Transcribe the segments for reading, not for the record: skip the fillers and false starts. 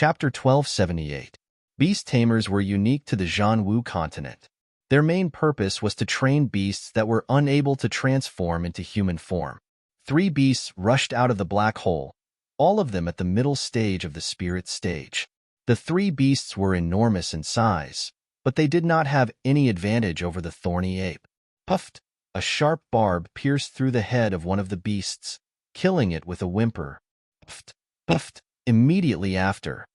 Chapter 1278. Beast tamers were unique to the Zhanwu continent. Their main purpose was to train beasts that were unable to transform into human form. 3 beasts rushed out of the black hole, all of them at the middle stage of the spirit stage. The 3 beasts were enormous in size, but they did not have any advantage over the thorny ape. Puffed! A sharp barb pierced through the head of one of the beasts, killing it with a whimper. Puffed! Puffed! Immediately after,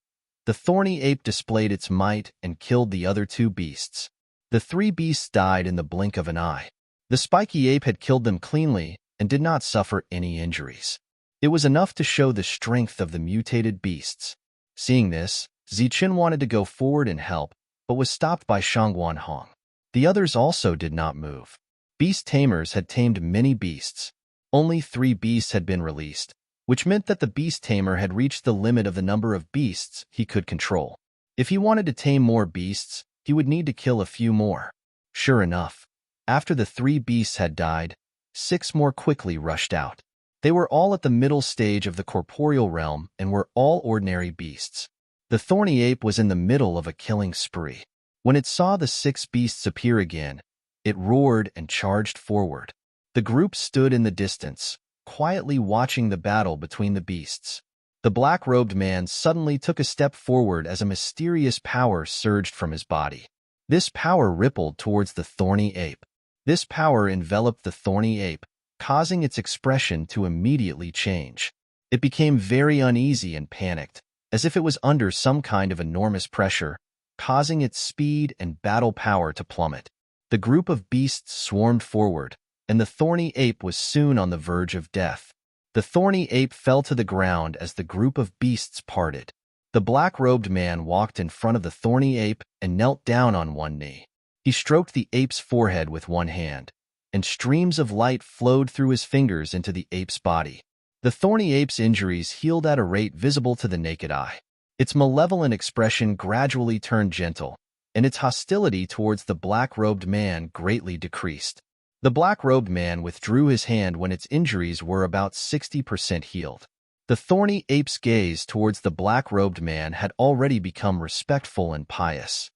the thorny ape displayed its might and killed the other 2 beasts. The 3 beasts died in the blink of an eye. The spiky ape had killed them cleanly and did not suffer any injuries. It was enough to show the strength of the mutated beasts. Seeing this, Zichen wanted to go forward and help, but was stopped by Shangguanhong. The others also did not move. Beast tamers had tamed many beasts. Only 3 beasts had been released, which meant that the beast tamer had reached the limit of the number of beasts he could control. If he wanted to tame more beasts, he would need to kill a few more. Sure enough, after the 3 beasts had died, 6 more quickly rushed out. They were all at the middle stage of the corporeal realm and were all ordinary beasts. The thorny ape was in the middle of a killing spree. When it saw the 6 beasts appear again, it roared and charged forward. The group stood in the distance, quietly watching the battle between the beasts. The black-robed man suddenly took a step forward as a mysterious power surged from his body. This power rippled towards the thorny ape. This power enveloped the thorny ape, causing its expression to immediately change. It became very uneasy and panicked, as if it was under some kind of enormous pressure, causing its speed and battle power to plummet. The group of beasts swarmed forward, and the thorny ape was soon on the verge of death. The thorny ape fell to the ground as the group of beasts parted. The black-robed man walked in front of the thorny ape and knelt down on one knee. He stroked the ape's forehead with one hand, and streams of light flowed through his fingers into the ape's body. The thorny ape's injuries healed at a rate visible to the naked eye. Its malevolent expression gradually turned gentle, and its hostility towards the black-robed man greatly decreased. The black-robed man withdrew his hand when its injuries were about 60% healed. The thorny ape's gaze towards the black-robed man had already become respectful and pious.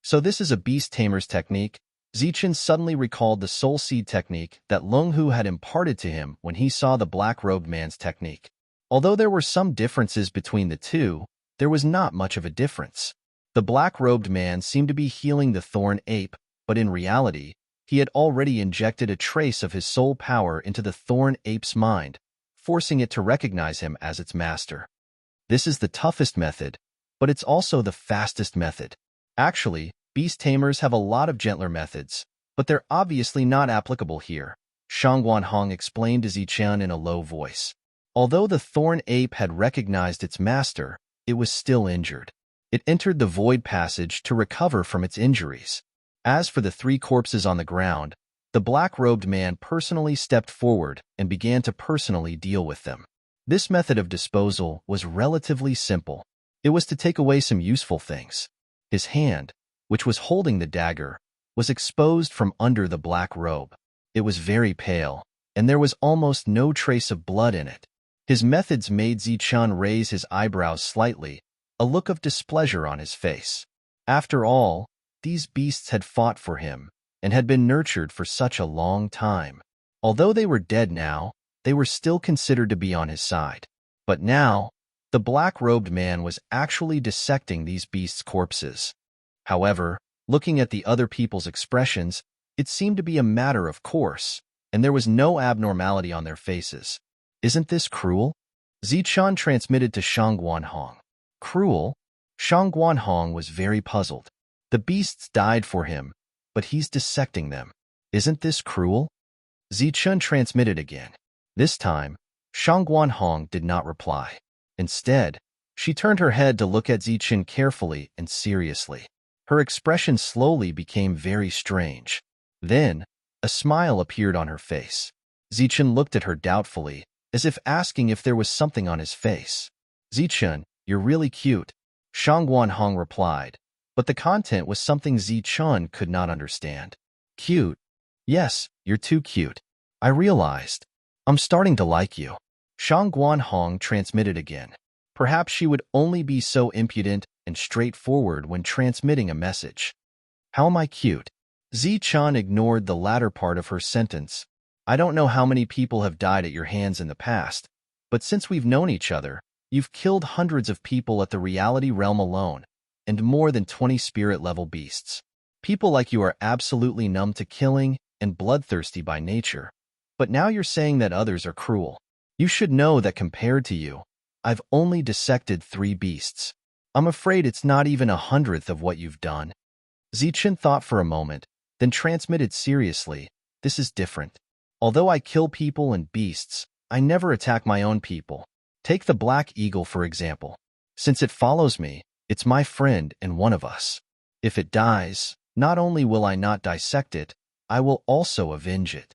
So this is a beast tamer's technique? Zichen suddenly recalled the soul seed technique that Lunghu had imparted to him when he saw the black-robed man's technique. Although there were some differences between the two, there was not much of a difference. The black-robed man seemed to be healing the thorn ape, but in reality, he had already injected a trace of his soul power into the thorn ape's mind, forcing it to recognize him as its master. This is the toughest method, but it's also the fastest method. Actually, beast tamers have a lot of gentler methods, but they're obviously not applicable here, Shangguanhong explained to Zichen in a low voice. Although the thorn ape had recognized its master, it was still injured. It entered the void passage to recover from its injuries. As for the 3 corpses on the ground, the black-robed man personally stepped forward and began to personally deal with them. This method of disposal was relatively simple. It was to take away some useful things. His hand, which was holding the dagger, was exposed from under the black robe. It was very pale, and there was almost no trace of blood in it. His methods made Zichen raise his eyebrows slightly, a look of displeasure on his face. After all, these beasts had fought for him and had been nurtured for such a long time. Although they were dead now, they were still considered to be on his side. But now, the black-robed man was actually dissecting these beasts' corpses. However, looking at the other people's expressions, it seemed to be a matter of course, and there was no abnormality on their faces. Isn't this cruel? Zichen transmitted to Shangguanhong. Cruel? Shangguanhong was very puzzled. The beasts died for him, but he's dissecting them. Isn't this cruel? Zichen transmitted again. This time, Shangguanhong did not reply. Instead, she turned her head to look at Zichen carefully and seriously. Her expression slowly became very strange. Then, a smile appeared on her face. Zichen looked at her doubtfully, as if asking if there was something on his face. Zichen, you're really cute, Shangguanhong replied, but the content was something Zichen could not understand. Cute? Yes, you're too cute. I realized. I'm starting to like you. Shangguanhong transmitted again. Perhaps she would only be so impudent and straightforward when transmitting a message. How am I cute? Zi-chan ignored the latter part of her sentence. I don't know how many people have died at your hands in the past, but since we've known each other, you've killed hundreds of people at the reality realm alone, and more than 20 spirit-level beasts. People like you are absolutely numb to killing and bloodthirsty by nature. But now you're saying that others are cruel. You should know that compared to you, I've only dissected 3 beasts. I'm afraid it's not even 1/100th of what you've done. Zichen thought for a moment, then transmitted seriously, this is different. Although I kill people and beasts, I never attack my own people. Take the black eagle for example. Since it follows me, it's my friend and one of us. If it dies, not only will I not dissect it, I will also avenge it.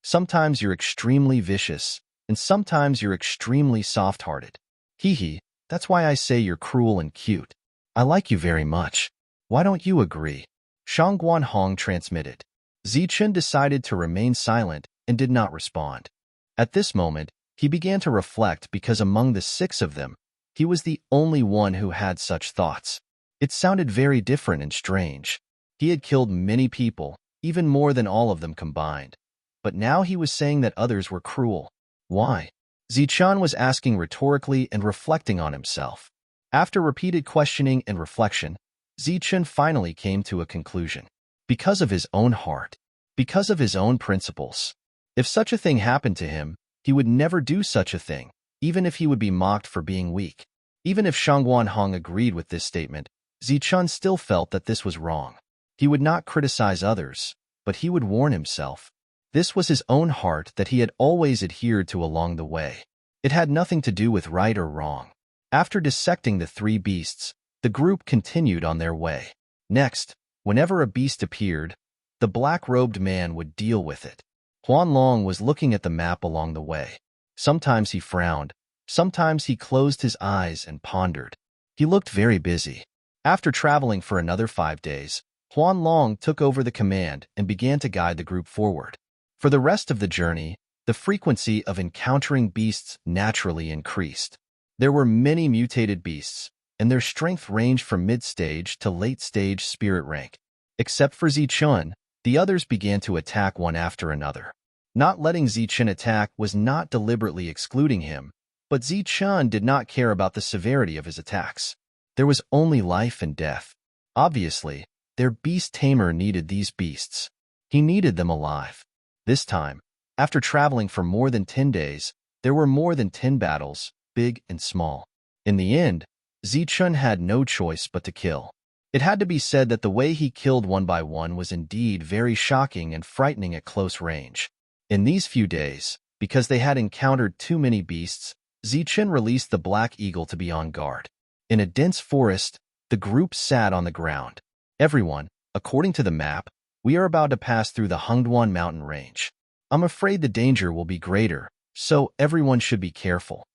Sometimes you're extremely vicious, and sometimes you're extremely soft-hearted. Hee, that's why I say you're cruel and cute. I like you very much. Why don't you agree? Shangguan Hong transmitted. Zichen decided to remain silent and did not respond. At this moment, he began to reflect because among the 6 of them, he was the only one who had such thoughts. It sounded very different and strange. He had killed many people, even more than all of them combined. But now he was saying that others were cruel. Why? Zichen was asking rhetorically and reflecting on himself. After repeated questioning and reflection, Zichen finally came to a conclusion. Because of his own heart. Because of his own principles. If such a thing happened to him, he would never do such a thing, even if he would be mocked for being weak. Even if Shangguan Hong agreed with this statement, Zichen still felt that this was wrong. He would not criticize others, but he would warn himself. This was his own heart that he had always adhered to along the way. It had nothing to do with right or wrong. After dissecting the 3 beasts, the group continued on their way. Next, whenever a beast appeared, the black-robed man would deal with it. Huanlong was looking at the map along the way. Sometimes he frowned, sometimes he closed his eyes and pondered. He looked very busy. After traveling for another 5 days, Huanlong took over the command and began to guide the group forward. For the rest of the journey, the frequency of encountering beasts naturally increased. There were many mutated beasts, and their strength ranged from mid-stage to late-stage spirit rank. Except for Zichen, the others began to attack one after another. Not letting Zichen attack was not deliberately excluding him, but Zichen did not care about the severity of his attacks. There was only life and death. Obviously, their beast tamer needed these beasts. He needed them alive. This time, after traveling for more than 10 days, there were more than 10 battles, big and small. In the end, Zichen had no choice but to kill. It had to be said that the way he killed one by one was indeed very shocking and frightening at close range. In these few days, because they had encountered too many beasts, Zichen released the black eagle to be on guard. In a dense forest, the group sat on the ground. Everyone, according to the map, we are about to pass through the Hengduan mountain range. I'm afraid the danger will be greater, so everyone should be careful.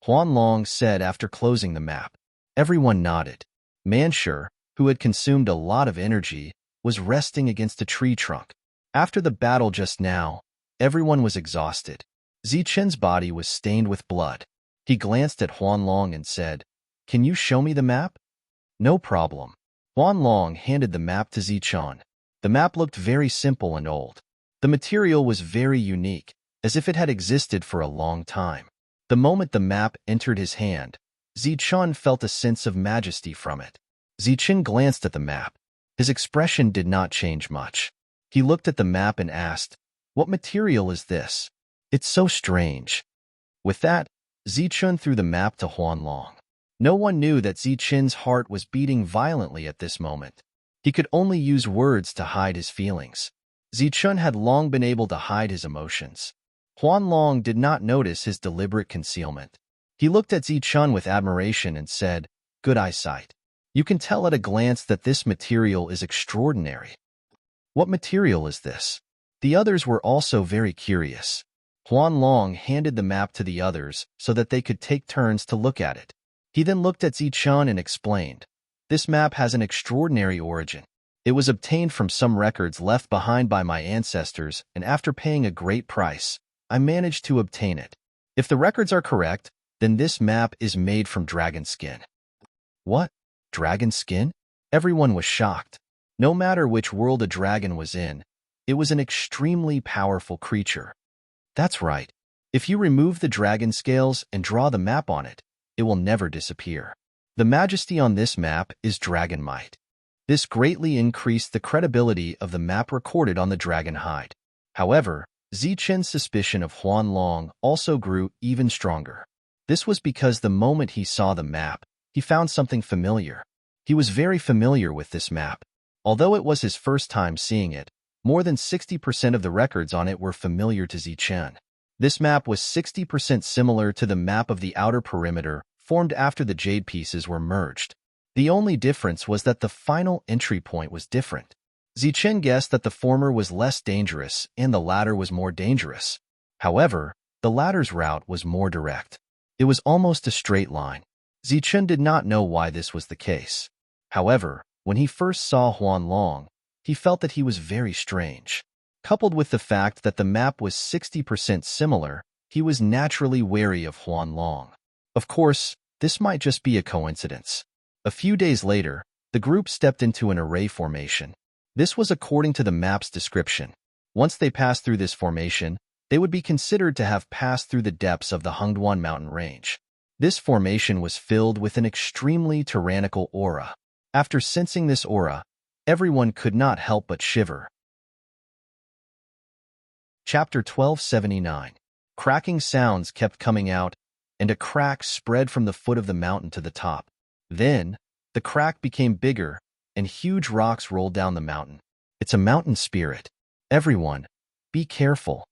Huanlong said after closing the map. Everyone nodded. Manshur, who had consumed a lot of energy, was resting against a tree trunk. After the battle just now, everyone was exhausted. Zichen's body was stained with blood. He glanced at Huanlong and said, "Can you show me the map?" "No problem." Huanlong handed the map to Zichen. The map looked very simple and old. The material was very unique, as if it had existed for a long time. The moment the map entered his hand, Zichen felt a sense of majesty from it. Zichen glanced at the map. His expression did not change much. He looked at the map and asked, "What material is this? It's so strange." With that, Zichen threw the map to Huanlong. No one knew that Zichen's heart was beating violently at this moment. He could only use words to hide his feelings. Zichen had long been able to hide his emotions. Huanlong did not notice his deliberate concealment. He looked at Zichen with admiration and said, "Good eyesight. You can tell at a glance that this material is extraordinary." "What material is this?" The others were also very curious. Huanlong handed the map to the others so that they could take turns to look at it. He then looked at Zichen and explained, "This map has an extraordinary origin. It was obtained from some records left behind by my ancestors, and after paying a great price, I managed to obtain it. If the records are correct, then this map is made from dragon skin. What? Dragon skin? Everyone was shocked. No matter which world a dragon was in, it was an extremely powerful creature. That's right. If you remove the dragon scales and draw the map on it, it will never disappear. The majesty on this map is dragon might. This greatly increased the credibility of the map recorded on the dragon hide. However, Zichen's suspicion of Huanlong also grew even stronger. This was because the moment he saw the map, he found something familiar. He was very familiar with this map. Although it was his first time seeing it, more than 60% of the records on it were familiar to Zichen. This map was 60% similar to the map of the outer perimeter formed after the jade pieces were merged. The only difference was that the final entry point was different. Zichen guessed that the former was less dangerous and the latter was more dangerous. However, the latter's route was more direct. It was almost a straight line. Zichen did not know why this was the case. However, when he first saw Huanlong, he felt that he was very strange. Coupled with the fact that the map was 60% similar, he was naturally wary of Huanlong. Of course, this might just be a coincidence. A few days later, the group stepped into an array formation. This was according to the map's description. Once they passed through this formation, they would be considered to have passed through the depths of the Hengduan mountain range. This formation was filled with an extremely tyrannical aura. After sensing this aura, everyone could not help but shiver. Chapter 1279. Cracking sounds kept coming out, and a crack spread from the foot of the mountain to the top. Then, the crack became bigger, and huge rocks rolled down the mountain. It's a mountain spirit. Everyone, be careful.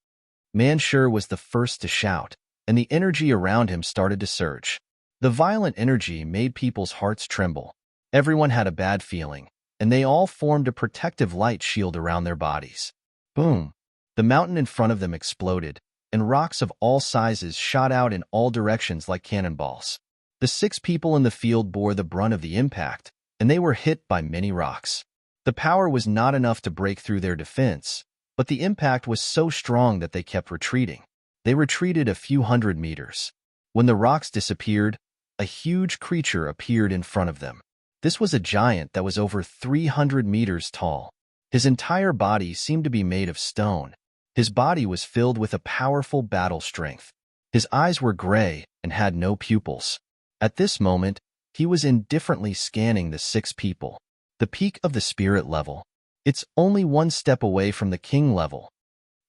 Manshur was the first to shout, and the energy around him started to surge. The violent energy made people's hearts tremble. Everyone had a bad feeling, and they all formed a protective light shield around their bodies. Boom! The mountain in front of them exploded, and rocks of all sizes shot out in all directions like cannonballs. The 6 people in the field bore the brunt of the impact, and they were hit by many rocks. The power was not enough to break through their defense, but the impact was so strong that they kept retreating. They retreated a few hundred meters. When the rocks disappeared, a huge creature appeared in front of them. This was a giant that was over 300 meters tall. His entire body seemed to be made of stone. His body was filled with a powerful battle strength. His eyes were gray and had no pupils. At this moment, he was indifferently scanning the 6 people. The peak of the spirit level. It's only 1 step away from the king level.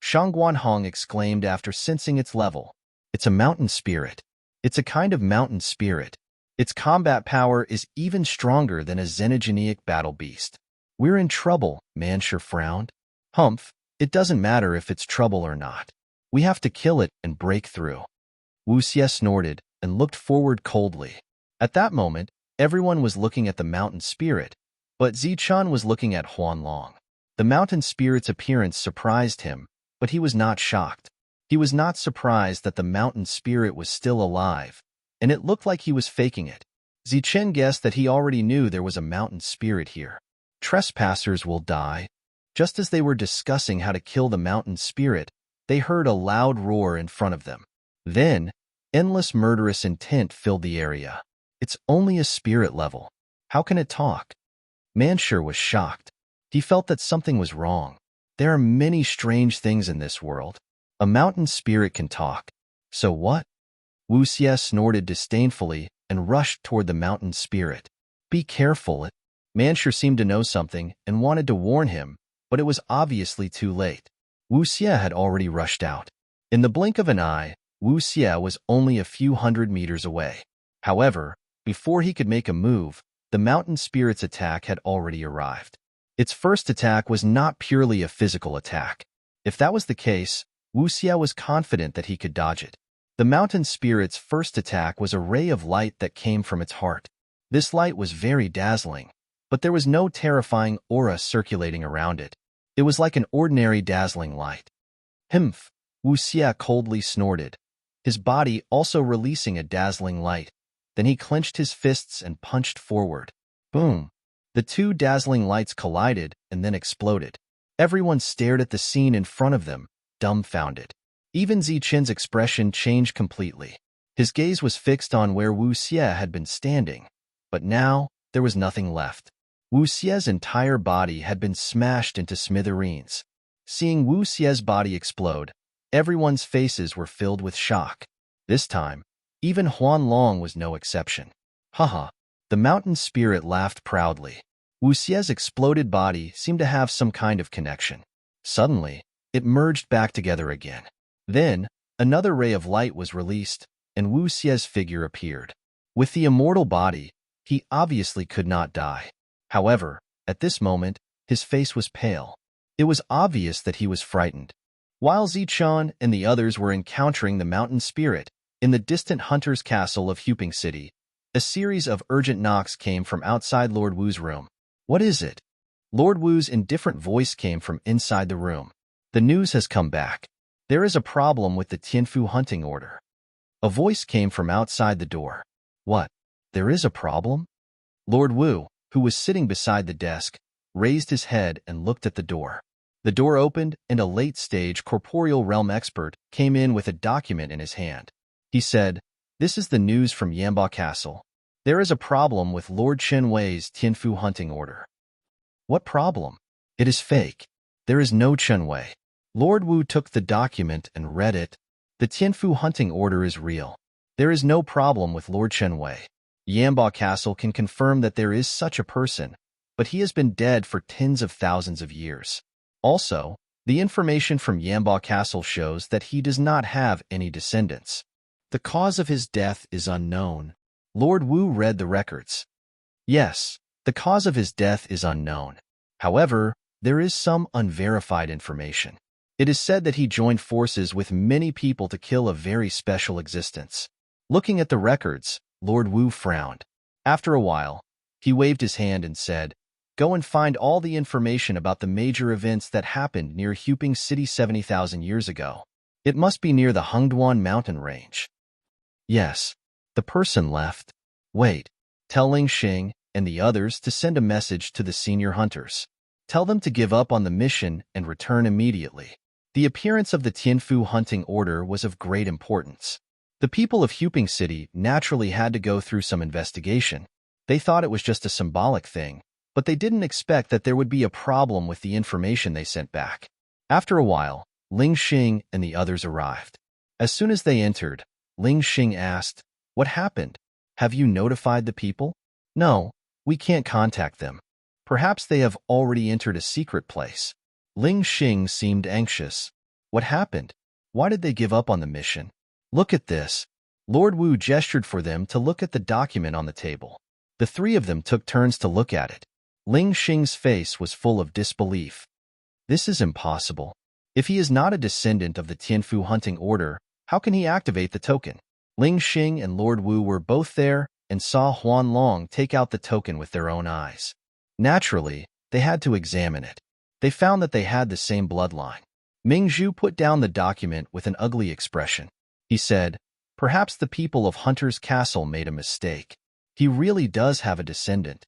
Shangguanhong exclaimed after sensing its level. It's a mountain spirit. It's a kind of mountain spirit. Its combat power is even stronger than a xenogenic battle beast. We're in trouble, Manshur frowned. Humph, it doesn't matter if it's trouble or not. We have to kill it and break through. Wu Xie snorted and looked forward coldly. At that moment, everyone was looking at the mountain spirit, but Zichen was looking at Huanlong. The mountain spirit's appearance surprised him, but he was not shocked. He was not surprised that the mountain spirit was still alive, and it looked like he was faking it. Zichen guessed that he already knew there was a mountain spirit here. Trespassers will die. Just as they were discussing how to kill the mountain spirit, they heard a loud roar in front of them. Then, endless murderous intent filled the area. It's only a spirit level. How can it talk? Manshur was shocked. He felt that something was wrong. There are many strange things in this world. A mountain spirit can talk. So what? Wu Xie snorted disdainfully and rushed toward the mountain spirit. Be careful. Manshur seemed to know something and wanted to warn him, but it was obviously too late. Wu Xie had already rushed out. In the blink of an eye, Wu Xie was only a few hundred meters away. However, before he could make a move, the mountain spirit's attack had already arrived. Its first attack was not purely a physical attack. If that was the case, Wu Xie was confident that he could dodge it. The mountain spirit's first attack was a ray of light that came from its heart. This light was very dazzling, but there was no terrifying aura circulating around it. It was like an ordinary dazzling light. Humph! Wu Xie coldly snorted, his body also releasing a dazzling light. Then he clenched his fists and punched forward. Boom! The 2 dazzling lights collided and then exploded. Everyone stared at the scene in front of them, dumbfounded. Even Zichen's expression changed completely. His gaze was fixed on where Wu Xie had been standing, but now there was nothing left. Wu Xie's entire body had been smashed into smithereens. Seeing Wu Xie's body explode, everyone's faces were filled with shock. This time, even Huan Long was no exception. Haha, the mountain spirit laughed proudly. Wu Xie's exploded body seemed to have some kind of connection. Suddenly, it merged back together again. Then, another ray of light was released, and Wu Xie's figure appeared. With the immortal body, he obviously could not die. However, at this moment, his face was pale. It was obvious that he was frightened. While Zichun and the others were encountering the mountain spirit in the distant hunter's castle of Huping City, a series of urgent knocks came from outside Lord Wu's room. "What is it?" Lord Wu's indifferent voice came from inside the room. "The news has come back. There is a problem with the Tianfu hunting order." A voice came from outside the door. "What? There is a problem?" Lord Wu, who was sitting beside the desk, raised his head and looked at the door. The door opened, and a late-stage corporeal realm expert came in with a document in his hand. He said, "This is the news from Embark Castle. There is a problem with Lord Chen Wei's Tianfu hunting order." "What problem?" "It is fake. There is no Chen Wei." Lord Wu took the document and read it. "The Tianfu hunting order is real. There is no problem with Lord Chen Wei. Embark Castle can confirm that there is such a person, but he has been dead for tens of thousands of years. Also, the information from Embark Castle shows that he does not have any descendants. The cause of his death is unknown." Lord Wu read the records. "Yes, the cause of his death is unknown. However, there is some unverified information. It is said that he joined forces with many people to kill a very special existence." Looking at the records, Lord Wu frowned. After a while, he waved his hand and said, "Go and find all the information about the major events that happened near Huping City 70,000 years ago. It must be near the Hengduan mountain range." "Yes." The person left. "Wait. Tell Ling Xing and the others to send a message to the senior hunters. Tell them to give up on the mission and return immediately." The appearance of the Tianfu hunting order was of great importance. The people of Huping City naturally had to go through some investigation. They thought it was just a symbolic thing, but they didn't expect that there would be a problem with the information they sent back. After a while, Ling Xing and the others arrived. As soon as they entered, Ling Xing asked, "What happened? Have you notified the people?" "No, we can't contact them. Perhaps they have already entered a secret place." Ling Xing seemed anxious. "What happened? Why did they give up on the mission?" "Look at this." Lord Wu gestured for them to look at the document on the table. The three of them took turns to look at it. Ling Xing's face was full of disbelief. "This is impossible. If he is not a descendant of the Tianfu hunting order, how can he activate the token?" Ling Xing and Lord Wu were both there and saw Huan Long take out the token with their own eyes. Naturally, they had to examine it. They found that they had the same bloodline. Ming Zhu put down the document with an ugly expression. He said, "Perhaps the people of Hunter's Castle made a mistake. He really does have a descendant.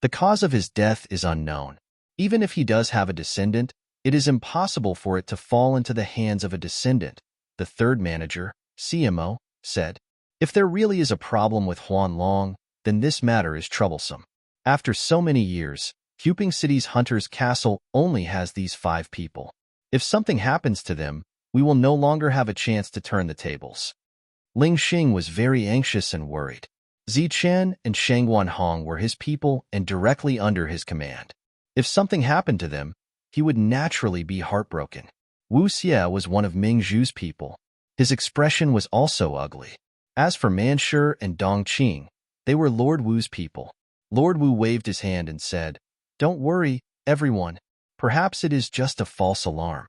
The cause of his death is unknown. Even if he does have a descendant, it is impossible for it to fall into the hands of a descendant," the third manager, CMO, said. "If there really is a problem with Huan Long, then this matter is troublesome. After so many years, Huping City's Hunter's Castle only has these 5 people. If something happens to them, we will no longer have a chance to turn the tables." Ling Xing was very anxious and worried. Zichen and Shangguan Hong were his people and directly under his command. If something happened to them, he would naturally be heartbroken. Wu Xie was one of Ming Zhu's people. His expression was also ugly. As for Manshur and Dong Qing, they were Lord Wu's people. Lord Wu waved his hand and said, "Don't worry, everyone. Perhaps it is just a false alarm."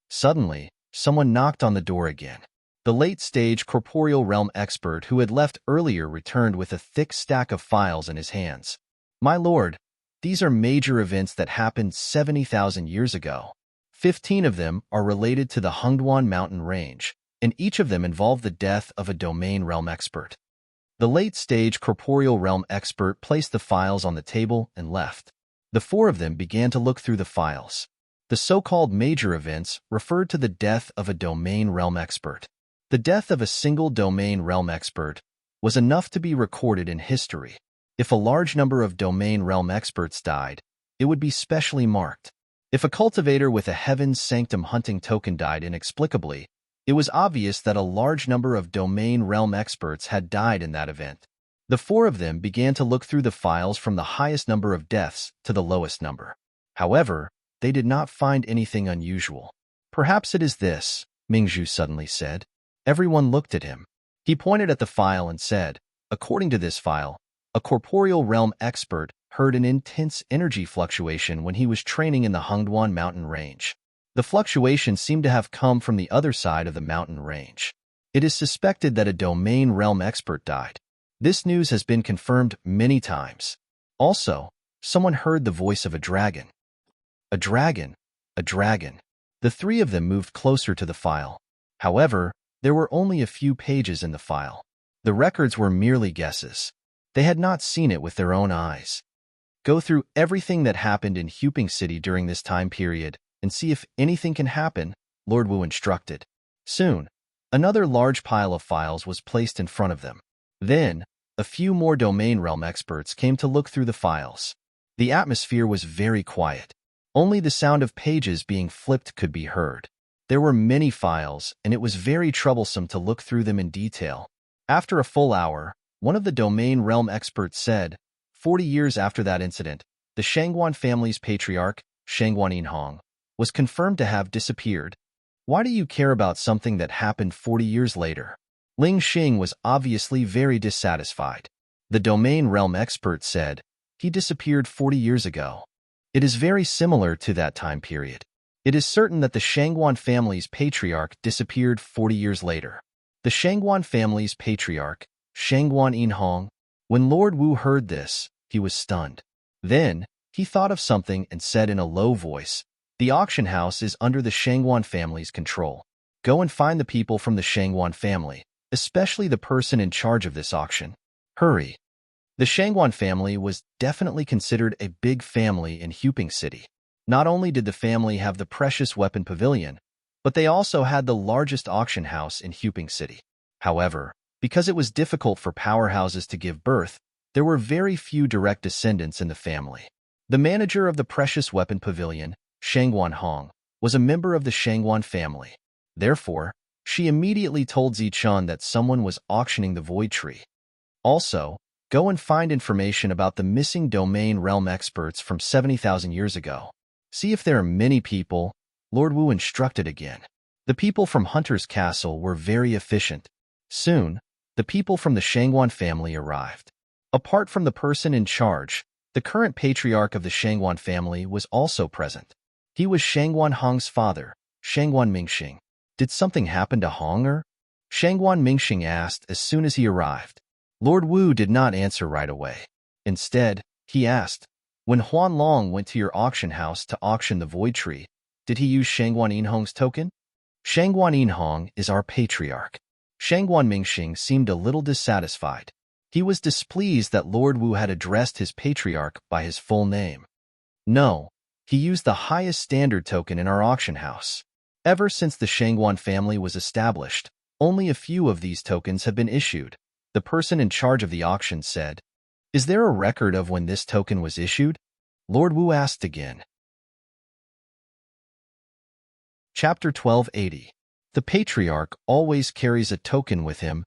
Suddenly, someone knocked on the door again. The late-stage corporeal realm expert who had left earlier returned with a thick stack of files in his hands. "My lord, these are major events that happened 70,000 years ago. 15 of them are related to the Hengduan mountain range, and each of them involve the death of a domain realm expert." The late-stage corporeal realm expert placed the files on the table and left. The 4 of them began to look through the files. The so-called major events referred to the death of a domain realm expert. The death of a single domain realm expert was enough to be recorded in history. If a large number of domain realm experts died, it would be specially marked. If a cultivator with a Heaven's Sanctum hunting token died inexplicably, it was obvious that a large number of domain realm experts had died in that event. The four of them began to look through the files from the highest number of deaths to the lowest number. However, they did not find anything unusual. Perhaps it is this, Mingzhu suddenly said. Everyone looked at him. He pointed at the file and said, according to this file, a corporeal realm expert heard an intense energy fluctuation when he was training in the Hengduan mountain range. The fluctuation seemed to have come from the other side of the mountain range. It is suspected that a domain realm expert died. This news has been confirmed many times. Also, someone heard the voice of a dragon. A dragon, a dragon. The three of them moved closer to the file. However, there were only a few pages in the file. The records were merely guesses. They had not seen it with their own eyes. Go through everything that happened in Huping City during this time period and see if anything can happen, Lord Wu instructed. Soon, another large pile of files was placed in front of them. Then, a few more domain realm experts came to look through the files. The atmosphere was very quiet. Only the sound of pages being flipped could be heard. There were many files, and it was very troublesome to look through them in detail. After a full hour, one of the domain realm experts said, 40 years after that incident, the Shangguan family's patriarch, Shangguan Yinhong, was confirmed to have disappeared. Why do you care about something that happened 40 years later? Ling Xing was obviously very dissatisfied. The domain realm expert said, he disappeared 40 years ago. It is very similar to that time period. It is certain that the Shangguan family's patriarch disappeared 40 years later. The Shangguan family's patriarch, Shangguan Yinhong. When Lord Wu heard this, he was stunned. Then, he thought of something and said in a low voice, the auction house is under the Shangguan family's control. Go and find the people from the Shangguan family, especially the person in charge of this auction. Hurry. The Shangguan family was definitely considered a big family in Huping City. Not only did the family have the precious weapon pavilion, but they also had the largest auction house in Huping City. However, because it was difficult for powerhouses to give birth, there were very few direct descendants in the family. The manager of the precious weapon pavilion, Shangguan Hong, was a member of the Shangguan family. Therefore, she immediately told Zichun that someone was auctioning the void tree. Also, go and find information about the missing domain realm experts from 70,000 years ago. See if there are many people, Lord Wu instructed again. The people from Hunter's Castle were very efficient. Soon, the people from the Shangguan family arrived. Apart from the person in charge, the current patriarch of the Shangguan family was also present. He was Shangguan Hong's father, Shangguan Mingxing. Did something happen to Honger? Shangguan Mingxing asked as soon as he arrived. Lord Wu did not answer right away. Instead, he asked, when Huan Long went to your auction house to auction the void tree, did he use Shangguan Yinhong's token? Shangguan Yinhong is our patriarch. Shangguan Mingxing seemed a little dissatisfied. He was displeased that Lord Wu had addressed his patriarch by his full name. No, he used the highest standard token in our auction house. Ever since the Shangguan family was established, only a few of these tokens have been issued. The person in charge of the auction said, is there a record of when this token was issued? Lord Wu asked again. Chapter 1280. The patriarch always carries a token with him.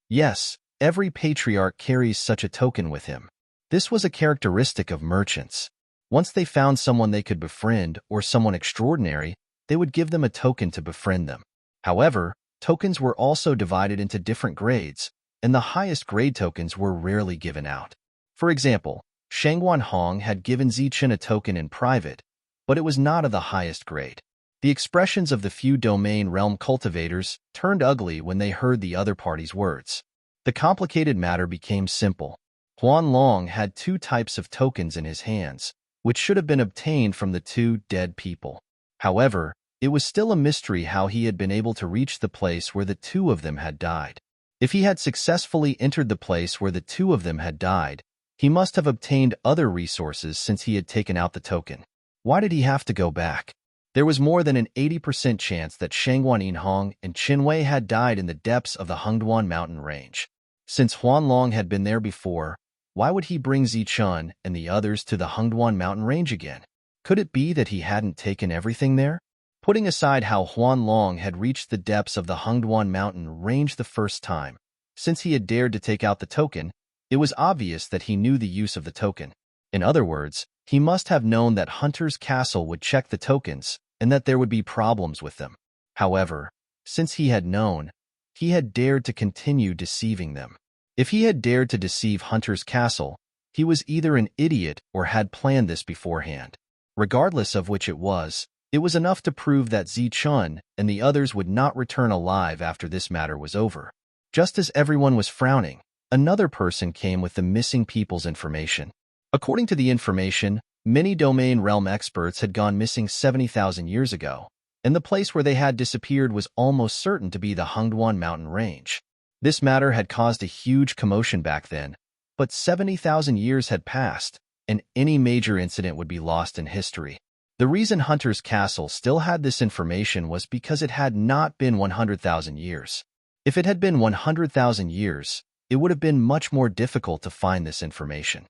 Yes, every patriarch carries such a token with him. This was a characteristic of merchants. Once they found someone they could befriend or someone extraordinary, they would give them a token to befriend them. However, tokens were also divided into different grades, and the highest grade tokens were rarely given out. For example, Shangguan Hong had given Zichun a token in private, but it was not of the highest grade. The expressions of the few domain realm cultivators turned ugly when they heard the other party's words. The complicated matter became simple. Huan Long had two types of tokens in his hands, which should have been obtained from the two dead people. However, it was still a mystery how he had been able to reach the place where the two of them had died. If he had successfully entered the place where the two of them had died, he must have obtained other resources since he had taken out the token. Why did he have to go back? There was more than an 80% chance that Shangguan Yinhong and Qin Wei had died in the depths of the Hengduan mountain range. Since Huan Long had been there before, why would he bring Zichun and the others to the Hengduan mountain range again? Could it be that he hadn't taken everything there? Putting aside how Huan Long had reached the depths of the Hengduan mountain range the first time, since he had dared to take out the token, it was obvious that he knew the use of the token. In other words, he must have known that Hunter's Castle would check the tokens and that there would be problems with them. However, since he had known, he had dared to continue deceiving them. If he had dared to deceive Hunter's Castle, he was either an idiot or had planned this beforehand. Regardless of which it was enough to prove that Zichun and the others would not return alive after this matter was over. Just as everyone was frowning, another person came with the missing people's information. According to the information, many domain realm experts had gone missing 70,000 years ago, and the place where they had disappeared was almost certain to be the Hengduan mountain range. This matter had caused a huge commotion back then, but 70,000 years had passed, and any major incident would be lost in history. The reason Hunter's Castle still had this information was because it had not been 100,000 years. If it had been 100,000 years, it would have been much more difficult to find this information.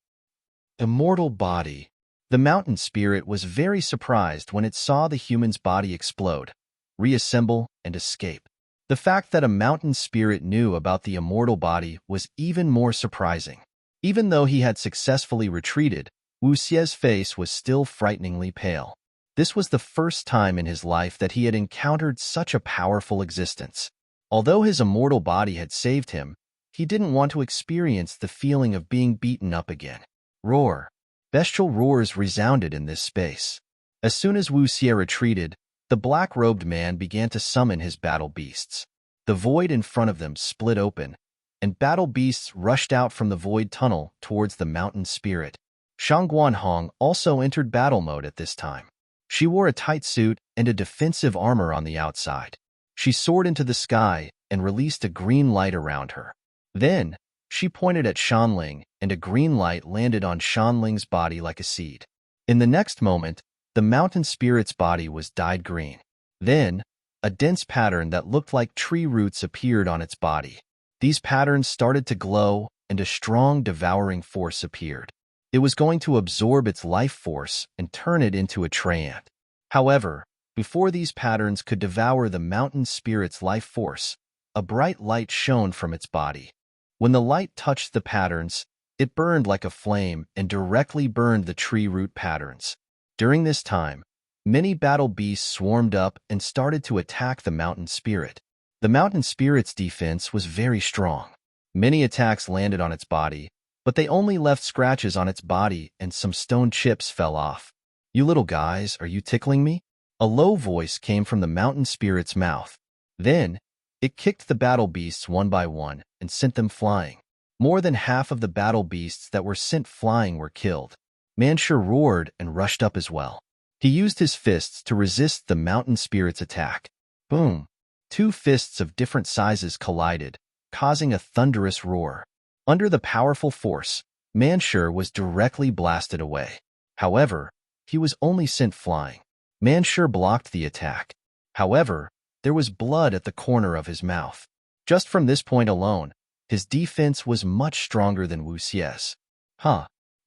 Immortal body. The mountain spirit was very surprised when it saw the human's body explode, reassemble, and escape. The fact that a mountain spirit knew about the immortal body was even more surprising. Even though he had successfully retreated, Wu Xie's face was still frighteningly pale. This was the first time in his life that he had encountered such a powerful existence. Although his immortal body had saved him, he didn't want to experience the feeling of being beaten up again. Roar. Bestial roars resounded in this space. As soon as Wu Xie retreated, the black-robed man began to summon his battle beasts. The void in front of them split open, and battle beasts rushed out from the void tunnel towards the mountain spirit. Shangguan Hong also entered battle mode at this time. She wore a tight suit and a defensive armor on the outside. She soared into the sky and released a green light around her. Then, she pointed at Shanling, and a green light landed on Shanling's body like a seed. In the next moment, the mountain spirit's body was dyed green. Then, a dense pattern that looked like tree roots appeared on its body. These patterns started to glow, and a strong devouring force appeared. It was going to absorb its life force and turn it into a treant. However, before these patterns could devour the mountain spirit's life force, a bright light shone from its body. When the light touched the patterns, it burned like a flame and directly burned the tree root patterns. During this time, many battle beasts swarmed up and started to attack the mountain spirit. The mountain spirit's defense was very strong. Many attacks landed on its body, but they only left scratches on its body and some stone chips fell off. "You little guys, are you tickling me?" A low voice came from the mountain spirit's mouth. Then, it kicked the battle beasts one by one and sent them flying. More than half of the battle beasts that were sent flying were killed. Manshur roared and rushed up as well. He used his fists to resist the mountain spirit's attack. Boom! Two fists of different sizes collided, causing a thunderous roar. Under the powerful force, Manshur was directly blasted away. However, he was only sent flying. Manshur blocked the attack. However, there was blood at the corner of his mouth. Just from this point alone, his defense was much stronger than Wu Xie's.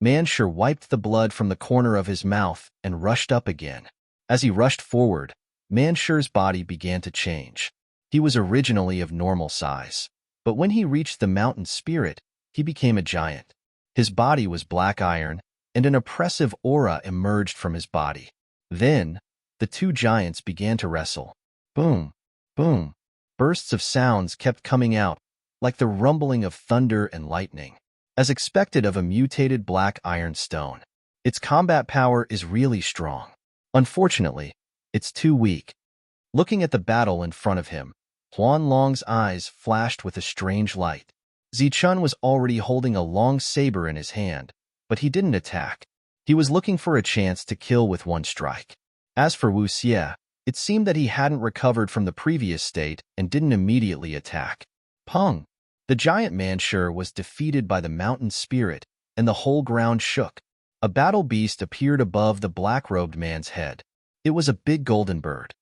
Manshur wiped the blood from the corner of his mouth and rushed up again. As he rushed forward, Manshur's body began to change. He was originally of normal size, but when he reached the mountain spirit, he became a giant. His body was black iron, and an oppressive aura emerged from his body. Then, the two giants began to wrestle. Boom, boom. Bursts of sounds kept coming out, like the rumbling of thunder and lightning. As expected of a mutated black iron stone, its combat power is really strong. Unfortunately, it's too weak. Looking at the battle in front of him, Huan Long's eyes flashed with a strange light. Zichun was already holding a long saber in his hand, but he didn't attack. He was looking for a chance to kill with one strike. As for Wu Xie, it seemed that he hadn't recovered from the previous state and didn't immediately attack. Pung! The giant Manshur was defeated by the mountain spirit, and the whole ground shook. A battle beast appeared above the black-robed man's head. It was a big golden bird.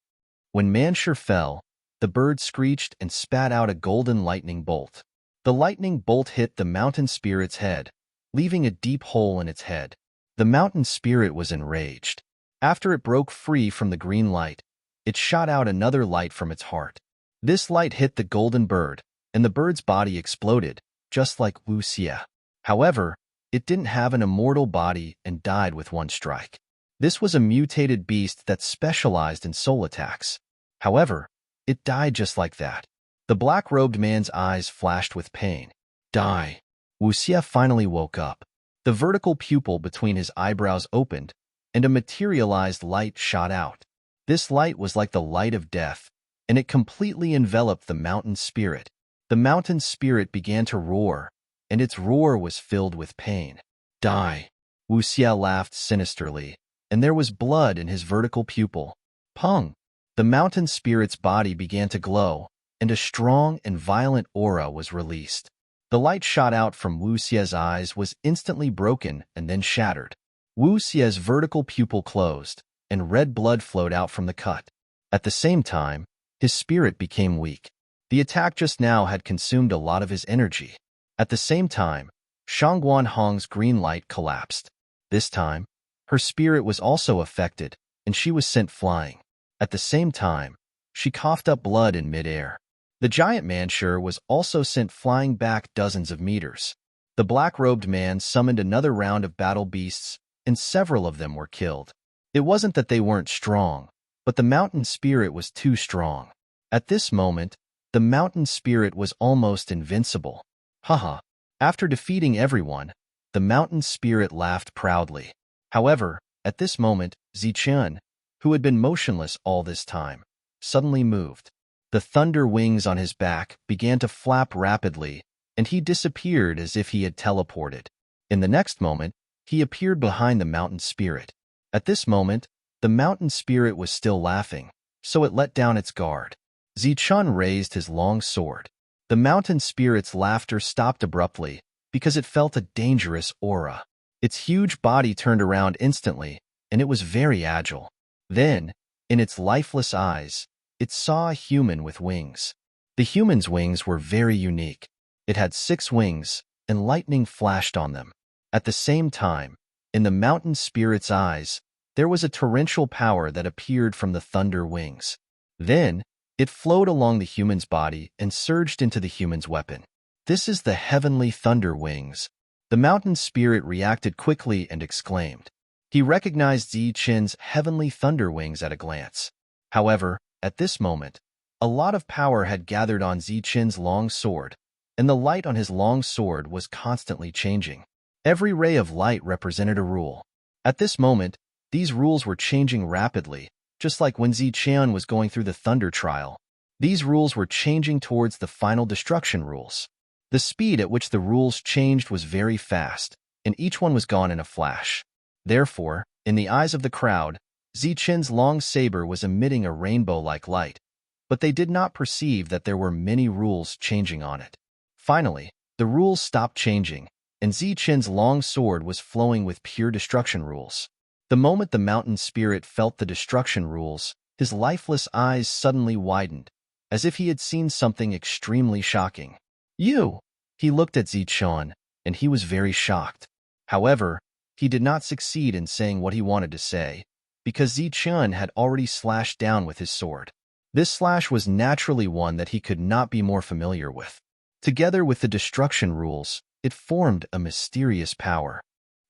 When Manshur fell, the bird screeched and spat out a golden lightning bolt. The lightning bolt hit the mountain spirit's head, leaving a deep hole in its head. The mountain spirit was enraged. After it broke free from the green light, it shot out another light from its heart. This light hit the golden bird, and the bird's body exploded, just like Wuxia. However, it didn't have an immortal body and died with one strike. This was a mutated beast that specialized in soul attacks. However, it died just like that. The black-robed man's eyes flashed with pain. Die. Wuxia finally woke up. The vertical pupil between his eyebrows opened, and a materialized light shot out. This light was like the light of death, and it completely enveloped the mountain spirit. The mountain spirit began to roar, and its roar was filled with pain. Die. Wuxia laughed sinisterly, and there was blood in his vertical pupil. Pung! The mountain spirit's body began to glow, and a strong and violent aura was released. The light shot out from Wuxia's eyes was instantly broken and then shattered. Wuxia's vertical pupil closed, and red blood flowed out from the cut. At the same time, his spirit became weak. The attack just now had consumed a lot of his energy. At the same time, Shangguan Hong's green light collapsed. This time, her spirit was also affected, and she was sent flying. At the same time, she coughed up blood in midair. The giant Manshur was also sent flying back dozens of meters. The black-robed man summoned another round of battle beasts, and several of them were killed. It wasn't that they weren't strong, but the mountain spirit was too strong. At this moment, the mountain spirit was almost invincible. Haha. After defeating everyone, the mountain spirit laughed proudly. However, at this moment, Zichun, who had been motionless all this time, suddenly moved. The thunder wings on his back began to flap rapidly, and he disappeared as if he had teleported. In the next moment, he appeared behind the mountain spirit. At this moment, the mountain spirit was still laughing, so it let down its guard. Zichun raised his long sword. The mountain spirit's laughter stopped abruptly because it felt a dangerous aura. Its huge body turned around instantly, and it was very agile. Then, in its lifeless eyes, it saw a human with wings. The human's wings were very unique. It had 6 wings, and lightning flashed on them. At the same time, in the mountain spirit's eyes, there was a torrential power that appeared from the thunder wings. Then, it flowed along the human's body and surged into the human's weapon. This is the heavenly thunder wings. The mountain spirit reacted quickly and exclaimed. He recognized Zichun's heavenly thunder wings at a glance. However, at this moment, a lot of power had gathered on Zichun's long sword, and the light on his long sword was constantly changing. Every ray of light represented a rule. At this moment, these rules were changing rapidly, just like when Zichun was going through the thunder trial. These rules were changing towards the final destruction rules. The speed at which the rules changed was very fast, and each one was gone in a flash. Therefore, in the eyes of the crowd, Zichun's long saber was emitting a rainbow-like light, but they did not perceive that there were many rules changing on it. Finally, the rules stopped changing, and Zichun's long sword was flowing with pure destruction rules. The moment the mountain spirit felt the destruction rules, his lifeless eyes suddenly widened, as if he had seen something extremely shocking. You! He looked at Zichun, and he was very shocked. However, he did not succeed in saying what he wanted to say, because Zichun had already slashed down with his sword. This slash was naturally one that he could not be more familiar with. Together with the destruction rules, it formed a mysterious power.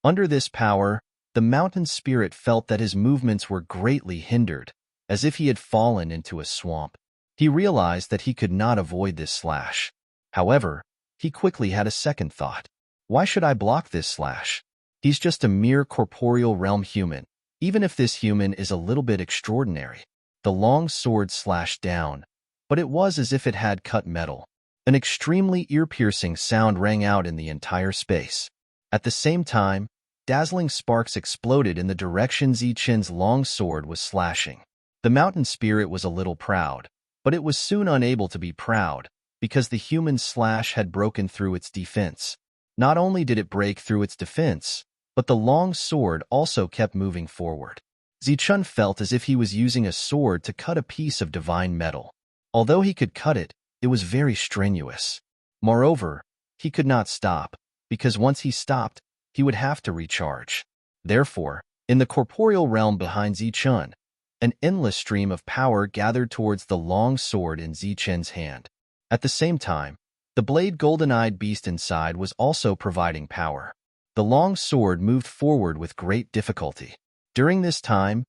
Under this power, the mountain spirit felt that his movements were greatly hindered, as if he had fallen into a swamp. He realized that he could not avoid this slash. However, he quickly had a second thought. Why should I block this slash? He's just a mere corporeal realm human, even if this human is a little bit extraordinary. The long sword slashed down, but it was as if it had cut metal. An extremely ear-piercing sound rang out in the entire space. At the same time, dazzling sparks exploded in the direction Zichun's long sword was slashing. The mountain spirit was a little proud, but it was soon unable to be proud, because the human slash had broken through its defense. Not only did it break through its defense, but the long sword also kept moving forward. Zichun felt as if he was using a sword to cut a piece of divine metal. Although he could cut it, it was very strenuous. Moreover, he could not stop, because once he stopped, he would have to recharge. Therefore, in the corporeal realm behind Zichun, an endless stream of power gathered towards the long sword in Zichun's hand. At the same time, the blade golden-eyed beast inside was also providing power. The long sword moved forward with great difficulty. During this time,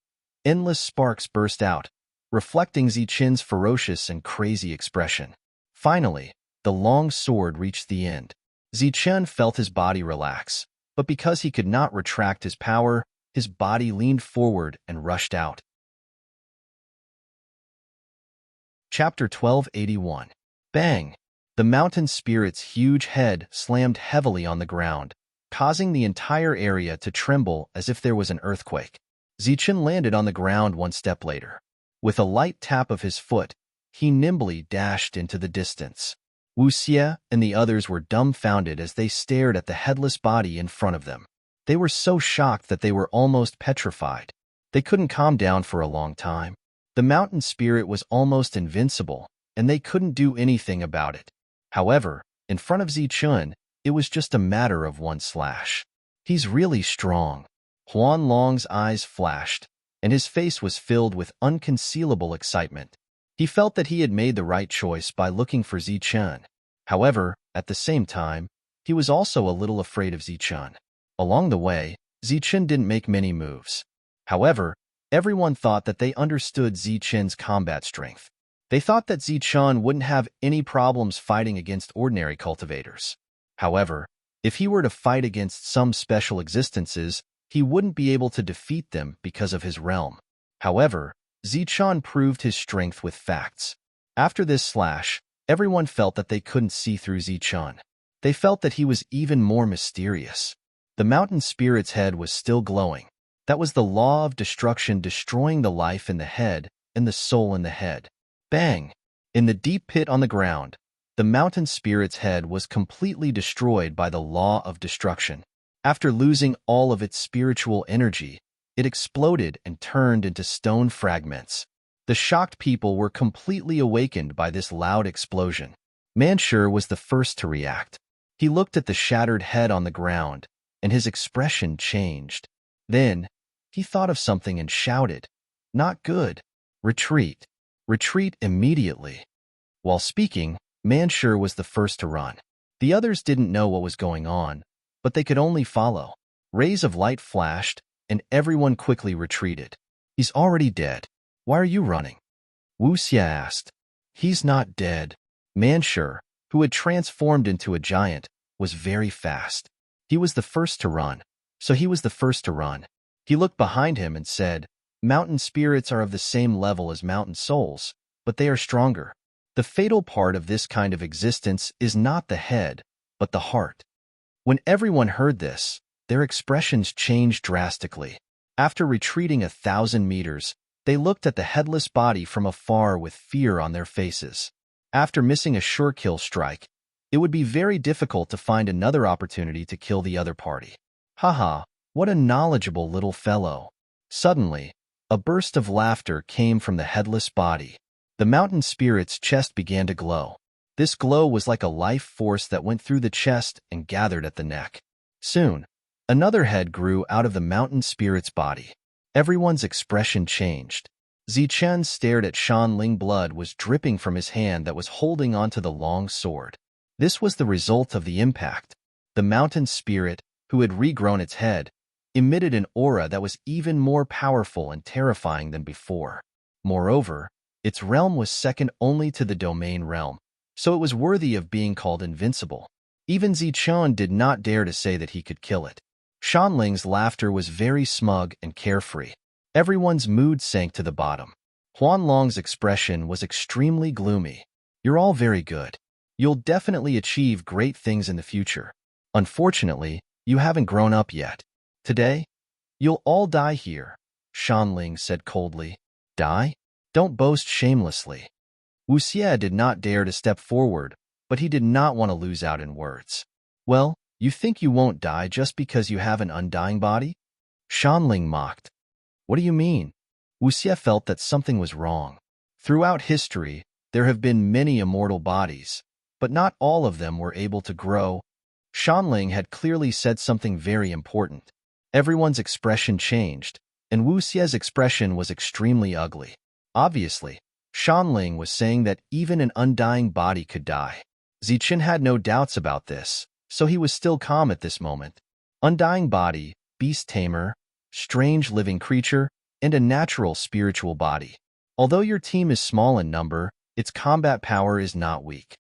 endless sparks burst out, reflecting Zichun's ferocious and crazy expression. Finally, the long sword reached the end. Zichun felt his body relax, but because he could not retract his power, his body leaned forward and rushed out. Chapter 1281. Bang! The mountain spirit's huge head slammed heavily on the ground, causing the entire area to tremble as if there was an earthquake. Zichun landed on the ground one step later. With a light tap of his foot, he nimbly dashed into the distance. Wuxia and the others were dumbfounded as they stared at the headless body in front of them. They were so shocked that they were almost petrified. They couldn't calm down for a long time. The mountain spirit was almost invincible, and they couldn't do anything about it. However, in front of Zichun, it was just a matter of one slash. He's really strong. Huan Long's eyes flashed, and his face was filled with unconcealable excitement. He felt that he had made the right choice by looking for Zichun. However, at the same time, he was also a little afraid of Zichun. Along the way, Zichun didn't make many moves. However, everyone thought that they understood Zichun's combat strength. They thought that Zichun wouldn't have any problems fighting against ordinary cultivators. However, if he were to fight against some special existences, he wouldn't be able to defeat them because of his realm. However, Zichun proved his strength with facts. After this slash, everyone felt that they couldn't see through Zichun. They felt that he was even more mysterious. The mountain spirit's head was still glowing. That was the law of destruction destroying the life in the head and the soul in the head. Bang! In the deep pit on the ground, the mountain spirit's head was completely destroyed by the law of destruction. After losing all of its spiritual energy, it exploded and turned into stone fragments. The shocked people were completely awakened by this loud explosion. Manshur was the first to react. He looked at the shattered head on the ground, and his expression changed. Then, he thought of something and shouted, "Not good. Retreat. Retreat immediately." While speaking, Manshur was the first to run. The others didn't know what was going on, but they could only follow. Rays of light flashed, and everyone quickly retreated. "He's already dead. Why are you running?" Wuxia asked. "He's not dead." Manshur, who had transformed into a giant, was very fast. He was the first to run, so he was the first to run. He looked behind him and said, "Mountain spirits are of the same level as mountain souls, but they are stronger. The fatal part of this kind of existence is not the head, but the heart." When everyone heard this, their expressions changed drastically. After retreating 1,000 meters, they looked at the headless body from afar with fear on their faces. After missing a sure kill strike, it would be very difficult to find another opportunity to kill the other party. Haha, what a knowledgeable little fellow. Suddenly, a burst of laughter came from the headless body. The mountain spirit's chest began to glow. This glow was like a life force that went through the chest and gathered at the neck. Soon, another head grew out of the mountain spirit's body. Everyone's expression changed. Zichun stared at Shan Ling. Blood was dripping from his hand that was holding onto the long sword. This was the result of the impact. The mountain spirit, who had regrown its head, emitted an aura that was even more powerful and terrifying than before. Moreover, its realm was second only to the domain realm, so it was worthy of being called invincible. Even Zichun did not dare to say that he could kill it. Shanling's laughter was very smug and carefree. Everyone's mood sank to the bottom. Huanlong's expression was extremely gloomy. "You're all very good. You'll definitely achieve great things in the future. Unfortunately, you haven't grown up yet. Today, you'll all die here," Shanling said coldly. "Die? Don't boast shamelessly." Wuxia did not dare to step forward, but he did not want to lose out in words. "Well, you think you won't die just because you have an undying body?" Shanling mocked. What do you mean? Wuxia felt that something was wrong. Throughout history, there have been many immortal bodies, but not all of them were able to grow. Shanling had clearly said something very important. Everyone's expression changed, and Wuxia's expression was extremely ugly. Obviously, Shanling was saying that even an undying body could die. Zichen had no doubts about this, so he was still calm at this moment. Undying body, beast tamer, strange living creature, and a natural spiritual body. Although your team is small in number, its combat power is not weak.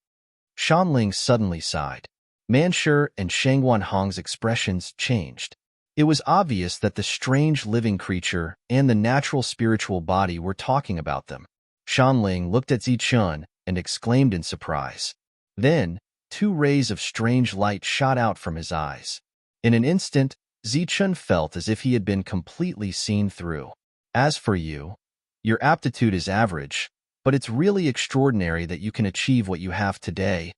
Shanling suddenly sighed. Manshur and Shangguan Hong's expressions changed. It was obvious that the strange living creature and the natural spiritual body were talking about them. Shanling looked at Zichun and exclaimed in surprise. Then, two rays of strange light shot out from his eyes. In an instant, Zichun felt as if he had been completely seen through. As for you, your aptitude is average, but it's really extraordinary that you can achieve what you have today.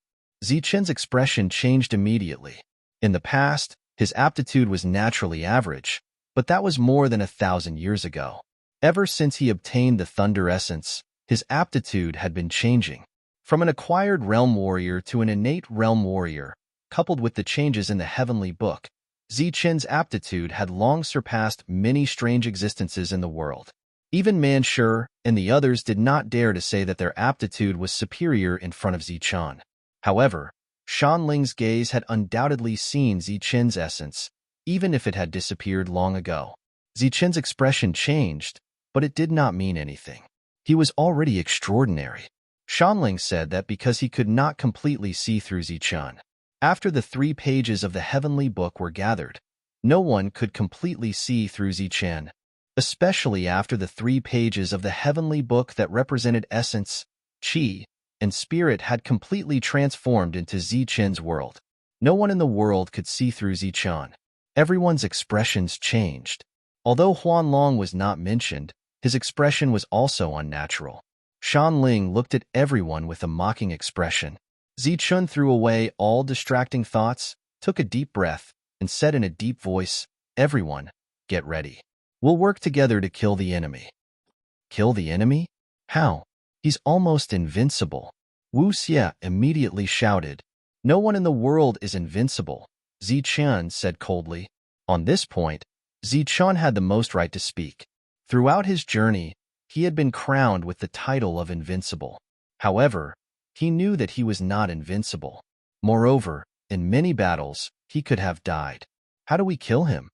Zichun's expression changed immediately. In the past, his aptitude was naturally average, but that was more than 1,000 years ago. Ever since he obtained the Thunder Essence, his aptitude had been changing. From an acquired realm warrior to an innate realm warrior, coupled with the changes in the Heavenly Book, Zichun's aptitude had long surpassed many strange existences in the world. Even Manshur and the others did not dare to say that their aptitude was superior in front of Zichun. However, Shanling's gaze had undoubtedly seen Zichun's essence, even if it had disappeared long ago. Zichun's expression changed, but it did not mean anything. He was already extraordinary. Shanling said that because he could not completely see through Zichun. After the 3 pages of the Heavenly Book were gathered, no one could completely see through Zichun, especially after the 3 pages of the Heavenly Book that represented essence, qi, and spirit had completely transformed into Zichun's world. No one in the world could see through Zichun. Everyone's expressions changed. Although Huanlong was not mentioned, his expression was also unnatural. Shanling looked at everyone with a mocking expression. Zichun threw away all distracting thoughts, took a deep breath, and said in a deep voice, "Everyone, get ready. We'll work together to kill the enemy." Kill the enemy? How? He's almost invincible. Wuxia immediately shouted. No one in the world is invincible, Zichun said coldly. On this point, Zichun had the most right to speak. Throughout his journey, he had been crowned with the title of invincible. However, he knew that he was not invincible. Moreover, in many battles, he could have died. How do we kill him?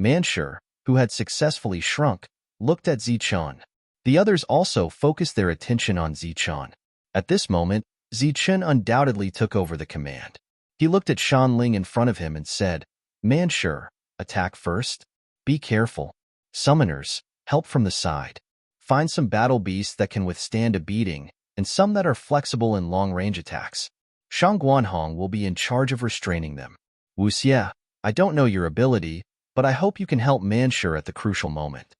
Manshur, who had successfully shrunk, looked at Zichun. The others also focused their attention on Zichun. At this moment, Zichun undoubtedly took over the command. He looked at Shanling in front of him and said, "Manshur, attack first. Be careful. Summoners, help from the side. Find some battle beasts that can withstand a beating, and some that are flexible in long-range attacks. Shangguanhong will be in charge of restraining them. Wuxia, I don't know your ability, but I hope you can help Manshur at the crucial moment."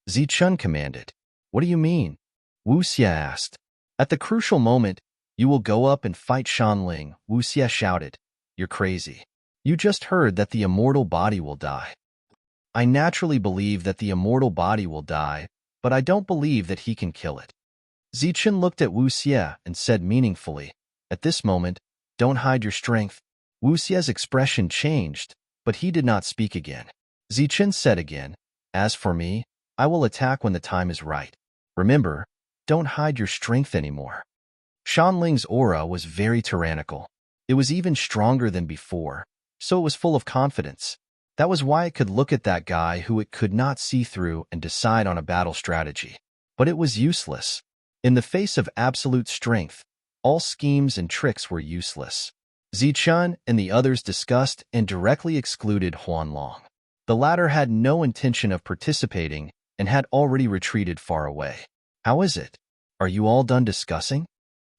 Zichun commanded. What do you mean? Wuxia asked. At the crucial moment, you will go up and fight Shanling, Wuxia shouted. You're crazy. You just heard that the immortal body will die. I naturally believe that the immortal body will die, but I don't believe that he can kill it. Zichun looked at Wuxia and said meaningfully, at this moment, don't hide your strength. Wuxia's expression changed, but he did not speak again. Zichun said again, as for me, I will attack when the time is right. Remember, don't hide your strength anymore. Shanling's aura was very tyrannical. It was even stronger than before, so it was full of confidence. That was why it could look at that guy who it could not see through and decide on a battle strategy. But it was useless. In the face of absolute strength, all schemes and tricks were useless. Zichun and the others discussed and directly excluded Huanlong. The latter had no intention of participating and had already retreated far away. How is it? Are you all done discussing?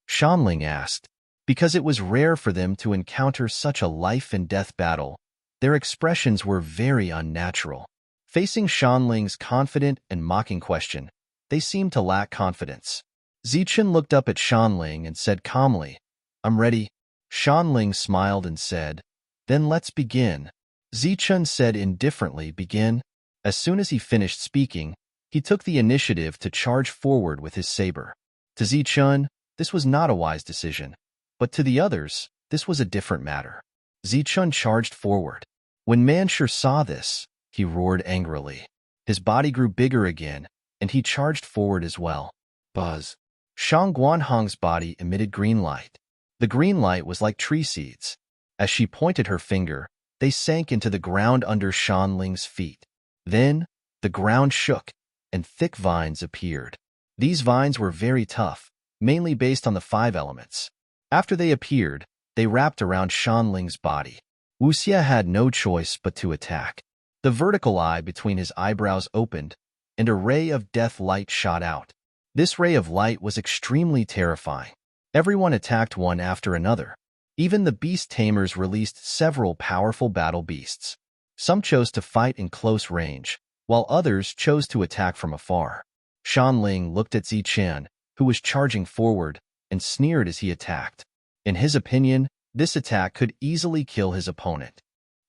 Shanling asked. Because it was rare for them to encounter such a life-and-death battle, their expressions were very unnatural. Facing Shanling's confident and mocking question, they seemed to lack confidence. Zichun looked up at Shanling and said calmly, I'm ready. Shanling smiled and said, Then let's begin. Zichun said indifferently, Begin? As soon as he finished speaking, he took the initiative to charge forward with his saber. To Zichun, this was not a wise decision, but to the others, this was a different matter. Zichun charged forward. When Manshur saw this, he roared angrily. His body grew bigger again, and he charged forward as well. Buzz. Shang Guanhong's body emitted green light. The green light was like tree seeds. As she pointed her finger, they sank into the ground under Shan Ling's feet. Then, the ground shook, and thick vines appeared. These vines were very tough, mainly based on the 5 elements. After they appeared, they wrapped around Shan Ling's body. Wuxia had no choice but to attack. The vertical eye between his eyebrows opened, and a ray of death light shot out. This ray of light was extremely terrifying. Everyone attacked one after another. Even the beast tamers released several powerful battle beasts. Some chose to fight in close range, while others chose to attack from afar. Shan Ling looked at Zichun, who was charging forward, and sneered as he attacked. In his opinion, this attack could easily kill his opponent.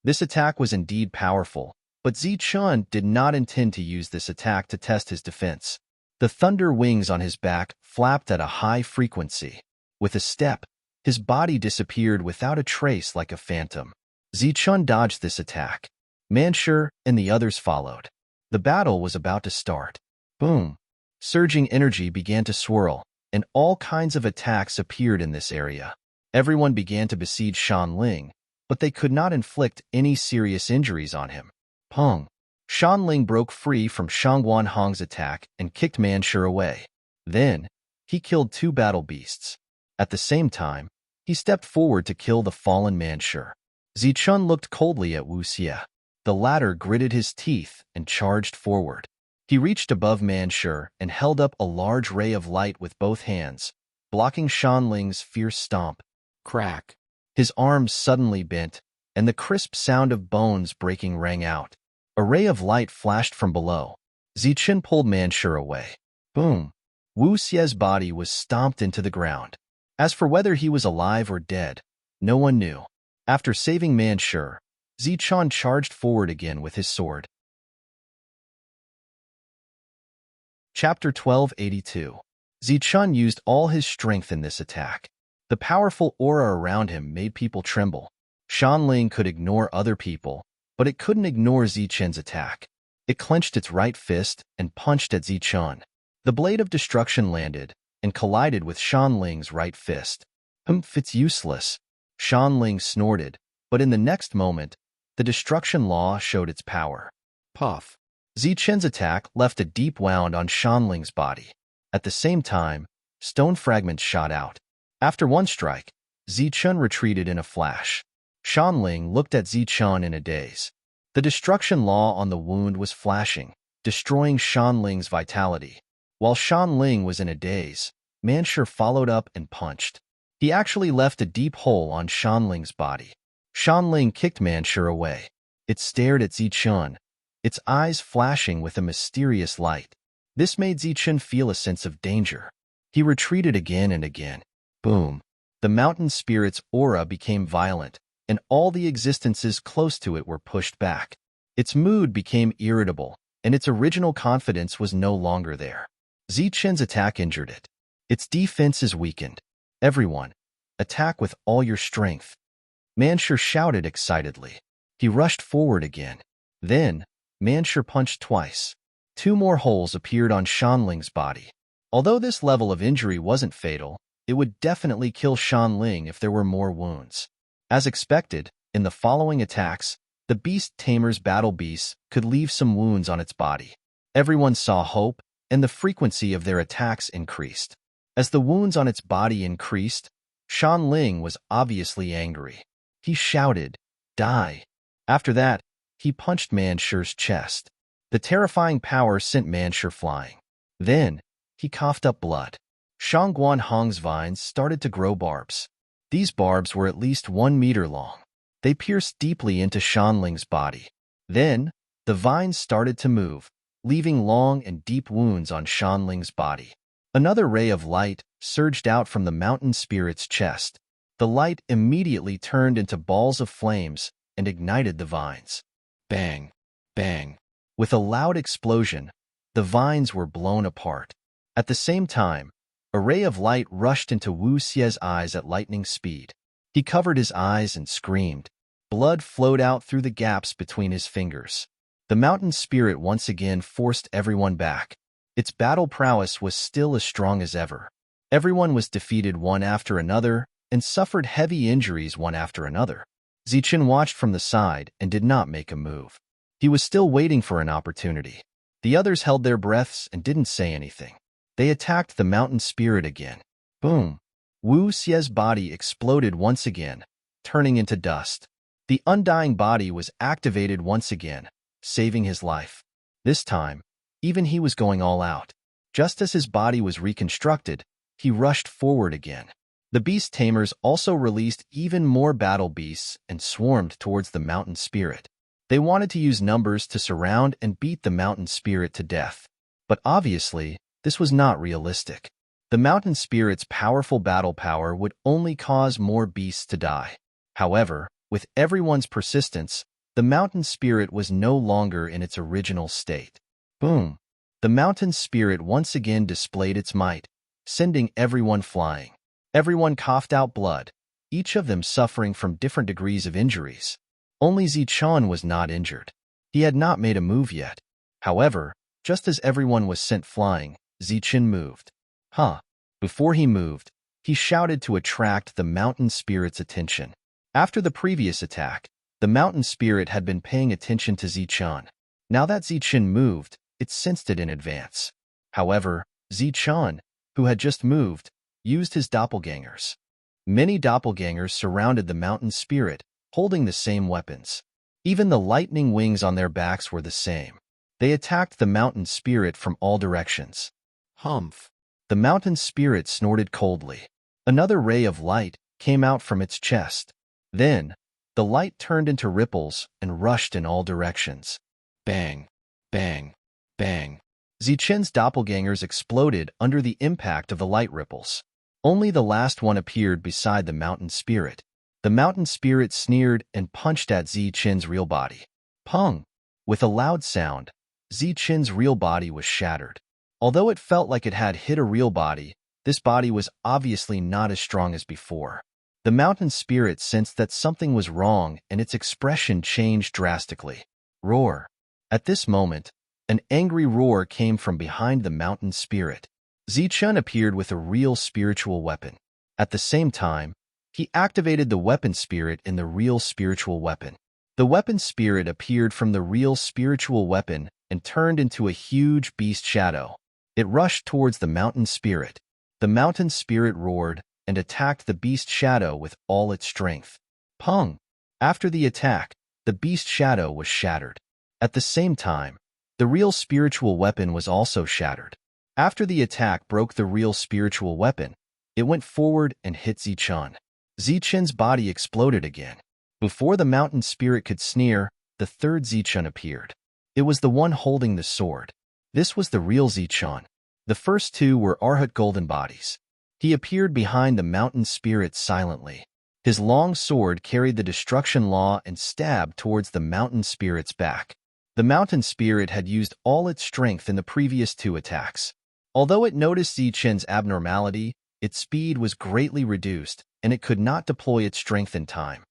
This attack was indeed powerful, but Zichun did not intend to use this attack to test his defense. The thunder wings on his back flapped at a high frequency. With a step, his body disappeared without a trace like a phantom. Zichun dodged this attack. Manshur and the others followed. The battle was about to start. Boom! Surging energy began to swirl, and all kinds of attacks appeared in this area. Everyone began to besiege Shan Ling, but they could not inflict any serious injuries on him. Pong! Shan Ling broke free from Shang Guanhong's attack and kicked Manshur away. Then, he killed 2 battle beasts. At the same time, he stepped forward to kill the fallen Manshur. Zichun looked coldly at Wuxia. The latter gritted his teeth and charged forward. He reached above Manshur and held up a large ray of light with both hands, blocking Shan Ling's fierce stomp. Crack! His arms suddenly bent, and the crisp sound of bones breaking rang out. A ray of light flashed from below. Zichun pulled Manshur away. Boom! Wuxia's body was stomped into the ground. As for whether he was alive or dead, no one knew. After saving Manshur, Zichun charged forward again with his sword. Chapter 1282. Zichun used all his strength in this attack. The powerful aura around him made people tremble. Shan Ling could ignore other people, but it couldn't ignore Zichun's attack. It clenched its right fist and punched at Zichun. The blade of destruction landed and collided with Shan Ling's right fist. It's useless. Shan Ling snorted, but in the next moment, the destruction law showed its power. Puff! Zichun's attack left a deep wound on Shan Ling's body. At the same time, stone fragments shot out. After one strike, Zichun retreated in a flash. Shan Ling looked at Zichun in a daze. The destruction law on the wound was flashing, destroying Shan Ling's vitality. While Shan Ling was in a daze, Manshur followed up and punched. He actually left a deep hole on Shan Ling's body. Shan Ling kicked Manshur away. It stared at Zichun, its eyes flashing with a mysterious light. This made Zichun feel a sense of danger. He retreated again and again. Boom! The mountain spirit's aura became violent, and all the existences close to it were pushed back. Its mood became irritable, and its original confidence was no longer there. Zichun's attack injured it. Its defense is weakened. Everyone, attack with all your strength. Manshur shouted excitedly. He rushed forward again. Then, Manshur punched twice. 2 more holes appeared on Shan Ling's body. Although this level of injury wasn't fatal, it would definitely kill Shan Ling if there were more wounds. As expected, in the following attacks, the beast tamer's battle beasts could leave some wounds on its body. Everyone saw hope, and the frequency of their attacks increased. As the wounds on its body increased, Shan Ling was obviously angry. He shouted, "Die!" After that, he punched Manshur's chest. The terrifying power sent Manshur flying. Then, he coughed up blood. Shang Guanhong's vines started to grow barbs. These barbs were at least 1 meter long. They pierced deeply into Shan Ling's body. Then, the vines started to move, leaving long and deep wounds on Shan Ling's body. Another ray of light surged out from the mountain spirit's chest. The light immediately turned into balls of flames and ignited the vines. Bang! Bang! With a loud explosion, the vines were blown apart. At the same time, a ray of light rushed into Wu Xie's eyes at lightning speed. He covered his eyes and screamed. Blood flowed out through the gaps between his fingers. The mountain spirit once again forced everyone back. Its battle prowess was still as strong as ever. Everyone was defeated one after another and suffered heavy injuries one after another. Zichen watched from the side and did not make a move. He was still waiting for an opportunity. The others held their breaths and didn't say anything. They attacked the mountain spirit again. Boom! Wu Xie's body exploded once again, turning into dust. The undying body was activated once again, saving his life. This time, even he was going all out. Just as his body was reconstructed, he rushed forward again. The beast tamers also released even more battle beasts and swarmed towards the mountain spirit. They wanted to use numbers to surround and beat the mountain spirit to death. But obviously, this was not realistic. The mountain spirit's powerful battle power would only cause more beasts to die. However, with everyone's persistence, the mountain spirit was no longer in its original state. Boom! The mountain spirit once again displayed its might, sending everyone flying. Everyone coughed out blood, each of them suffering from different degrees of injuries. Only Zichen was not injured. He had not made a move yet. However, just as everyone was sent flying, Zichen moved. Before he moved, he shouted to attract the mountain spirit's attention. After the previous attack, the mountain spirit had been paying attention to Zichen. Now that Zichen moved, it sensed it in advance. However, Zichen, who had just moved, used his doppelgangers. Many doppelgangers surrounded the mountain spirit, holding the same weapons. Even the lightning wings on their backs were the same. They attacked the mountain spirit from all directions. Humph! The mountain spirit snorted coldly. Another ray of light came out from its chest. Then, the light turned into ripples and rushed in all directions. Bang! Bang! Bang! Zichen's doppelgangers exploded under the impact of the light ripples. Only the last one appeared beside the mountain spirit. The mountain spirit sneered and punched at Zichen's real body. Pung! With a loud sound, Zichen's real body was shattered. Although it felt like it had hit a real body, this body was obviously not as strong as before. The mountain spirit sensed that something was wrong and its expression changed drastically. Roar! At this moment, an angry roar came from behind the mountain spirit. Zichen appeared with a real spiritual weapon. At the same time, he activated the weapon spirit in the real spiritual weapon. The weapon spirit appeared from the real spiritual weapon and turned into a huge beast shadow. It rushed towards the mountain spirit. The mountain spirit roared and attacked the beast shadow with all its strength. Pung! After the attack, the beast shadow was shattered. At the same time, the real spiritual weapon was also shattered. After the attack broke the real spiritual weapon, it went forward and hit Zichen. Zichen's body exploded again. Before the mountain spirit could sneer, the third Zichen appeared. It was the one holding the sword. This was the real Zichen. The first two were Arhat golden bodies. He appeared behind the mountain spirit silently. His long sword carried the destruction law and stabbed towards the mountain spirit's back. The mountain spirit had used all its strength in the previous two attacks. Although it noticed Zichen's abnormality, its speed was greatly reduced, and it could not deploy its strength in time.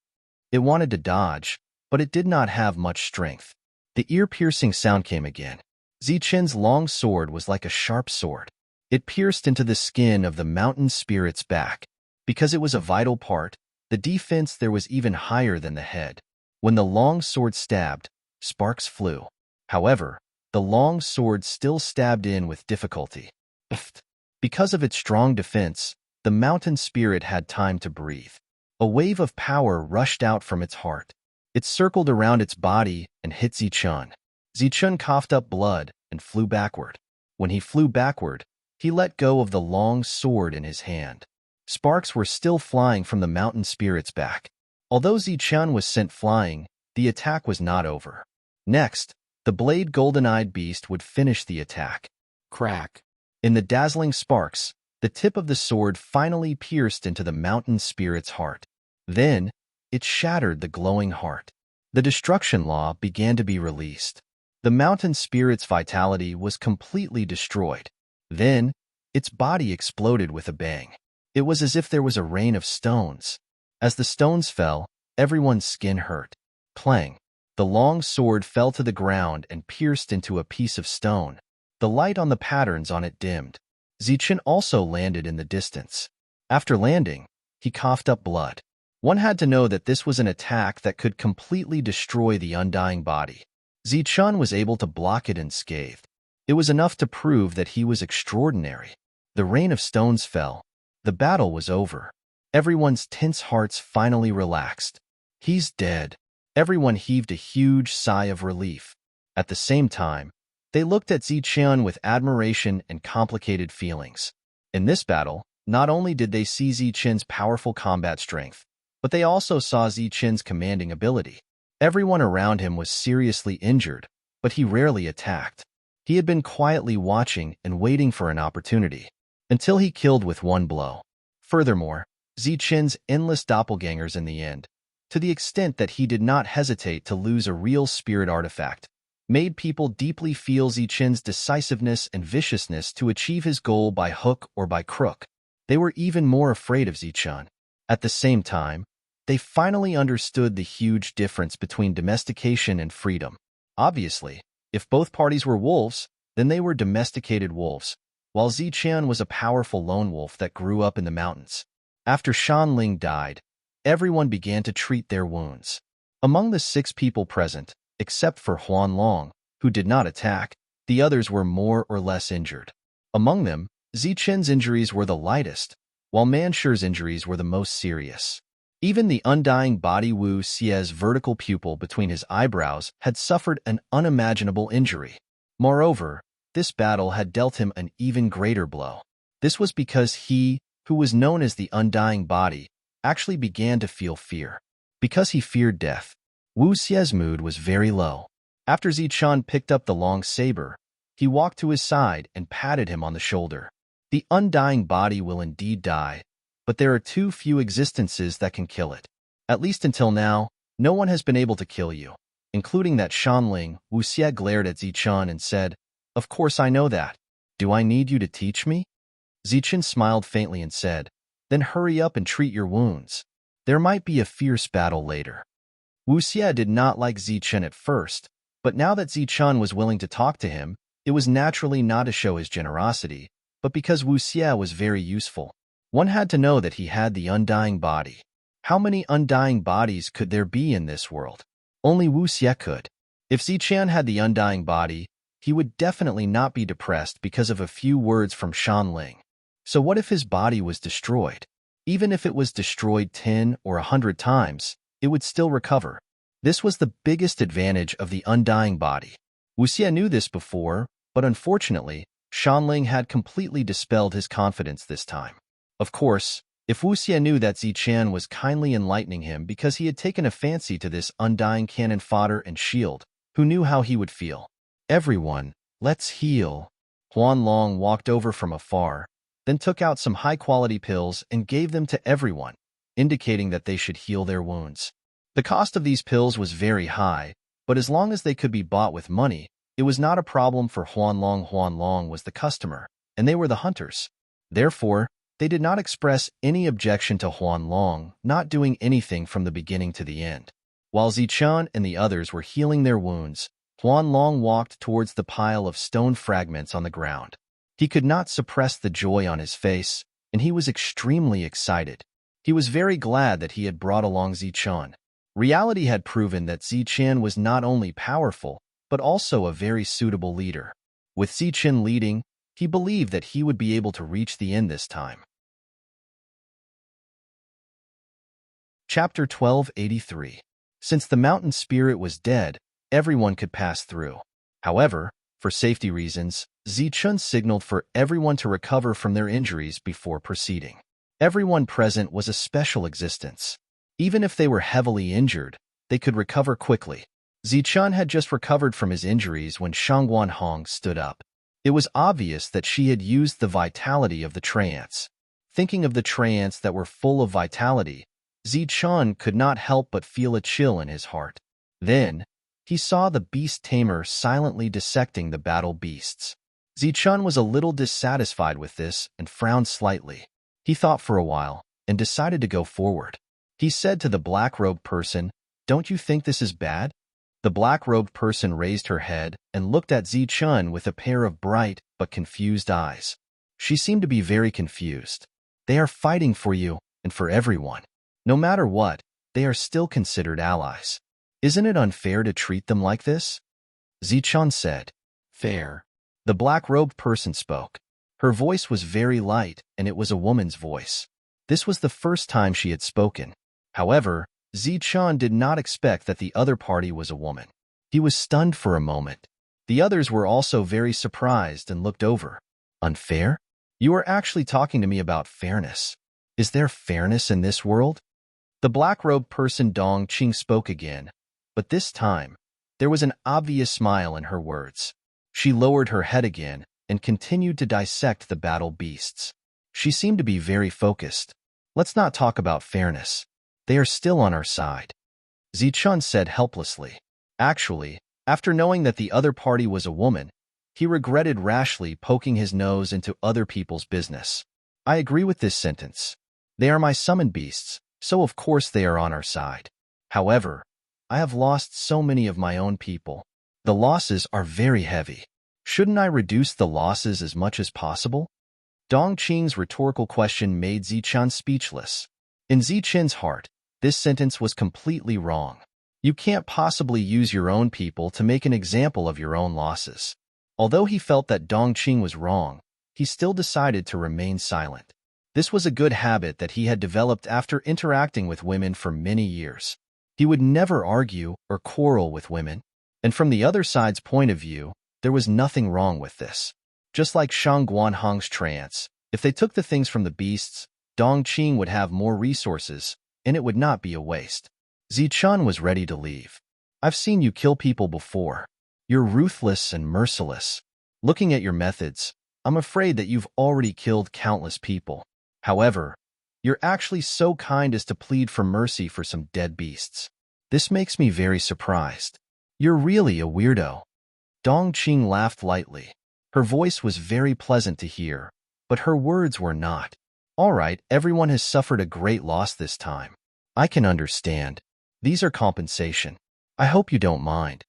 It wanted to dodge, but it did not have much strength. The ear-piercing sound came again. Zichen's long sword was like a sharp sword. It pierced into the skin of the mountain spirit's back. Because it was a vital part, the defense there was even higher than the head. When the long sword stabbed, sparks flew. However, the long sword still stabbed in with difficulty. Because of its strong defense, the mountain spirit had time to breathe. A wave of power rushed out from its heart. It circled around its body and hit Zichen. Zichen coughed up blood and flew backward. When he flew backward, he let go of the long sword in his hand. Sparks were still flying from the mountain spirit's back. Although Zichen was sent flying, the attack was not over. Next, the blade golden-eyed beast would finish the attack. Crack! In the dazzling sparks, the tip of the sword finally pierced into the mountain spirit's heart. Then, it shattered the glowing heart. The destruction law began to be released. The mountain spirit's vitality was completely destroyed. Then, its body exploded with a bang. It was as if there was a rain of stones. As the stones fell, everyone's skin hurt. Clang! The long sword fell to the ground and pierced into a piece of stone. The light on the patterns on it dimmed. Zichen also landed in the distance. After landing, he coughed up blood. One had to know that this was an attack that could completely destroy the undying body. Zichen was able to block it unscathed. It was enough to prove that he was extraordinary. The rain of stones fell. The battle was over. Everyone's tense hearts finally relaxed. He's dead. Everyone heaved a huge sigh of relief. At the same time, they looked at Zichen with admiration and complicated feelings. In this battle, not only did they see Zichen's powerful combat strength, but they also saw Zichen's commanding ability. Everyone around him was seriously injured, but he rarely attacked. He had been quietly watching and waiting for an opportunity, until he killed with one blow. Furthermore, Zichen's endless doppelgangers in the end, to the extent that he did not hesitate to lose a real spirit artifact, made people deeply feel Zichen's decisiveness and viciousness to achieve his goal by hook or by crook. They were even more afraid of Zichen. At the same time, they finally understood the huge difference between domestication and freedom. Obviously, if both parties were wolves, then they were domesticated wolves, while Zichen was a powerful lone wolf that grew up in the mountains. After Shanling died, everyone began to treat their wounds. Among the 6 people present, except for Huanlong, who did not attack, the others were more or less injured. Among them, Zichen's injuries were the lightest, while Mansher's injuries were the most serious. Even the undying body Wu Xie's vertical pupil between his eyebrows had suffered an unimaginable injury. Moreover, this battle had dealt him an even greater blow. This was because he, who was known as the undying body, actually began to feel fear. Because he feared death, Wu Xie's mood was very low. After Zichen picked up the long saber, he walked to his side and patted him on the shoulder. The undying body will indeed die, but there are too few existences that can kill it. At least until now, no one has been able to kill you, including that Shanling. Wu Xie glared at Zichen and said, "Of course I know that. Do I need you to teach me?" Zichen smiled faintly and said, "Then hurry up and treat your wounds. There might be a fierce battle later." Wu Xie did not like Zichen at first, but now that Zichen was willing to talk to him, it was naturally not to show his generosity, but because Wu Xie was very useful. One had to know that he had the undying body. How many undying bodies could there be in this world? Only Wu Xie could. If Zichen had the undying body, he would definitely not be depressed because of a few words from Shanling. So what if his body was destroyed? Even if it was destroyed 10 or 100 times, it would still recover. This was the biggest advantage of the undying body. Wu Xie knew this before, but unfortunately, Shanling had completely dispelled his confidence this time. Of course, if Wu Xie knew that Zichen was kindly enlightening him because he had taken a fancy to this undying cannon fodder and shield, who knew how he would feel? "Everyone, let's heal." Huanlong walked over from afar, then took out some high-quality pills and gave them to everyone, indicating that they should heal their wounds. The cost of these pills was very high, but as long as they could be bought with money, it was not a problem for Huanlong. Huanlong was the customer, and they were the hunters. Therefore, they did not express any objection to Huanlong not doing anything from the beginning to the end. While Zichen and the others were healing their wounds, Huanlong walked towards the pile of stone fragments on the ground. He could not suppress the joy on his face, and he was extremely excited. He was very glad that he had brought along Zichen. Reality had proven that Zichen was not only powerful, but also a very suitable leader. With Zichen leading, he believed that he would be able to reach the end this time. Chapter 1283. Since the mountain spirit was dead, everyone could pass through. However, for safety reasons, Zichen signaled for everyone to recover from their injuries before proceeding. Everyone present was a special existence. Even if they were heavily injured, they could recover quickly. Zichen had just recovered from his injuries when Shangguan Hong stood up. It was obvious that she had used the vitality of the trance. Thinking of the trance that were full of vitality, Zichen could not help but feel a chill in his heart. Then, he saw the beast tamer silently dissecting the battle beasts. Zichun was a little dissatisfied with this and frowned slightly. He thought for a while and decided to go forward. He said to the black-robed person, "Don't you think this is bad?" The black-robed person raised her head and looked at Zichun with a pair of bright but confused eyes. She seemed to be very confused. "They are fighting for you and for everyone. No matter what, they are still considered allies. Isn't it unfair to treat them like this?" Zichun said. "Fair." The black-robed person spoke. Her voice was very light, and it was a woman's voice. This was the first time she had spoken. However, Zichun did not expect that the other party was a woman. He was stunned for a moment. The others were also very surprised and looked over. "Unfair? You are actually talking to me about fairness. Is there fairness in this world?" The black-robed person Dong Qing spoke again, but this time, there was an obvious smile in her words. She lowered her head again and continued to dissect the battle beasts. She seemed to be very focused. "Let's not talk about fairness. They are still on our side," Zichun said helplessly. Actually, after knowing that the other party was a woman, he regretted rashly poking his nose into other people's business. "I agree with this sentence. They are my summoned beasts, so of course they are on our side. However, I have lost so many of my own people. The losses are very heavy. Shouldn't I reduce the losses as much as possible?" Dong Qing's rhetorical question made Zichun speechless. In Zichun's heart, this sentence was completely wrong. You can't possibly use your own people to make an example of your own losses. Although he felt that Dong Qing was wrong, he still decided to remain silent. This was a good habit that he had developed after interacting with women for many years. He would never argue or quarrel with women, and from the other side's point of view, there was nothing wrong with this. Just like Shang Guanhong's trance, if they took the things from the beasts, Dong Qing would have more resources, and it would not be a waste. Zichun was ready to leave. "I've seen you kill people before. You're ruthless and merciless. Looking at your methods, I'm afraid that you've already killed countless people. However, you're actually so kind as to plead for mercy for some dead beasts. This makes me very surprised. You're really a weirdo." Dong Qing laughed lightly. Her voice was very pleasant to hear, but her words were not. "All right, everyone has suffered a great loss this time. I can understand. These are compensation. I hope you don't mind."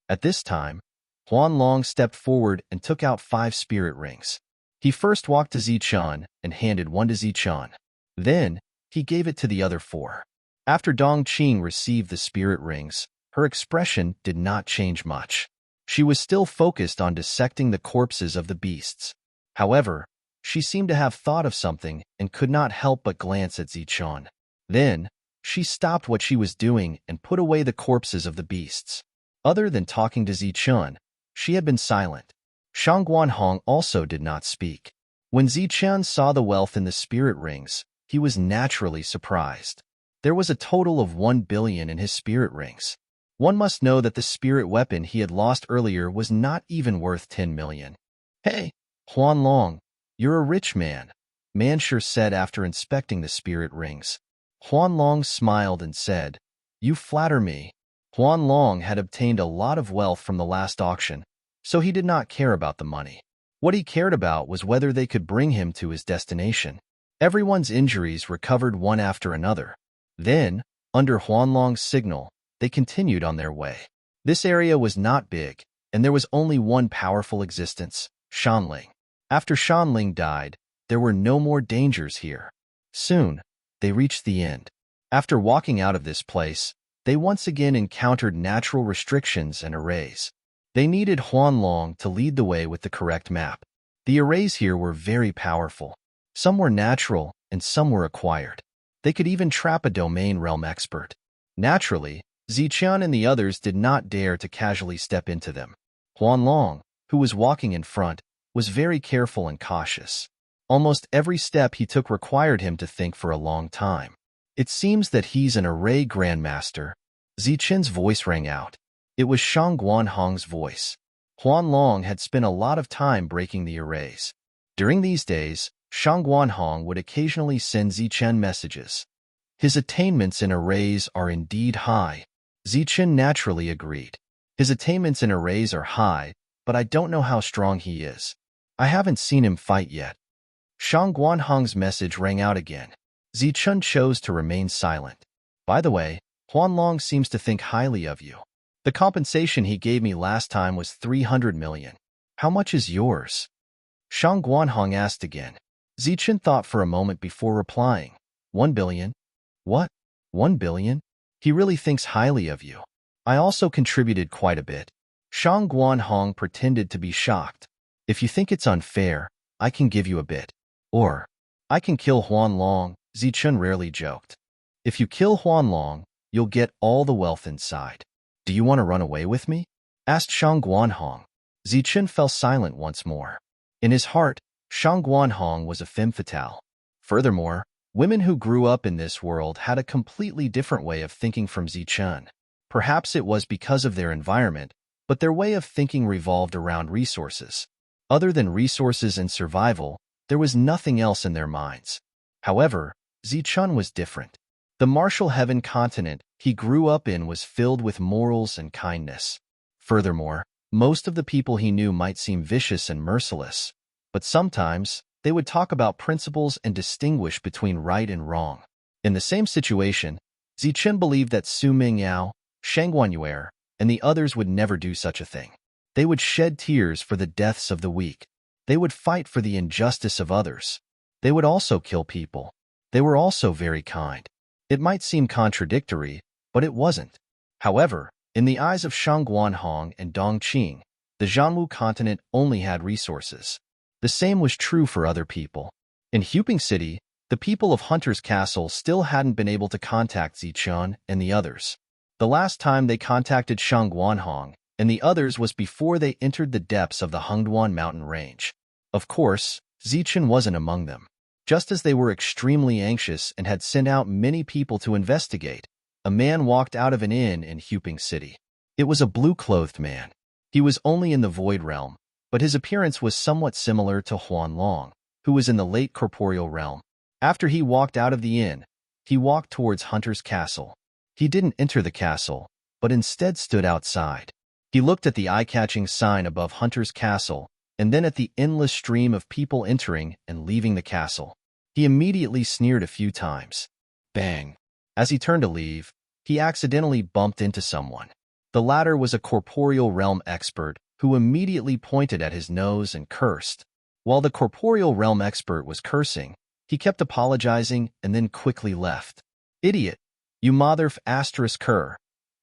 At this time, Huan Long stepped forward and took out 5 spirit rings. He first walked to Zichun and handed one to Zichun. Then, he gave it to the other 4. After Dong Qing received the spirit rings, her expression did not change much. She was still focused on dissecting the corpses of the beasts. However, she seemed to have thought of something and could not help but glance at Zichun. Then, she stopped what she was doing and put away the corpses of the beasts. Other than talking to Zichun, she had been silent. Shang Guanhong also did not speak. When Zichun saw the wealth in the spirit rings, he was naturally surprised. There was a total of 1 billion in his spirit rings. One must know that the spirit weapon he had lost earlier was not even worth 10 million. "Hey, Huan Long, you're a rich man," Manshur said after inspecting the spirit rings. Huan Long smiled and said, "You flatter me." Huan Long had obtained a lot of wealth from the last auction, so he did not care about the money. What he cared about was whether they could bring him to his destination. Everyone's injuries recovered one after another. Then, under Huan Long's signal, they continued on their way. This area was not big, and there was only one powerful existence, Shanling. After Shanling died, there were no more dangers here. Soon, they reached the end. After walking out of this place, they once again encountered natural restrictions and arrays. They needed Huan Long to lead the way with the correct map. The arrays here were very powerful. Some were natural, and some were acquired. They could even trap a domain realm expert. Naturally, Zichun and the others did not dare to casually step into them. Huan Long, who was walking in front, was very careful and cautious. Almost every step he took required him to think for a long time. "It seems that he's an array grandmaster." Zichun's voice rang out. It was Shang Guanhong's voice. Huan Long had spent a lot of time breaking the arrays. During these days, Shang Guanhong would occasionally send Zichun messages. His attainments in arrays are indeed high. Zichun naturally agreed. His attainments in arrays are high, but I don't know how strong he is. I haven't seen him fight yet. Shang Guanhong's message rang out again. Zichun chose to remain silent. By the way, Huanlong seems to think highly of you. The compensation he gave me last time was 300 million. How much is yours? Shang Guanhong asked again. Zichun thought for a moment before replying. 1 billion? What? 1 billion? He really thinks highly of you. I also contributed quite a bit. Shang Guanhong pretended to be shocked. If you think it's unfair, I can give you a bit. Or, I can kill Huanlong, Zichun rarely joked. If you kill Huanlong, you'll get all the wealth inside. Do you want to run away with me? Asked Shang Guanhong. Zichun fell silent once more. In his heart, Shang Guanhong was a femme fatale. Furthermore, women who grew up in this world had a completely different way of thinking from Zichun. Perhaps it was because of their environment, but their way of thinking revolved around resources. Other than resources and survival, there was nothing else in their minds. However, Zichun was different. The martial heaven continent he grew up in was filled with morals and kindness. Furthermore, most of the people he knew might seem vicious and merciless, but sometimes they would talk about principles and distinguish between right and wrong. In the same situation, Zichun believed that Su Mingyao, Shang Guanyuer, and the others would never do such a thing. They would shed tears for the deaths of the weak. They would fight for the injustice of others. They would also kill people. They were also very kind. It might seem contradictory, but it wasn't. However, in the eyes of Shang Guanhong and Dong Qing, the Zhanwu continent only had resources. The same was true for other people. In Huping City, the people of Hunter's Castle still hadn't been able to contact Zichun and the others. The last time they contacted Shang Guanhong and the others was before they entered the depths of the Hengduan mountain range. Of course, Zichun wasn't among them. Just as they were extremely anxious and had sent out many people to investigate, a man walked out of an inn in Huping City. It was a blue-clothed man. He was only in the Void Realm, but his appearance was somewhat similar to Huanlong, who was in the late corporeal realm. After he walked out of the inn, he walked towards Hunter's Castle. He didn't enter the castle, but instead stood outside. He looked at the eye-catching sign above Hunter's Castle and then at the endless stream of people entering and leaving the castle. He immediately sneered a few times. Bang! As he turned to leave, he accidentally bumped into someone. The latter was a corporeal realm expert who immediately pointed at his nose and cursed. While the corporeal realm expert was cursing, he kept apologizing and then quickly left. Idiot! You motherf asterisk cur.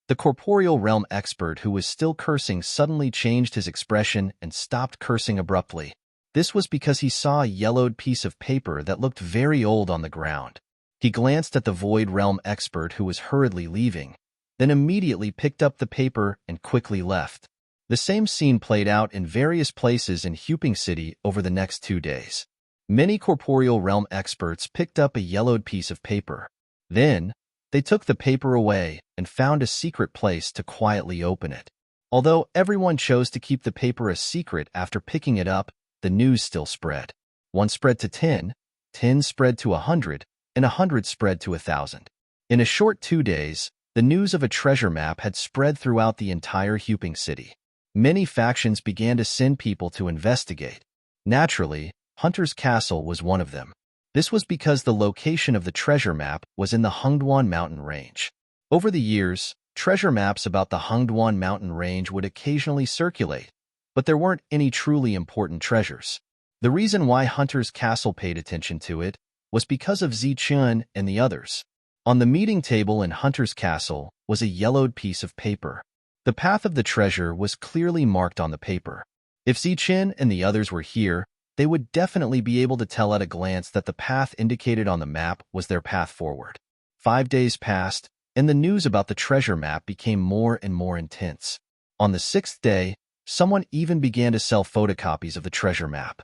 The corporeal realm expert who was still cursing suddenly changed his expression and stopped cursing abruptly. This was because he saw a yellowed piece of paper that looked very old on the ground. He glanced at the void realm expert who was hurriedly leaving, then immediately picked up the paper and quickly left. The same scene played out in various places in Huping City over the next 2 days. Many corporeal realm experts picked up a yellowed piece of paper. Then, they took the paper away and found a secret place to quietly open it. Although everyone chose to keep the paper a secret after picking it up, the news still spread. 1 spread to 10, 10 spread to 100, and 100 spread to 1,000. In a short 2 days, the news of a treasure map had spread throughout the entire Huping City. Many factions began to send people to investigate. Naturally, Hunter's Castle was one of them. This was because the location of the treasure map was in the Hengduan mountain range. Over the years, treasure maps about the Hengduan mountain range would occasionally circulate, but there weren't any truly important treasures. The reason why Hunter's Castle paid attention to it was because of Zichun and the others. On the meeting table in Hunter's Castle was a yellowed piece of paper. The path of the treasure was clearly marked on the paper. If Zichun and the others were here, they would definitely be able to tell at a glance that the path indicated on the map was their path forward. 5 days passed, and the news about the treasure map became more and more intense. On the 6th day, someone even began to sell photocopies of the treasure map.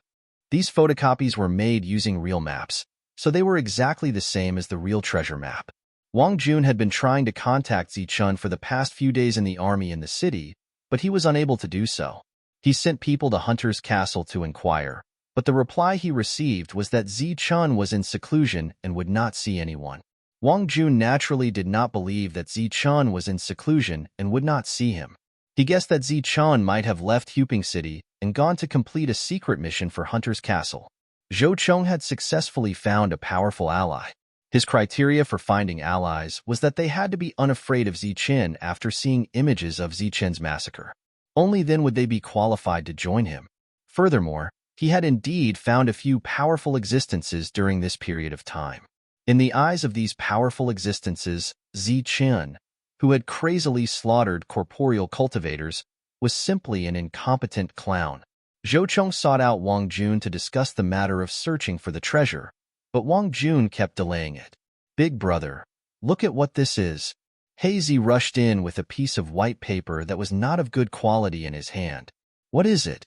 These photocopies were made using real maps, so they were exactly the same as the real treasure map. Wang Jun had been trying to contact Zichun for the past few days in the army in the city, but he was unable to do so. He sent people to Hunter's Castle to inquire, but the reply he received was that Zichun was in seclusion and would not see anyone. Wang Jun naturally did not believe that Zichun was in seclusion and would not see him. He guessed that Zichun might have left Huping City and gone to complete a secret mission for Hunter's Castle. Zhou Cheng had successfully found a powerful ally. His criteria for finding allies was that they had to be unafraid of Zichun after seeing images of Zichun's massacre. Only then would they be qualified to join him. Furthermore, he had indeed found a few powerful existences during this period of time. In the eyes of these powerful existences, Zichun, who had crazily slaughtered corporeal cultivators, was simply an incompetent clown. Zhou Cheng sought out Wang Jun to discuss the matter of searching for the treasure, but Wang Jun kept delaying it. "Big brother, look at what this is." Hazy rushed in with a piece of white paper that was not of good quality in his hand. "What is it?"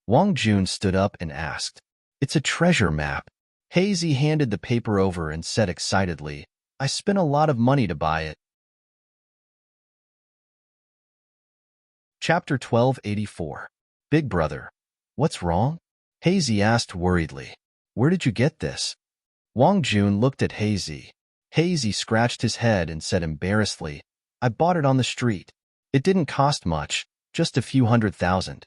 Wang Jun stood up and asked. "It's a treasure map." Hazy handed the paper over and said excitedly, "I spent a lot of money to buy it." Chapter 1284. Big brother, what's wrong? Hazy asked worriedly. "Where did you get this?" Wang Jun looked at Hazy. Hazy scratched his head and said embarrassedly, "I bought it on the street. It didn't cost much, just a few $100,000.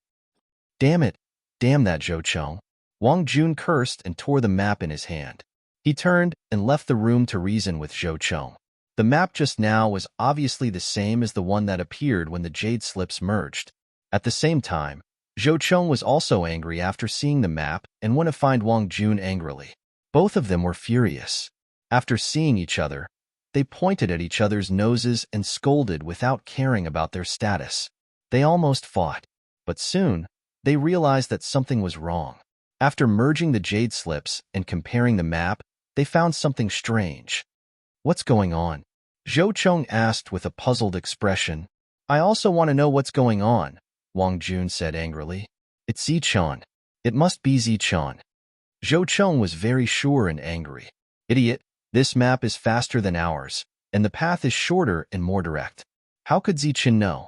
Damn it, damn that Zhou Cheng." Wang Jun cursed and tore the map in his hand. He turned and left the room to reason with Zhou Cheng. The map just now was obviously the same as the one that appeared when the jade slips merged. At the same time, Zhou Cheng was also angry after seeing the map and went to find Wang Jun angrily. Both of them were furious. After seeing each other, they pointed at each other's noses and scolded without caring about their status. They almost fought, but soon, they realized that something was wrong. After merging the jade slips and comparing the map, they found something strange. "What's going on?" Zhou Cheng asked with a puzzled expression. "I also want to know what's going on," Wang Jun said angrily. "It's Zichun. It must be Zichun." Zhou Cheng was very sure and angry. "Idiot, this map is faster than ours, and the path is shorter and more direct. How could Zichun know?"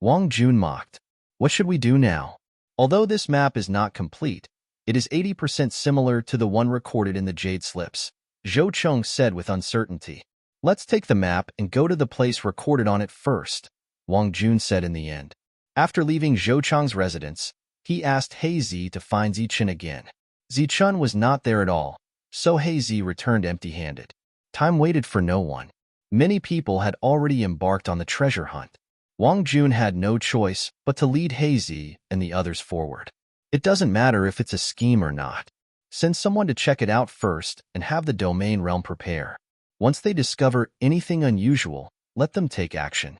Wang Jun mocked. "What should we do now? Although this map is not complete, it is 80% similar to the one recorded in the jade slips," Zhou Cheng said with uncertainty. "Let's take the map and go to the place recorded on it first," Wang Jun said in the end. After leaving Zhou Cheng's residence, he asked Hazy to find Zichun again. Zichun was not there at all, so Hazy returned empty-handed. Time waited for no one. Many people had already embarked on the treasure hunt. Wang Jun had no choice but to lead Hazy and the others forward. "It doesn't matter if it's a scheme or not. Send someone to check it out first and have the domain realm prepare. Once they discover anything unusual, let them take action."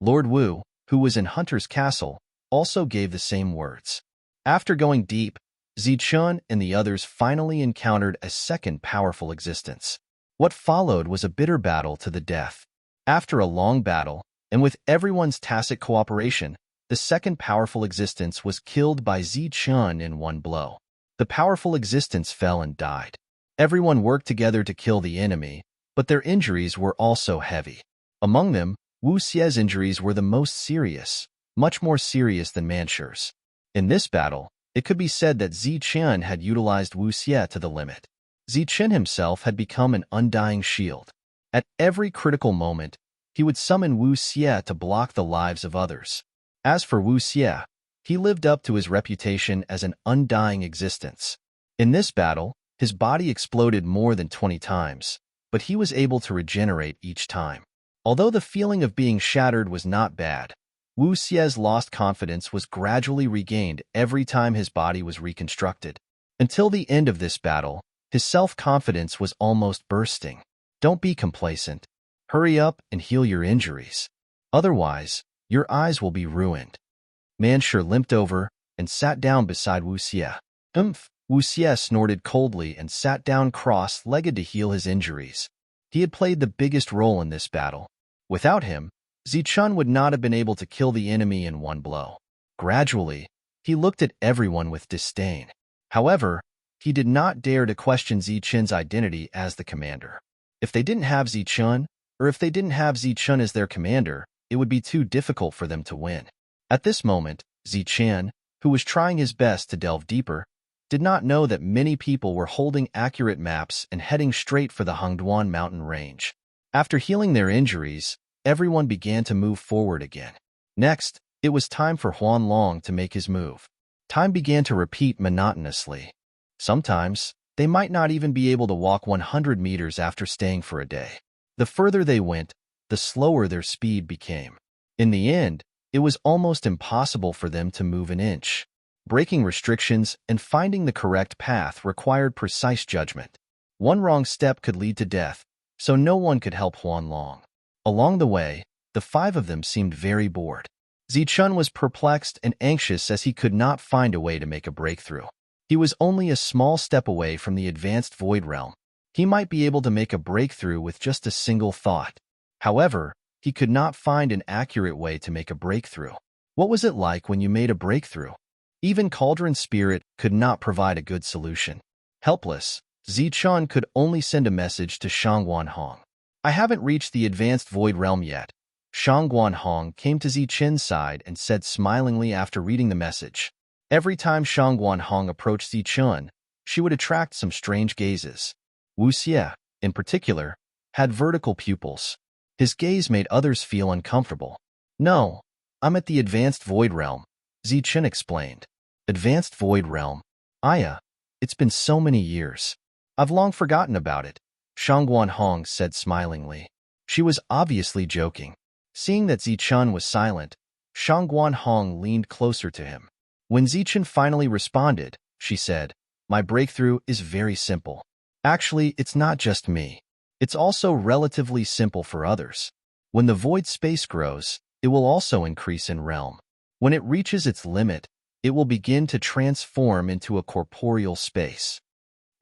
Lord Wu, who was in Hunter's Castle, also gave the same words. After going deep, Zichun and the others finally encountered a second powerful existence. What followed was a bitter battle to the death. After a long battle, and with everyone's tacit cooperation, the second powerful existence was killed by Zichun in one blow. The powerful existence fell and died. Everyone worked together to kill the enemy, but their injuries were also heavy. Among them, Wu Xie's injuries were the most serious, much more serious than Manshu's. In this battle, it could be said that Zichun had utilized Wu Xie to the limit. Zichun himself had become an undying shield. At every critical moment, he would summon Wu Xie to block the lives of others. As for Wu Xie, he lived up to his reputation as an undying existence. In this battle, his body exploded more than 20 times, but he was able to regenerate each time. Although the feeling of being shattered was not bad, Wu Xie's lost confidence was gradually regained every time his body was reconstructed. Until the end of this battle, his self-confidence was almost bursting. Don't be complacent. Hurry up and heal your injuries. Otherwise, your eyes will be ruined. Manshu limped over and sat down beside Wu Xie. Wu Xie snorted coldly and sat down cross-legged to heal his injuries. He had played the biggest role in this battle. Without him, Zichun would not have been able to kill the enemy in one blow. Gradually, he looked at everyone with disdain. However, he did not dare to question Zichun's identity as the commander. If they didn't have Zichun, or if they didn't have Zichun as their commander, it would be too difficult for them to win. At this moment, Zichun, who was trying his best to delve deeper, did not know that many people were holding accurate maps and heading straight for the Hongduan mountain range. After healing their injuries, everyone began to move forward again. Next, It was time for Huan Long to make his move. Time began to repeat monotonously. Sometimes, they might not even be able to walk 100 meters after staying for a day. The further they went, the slower their speed became. In the end, it was almost impossible for them to move an inch. Breaking restrictions and finding the correct path required precise judgment. One wrong step could lead to death, so no one could help Huan Long. Along the way, the five of them seemed very bored. Zichun was perplexed and anxious as he could not find a way to make a breakthrough. He was only a small step away from the advanced Void Realm. He might be able to make a breakthrough with just a single thought. However, he could not find an accurate way to make a breakthrough. What was it like when you made a breakthrough? Even Cauldron Spirit could not provide a good solution. Helpless, Zichun could only send a message to Shangguan Hong. I haven't reached the advanced Void Realm yet. Shangguan Hong came to Zichen's side and said smilingly after reading the message. Every time Shangguan Hong approached Zichun, she would attract some strange gazes. Wu Xie, in particular, had vertical pupils. His gaze made others feel uncomfortable. No, I'm at the advanced Void Realm, Zichen explained. Advanced Void Realm? Aya, it's been so many years. I've long forgotten about it, Shangguan Hong said smilingly. She was obviously joking. Seeing that Zichun was silent, Shangguan Hong leaned closer to him. When Zichen finally responded, she said, "My breakthrough is very simple. Actually, it's not just me. It's also relatively simple for others. When the void space grows, it will also increase in realm. When it reaches its limit, it will begin to transform into a corporeal space."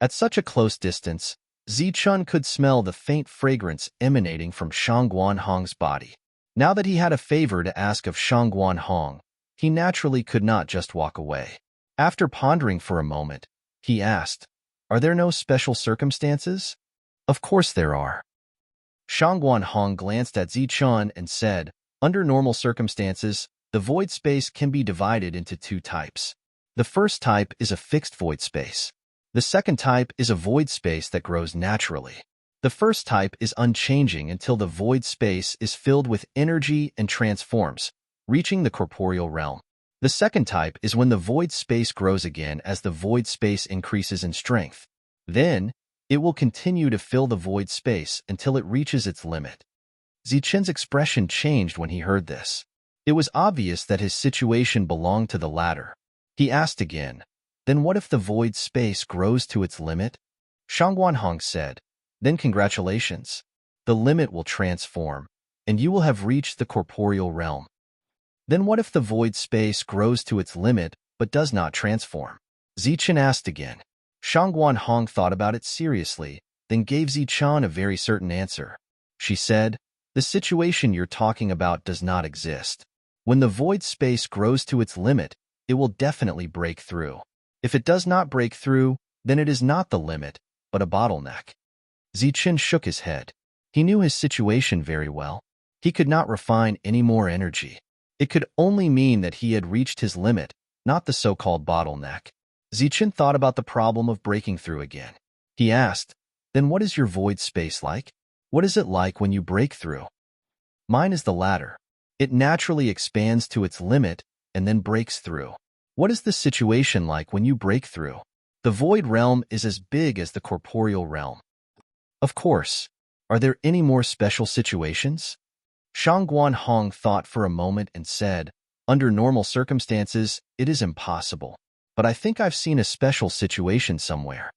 At such a close distance, Zichun could smell the faint fragrance emanating from Shangguan Hong's body. Now that he had a favor to ask of Shangguan Hong, he naturally could not just walk away. After pondering for a moment, he asked, "Are there no special circumstances?" "Of course there are." Shangguan Hong glanced at Zichun and said, "Under normal circumstances, the void space can be divided into two types. The first type is a fixed void space. The second type is a void space that grows naturally. The first type is unchanging until the void space is filled with energy and transforms, reaching the corporeal realm. The second type is when the void space grows again as the void space increases in strength. Then, it will continue to fill the void space until it reaches its limit." Zichen's expression changed when he heard this. It was obvious that his situation belonged to the latter. He asked again, "Then what if the void space grows to its limit?" Shangguan Hong said, "Then congratulations. The limit will transform, and you will have reached the corporeal realm." "Then what if the void space grows to its limit but does not transform?" Zichen asked again. Shangguan Hong thought about it seriously, then gave Zichen a very certain answer. She said, "The situation you're talking about does not exist. When the void space grows to its limit, it will definitely break through. If it does not break through, then it is not the limit, but a bottleneck." Zichen shook his head. He knew his situation very well. He could not refine any more energy. It could only mean that he had reached his limit, not the so-called bottleneck. Zichen thought about the problem of breaking through again. He asked, "Then what is your void space like? What is it like when you break through?" "Mine is the latter. It naturally expands to its limit and then breaks through." "What is the situation like when you break through?" "The void realm is as big as the corporeal realm." "Of course. Are there any more special situations?" Shangguan Hong thought for a moment and said, "Under normal circumstances, it is impossible. But I think I've seen a special situation somewhere."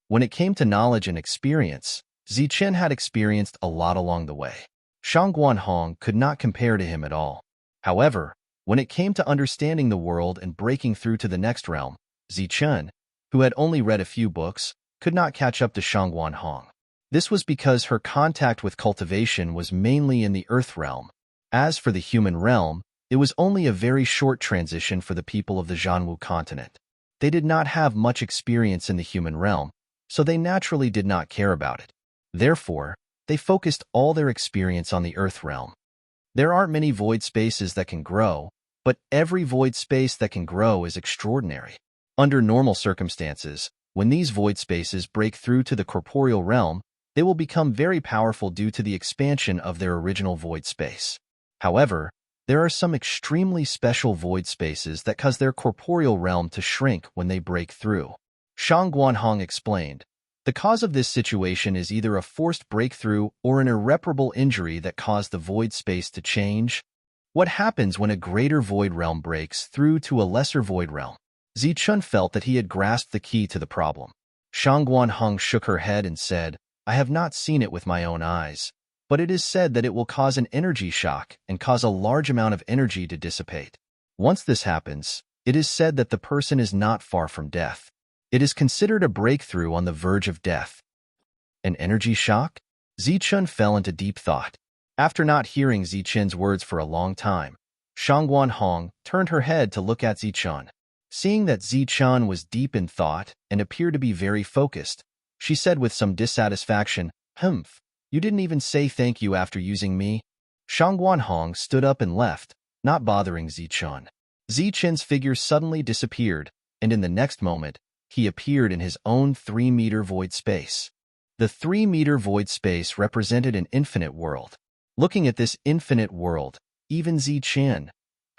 When it came to knowledge and experience, Zichen had experienced a lot along the way. Shangguan Hong could not compare to him at all. However, when it came to understanding the world and breaking through to the next realm, Zichen, who had only read a few books, could not catch up to Shangguan Hong. This was because her contact with cultivation was mainly in the earth realm. As for the human realm, it was only a very short transition for the people of the Zhanwu continent. They did not have much experience in the human realm, so they naturally did not care about it. Therefore, they focused all their experience on the earth realm. There aren't many void spaces that can grow, but every void space that can grow is extraordinary. Under normal circumstances, when these void spaces break through to the corporeal realm, they will become very powerful due to the expansion of their original void space. However, There are some extremely special void spaces that cause their corporeal realm to shrink when they break through. Shang Guanhong explained. The cause of this situation is either a forced breakthrough or an irreparable injury that caused the void space to change. What happens when a greater void realm breaks through to a lesser void realm? Zichun felt that he had grasped the key to the problem. Shang Guanhong shook her head and said, I have not seen it with my own eyes, but it is said that it will cause an energy shock and cause a large amount of energy to dissipate. Once this happens, it is said that the person is not far from death. It is considered a breakthrough on the verge of death. An energy shock? Zichun fell into deep thought. After not hearing Zichun's words for a long time, Shang Guanhong turned her head to look at Zichun. Seeing that Zichun was deep in thought and appeared to be very focused, she said with some dissatisfaction, Humph, you didn't even say thank you after using me. Shang Guanhong stood up and left, not bothering Zichun. Zichun's figure suddenly disappeared, and in the next moment, he appeared in his own 3-meter void space. The 3-meter void space represented an infinite world. Looking at this infinite world, even Zichun,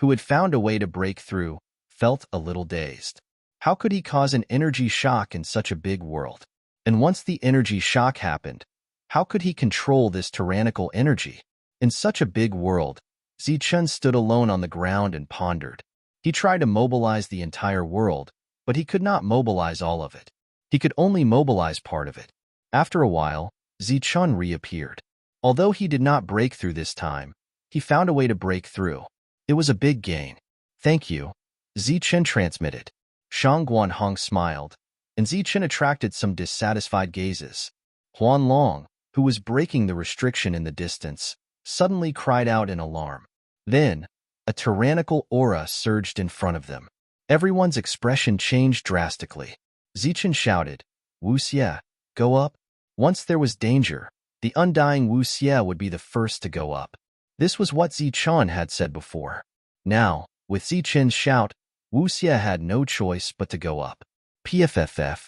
who had found a way to break through, felt a little dazed. How could he cause an energy shock in such a big world? And once the energy shock happened, how could he control this tyrannical energy? In such a big world, Zichun stood alone on the ground and pondered. He tried to mobilize the entire world, but he could not mobilize all of it. He could only mobilize part of it. After a while, Zichun reappeared. Although he did not break through this time, he found a way to break through. It was a big gain. Thank you, Zichun transmitted. Shang Guanhong smiled, and Zichun attracted some dissatisfied gazes. Huan Long, who was breaking the restriction in the distance, suddenly cried out in alarm. Then, a tyrannical aura surged in front of them. Everyone's expression changed drastically. Zichun shouted, Wu Xie, go up. Once there was danger, the undying Wu Xie would be the first to go up. This was what Zichun had said before. Now, with Zichun's shout, Wu Xie had no choice but to go up. PFFF.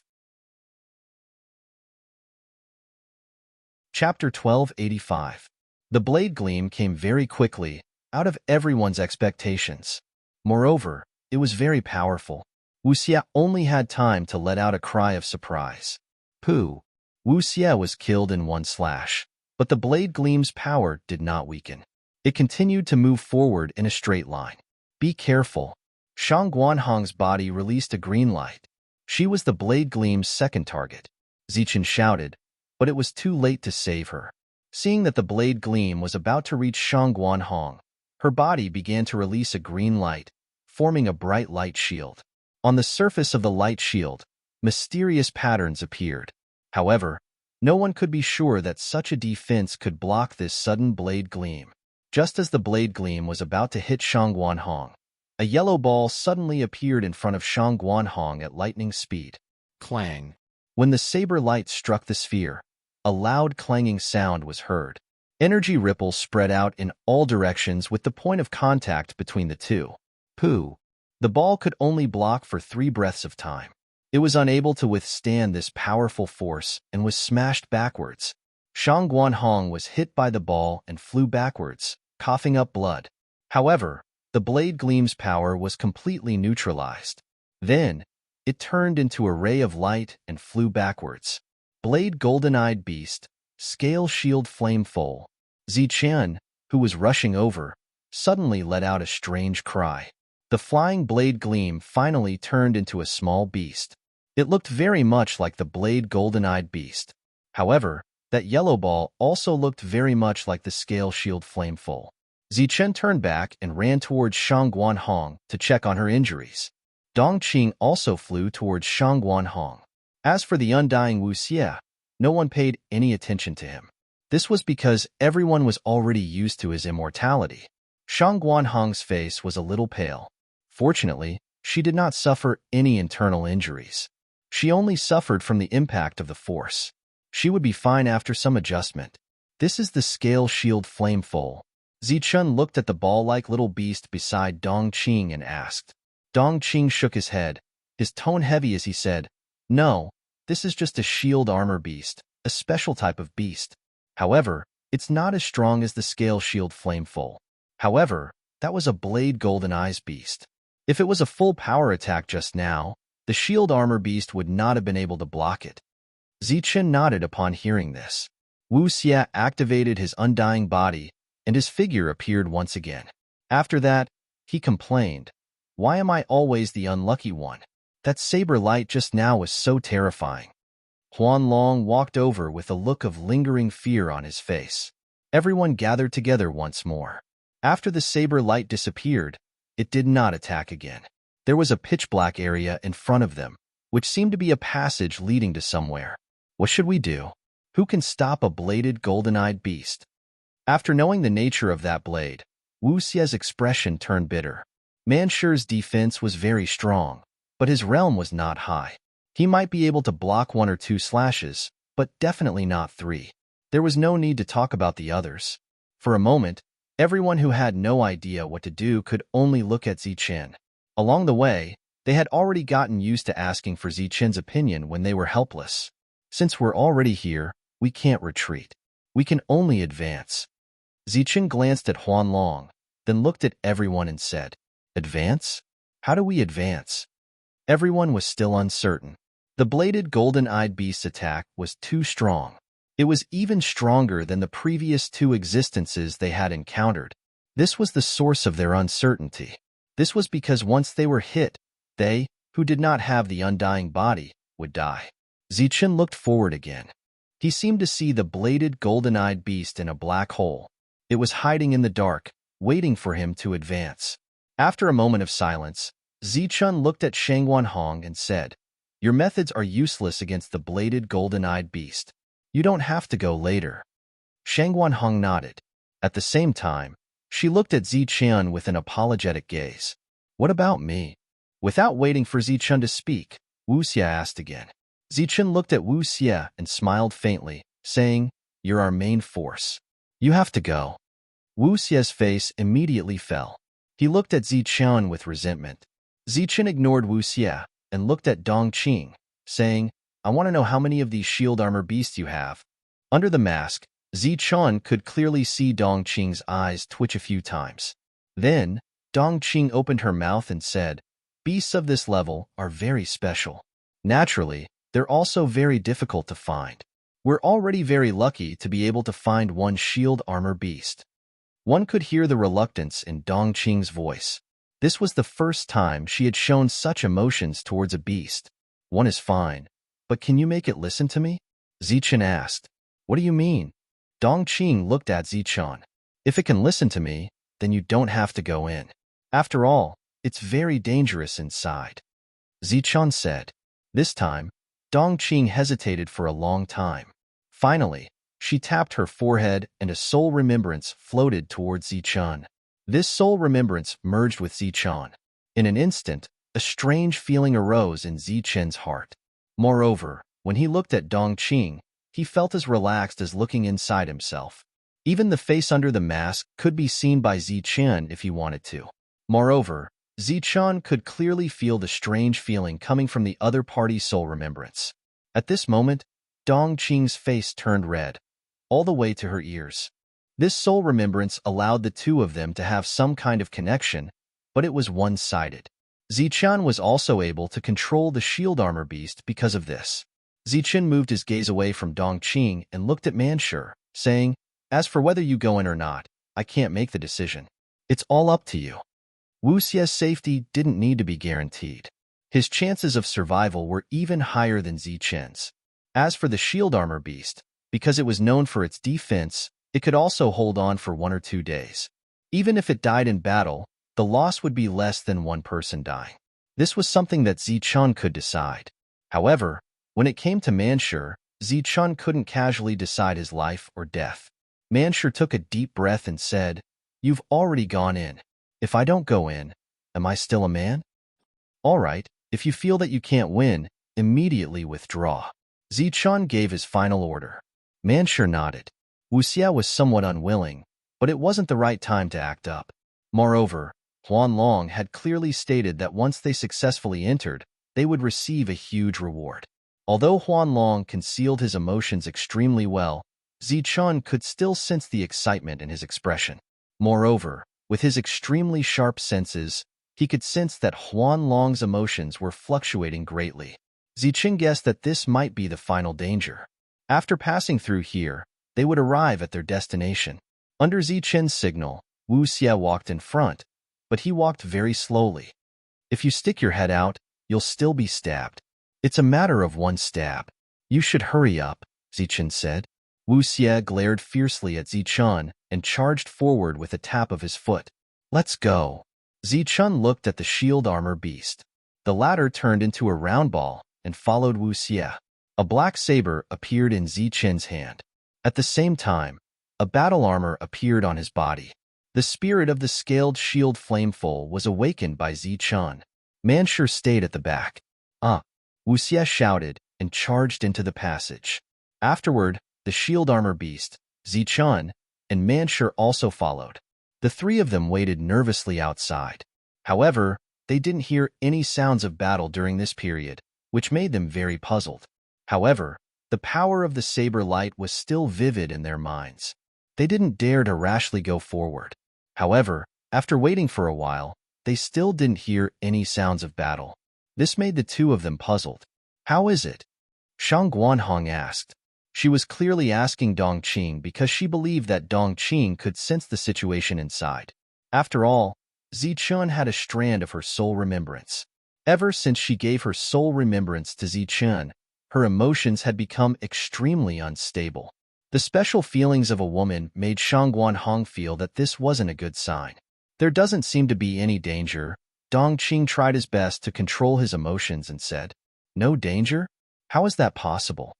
Chapter 1285. The blade gleam came very quickly, out of everyone's expectations. Moreover, it was very powerful. Wu Xie only had time to let out a cry of surprise. Pooh! Wu Xie was killed in one slash, but the blade gleam's power did not weaken. It continued to move forward in a straight line. Be careful. Shang Guanhong's body released a green light. She was the blade gleam's second target. Zichun shouted, but it was too late to save her. Seeing that the blade gleam was about to reach Shang Guanhong, her body began to release a green light, forming a bright light shield. On the surface of the light shield, mysterious patterns appeared. However, no one could be sure that such a defense could block this sudden blade gleam. Just as the blade gleam was about to hit Shang Guanhong, a yellow ball suddenly appeared in front of Shang Guanhong at lightning speed. Clang! When the saber light struck the sphere, a loud clanging sound was heard. Energy ripples spread out in all directions with the point of contact between the two. Pooh! The ball could only block for 3 breaths of time. It was unable to withstand this powerful force and was smashed backwards. Shang Guanhong was hit by the ball and flew backwards, coughing up blood. However, the blade gleam's power was completely neutralized. Then, it turned into a ray of light and flew backwards. Blade golden-eyed beast, scale shield flame foal. Zichun, who was rushing over, suddenly let out a strange cry. The flying blade gleam finally turned into a small beast. It looked very much like the blade golden-eyed beast. However, that yellow ball also looked very much like the scale shield flame foal. Zichun turned back and ran towards Shang Guanhong to check on her injuries. Dongqing also flew towards Shang Guanhong. As for the undying Wu Xie, no one paid any attention to him. This was because everyone was already used to his immortality. Shang Guanhong's face was a little pale. Fortunately, she did not suffer any internal injuries. She only suffered from the impact of the force. She would be fine after some adjustment. This is the scale shield flame foal. Zichun looked at the ball-like little beast beside Dongqing and asked. Dongqing shook his head, his tone heavy as he said, No, this is just a shield armor beast, a special type of beast. However, it's not as strong as the scale shield flame foal. However, That was a Blade Golden Eyes beast. If it was a full power attack just now, the shield armor beast would not have been able to block it. Zichen nodded upon hearing this. Wu Xia activated his undying body, and his figure appeared once again. After that, he complained, "Why am I always the unlucky one? That saber light just now was so terrifying." Huanlong walked over with a look of lingering fear on his face. Everyone gathered together once more. After the saber light disappeared, it did not attack again. There was a pitch-black area in front of them, which seemed to be a passage leading to somewhere. What should we do? Who can stop a bladed golden-eyed beast? After knowing the nature of that blade, Wu Xia's expression turned bitter. Mansher's defense was very strong, but his realm was not high. He might be able to block 1 or 2 slashes, but definitely not 3. There was no need to talk about the others. For a moment, everyone who had no idea what to do could only look at Zichen. Along the way, they had already gotten used to asking for Zichen's opinion when they were helpless. Since we're already here, we can't retreat. We can only advance. Zichen glanced at Huanlong, then looked at everyone and said, "Advance? How do we advance?" Everyone was still uncertain. The bladed golden-eyed beast's attack was too strong. It was even stronger than the previous 2 existences they had encountered. This was the source of their uncertainty. This was because once they were hit, they, who did not have the undying body, would die. Zichen looked forward again. He seemed to see the bladed golden-eyed beast in a black hole. It was hiding in the dark, waiting for him to advance. After a moment of silence, Zichen looked at Shangguanhong and said, "Your methods are useless against the bladed golden-eyed beast. You don't have to go later." Shangguanhong nodded. At the same time, she looked at Zichen with an apologetic gaze. "What about me?" Without waiting for Zichen to speak, Wu Xia asked again. Zichen looked at Wu Xia and smiled faintly, saying, "You're our main force. You have to go." Wu Xia's face immediately fell. He looked at Zichen with resentment. Zichen ignored Wu Xia and looked at Dongqing, saying, "I want to know how many of these shield armor beasts you have." Under the mask, Zichen could clearly see Dongqing's eyes twitch a few times. Then, Dongqing opened her mouth and said, "Beasts of this level are very special. Naturally, they're also very difficult to find. We're already very lucky to be able to find one shield armor beast." One could hear the reluctance in Dongqing's voice. This was the first time she had shown such emotions towards a beast. "One is fine, but can you make it listen to me?" Zichen asked. "What do you mean?" Dongqing looked at Zichen. "If it can listen to me, then you don't have to go in. After all, it's very dangerous inside," Zichen said. This time, Dongqing hesitated for a long time. Finally, she tapped her forehead and a soul remembrance floated towards Zichen. This soul remembrance merged with Zichen. In an instant, a strange feeling arose in Zichen's heart. Moreover, when he looked at Dongqing, he felt as relaxed as looking inside himself. Even the face under the mask could be seen by Zichen if he wanted to. Moreover, Zichen could clearly feel the strange feeling coming from the other party's soul remembrance. At this moment, Dongqing's face turned red, all the way to her ears. This soul remembrance allowed the 2 of them to have some kind of connection, but it was one-sided. Zichen was also able to control the shield armor beast because of this. Zichen moved his gaze away from Dongqing and looked at Mansher, saying, "As for whether you go in or not, I can't make the decision. It's all up to you." Wu Xia's safety didn't need to be guaranteed. His chances of survival were even higher than Zichen's. As for the shield armor beast, because it was known for its defense, it could also hold on for 1 or 2 days. Even if it died in battle, the loss would be less than 1 person dying. This was something that Zichen could decide. However, when it came to Mansher, Zichen couldn't casually decide his life or death. Mansher took a deep breath and said, "You've already gone in. If I don't go in, am I still a man?" "All right, if you feel that you can't win, immediately withdraw." Zichen gave his final order. Mansher nodded. Wu Xia was somewhat unwilling, but it wasn't the right time to act up. Moreover, Huanlong had clearly stated that once they successfully entered, they would receive a huge reward. Although Huanlong concealed his emotions extremely well, Zichen could still sense the excitement in his expression. Moreover, With his extremely sharp senses, he could sense that Huan Long's emotions were fluctuating greatly. Zichen guessed that this might be the final danger. After passing through here, they would arrive at their destination. Under Zichen's signal, Wu Xie walked in front, but he walked very slowly. If you stick your head out, you'll still be stabbed. It's a matter of one stab. You should hurry up, Zichen said. Wu Xie glared fiercely at Zichen and charged forward with a tap of his foot. Let's go. Zichen looked at the shield armor beast. The latter turned into a round ball and followed Wu Xie. A black saber appeared in Zichen's hand. At the same time, a battle armor appeared on his body. The spirit of the scaled shield flameful was awakened by Zichen. Manshur stayed at the back. Wu Xie shouted and charged into the passage. Afterward, the shield armor beast, Zichen, and Manshur also followed. The three of them waited nervously outside. However, they didn't hear any sounds of battle during this period, which made them very puzzled. However, the power of the saber light was still vivid in their minds. They didn't dare to rashly go forward. However, after waiting for a while, they still didn't hear any sounds of battle. This made the two of them puzzled. How is it? Shang Guanhong asked. She was clearly asking Dongqing because she believed that Dongqing could sense the situation inside. After all, Zichen had a strand of her soul remembrance. Ever since she gave her soul remembrance to Zichen, her emotions had become extremely unstable. The special feelings of a woman made Shang Guanhong feel that this wasn't a good sign. There doesn't seem to be any danger. Dongqing tried his best to control his emotions and said, "No danger? How is that possible?"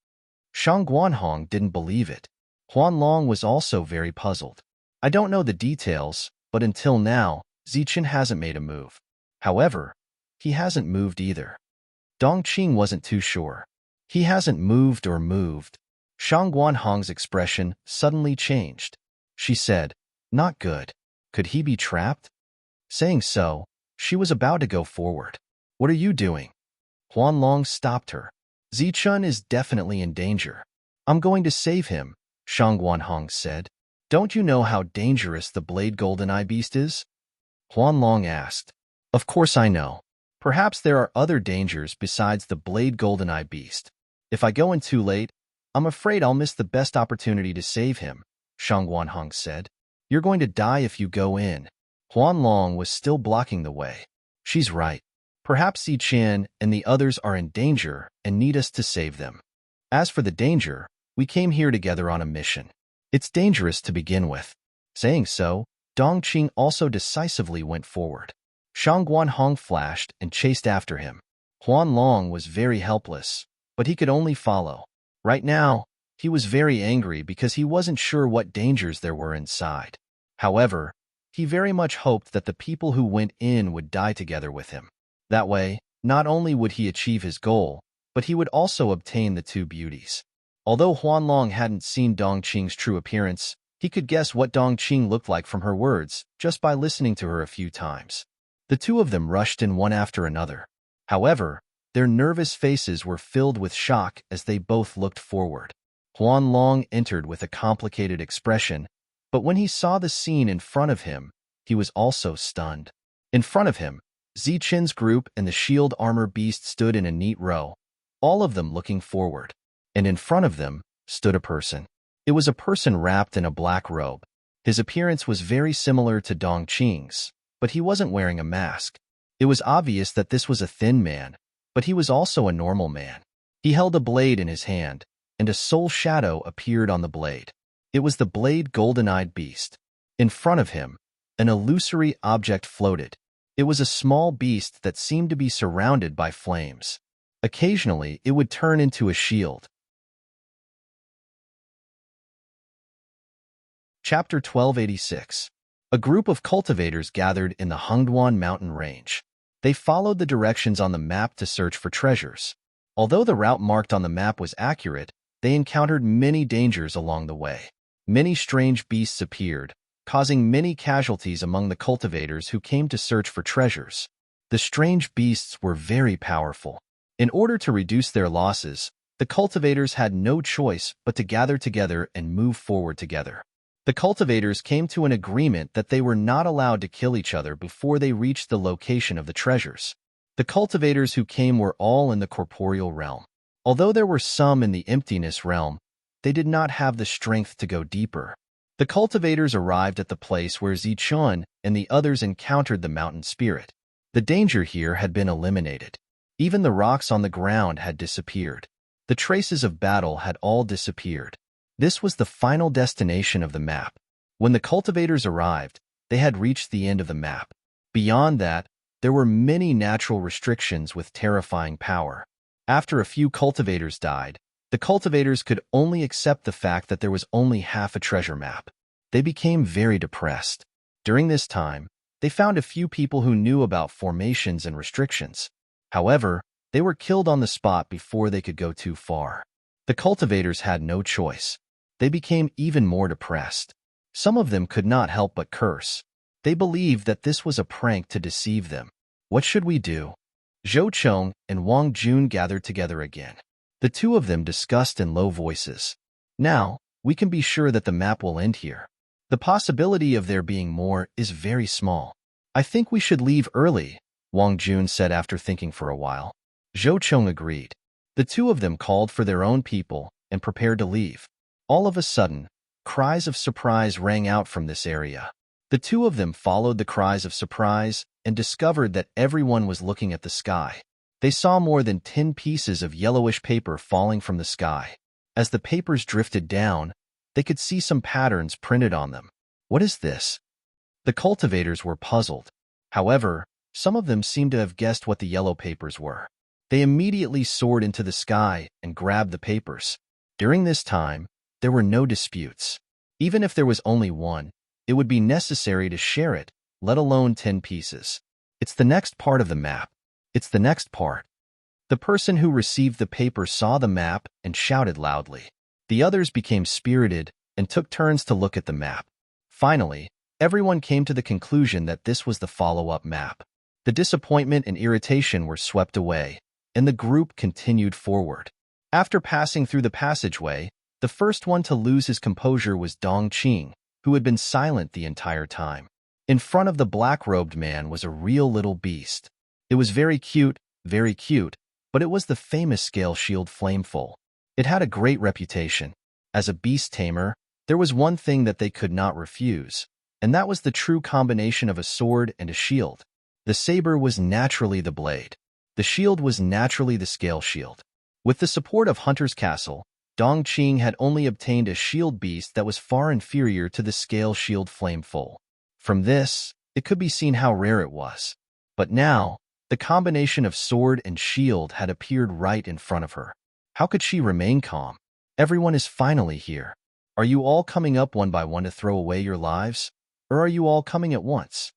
Shang Guanhong didn't believe it. Huan Long was also very puzzled. I don't know the details, but until now, Zichen hasn't made a move. However, he hasn't moved either. Dongqing wasn't too sure. He hasn't moved or moved. Shang Guanhong's expression suddenly changed. She said, "Not good. Could he be trapped?" Saying so, she was about to go forward. "What are you doing?" Huan Long stopped her. "Zichen is definitely in danger. I'm going to save him," Shang Guanhong said. "Don't you know how dangerous the Blade Golden Eye Beast is?" Huan Long asked. "Of course I know. Perhaps there are other dangers besides the Blade Golden Eye Beast. If I go in too late, I'm afraid I'll miss the best opportunity to save him," Shang Guanhong said. "You're going to die if you go in." Huan Long was still blocking the way. "She's right. Perhaps Zichen and the others are in danger and need us to save them. As for the danger, we came here together on a mission. It's dangerous to begin with." Saying so, Dongqing also decisively went forward. Shang Guanhong flashed and chased after him. Huan Long was very helpless, but he could only follow. Right now, he was very angry because he wasn't sure what dangers there were inside. However, he very much hoped that the people who went in would die together with him. That way, not only would he achieve his goal, but he would also obtain the two beauties. Although Huan Long hadn't seen Dongqing's true appearance, he could guess what Dongqing looked like from her words just by listening to her a few times. The two of them rushed in one after another. However, their nervous faces were filled with shock as they both looked forward. Huan Long entered with a complicated expression, but when he saw the scene in front of him, he was also stunned. In front of him, Zichen's group and the shield armor beast stood in a neat row, all of them looking forward. And in front of them stood a person. It was a person wrapped in a black robe. His appearance was very similar to Dongqing's, but he wasn't wearing a mask. It was obvious that this was a thin man, but he was also a normal man. He held a blade in his hand, and a soul shadow appeared on the blade. It was the Blade Golden-Eyed Beast. In front of him, an illusory object floated. It was a small beast that seemed to be surrounded by flames. Occasionally, it would turn into a shield. Chapter 1286. A group of cultivators gathered in the Hengduan mountain range. They followed the directions on the map to search for treasures. Although the route marked on the map was accurate, they encountered many dangers along the way. Many strange beasts appeared, causing many casualties among the cultivators who came to search for treasures. The strange beasts were very powerful. In order to reduce their losses, the cultivators had no choice but to gather together and move forward together. The cultivators came to an agreement that they were not allowed to kill each other before they reached the location of the treasures. The cultivators who came were all in the corporeal realm. Although there were some in the emptiness realm, they did not have the strength to go deeper. The cultivators arrived at the place where Zichun and the others encountered the mountain spirit. The danger here had been eliminated. Even the rocks on the ground had disappeared. The traces of battle had all disappeared. This was the final destination of the map. When the cultivators arrived, they had reached the end of the map. Beyond that, there were many natural restrictions with terrifying power. After a few cultivators died, the cultivators could only accept the fact that there was only half a treasure map. They became very depressed. During this time, they found a few people who knew about formations and restrictions. However, they were killed on the spot before they could go too far. The cultivators had no choice. They became even more depressed. Some of them could not help but curse. They believed that this was a prank to deceive them. What should we do? Zhou Chong and Wang Jun gathered together again. The two of them discussed in low voices. Now, we can be sure that the map will end here. The possibility of there being more is very small. I think we should leave early, Wang Jun said after thinking for a while. Zhou Chong agreed. The two of them called for their own people and prepared to leave. All of a sudden, cries of surprise rang out from this area. The two of them followed the cries of surprise and discovered that everyone was looking at the sky. They saw more than 10 pieces of yellowish paper falling from the sky. As the papers drifted down, they could see some patterns printed on them. What is this? The cultivators were puzzled. However, some of them seemed to have guessed what the yellow papers were. They immediately soared into the sky and grabbed the papers. During this time, there were no disputes. Even if there was only one, it would be necessary to share it, let alone 10 pieces. It's the next part of the map. It's the next part. The person who received the paper saw the map and shouted loudly. The others became spirited and took turns to look at the map. Finally, everyone came to the conclusion that this was the follow-up map. The disappointment and irritation were swept away, and the group continued forward. After passing through the passageway, the first one to lose his composure was Dong Qing, who had been silent the entire time. In front of the black-robed man was a real little beast. It was very cute, but it was the famous scale shield Flameful. It had a great reputation. As a beast tamer, there was one thing that they could not refuse, and that was the true combination of a sword and a shield. The saber was naturally the blade. The shield was naturally the scale shield. With the support of Hunter's Castle, Dong Qing had only obtained a shield beast that was far inferior to the scale shield Flameful. From this, it could be seen how rare it was. But now, the combination of sword and shield had appeared right in front of her. How could she remain calm? Everyone is finally here. Are you all coming up one by one to throw away your lives? Or are you all coming at once?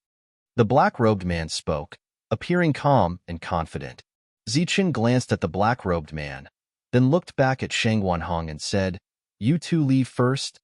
The black-robed man spoke, appearing calm and confident. Zichun glanced at the black-robed man, then looked back at Shang Wanhong and said, "You two leave first?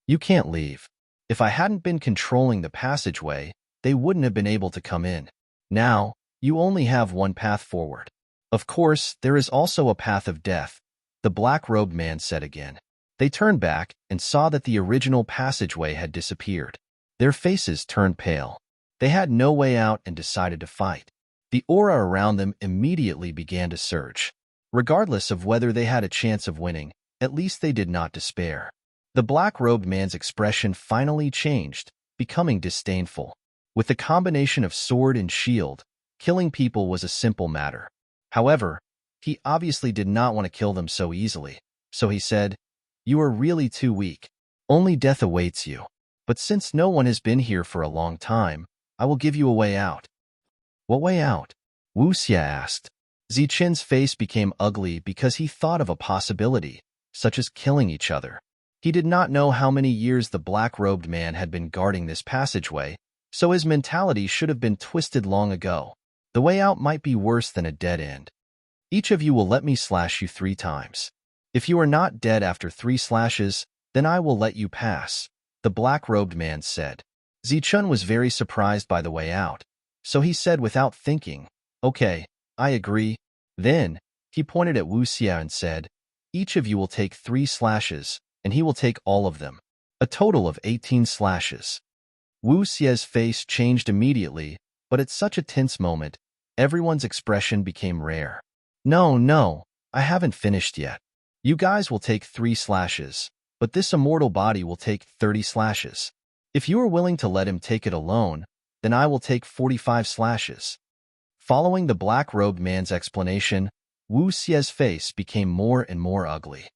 You can't leave. If I hadn't been controlling the passageway, they wouldn't have been able to come in. Now, you only have one path forward. Of course, there is also a path of death," the black-robed man said again. They turned back and saw that the original passageway had disappeared. Their faces turned pale. They had no way out and decided to fight. The aura around them immediately began to surge. Regardless of whether they had a chance of winning, at least they did not despair. The black-robed man's expression finally changed, becoming disdainful. With the combination of sword and shield, killing people was a simple matter. However, he obviously did not want to kill them so easily, so he said, "You are really too weak. Only death awaits you. But since no one has been here for a long time, I will give you a way out." "What way out?" Wu Xia asked. Zichun's face became ugly because he thought of a possibility, such as killing each other. He did not know how many years the black-robed man had been guarding this passageway, so his mentality should have been twisted long ago. The way out might be worse than a dead end. "Each of you will let me slash you 3 times. If you are not dead after 3 slashes, then I will let you pass," the black-robed man said. Zichun was very surprised by the way out, so he said without thinking, "Okay, I agree." Then, he pointed at Wu Xia and said, "Each of you will take 3 slashes, and he will take all of them." a total of 18 slashes. Wu Xie's face changed immediately, but at such a tense moment, everyone's expression became rare. No, I haven't finished yet. You guys will take 3 slashes, but this immortal body will take 30 slashes. If you are willing to let him take it alone, then I will take 45 slashes. Following the black-robed man's explanation, Wu Xie's face became more and more ugly.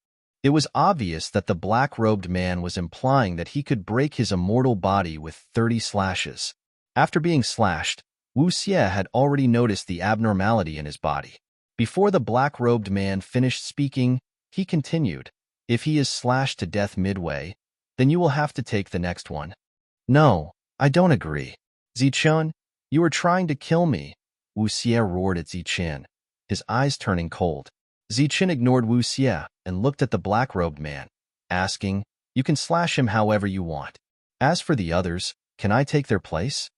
It was obvious that the black-robed man was implying that he could break his immortal body with 30 slashes. After being slashed, Wu Xie had already noticed the abnormality in his body. Before the black-robed man finished speaking, he continued, "If he is slashed to death midway, then you will have to take the next one." "No, I don't agree. Zichun, you are trying to kill me," Wu Xie roared at Zichun, his eyes turning cold. Zichun ignored Wu Xie and looked at the black-robed man, asking, "You can slash him however you want. As for the others, can I take their place?"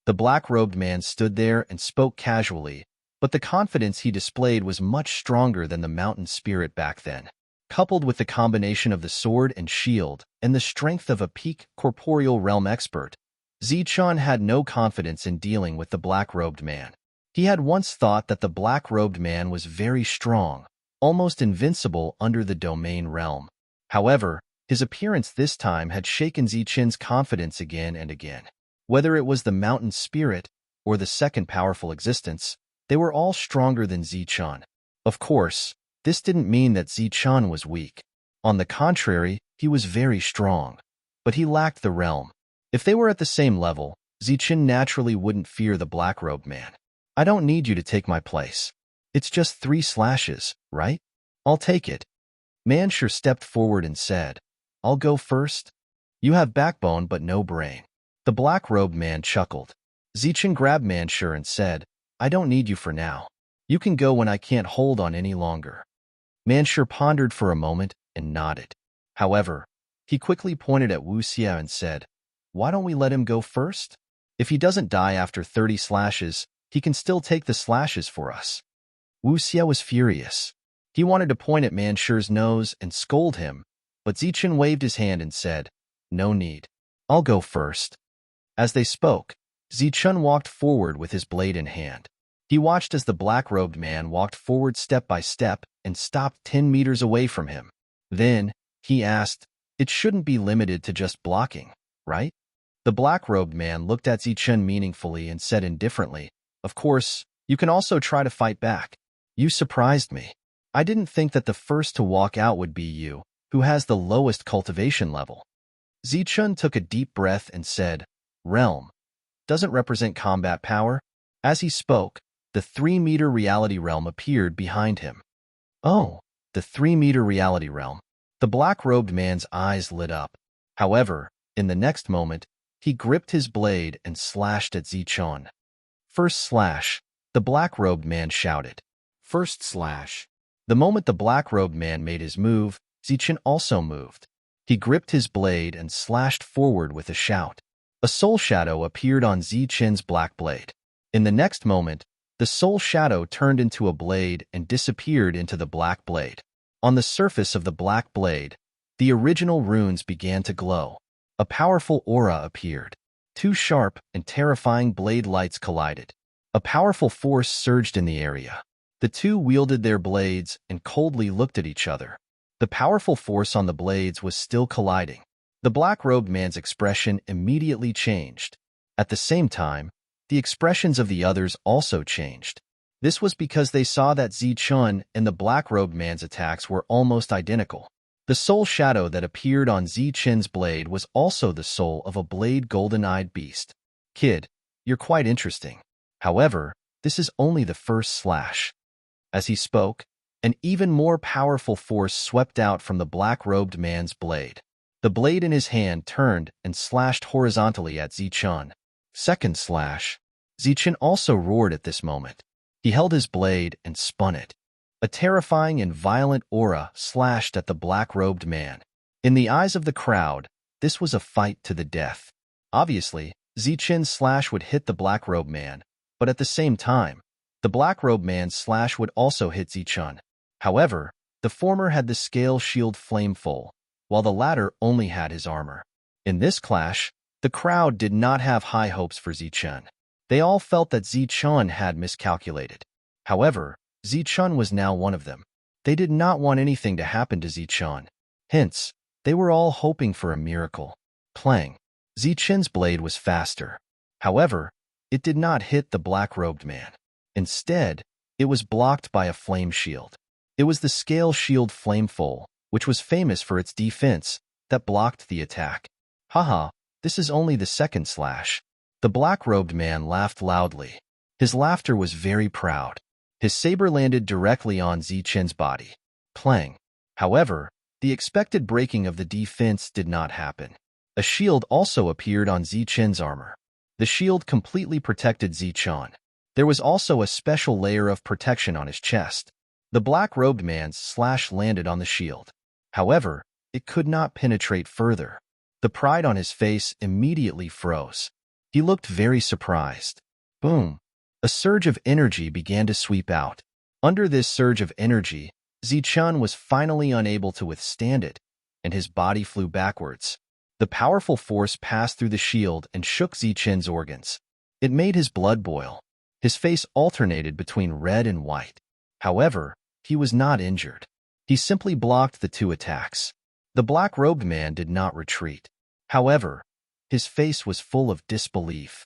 The black-robed man stood there and spoke casually, but the confidence he displayed was much stronger than the mountain spirit back then. Coupled with the combination of the sword and shield and the strength of a peak corporeal realm expert, Zichun had no confidence in dealing with the black-robed man. He had once thought that the black-robed man was very strong, almost invincible under the domain realm. However, his appearance this time had shaken Zichun's confidence again and again. Whether it was the mountain spirit or the second powerful existence, they were all stronger than Zichun. Of course, this didn't mean that Zichun was weak. On the contrary, he was very strong. But he lacked the realm. If they were at the same level, Zichun naturally wouldn't fear the black-robed man. "I don't need you to take my place. It's just 3 slashes, right? I'll take it." Manshur stepped forward and said, "I'll go first. You have backbone but no brain." The black-robed man chuckled. Zichun grabbed Manshur and said, "I don't need you for now. You can go when I can't hold on any longer." Manshur pondered for a moment and nodded. However, he quickly pointed at Wu Xie and said, "Why don't we let him go first? If he doesn't die after 30 slashes, he can still take the slashes for us." Wu Xie was furious. He wanted to point at Manshur's nose and scold him, but Zichun waved his hand and said, "No need. I'll go first." As they spoke, Zichun walked forward with his blade in hand. He watched as the black-robed man walked forward step by step and stopped 10 meters away from him. Then, he asked, "It shouldn't be limited to just blocking, right?" The black-robed man looked at Zichun meaningfully and said indifferently, "Of course, you can also try to fight back. You surprised me. I didn't think that the first to walk out would be you, who has the lowest cultivation level." Zichun took a deep breath and said, "Realm doesn't represent combat power." As he spoke, the 3-meter reality realm appeared behind him. "Oh, the 3-meter reality realm." The black-robed man's eyes lit up. However, in the next moment, he gripped his blade and slashed at Zichun. "First slash," the black-robed man shouted. "First slash." The moment the black-robed man made his move, Zichun also moved. He gripped his blade and slashed forward with a shout. A soul shadow appeared on Zichun's black blade. In the next moment, the soul shadow turned into a blade and disappeared into the black blade. On the surface of the black blade, the original runes began to glow. A powerful aura appeared. 2 sharp and terrifying blade lights collided. A powerful force surged in the area. The two wielded their blades and coldly looked at each other. The powerful force on the blades was still colliding. The black-robed man's expression immediately changed. At the same time, the expressions of the others also changed. This was because they saw that Zichun and the black-robed man's attacks were almost identical. The soul shadow that appeared on Zichun's blade was also the soul of a blade golden-eyed beast. "Kid, you're quite interesting. However, this is only the first slash." As he spoke, an even more powerful force swept out from the black-robed man's blade. The blade in his hand turned and slashed horizontally at Zichun. Second slash. Zichun also roared at this moment. He held his blade and spun it. A terrifying and violent aura slashed at the black-robed man. In the eyes of the crowd, this was a fight to the death. Obviously, Zichun's slash would hit the black-robed man, but at the same time, the black-robed man's slash would also hit Zichun. However, the former had the scale shield flame full, while the latter only had his armor. In this clash, the crowd did not have high hopes for Zichun. They all felt that Zichun had miscalculated. However, Zichun was now one of them. They did not want anything to happen to Zichun. Hence, they were all hoping for a miracle. Plang. Zichun's blade was faster. However, it did not hit the black-robed man. Instead, it was blocked by a flame shield. It was the scale shield Flameful, which was famous for its defense, that blocked the attack. Haha, this is only the second slash. The black-robed man laughed loudly. His laughter was very proud. His saber landed directly on Zichun's body. Plang. However, the expected breaking of the defense did not happen. A shield also appeared on Zichun's armor. The shield completely protected Zichun. There was also a special layer of protection on his chest. The black-robed man's slash landed on the shield. However, it could not penetrate further. The pride on his face immediately froze. He looked very surprised. Boom! A surge of energy began to sweep out. Under this surge of energy, Zichun was finally unable to withstand it, and his body flew backwards. The powerful force passed through the shield and shook Zichun's organs. It made his blood boil. His face alternated between red and white. However, he was not injured. He simply blocked the two attacks. The black-robed man did not retreat. However, his face was full of disbelief.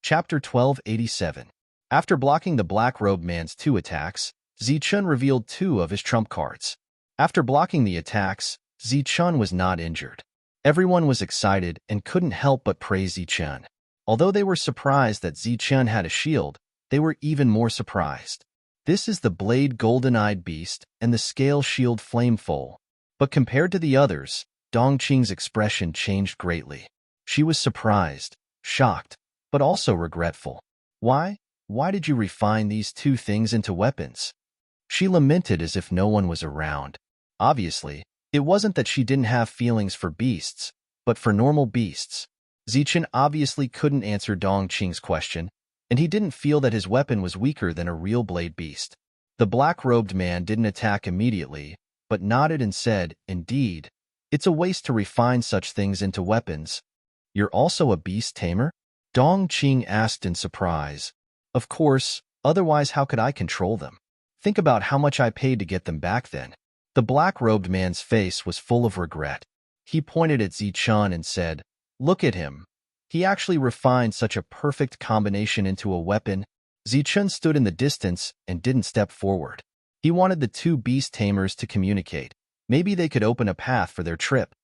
Chapter 1287. After blocking the black-robed man's two attacks, Zichun revealed two of his trump cards. After blocking the attacks, Zichun was not injured. Everyone was excited and couldn't help but praise Zichun. Although they were surprised that Zichun had a shield, they were even more surprised. This is the Blade Golden-Eyed Beast and the Scale Shield Flameful. But compared to the others, Dongqing's expression changed greatly. She was surprised, shocked, but also regretful. Why? Why did you refine these two things into weapons? She lamented as if no one was around. Obviously, it wasn't that she didn't have feelings for beasts, but for normal beasts. Zichun obviously couldn't answer Dongqing's question, and he didn't feel that his weapon was weaker than a real blade beast. The black-robed man didn't attack immediately, but nodded and said, "Indeed, it's a waste to refine such things into weapons. You're also a beast tamer?" Dongqing asked in surprise. "Of course, otherwise how could I control them? Think about how much I paid to get them back then." The black-robed man's face was full of regret. He pointed at Zichun and said, "Look at him. He actually refined such a perfect combination into a weapon." Zichun stood in the distance and didn't step forward. He wanted the two beast tamers to communicate. Maybe they could open a path for their trip.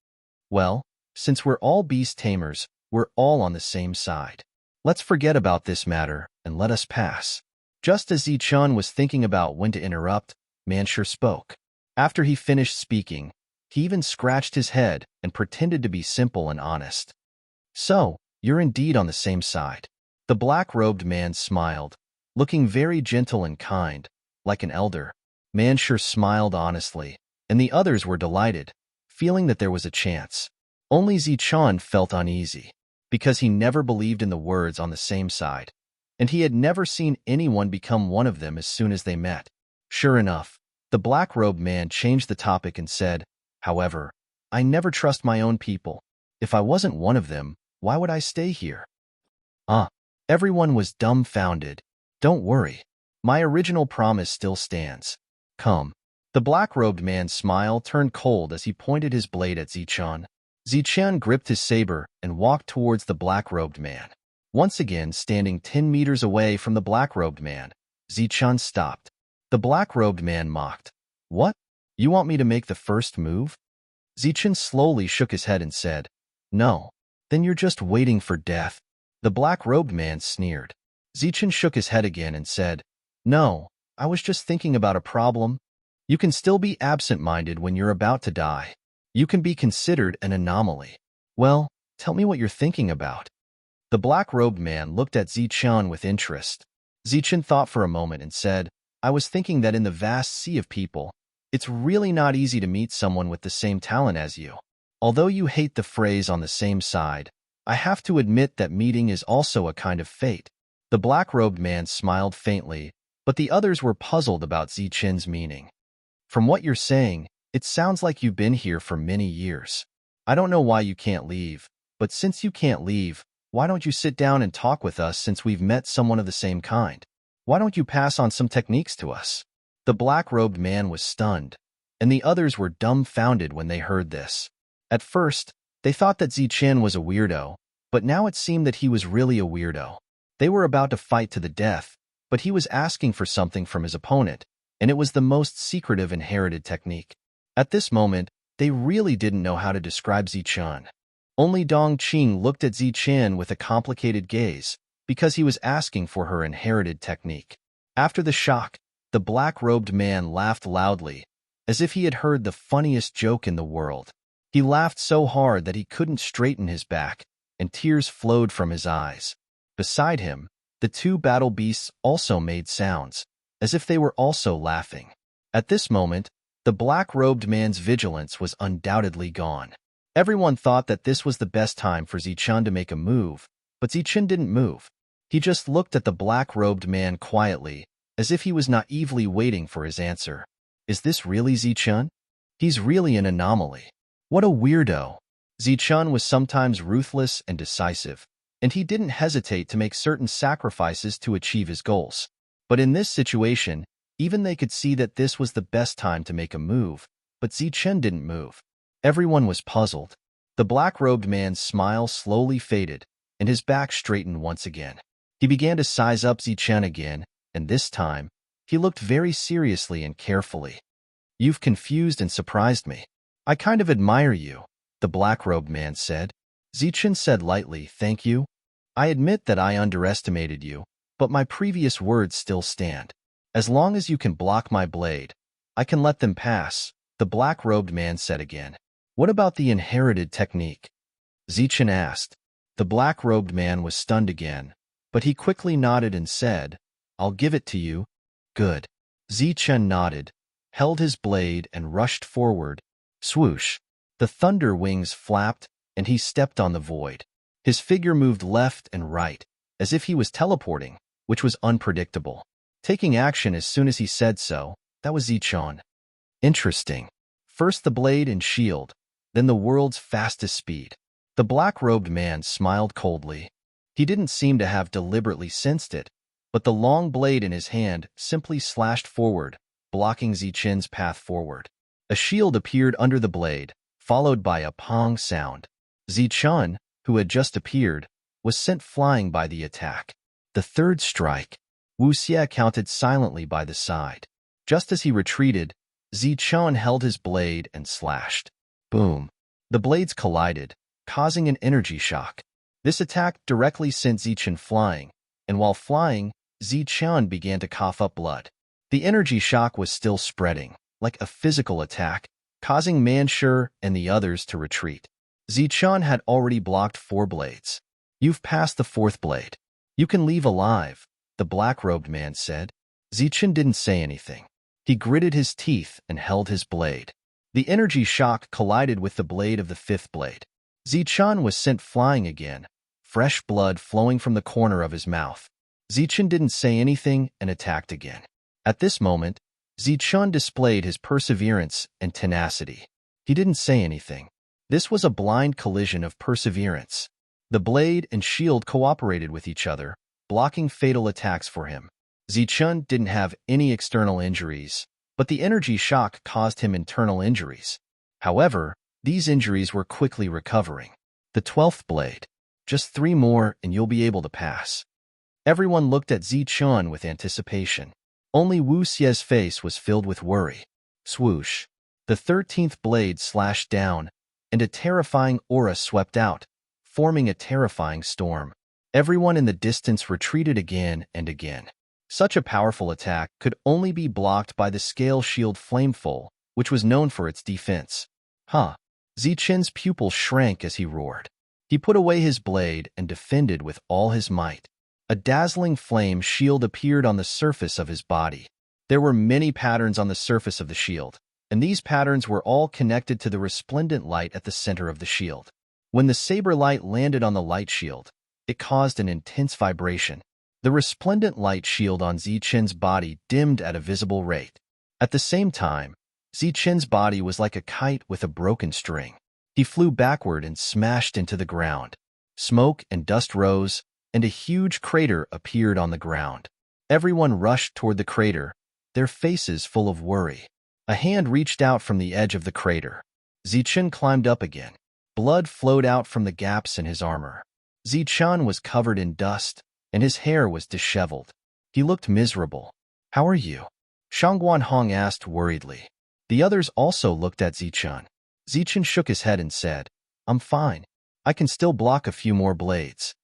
Well, since we're all beast tamers, we're all on the same side. Let's forget about this matter and let us pass. Just as Zichun was thinking about when to interrupt, Manshur spoke. After he finished speaking, he even scratched his head and pretended to be simple and honest. "So, you're indeed on the same side." The black-robed man smiled, looking very gentle and kind, like an elder. Manshur smiled honestly, and the others were delighted, feeling that there was a chance. Only Zichun felt uneasy, because he never believed in the words "on the same side," and he had never seen anyone become one of them as soon as they met. Sure enough, the black-robed man changed the topic and said, "However, I never trust my own people. If I wasn't one of them, why would I stay here?" Everyone was dumbfounded. "Don't worry. My original promise still stands. Come." The black-robed man's smile turned cold as he pointed his blade at Zichun. Zichun gripped his saber and walked towards the black-robed man. Once again, standing 10 meters away from the black-robed man, Zichun stopped. The black-robed man mocked. "What? You want me to make the first move?" Zichun slowly shook his head and said, "No. Then you're just waiting for death." The black-robed man sneered. Zichun shook his head again and said, "No, I was just thinking about a problem. You can still be absent-minded when you're about to die. You can be considered an anomaly." "Well, tell me what you're thinking about." The black-robed man looked at Zichun with interest. Zichun thought for a moment and said, "I was thinking that in the vast sea of people, it's really not easy to meet someone with the same talent as you. Although you hate the phrase 'on the same side,' I have to admit that meeting is also a kind of fate." The black-robed man smiled faintly, but the others were puzzled about Zichun's meaning. "From what you're saying, It sounds like you've been here for many years. I don't know why you can't leave, but since you can't leave, why don't you sit down and talk with us since we've met someone of the same kind? Why don't you pass on some techniques to us? The black-robed man was stunned, and the others were dumbfounded when they heard this. At first, they thought that Zichen was a weirdo, but now it seemed that he was really a weirdo. They were about to fight to the death, but he was asking for something from his opponent, and it was the most secretive inherited technique. At this moment, they really didn't know how to describe Zichen. Only Dong Qing looked at Zichen with a complicated gaze, because he was asking for her inherited technique. After the shock, the black-robed man laughed loudly, as if he had heard the funniest joke in the world. He laughed so hard that he couldn't straighten his back, and tears flowed from his eyes. Beside him, the two battle beasts also made sounds, as if they were also laughing. At this moment, the black-robed man's vigilance was undoubtedly gone. Everyone thought that this was the best time for Zichen to make a move, but Zichen didn't move. He just looked at the black-robed man quietly, as if he was naively waiting for his answer. Is this really Zichen? He's really an anomaly. What a weirdo. Zichen was sometimes ruthless and decisive, and he didn't hesitate to make certain sacrifices to achieve his goals. But in this situation, even they could see that this was the best time to make a move, but Zichen didn't move. Everyone was puzzled. The black-robed man's smile slowly faded, and his back straightened once again. He began to size up Zichen again, and this time, he looked very seriously and carefully. You've confused and surprised me. I kind of admire you, the black-robed man said. Zichen said lightly, thank you. I admit that I underestimated you, but my previous words still stand. As long as you can block my blade, I can let them pass, the black-robed man said again. What about the inherited technique? Zichen asked. The black-robed man was stunned again, but he quickly nodded and said, I'll give it to you. Good. Zichen nodded, held his blade and rushed forward. Swoosh. The thunder wings flapped, and he stepped on the void. His figure moved left and right, as if he was teleporting, which was unpredictable. Taking action as soon as he said so, that was Zichen. Interesting. First the blade and shield, then the world's fastest speed. The black-robed man smiled coldly. He didn't seem to have deliberately sensed it, but the long blade in his hand simply slashed forward, blocking Zichen's path forward. A shield appeared under the blade, followed by a pong sound. Zichen, who had just appeared, was sent flying by the attack. The third strike. Wu Xie counted silently by the side. Just as he retreated, Zichen held his blade and slashed. Boom. The blades collided, causing an energy shock. This attack directly sent Zichen flying, and while flying, Zichen began to cough up blood. The energy shock was still spreading, like a physical attack, causing Manshur and the others to retreat. Zichen had already blocked 4 blades. You've passed the 4th blade. You can leave alive, the black-robed man said. Zichen didn't say anything. He gritted his teeth and held his blade. The energy shock collided with the blade of the 5th blade. Zichen was sent flying again, fresh blood flowing from the corner of his mouth. Zichen didn't say anything and attacked again. At this moment, Zichen displayed his perseverance and tenacity. He didn't say anything. This was a blind collision of perseverance. The blade and shield cooperated with each other, blocking fatal attacks for him. Zichen didn't have any external injuries, but the energy shock caused him internal injuries. However, these injuries were quickly recovering. The 12th blade. Just 3 more and you'll be able to pass. Everyone looked at Zichen with anticipation. Only Wu Xie's face was filled with worry. Swoosh. The 13th blade slashed down, and a terrifying aura swept out, forming a terrifying storm. Everyone in the distance retreated again and again. Such a powerful attack could only be blocked by the scale shield Flameful, which was known for its defense. Zichen's pupil shrank as he roared. He put away his blade and defended with all his might. A dazzling flame shield appeared on the surface of his body. There were many patterns on the surface of the shield, and these patterns were all connected to the resplendent light at the center of the shield. When the saber light landed on the light shield, it caused an intense vibration. The resplendent light shield on Zichen's body dimmed at a visible rate. At the same time, Zichen's body was like a kite with a broken string. He flew backward and smashed into the ground. Smoke and dust rose, and a huge crater appeared on the ground. Everyone rushed toward the crater, their faces full of worry. A hand reached out from the edge of the crater. Zichen climbed up again. Blood flowed out from the gaps in his armor. Zichen was covered in dust, and his hair was disheveled. He looked miserable. "How are you?" Shangguan Hong asked worriedly. The others also looked at Zichen. Zichen shook his head and said, "I'm fine. I can still block a few more blades."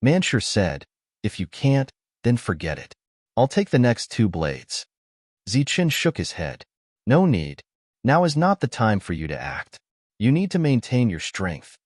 Manshur said, "If you can't, then forget it. I'll take the next 2 blades." Zichen shook his head. "No need. Now is not the time for you to act. You need to maintain your strength."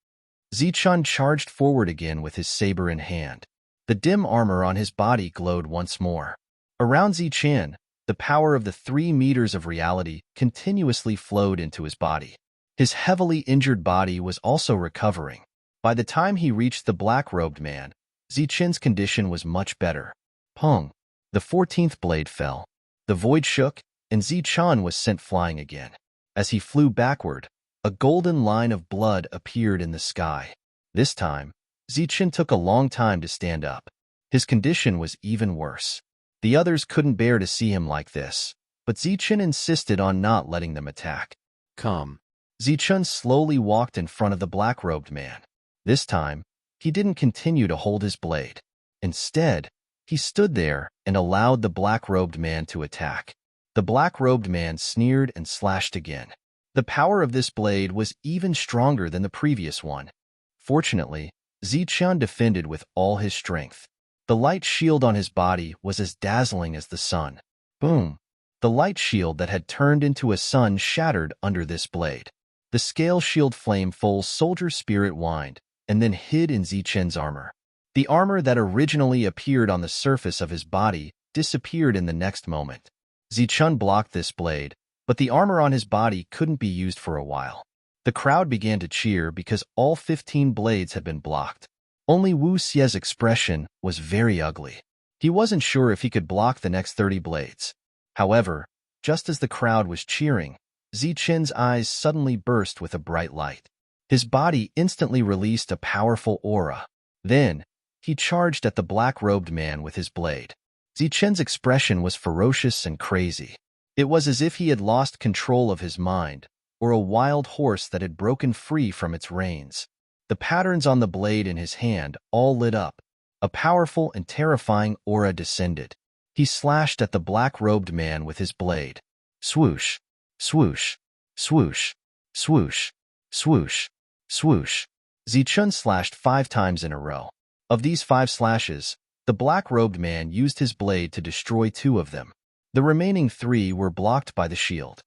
Zichen charged forward again with his saber in hand. The dim armor on his body glowed once more. Around Zichen, the power of the 3 meters of reality continuously flowed into his body. His heavily injured body was also recovering. By the time he reached the black-robed man, Zichen's condition was much better. Pong! The 14th blade fell. The void shook, and Zichen was sent flying again. As he flew backward, a golden line of blood appeared in the sky. This time, Zichen took a long time to stand up. His condition was even worse. The others couldn't bear to see him like this, but Zichen insisted on not letting them attack. "Come." Zichen slowly walked in front of the black-robed man. This time, he didn't continue to hold his blade. Instead, he stood there and allowed the black-robed man to attack. The black-robed man sneered and slashed again. The power of this blade was even stronger than the previous one. Fortunately, Zichen defended with all his strength. The light shield on his body was as dazzling as the sun. Boom! The light shield that had turned into a sun shattered under this blade. The scale shield flame full soldier spirit whined, and then hid in Zichen's armor. The armor that originally appeared on the surface of his body disappeared in the next moment. Zichen blocked this blade, but the armor on his body couldn't be used for a while. The crowd began to cheer because all 15 blades had been blocked. Only Wu Xie's expression was very ugly. He wasn't sure if he could block the next 30 blades. However, just as the crowd was cheering, Zichen's eyes suddenly burst with a bright light. His body instantly released a powerful aura. Then, he charged at the black-robed man with his blade. Zichen's expression was ferocious and crazy. It was as if he had lost control of his mind, or a wild horse that had broken free from its reins. The patterns on the blade in his hand all lit up. A powerful and terrifying aura descended. He slashed at the black-robed man with his blade. Swoosh, swoosh, swoosh, swoosh, swoosh, swoosh. Zichen slashed 5 times in a row. Of these 5 slashes, the black-robed man used his blade to destroy 2 of them. The remaining 3 were blocked by the shield.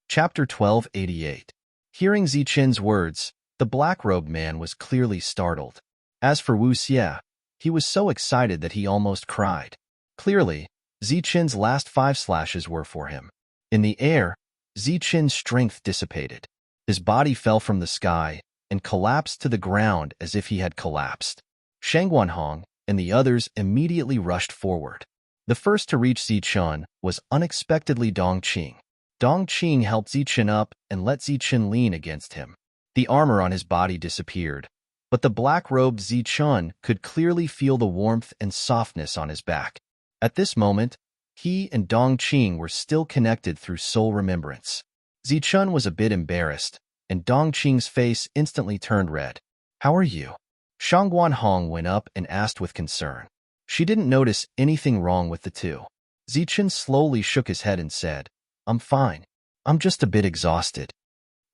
Chapter 1288. Hearing Zichen's words, the black-robed man was clearly startled. As for Wu Xie, he was so excited that he almost cried. Clearly, Zichen's last 5 slashes were for him. In the air, Zichen's strength dissipated. His body fell from the sky and collapsed to the ground as if he had collapsed. Shangguan Hong and the others immediately rushed forward. The first to reach Zichen was unexpectedly Dong Qing. Dong Qing helped Zichen up and let Zichen lean against him. The armor on his body disappeared, but the black-robed Zichen could clearly feel the warmth and softness on his back. At this moment, he and Dong Qing were still connected through soul remembrance. Zichen was a bit embarrassed, and Dong Qing's face instantly turned red. "How are you?" Shangguan Hong went up and asked with concern. She didn't notice anything wrong with the two. Zichen slowly shook his head and said, "I'm fine. I'm just a bit exhausted."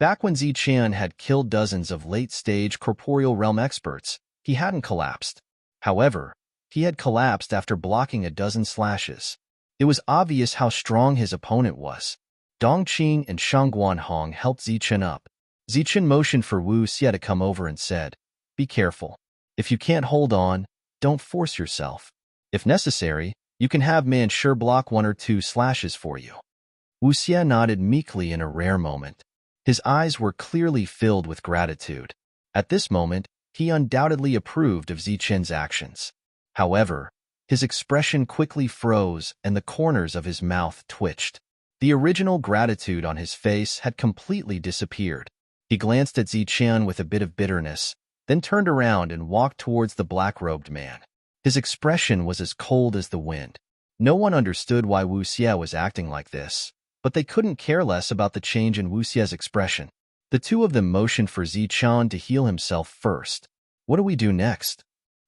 Back when Zichen had killed dozens of late-stage corporeal realm experts, he hadn't collapsed. However, he had collapsed after blocking a dozen slashes. It was obvious how strong his opponent was. Dong Qing and Shangguan Hong helped Zichen up. Zichen motioned for Wu Xie to come over and said, "Be careful. If you can't hold on, don't force yourself. If necessary, you can have Manshur block 1 or 2 slashes for you." Wu Xie nodded meekly in a rare moment. His eyes were clearly filled with gratitude. At this moment, he undoubtedly approved of Zichen's actions. However, His expression quickly froze and the corners of his mouth twitched. The original gratitude on his face had completely disappeared. He glanced at Ziqian with a bit of bitterness, then turned around and walked towards the black-robed man. His expression was as cold as the wind. No one understood why Wu Xie was acting like this, but they couldn't care less about the change in Wu Xie's expression. The two of them motioned for Ziqian to heal himself first. "What do we do next?"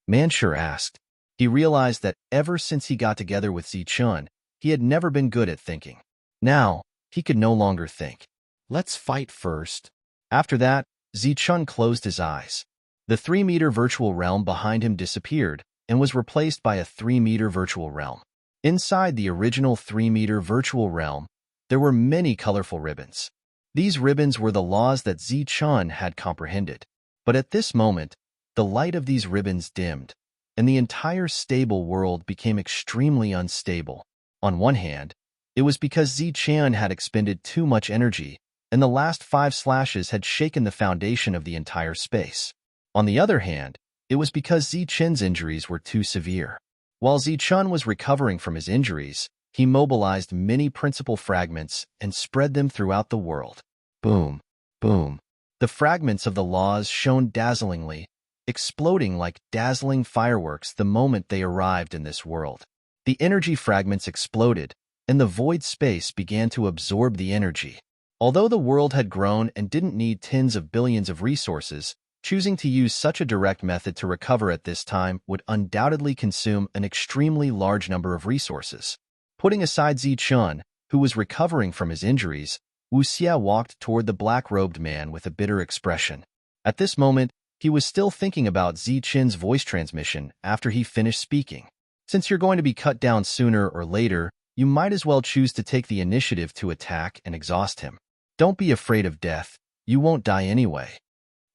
Manshur asked. He realized that ever since he got together with Ziqian, he had never been good at thinking. Now, he could no longer think. "Let's fight first." After that, Ziqian closed his eyes. The 3-meter virtual realm behind him disappeared and was replaced by a 3-meter virtual realm. Inside the original 3-meter virtual realm, there were many colorful ribbons. These ribbons were the laws that Ziqian had comprehended. But at this moment, the light of these ribbons dimmed, and the entire stable world became extremely unstable. On one hand, it was because Ziqian had expended too much energy, and the last 5 slashes had shaken the foundation of the entire space. On the other hand, it was because Ziqian's injuries were too severe. While Ziqian was recovering from his injuries, he mobilized many principal fragments and spread them throughout the world. Boom, boom. The fragments of the laws shone dazzlingly, exploding like dazzling fireworks the moment they arrived in this world. The energy fragments exploded, and the void space began to absorb the energy. Although the world had grown and didn't need tens of billions of resources, choosing to use such a direct method to recover at this time would undoubtedly consume an extremely large number of resources. Putting aside Ziqian, who was recovering from his injuries, Wu Xie walked toward the black-robed man with a bitter expression. At this moment, he was still thinking about Ziqian's voice transmission after he finished speaking. "Since you're going to be cut down sooner or later, you might as well choose to take the initiative to attack and exhaust him. Don't be afraid of death. You won't die anyway."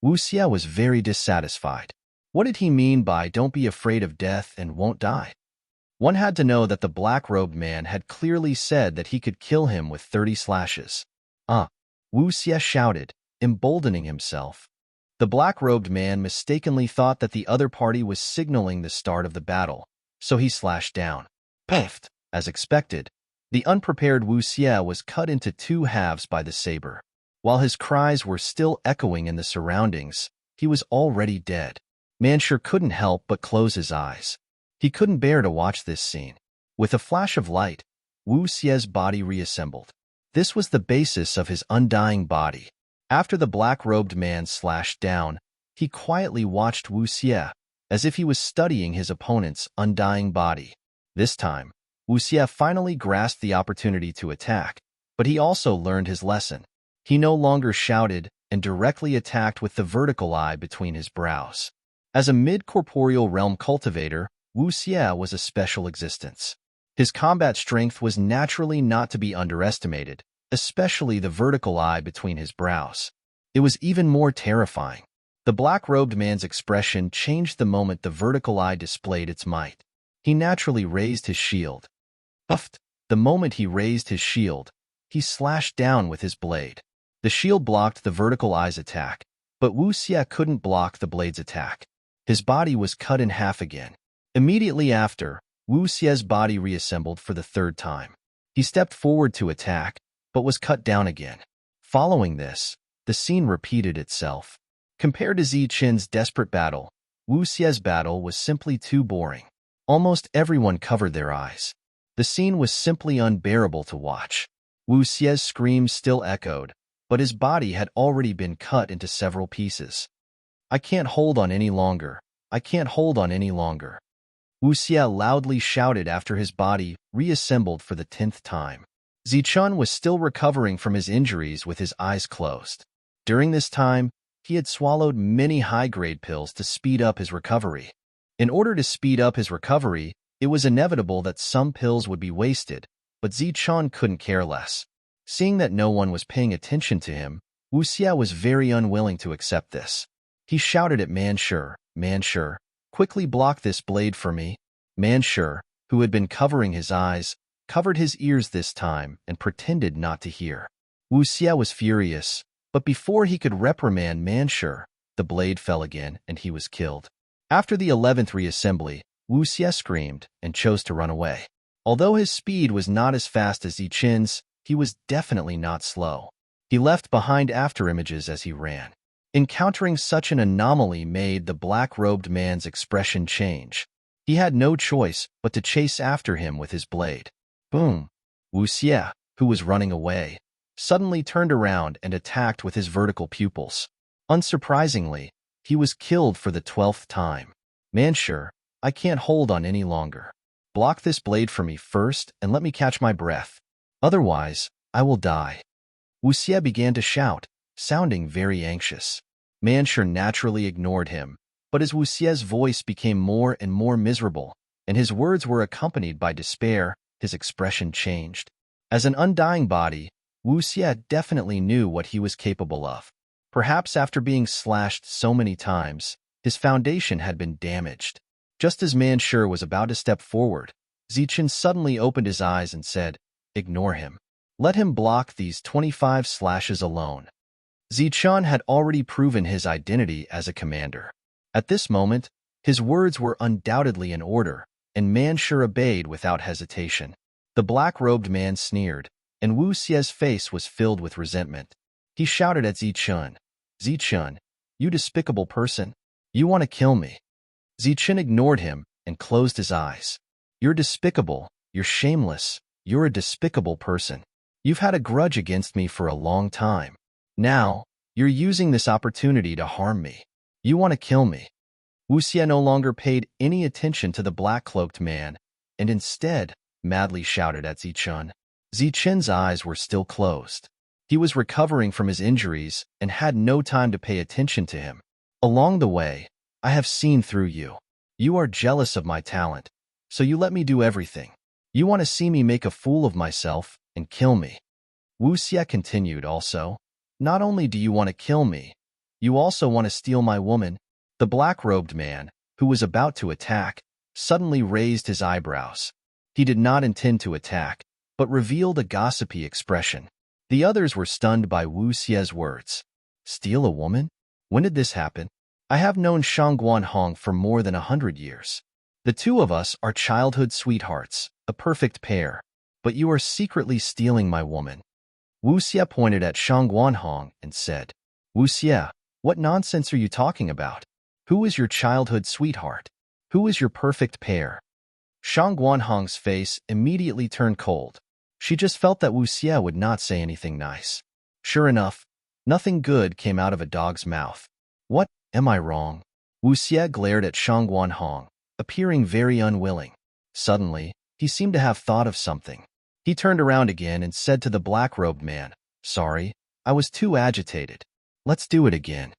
Wu Xie was very dissatisfied. What did he mean by "don't be afraid of death and won't die"? One had to know that the black-robed man had clearly said that he could kill him with 30 slashes. Wu Xie shouted, emboldening himself. The black-robed man mistakenly thought that the other party was signaling the start of the battle, so he slashed down. Peft! As expected, the unprepared Wu Xie was cut into 2 halves by the saber. While his cries were still echoing in the surroundings, he was already dead. Manshur couldn't help but close his eyes. He couldn't bear to watch this scene. With a flash of light, Wu Xie's body reassembled. This was the basis of his undying body. After the black-robed man slashed down, he quietly watched Wu Xie, as if he was studying his opponent's undying body. This time, Wu Xie finally grasped the opportunity to attack, but he also learned his lesson. He no longer shouted and directly attacked with the vertical eye between his brows. As a mid-corporeal realm cultivator, Wu Xie was a special existence. His combat strength was naturally not to be underestimated, especially the vertical eye between his brows. It was even more terrifying. The black-robed man's expression changed the moment the vertical eye displayed its might. He naturally raised his shield. Puffed! The moment he raised his shield, he slashed down with his blade. The shield blocked the vertical eye's attack, but Wu Xie couldn't block the blade's attack. His body was cut in half again. Immediately after, Wu Xie's body reassembled for the 3rd time. He stepped forward to attack, but was cut down again. Following this, the scene repeated itself. Compared to Ziqian's desperate battle, Wu Xie's battle was simply too boring. Almost everyone covered their eyes. The scene was simply unbearable to watch. Wu Xie's screams still echoed, but his body had already been cut into several pieces. "I can't hold on any longer. I can't hold on any longer." Wu Xie loudly shouted after his body reassembled for the 10th time. Ziqian was still recovering from his injuries with his eyes closed. During this time, he had swallowed many high-grade pills to speed up his recovery. In order to speed up his recovery, it was inevitable that some pills would be wasted, but Ziqian couldn't care less. Seeing that no one was paying attention to him, Wu Xie was very unwilling to accept this. He shouted at Manshur, "Manshur, quickly block this blade for me." Manshur, who had been covering his eyes, covered his ears this time and pretended not to hear. Wu Xie was furious, but before he could reprimand Manshur, the blade fell again and he was killed. After the 11th reassembly, Wu Xie screamed and chose to run away. Although his speed was not as fast as Zichen's, he was definitely not slow. He left behind afterimages as he ran. Encountering such an anomaly made the black-robed man's expression change. He had no choice but to chase after him with his blade. Boom! Wu Xie, who was running away, suddenly turned around and attacked with his vertical pupils. Unsurprisingly, he was killed for the 12th time. Mansure, I can't hold on any longer. Block this blade for me first and let me catch my breath. Otherwise, I will die. Wu Xie began to shout, sounding very anxious. Mansure naturally ignored him, but as Wu Xie's voice became more and more miserable, and his words were accompanied by despair, his expression changed. As an undying body, Wu Xie definitely knew what he was capable of. Perhaps after being slashed so many times, his foundation had been damaged. Just as Mansure was about to step forward, Zichen suddenly opened his eyes and said, "Ignore him. Let him block these 25 slashes alone." Zichen had already proven his identity as a commander. At this moment, his words were undoubtedly in order, and Mansure obeyed without hesitation. The black-robed man sneered, and Wu Xie's face was filled with resentment. He shouted at Zichen, "Zichen, you despicable person! You want to kill me!" Zichen ignored him and closed his eyes. "You're despicable, you're shameless, you're a despicable person. You've had a grudge against me for a long time. Now, you're using this opportunity to harm me. You want to kill me." Wu Xie no longer paid any attention to the black-cloaked man, and instead madly shouted at Zichen. Zichen's eyes were still closed. He was recovering from his injuries and had no time to pay attention to him. "Along the way, I have seen through you. You are jealous of my talent, so you let me do everything. You want to see me make a fool of myself and kill me." Wu Xie continued also, "Not only do you want to kill me, you also want to steal my woman." The black-robed man, who was about to attack, suddenly raised his eyebrows. He did not intend to attack, but revealed a gossipy expression. The others were stunned by Wu Xie's words. "Steal a woman? When did this happen? I have known Shangguan Hong for more than 100 years. The two of us are childhood sweethearts, a perfect pair, but you are secretly stealing my woman." Wu Xie pointed at Shangguan Hong and said, "Wu Xie, what nonsense are you talking about? Who is your childhood sweetheart? Who is your perfect pair?" Shangguan Hong's face immediately turned cold. She just felt that Wu Xie would not say anything nice. Sure enough, nothing good came out of a dog's mouth. "What, am I wrong?" Wu Xie glared at Shangguan Hong, appearing very unwilling. Suddenly, he seemed to have thought of something. He turned around again and said to the black-robed man, "Sorry, I was too agitated. Let's do it again."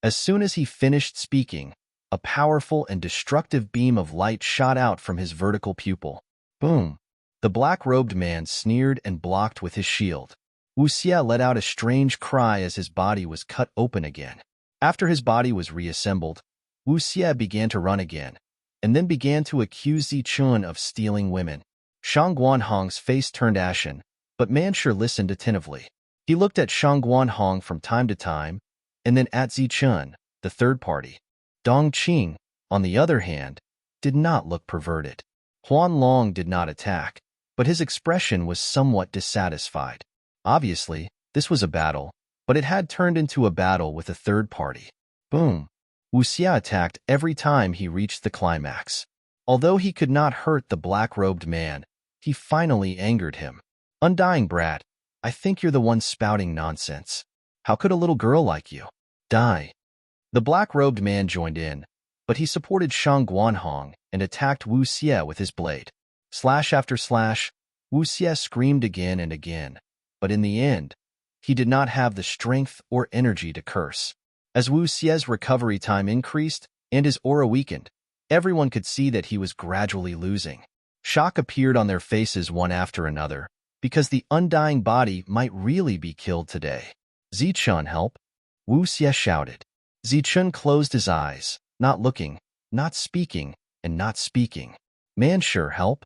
As soon as he finished speaking, a powerful and destructive beam of light shot out from his vertical pupil. Boom! The black-robed man sneered and blocked with his shield. Wu Xie let out a strange cry as his body was cut open again. After his body was reassembled, Wu Xie began to run again, and then began to accuse Zichen of stealing women. Shangguan Hong's face turned ashen, but Mansure listened attentively. He looked at Shangguan Hong from time to time, and then at Zichen, the third party. Dong Qing, on the other hand, did not look perverted. Huan Long did not attack, but his expression was somewhat dissatisfied. Obviously, this was a battle, but it had turned into a battle with a third party. Boom! Wu Xie attacked every time he reached the climax. Although he could not hurt the black-robed man, he finally angered him. "Undying brat, I think you're the one spouting nonsense. How could a little girl like you die?" The black-robed man joined in, but he supported Shangguan Hong and attacked Wu Xie with his blade. Slash after slash, Wu Xie screamed again and again, but in the end, he did not have the strength or energy to curse. As Wu Xie's recovery time increased and his aura weakened, everyone could see that he was gradually losing. Shock appeared on their faces one after another, because the undying body might really be killed today. "Zichen, help!" Wu Xie shouted. Zichen closed his eyes, not looking, not speaking, and not speaking. "Mansure, help!"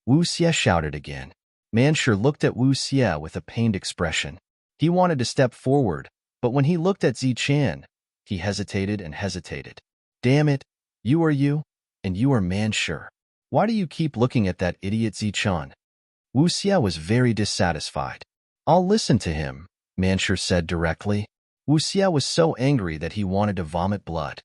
Wu Xie shouted again. Mansure looked at Wu Xie with a pained expression. He wanted to step forward, but when he looked at Zichen, he hesitated and hesitated. "Damn it, you are you? and you are Manshur. Why do you keep looking at that idiot Zichun? Wuxia was very dissatisfied. I'll listen to him, Manshur said directly. Wuxia was so angry that he wanted to vomit blood.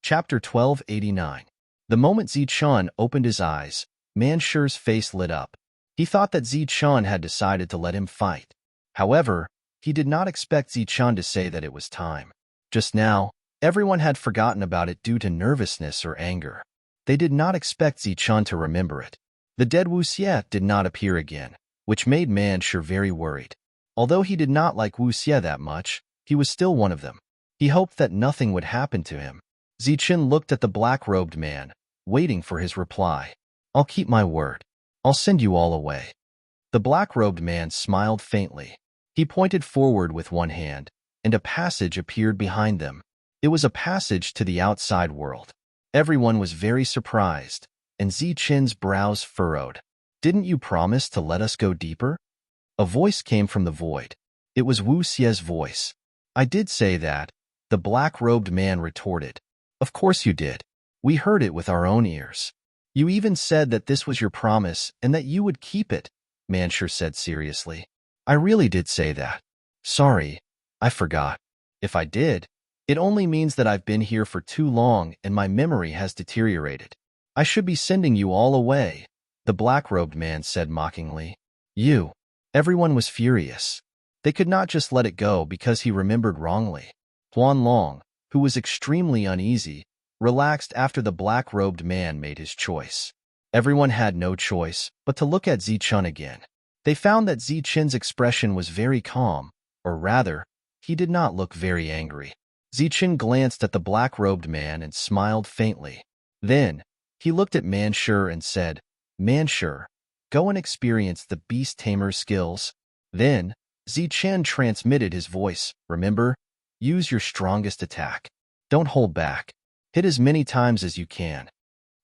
Chapter 1289. The moment Zichun opened his eyes, Manshur's face lit up. He thought that Zichun had decided to let him fight. However, he did not expect Zichun to say that it was time. Just now, everyone had forgotten about it due to nervousness or anger. They did not expect Zichun to remember it. The dead Wuxia did not appear again, which made Manshur very worried. Although he did not like Wuxia that much, he was still one of them. He hoped that nothing would happen to him. Zichun looked at the black-robed man, waiting for his reply. I'll keep my word. I'll send you all away. The black-robed man smiled faintly. He pointed forward with one hand, and a passage appeared behind them. It was a passage to the outside world. Everyone was very surprised, and Zichun's brows furrowed. Didn't you promise to let us go deeper? A voice came from the void. It was Wuxia's voice. I did say that, the black-robed man retorted. Of course you did. We heard it with our own ears. You even said that this was your promise and that you would keep it, Manshur said seriously. I really did say that. Sorry, I forgot. If I did, it only means that I've been here for too long and my memory has deteriorated. I should be sending you all away, the black-robed man said mockingly. You. Everyone was furious. They could not just let it go because he remembered wrongly. Huan Long, who was extremely uneasy, relaxed after the black-robed man made his choice. Everyone had no choice but to look at Zichun again. They found that Zichun's expression was very calm, or rather, he did not look very angry. Zichun glanced at the black-robed man and smiled faintly. Then, he looked at Manshur and said, Manshur, go and experience the beast tamer's skills. Then, Zichun transmitted his voice. Remember, use your strongest attack. Don't hold back. Hit as many times as you can.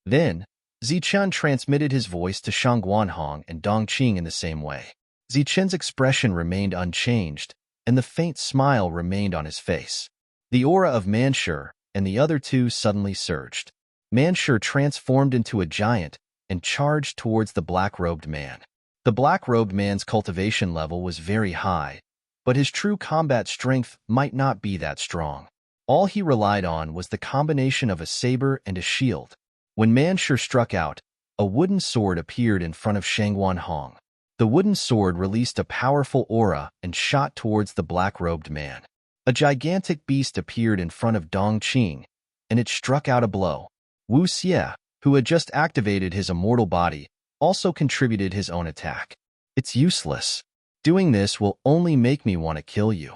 Then, Zichun transmitted his voice to Shangguanhong and Dongqing in the same way. Zichun's expression remained unchanged, and the faint smile remained on his face. The aura of Manshur and the other two suddenly surged. Manshur transformed into a giant and charged towards the black-robed man. The black-robed man's cultivation level was very high, but his true combat strength might not be that strong. All he relied on was the combination of a saber and a shield. When Manshur struck out, a wooden sword appeared in front of Shangguanhong. The wooden sword released a powerful aura and shot towards the black-robed man. A gigantic beast appeared in front of Dongqing, and it struck out a blow. Wuxia, who had just activated his immortal body, also contributed his own attack. It's useless. Doing this will only make me want to kill you.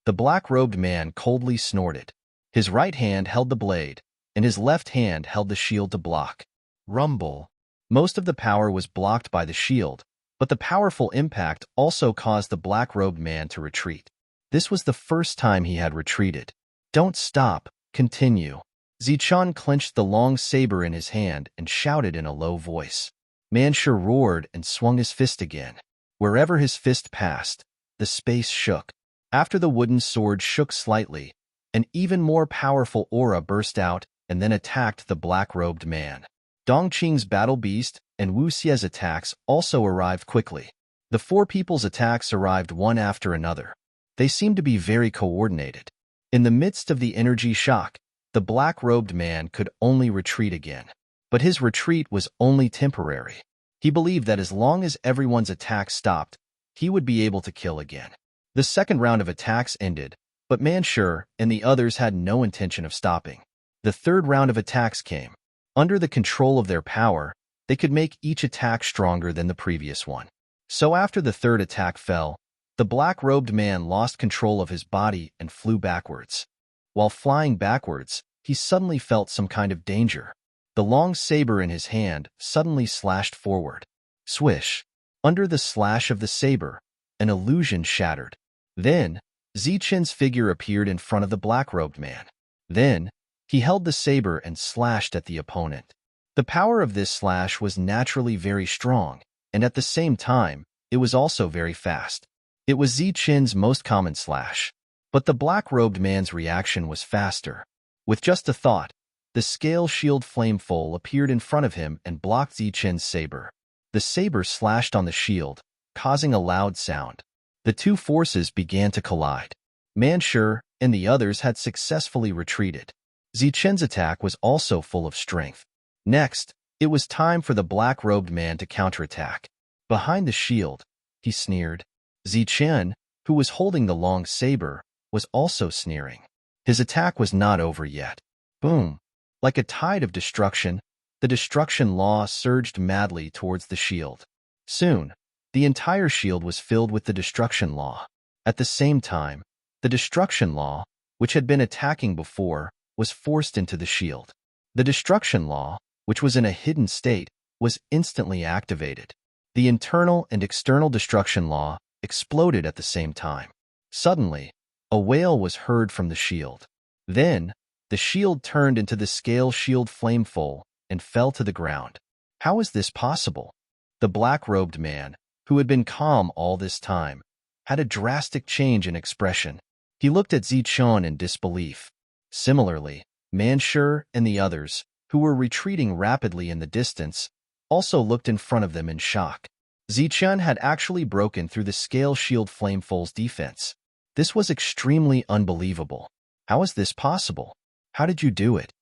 The black-robed man coldly snorted. His right hand held the blade, and his left hand held the shield to block. Rumble. Most of the power was blocked by the shield, but the powerful impact also caused the black-robed man to retreat. This was the first time he had retreated. Don't stop, continue. Zichun clenched the long saber in his hand and shouted in a low voice. Manshur roared and swung his fist again. Wherever his fist passed, the space shook. After the wooden sword shook slightly, an even more powerful aura burst out and then attacked the black-robed man. Dongqing's battle beast and Wuxia's attacks also arrived quickly. The four people's attacks arrived one after another. They seemed to be very coordinated. In the midst of the energy shock, the black-robed man could only retreat again. But his retreat was only temporary. He believed that as long as everyone's attacks stopped, he would be able to kill again. The second round of attacks ended, but Manshur and the others had no intention of stopping. The third round of attacks came. Under the control of their power, they could make each attack stronger than the previous one. So after the third attack fell, the black-robed man lost control of his body and flew backwards. While flying backwards, he suddenly felt some kind of danger. The long saber in his hand suddenly slashed forward. Swish! Under the slash of the saber, an illusion shattered. Then, Zichun's figure appeared in front of the black-robed man. Then, he held the saber and slashed at the opponent. The power of this slash was naturally very strong, and at the same time, it was also very fast. It was Zichun's most common slash. But the black-robed man's reaction was faster. With just a thought, the scale shield flameful appeared in front of him and blocked Zichen's saber. The saber slashed on the shield, causing a loud sound. The two forces began to collide. Manshur and the others had successfully retreated. Zichen's attack was also full of strength. Next, it was time for the black-robed man to counterattack. Behind the shield, he sneered. Zichen, who was holding the long saber, was also sneering. His attack was not over yet. Boom! Like a tide of destruction, the destruction law surged madly towards the shield. Soon, the entire shield was filled with the destruction law. At the same time, the destruction law, which had been attacking before, was forced into the shield. The destruction law, which was in a hidden state, was instantly activated. The internal and external destruction law exploded at the same time. Suddenly, a wail was heard from the shield. Then, the shield turned into the scale shield flameful and fell to the ground. How is this possible? The black-robed man, who had been calm all this time, had a drastic change in expression. He looked at Zichen in disbelief. Similarly, Manshur and the others, who were retreating rapidly in the distance, also looked in front of them in shock. Zichen had actually broken through the scale shield flameful's defense. This was extremely unbelievable. How is this possible? How did you do it?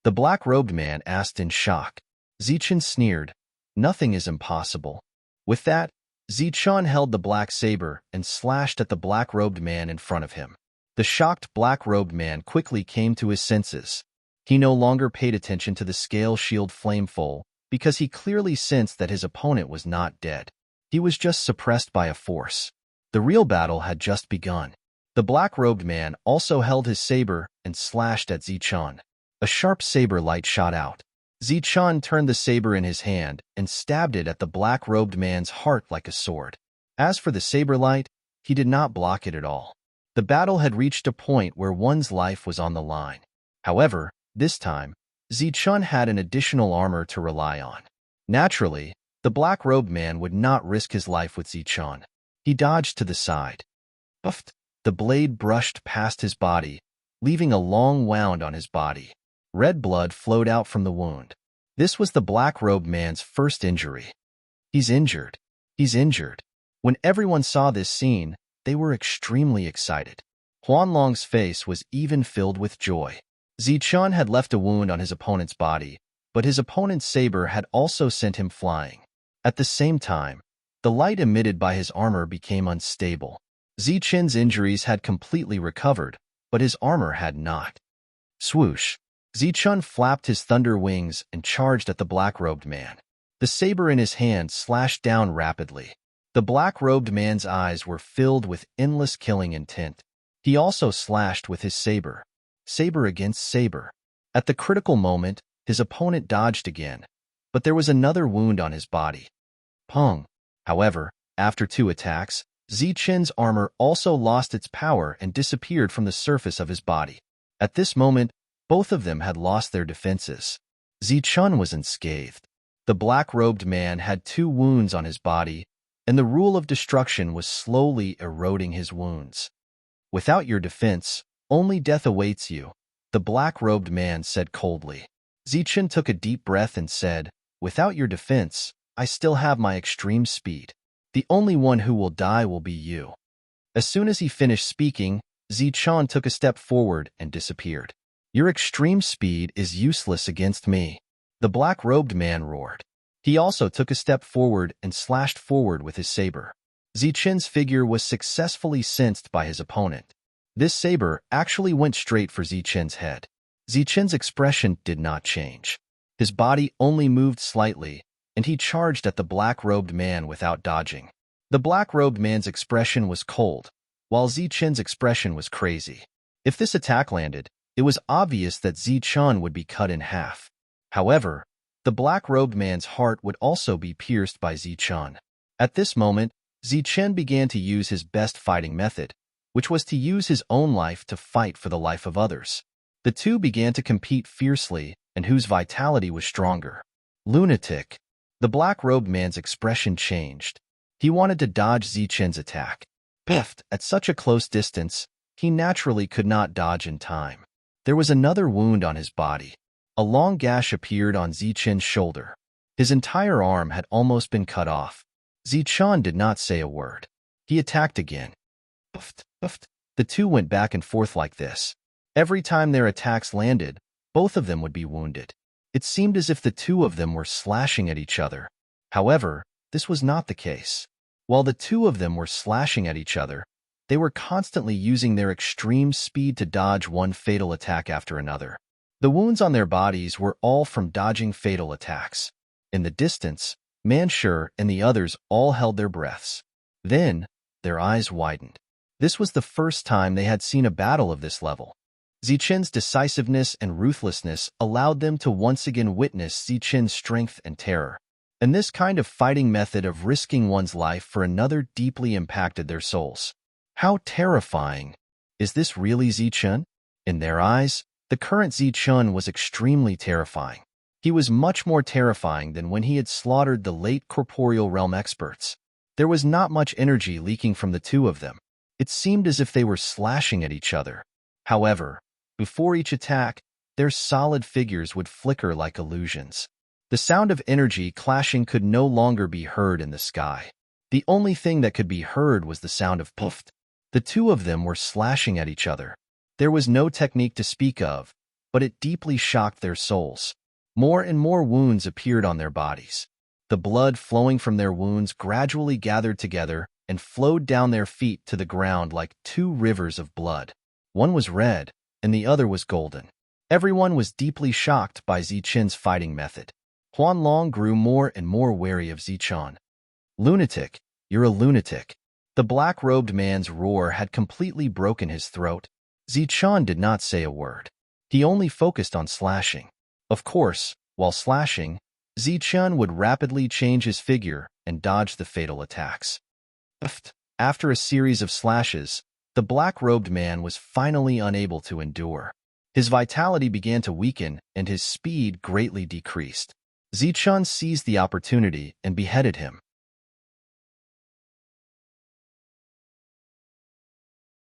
The black-robed man asked in shock. Zichen sneered. Nothing is impossible. With that, Zichen held the black saber and slashed at the black-robed man in front of him. The shocked black-robed man quickly came to his senses. He no longer paid attention to the scale shield flameful because he clearly sensed that his opponent was not dead. He was just suppressed by a force. The real battle had just begun. The black-robed man also held his saber and slashed at Zichen. A sharp saber light shot out. Zichen turned the saber in his hand and stabbed it at the black-robed man's heart like a sword. As for the saber light, he did not block it at all. The battle had reached a point where one's life was on the line. However, this time, Zichen had an additional armor to rely on. Naturally, the black-robed man would not risk his life with Zichen. He dodged to the side. Buffed. The blade brushed past his body, leaving a long wound on his body. Red blood flowed out from the wound. This was the black-robed man's first injury. He's injured. He's injured. When everyone saw this scene, they were extremely excited. Huanlong's face was even filled with joy. Zichen had left a wound on his opponent's body, but his opponent's saber had also sent him flying. At the same time, the light emitted by his armor became unstable. Zichen's injuries had completely recovered, but his armor had not. Swoosh! Zichen flapped his thunder wings and charged at the black-robed man. The saber in his hand slashed down rapidly. The black-robed man's eyes were filled with endless killing intent. He also slashed with his saber. Saber against saber. At the critical moment, his opponent dodged again, but there was another wound on his body. Pong! However, after 2 attacks, Zichen's armor also lost its power and disappeared from the surface of his body. At this moment, both of them had lost their defenses. Zichen was unscathed. The black-robed man had 2 wounds on his body, and the rule of destruction was slowly eroding his wounds. Without your defense, only death awaits you, the black-robed man said coldly. Zichen took a deep breath and said, without your defense, I still have my extreme speed. The only one who will die will be you. As soon as he finished speaking, Zichen took a step forward and disappeared. Your extreme speed is useless against me, the black-robed man roared. He also took a step forward and slashed forward with his saber. Zichen's figure was successfully sensed by his opponent. This saber actually went straight for Zichen's head. Zichen's expression did not change. His body only moved slightly, and he charged at the black-robed man without dodging. The black-robed man's expression was cold, while Zichen's expression was crazy. If this attack landed, it was obvious that Zichen would be cut in half. However, the black-robed man's heart would also be pierced by Zichen. At this moment, Zichen began to use his best fighting method, which was to use his own life to fight for the life of others. The two began to compete fiercely, and whose vitality was stronger. Lunatic. The black-robed man's expression changed. He wanted to dodge Zichen's attack. Biffed, at such a close distance, he naturally could not dodge in time. There was another wound on his body. A long gash appeared on Zichen's shoulder. His entire arm had almost been cut off. Zichen did not say a word. He attacked again. Puffed, puffed. The two went back and forth like this. Every time their attacks landed, both of them would be wounded. It seemed as if the two of them were slashing at each other. However, this was not the case. While the two of them were slashing at each other, they were constantly using their extreme speed to dodge one fatal attack after another. The wounds on their bodies were all from dodging fatal attacks. In the distance, Manshur and the others all held their breaths. Then, their eyes widened. This was the first time they had seen a battle of this level. Zichen's decisiveness and ruthlessness allowed them to once again witness Zichen's strength and terror. And this kind of fighting method of risking one's life for another deeply impacted their souls. How terrifying! Is this really Zichen? In their eyes, the current Zichen was extremely terrifying. He was much more terrifying than when he had slaughtered the late corporeal realm experts. There was not much energy leaking from the two of them. It seemed as if they were slashing at each other. However, before each attack, their solid figures would flicker like illusions. The sound of energy clashing could no longer be heard in the sky. The only thing that could be heard was the sound of puffed. The two of them were slashing at each other. There was no technique to speak of, but it deeply shocked their souls. More and more wounds appeared on their bodies. The blood flowing from their wounds gradually gathered together and flowed down their feet to the ground like two rivers of blood. One was red, and the other was golden. Everyone was deeply shocked by Zichen's fighting method. Huanlong grew more and more wary of Zichen. "Lunatic, you're a lunatic." The black-robed man's roar had completely broken his throat. Zichen did not say a word. He only focused on slashing. Of course, while slashing, Zichen would rapidly change his figure and dodge the fatal attacks. After a series of slashes, the black-robed man was finally unable to endure. His vitality began to weaken and his speed greatly decreased. Zichen seized the opportunity and beheaded him.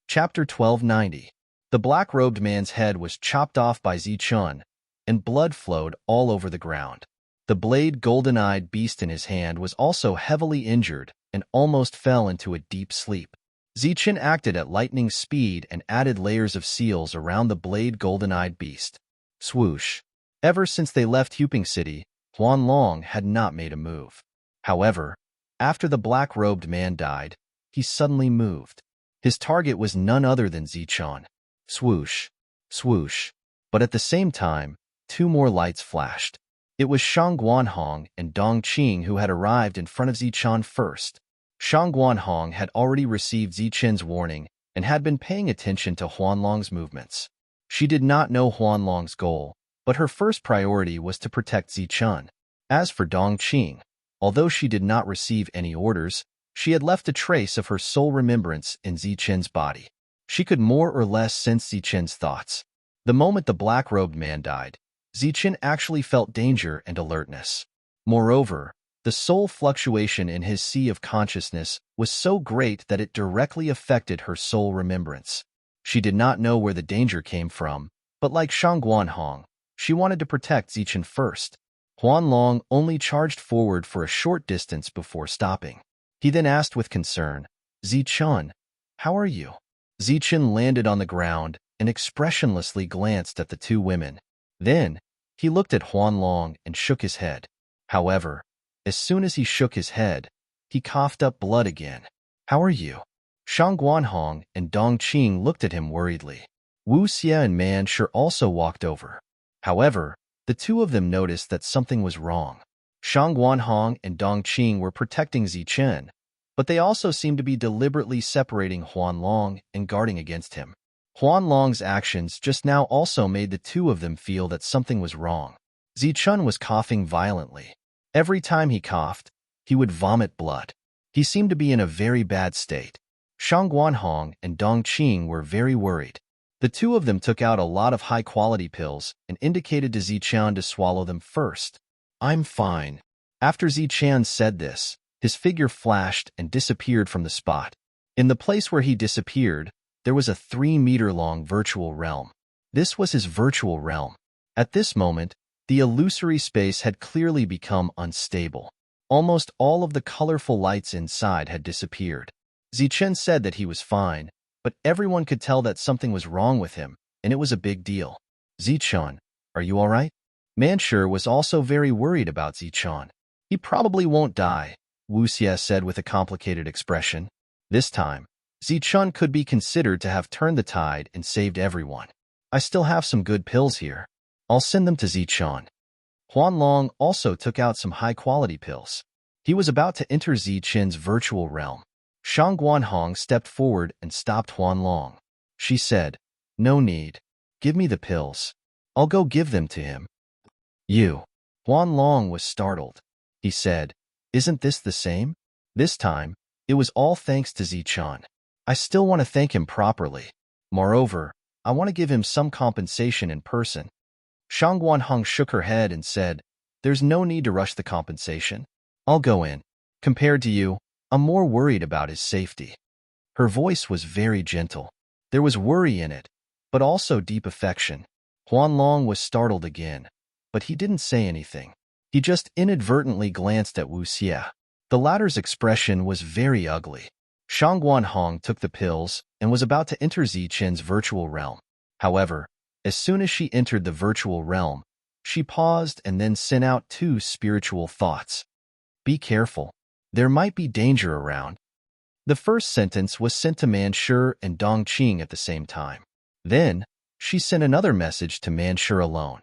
Chapter 1290. The black-robed man's head was chopped off by Zichen, and blood flowed all over the ground. The blade golden-eyed beast in his hand was also heavily injured and almost fell into a deep sleep. Zichen acted at lightning speed and added layers of seals around the blade golden-eyed beast. Swoosh. Ever since they left Huping City, Huanlong had not made a move. However, after the black-robed man died, he suddenly moved. His target was none other than Zichen. Swoosh, swoosh. But at the same time, two more lights flashed. It was Shang Guanhong and Dong Qing who had arrived in front of Zichen first. Shang Guanhong had already received Zichen's warning and had been paying attention to Huanlong's movements. She did not know Huanlong's goal, but her first priority was to protect Zichen. As for Dong Qing, although she did not receive any orders, she had left a trace of her soul remembrance in Zichen's body. She could more or less sense Zichen's thoughts. The moment the black-robed man died, Zichen actually felt danger and alertness. Moreover, the soul fluctuation in his sea of consciousness was so great that it directly affected her soul remembrance. She did not know where the danger came from, but like Shang Guanhong, she wanted to protect Zichen first. Huanlong only charged forward for a short distance before stopping. He then asked with concern, "Zichen, how are you?" Zichen landed on the ground and expressionlessly glanced at the two women. Then, he looked at Huanlong and shook his head. However, as soon as he shook his head, he coughed up blood again. "How are you?" Shang Guanhong and Dong Qing looked at him worriedly. Wu Xie and Man Sure also walked over. However, the two of them noticed that something was wrong. Shang Guanhong and Dong Qing were protecting Zichen, but they also seemed to be deliberately separating Huanlong and guarding against him. Huanlong's actions just now also made the two of them feel that something was wrong. Zichen was coughing violently. Every time he coughed, he would vomit blood. He seemed to be in a very bad state. Shang Guanhong and Dong Qing were very worried. The two of them took out a lot of high-quality pills and indicated to Zichen to swallow them first. "I'm fine." After Zichen said this, his figure flashed and disappeared from the spot. In the place where he disappeared, there was a 3-meter-long virtual realm. This was his virtual realm. At this moment, the illusory space had clearly become unstable. Almost all of the colorful lights inside had disappeared. Zichen said that he was fine, but everyone could tell that something was wrong with him, and it was a big deal. Zichen, are you all right? Manshur was also very worried about Zichen. He probably won't die, Wu Xie said with a complicated expression. This time, Zichen could be considered to have turned the tide and saved everyone. I still have some good pills here. I'll send them to Zichen. Huanlong also took out some high-quality pills. He was about to enter Zichen's virtual realm. Shang Guanhong stepped forward and stopped Huanlong. She said, "No need. Give me the pills. I'll go give them to him." You. Huanlong was startled. He said, "Isn't this the same?" This time, it was all thanks to Zichen. I still want to thank him properly. Moreover, I want to give him some compensation in person. Shang Guanhong shook her head and said, "There's no need to rush the compensation. I'll go in. Compared to you, I'm more worried about his safety." Her voice was very gentle. There was worry in it, but also deep affection. Huanlong was startled again, but he didn't say anything. He just inadvertently glanced at Wu Xie. The latter's expression was very ugly. Shang Guanhong took the pills and was about to enter Zichen's virtual realm. However, as soon as she entered the virtual realm, she paused and then sent out 2 spiritual thoughts. Be careful. There might be danger around. The first sentence was sent to Manshur and Dongqing at the same time. Then, she sent another message to Manshur alone.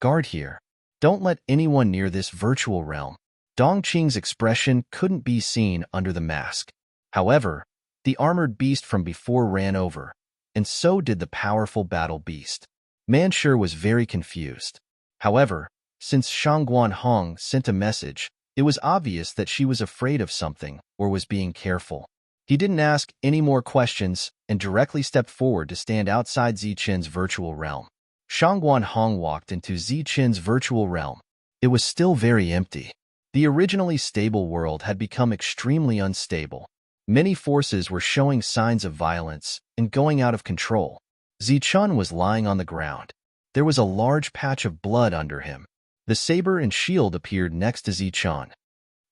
Guard here. Don't let anyone near this virtual realm. Dongqing's expression couldn't be seen under the mask. However, the armored beast from before ran over, and so did the powerful battle beast. Manshur was very confused. However, since Shang Guanhong sent a message, it was obvious that she was afraid of something or was being careful. He didn't ask any more questions and directly stepped forward to stand outside Zichen's virtual realm. Shang Guanhong walked into Zichen's virtual realm. It was still very empty. The originally stable world had become extremely unstable. Many forces were showing signs of violence and going out of control. Zichen was lying on the ground. There was a large patch of blood under him. The saber and shield appeared next to Zichen.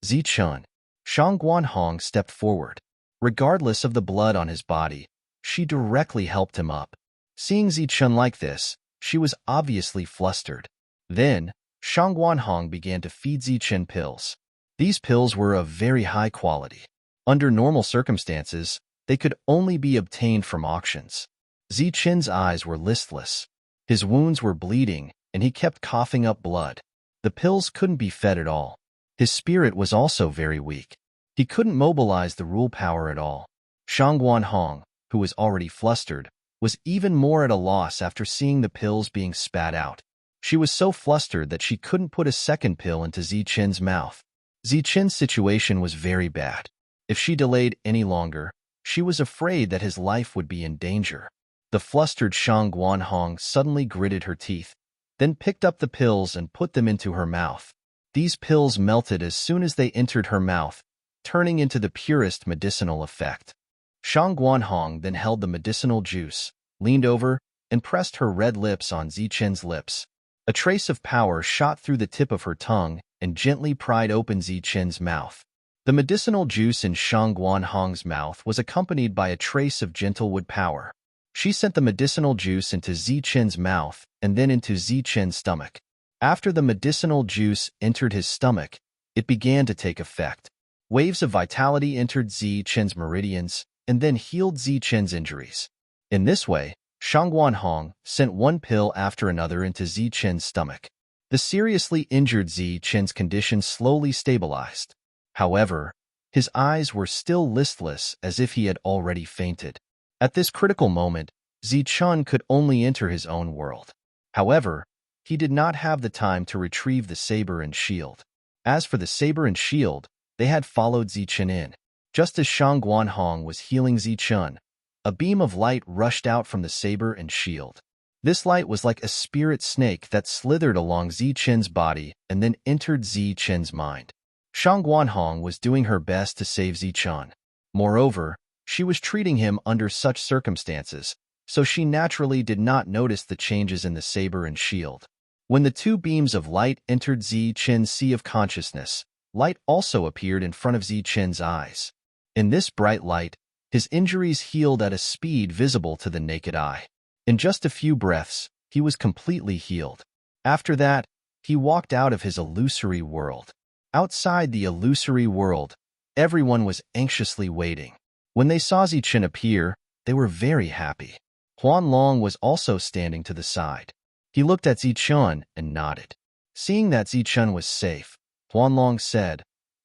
Zichen. Shang Guanhong stepped forward. Regardless of the blood on his body, she directly helped him up. Seeing Zichen like this, she was obviously flustered. Then, Shang Guanhong began to feed Zichen pills. These pills were of very high quality. Under normal circumstances, they could only be obtained from auctions. Zichen's eyes were listless. His wounds were bleeding, and he kept coughing up blood. The pills couldn't be fed at all. His spirit was also very weak. He couldn't mobilize the rule power at all. Shang Guanhong, who was already flustered, was even more at a loss after seeing the pills being spat out. She was so flustered that she couldn't put a second pill into Zichen's mouth. Zichen's situation was very bad. If she delayed any longer, she was afraid that his life would be in danger. The flustered Shang Guanhong suddenly gritted her teeth, then picked up the pills and put them into her mouth. These pills melted as soon as they entered her mouth, turning into the purest medicinal effect. Shang Guanhong then held the medicinal juice, leaned over, and pressed her red lips on Zichen's lips. A trace of power shot through the tip of her tongue and gently pried open Zichen's mouth. The medicinal juice in Shang Guanhong's mouth was accompanied by a trace of gentle wood power. She sent the medicinal juice into Zichen's mouth and then into Zichen's stomach. After the medicinal juice entered his stomach, it began to take effect. Waves of vitality entered Zichen's meridians and then healed Zichen's injuries. In this way, Shang Guanhong sent one pill after another into Zichen's stomach. The seriously injured Zichen's condition slowly stabilized. However, his eyes were still listless as if he had already fainted. At this critical moment, Zichen could only enter his own world. However, he did not have the time to retrieve the saber and shield. As for the saber and shield, they had followed Zichen in. Just as Shang Guanhong was healing Zichen, a beam of light rushed out from the saber and shield. This light was like a spirit snake that slithered along Zichen's body and then entered Zichen's mind. Shang Guanhong was doing her best to save Zichen. Moreover, She was treating him under such circumstances, so she naturally did not notice the changes in the saber and shield. When the two beams of light entered Ziqin's sea of consciousness, light also appeared in front of Ziqin's eyes. In this bright light, his injuries healed at a speed visible to the naked eye. In just a few breaths, he was completely healed. After that, he walked out of his illusory world. Outside the illusory world, everyone was anxiously waiting. When they saw Ziqin appear, they were very happy. Huanlong was also standing to the side. He looked at Ziqin and nodded. Seeing that Ziqin was safe, Huanlong said,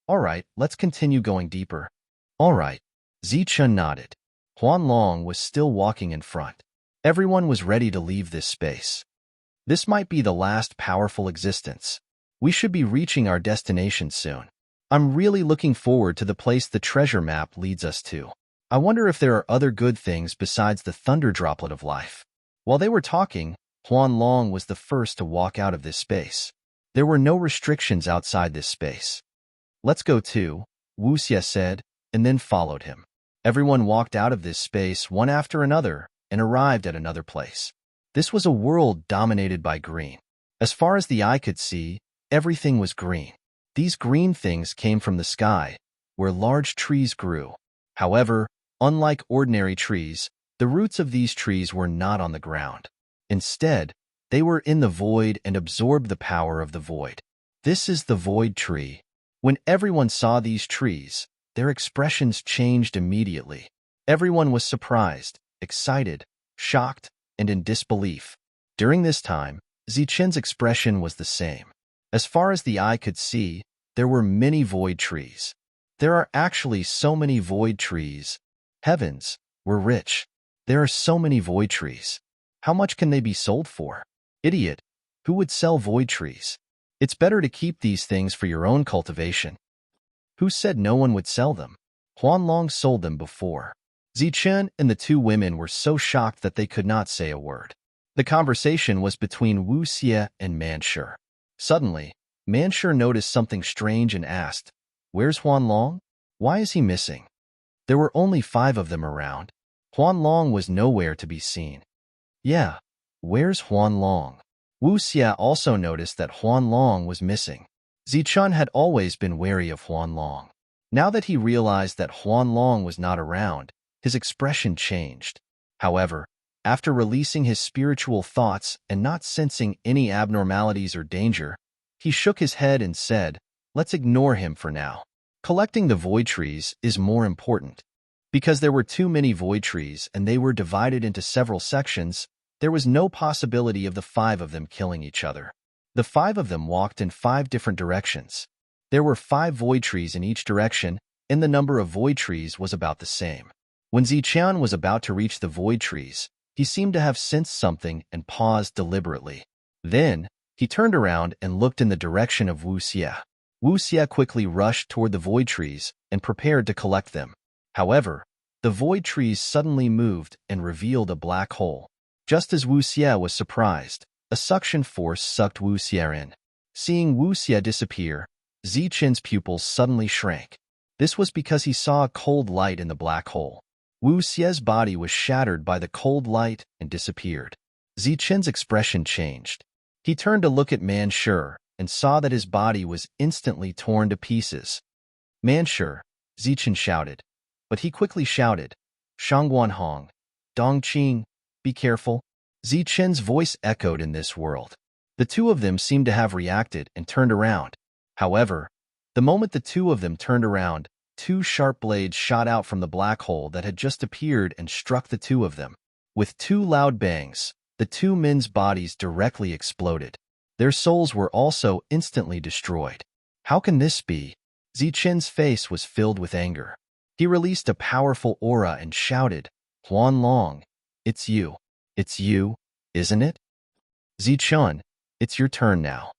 "All right, let's continue going deeper." "All right." Ziqin nodded. Huanlong was still walking in front. Everyone was ready to leave this space. This might be the last powerful existence. We should be reaching our destination soon. I'm really looking forward to the place the treasure map leads us to. I wonder if there are other good things besides the thunder droplet of life. While they were talking, Huanlong was the first to walk out of this space. There were no restrictions outside this space. "Let's go too," Wuxia said, and then followed him. Everyone walked out of this space one after another and arrived at another place. This was a world dominated by green. As far as the eye could see, everything was green. These green things came from the sky, where large trees grew. However, unlike ordinary trees, the roots of these trees were not on the ground. Instead, they were in the void and absorbed the power of the void. This is the void tree. When everyone saw these trees, their expressions changed immediately. Everyone was surprised, excited, shocked, and in disbelief. During this time, Ziqin's expression was the same. As far as the eye could see, there were many void trees. There are actually so many void trees. Heavens, we're rich. There are so many void trees. How much can they be sold for? Idiot, who would sell void trees? It's better to keep these things for your own cultivation. Who said no one would sell them? Huanlong sold them before. Ziqin and the two women were so shocked that they could not say a word. The conversation was between Wuxia and Manshur. Suddenly, Manshur noticed something strange and asked, "Where's Huanlong? Why is he missing?" There were only 5 of them around. Huanlong was nowhere to be seen. "Yeah, where's Huanlong?" Wuxia also noticed that Huanlong was missing. Ziqin had always been wary of Huanlong. Now that he realized that Huanlong was not around, his expression changed. However, after releasing his spiritual thoughts and not sensing any abnormalities or danger, he shook his head and said, "Let's ignore him for now. Collecting the void trees is more important." Because there were too many void trees and they were divided into several sections, there was no possibility of the 5 of them killing each other. The 5 of them walked in 5 different directions. There were 5 void trees in each direction, and the number of void trees was about the same. When Ziqin was about to reach the void trees, he seemed to have sensed something and paused deliberately. Then, he turned around and looked in the direction of Wuxia. Wuxia quickly rushed toward the void trees and prepared to collect them. However, the void trees suddenly moved and revealed a black hole. Just as Wuxia was surprised, a suction force sucked Wuxia in. Seeing Wuxia disappear, Ziqin's pupils suddenly shrank. This was because he saw a cold light in the black hole. Wuxia's body was shattered by the cold light and disappeared. Ziqin's expression changed. He turned to look at Manshur and saw that his body was instantly torn to pieces. "Manshur," Ziqin shouted, but he quickly shouted, "Shangguanhong, Dongqing, be careful." Ziqin's voice echoed in this world. The 2 of them seemed to have reacted and turned around. However, the moment the 2 of them turned around, 2 sharp blades shot out from the black hole that had just appeared and struck the 2 of them. With 2 loud bangs, the 2 men's bodies directly exploded. Their souls were also instantly destroyed. How can this be? Ziqin's face was filled with anger. He released a powerful aura and shouted, "Huanlong, it's you. It's you, isn't it? Ziqin, it's your turn now."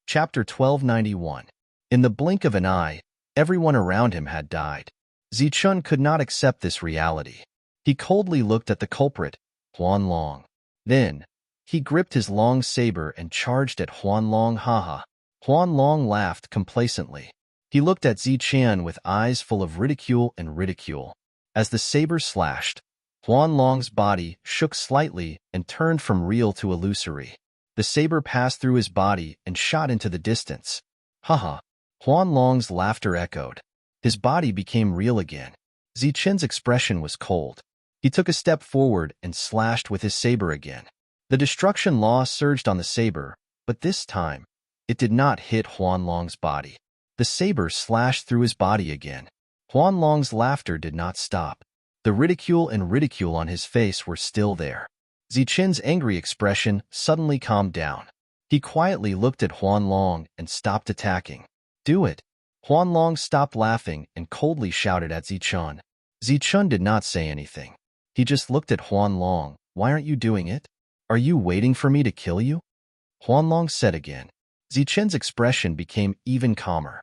Chapter 1291. In the blink of an eye, everyone around him had died. Ziqin could not accept this reality. He coldly looked at the culprit, Huanlong. Then, he gripped his long saber and charged at Huanlong. Haha. Huan Long laughed complacently. He looked at Zichen with eyes full of ridicule and ridicule. As the saber slashed, Huan Long's body shook slightly and turned from real to illusory. The saber passed through his body and shot into the distance. Haha. Huan Long's laughter echoed. His body became real again. Zichen's expression was cold. He took a step forward and slashed with his saber again. The destruction law surged on the saber, but this time, it did not hit Huan Long's body. The saber slashed through his body again. Huan Long's laughter did not stop. The ridicule and ridicule on his face were still there. Zichen's angry expression suddenly calmed down. He quietly looked at Huan Long and stopped attacking. Do it. Huan Long stopped laughing and coldly shouted at Zichen. Zichen did not say anything. He just looked at Huan Long. Why aren't you doing it? Are you waiting for me to kill you? Huan Long said again. Zichen's expression became even calmer.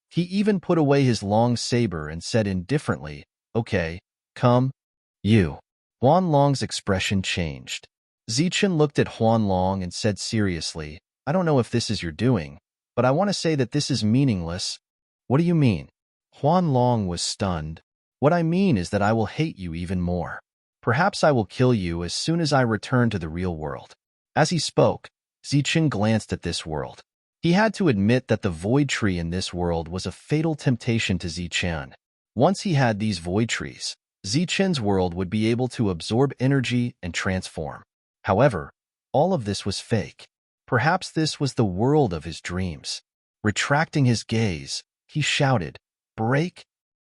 He even put away his long saber and said indifferently, Okay, come. You. Huan Long's expression changed. Zichen looked at Huan Long and said seriously, I don't know if this is your doing, but I want to say that this is meaningless. What do you mean? Huan Long was stunned. What I mean is that I will hate you even more. Perhaps I will kill you as soon as I return to the real world. As he spoke, Zichen glanced at this world. He had to admit that the void tree in this world was a fatal temptation to Zichen. Once he had these void trees, Zichen's world would be able to absorb energy and transform. However, all of this was fake. Perhaps this was the world of his dreams. Retracting his gaze, he shouted, Break!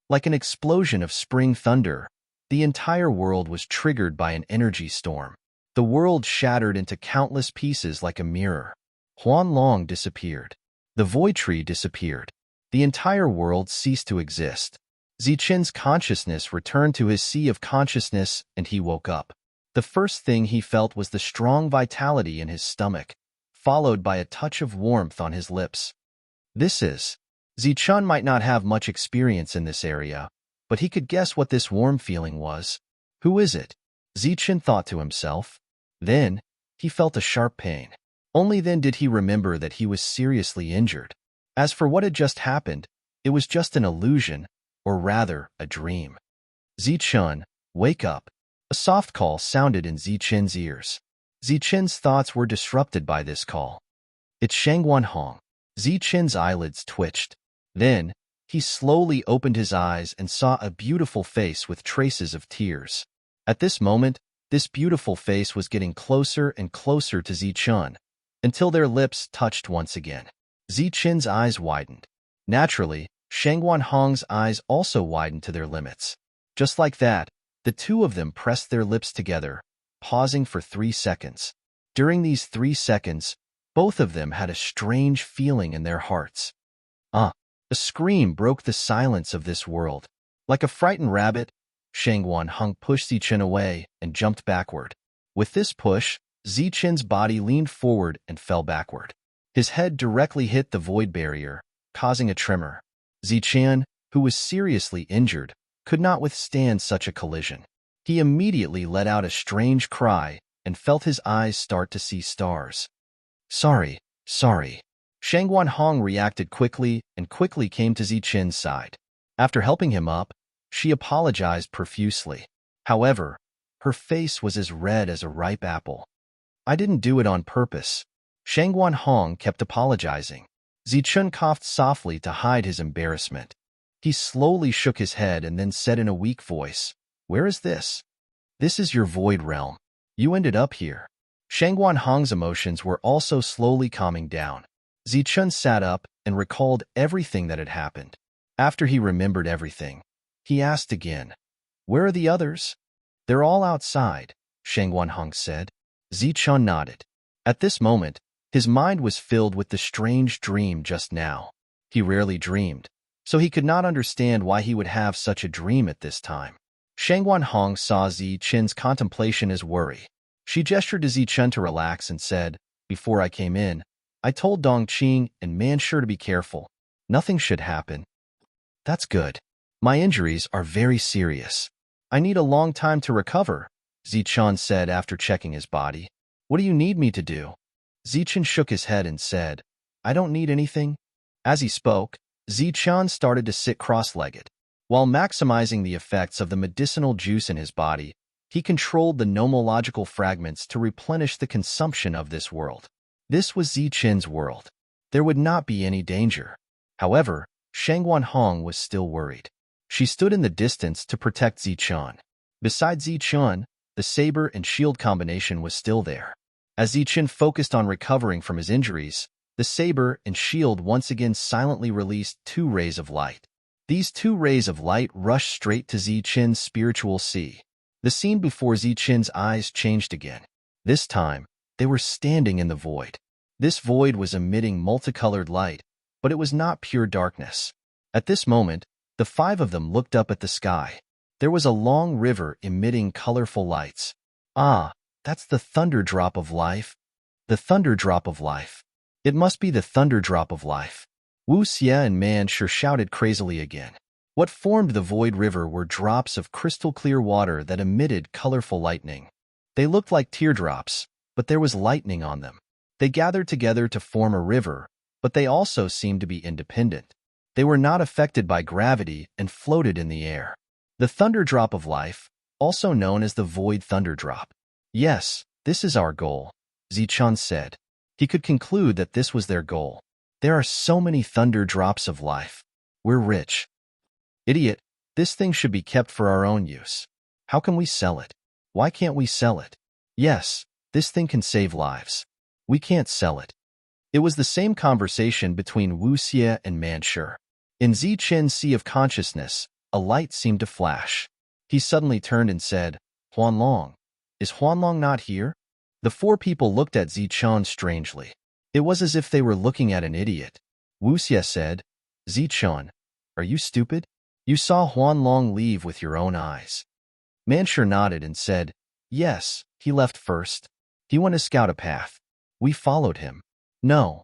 Like an explosion of spring thunder, the entire world was triggered by an energy storm. The world shattered into countless pieces like a mirror. Huan Long disappeared. The void tree disappeared. The entire world ceased to exist. Zichen's consciousness returned to his sea of consciousness and he woke up. The first thing he felt was the strong vitality in his stomach, followed by a touch of warmth on his lips. Zichen might not have much experience in this area, but he could guess what this warm feeling was. Who is it? Zichen thought to himself. Then, he felt a sharp pain. Only then did he remember that he was seriously injured. As for what had just happened, it was just an illusion, or rather, a dream. Zichen, wake up. A soft call sounded in Zichen's ears. Zichen's thoughts were disrupted by this call. It's Shangguan Hong. Zichen's eyelids twitched. Then, he slowly opened his eyes and saw a beautiful face with traces of tears. At this moment, this beautiful face was getting closer and closer to Zichen, until their lips touched once again. Zichen's eyes widened. Naturally, Shangguan Hong's eyes also widened to their limits. Just like that, the two of them pressed their lips together, pausing for 3 seconds. During these 3 seconds, both of them had a strange feeling in their hearts. A scream broke the silence of this world. Like a frightened rabbit, Shangguan Hong pushed Zichen away and jumped backward. With this push, Zichen's body leaned forward and fell backward. His head directly hit the void barrier, causing a tremor. Zichen, who was seriously injured, could not withstand such a collision. He immediately let out a strange cry and felt his eyes start to see stars. Sorry. Shangguan Hong reacted quickly and quickly came to Zichen's side. After helping him up, she apologized profusely. However, her face was as red as a ripe apple. I didn't do it on purpose. Shangguan Hong kept apologizing. Zichen coughed softly to hide his embarrassment. He slowly shook his head and then said in a weak voice, Where is this? This is your void realm. You ended up here. Shangguan Hong's emotions were also slowly calming down. Zichen sat up and recalled everything that had happened. After he remembered everything, he asked again, Where are the others? They're all outside, Shangguan Hong said. Zichen nodded. At this moment, his mind was filled with the strange dream just now. He rarely dreamed, so he could not understand why he would have such a dream at this time. Shangguan Hong saw Zichen's contemplation as worry. She gestured to Zichen to relax and said, Before I came in, I told Dongqing and Man Sure to be careful. Nothing should happen. That's good. My injuries are very serious. I need a long time to recover, Zichen said after checking his body. What do you need me to do? Zichen shook his head and said, I don't need anything. As he spoke, Zichun started to sit cross-legged. While maximizing the effects of the medicinal juice in his body, he controlled the nomological fragments to replenish the consumption of this world. This was Zichun's world. There would not be any danger. However, Shangwan Hong was still worried. She stood in the distance to protect Zichun. Besides Zichun, the saber and shield combination was still there. As Zichun focused on recovering from his injuries, the saber and shield once again silently released 2 rays of light. These 2 rays of light rushed straight to Zichun's spiritual sea. The scene before Zichun's eyes changed again. This time, they were standing in the void. This void was emitting multicolored light, but it was not pure darkness. At this moment, the 5 of them looked up at the sky. There was a long river emitting colorful lights. Ah, that's the thunder drop of life. The thunder drop of life. It must be the thunder drop of life. Wu Xie and Man Shi shouted crazily again. What formed the void river were drops of crystal-clear water that emitted colorful lightning. They looked like teardrops, but there was lightning on them. They gathered together to form a river, but they also seemed to be independent. They were not affected by gravity and floated in the air. The thunder drop of life, also known as the void thunder drop. Yes, this is our goal, Zichun said. He could conclude that this was their goal. There are so many thunder drops of life. We're rich. Idiot, this thing should be kept for our own use. How can we sell it? Why can't we sell it? Yes, this thing can save lives. We can't sell it. It was the same conversation between Wu Xie and Man Shi. In Zichun's sea of consciousness, a light seemed to flash. He suddenly turned and said, Huanlong. Is Huanlong not here? The 4 people looked at Zichun strangely. It was as if they were looking at an idiot. Wu Xie said, Zichun, are you stupid? You saw Huanlong leave with your own eyes. Man Shi nodded and said, yes, he left first. He went to scout a path. We followed him. No.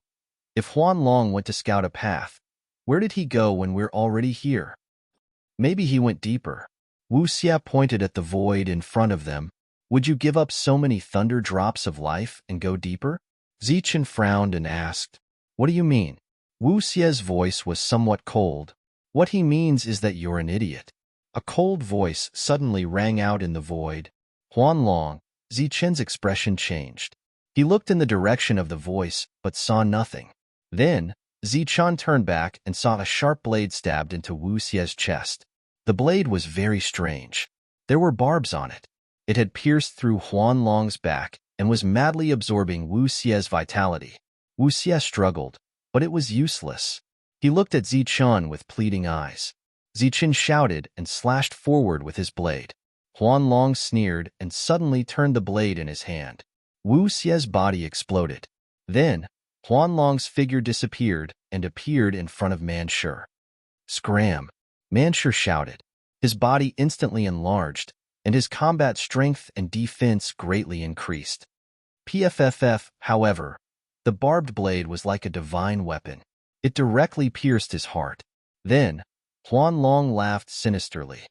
If Huanlong went to scout a path, where did he go when we're already here? Maybe he went deeper. Wu Xie pointed at the void in front of them. Would you give up so many thunder drops of life and go deeper? Zichun frowned and asked, what do you mean? Wu Xie's voice was somewhat cold. What he means is that you're an idiot. A cold voice suddenly rang out in the void. Huanlong. Zichun's expression changed. He looked in the direction of the voice, but saw nothing. Then, Zichun turned back and saw a sharp blade stabbed into Wu Xie's chest. The blade was very strange. There were barbs on it. It had pierced through Huanlong's back and was madly absorbing Wu Xie's vitality. Wu Xie struggled, but it was useless. He looked at Zichun with pleading eyes. Zichun shouted and slashed forward with his blade. Huanlong sneered and suddenly turned the blade in his hand. Wu Xie's body exploded. Then, Huanlong's figure disappeared and appeared in front of Man Shi. Scram! Man Shi shouted. His body instantly enlarged, and his combat strength and defense greatly increased. PFFF, however, the barbed blade was like a divine weapon. It directly pierced his heart. Then, Huanlong laughed sinisterly.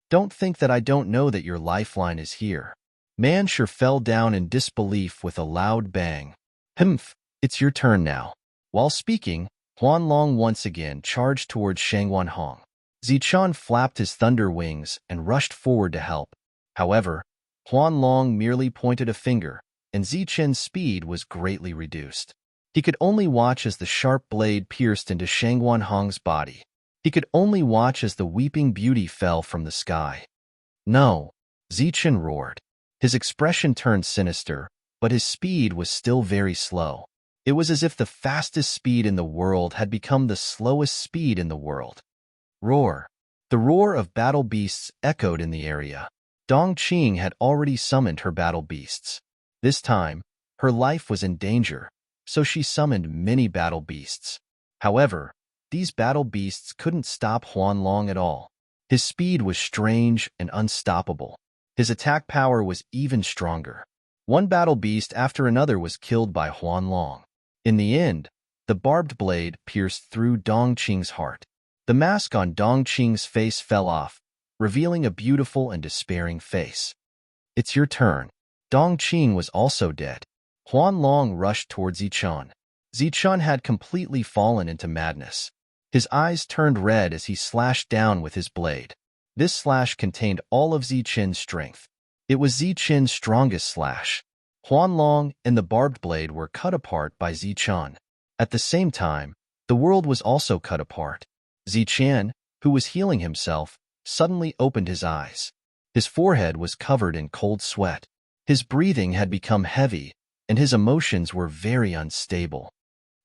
Don't think that I don't know that your lifeline is here. Man Shi fell down in disbelief with a loud bang. Humph, it's your turn now. While speaking, Huanlong once again charged towards Shangwan Hong. Zichun flapped his thunder wings and rushed forward to help. However, Huanlong merely pointed a finger, and Zichun's speed was greatly reduced. He could only watch as the sharp blade pierced into Shangwan Hong's body. He could only watch as the weeping beauty fell from the sky. No, Zichun roared. His expression turned sinister, but his speed was still very slow. It was as if the fastest speed in the world had become the slowest speed in the world. Roar. The roar of battle beasts echoed in the area. Dongqing had already summoned her battle beasts. This time, her life was in danger, so she summoned many battle beasts. However, these battle beasts couldn't stop Huanlong at all. His speed was strange and unstoppable. His attack power was even stronger. One battle beast after another was killed by Huanlong. In the end, the barbed blade pierced through Dongqing's heart. The mask on Dongqing's face fell off, revealing a beautiful and despairing face. It's your turn. Dongqing was also dead. Huanlong rushed towards Zichun. Zichun had completely fallen into madness. His eyes turned red as he slashed down with his blade. This slash contained all of Zichun's strength. It was Zichun's strongest slash. Huanlong and the barbed blade were cut apart by Zichun. At the same time, the world was also cut apart. Zichun, who was healing himself, suddenly opened his eyes. His forehead was covered in cold sweat. His breathing had become heavy, and his emotions were very unstable.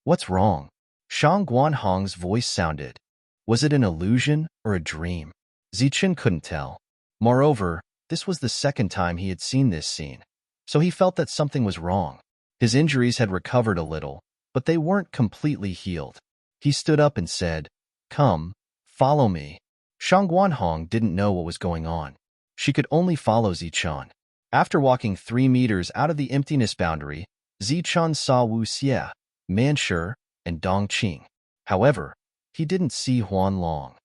What's wrong? Shang Guanhong's voice sounded. Was it an illusion or a dream? Zichun couldn't tell. Moreover, this was the second time he had seen this scene, so he felt that something was wrong. His injuries had recovered a little, but they weren't completely healed. He stood up and said, "Come, follow me." Shang Guanhong didn't know what was going on. She could only follow Zichun. After walking 3 meters out of the emptiness boundary, Zichun saw Wu Xie, Manshi, and Dong Qing. However, he didn't see Huanlong.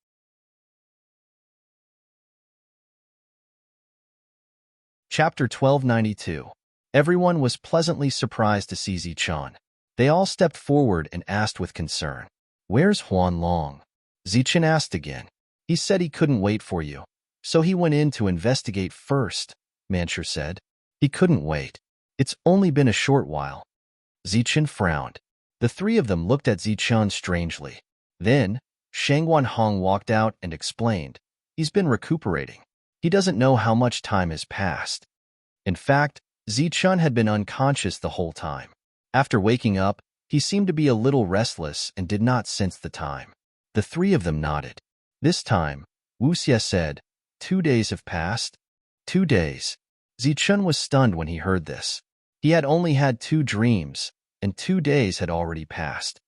Chapter 1292. Everyone was pleasantly surprised to see Zichun. They all stepped forward and asked with concern, "Where's Huanlong?" Zichun asked again. "He said he couldn't wait for you, so he went in to investigate first," Manshi said. "He couldn't wait. It's only been a short while." Zichun frowned. The three of them looked at Zichun strangely. Then, Shang Guanhong walked out and explained, "He's been recuperating. He doesn't know how much time has passed." In fact, Zichun had been unconscious the whole time. After waking up, he seemed to be a little restless and did not sense the time. The three of them nodded. This time, Wu Xie said, 2 days have passed? 2 days. Zichun was stunned when he heard this. He had only had 2 dreams, and 2 days had already passed.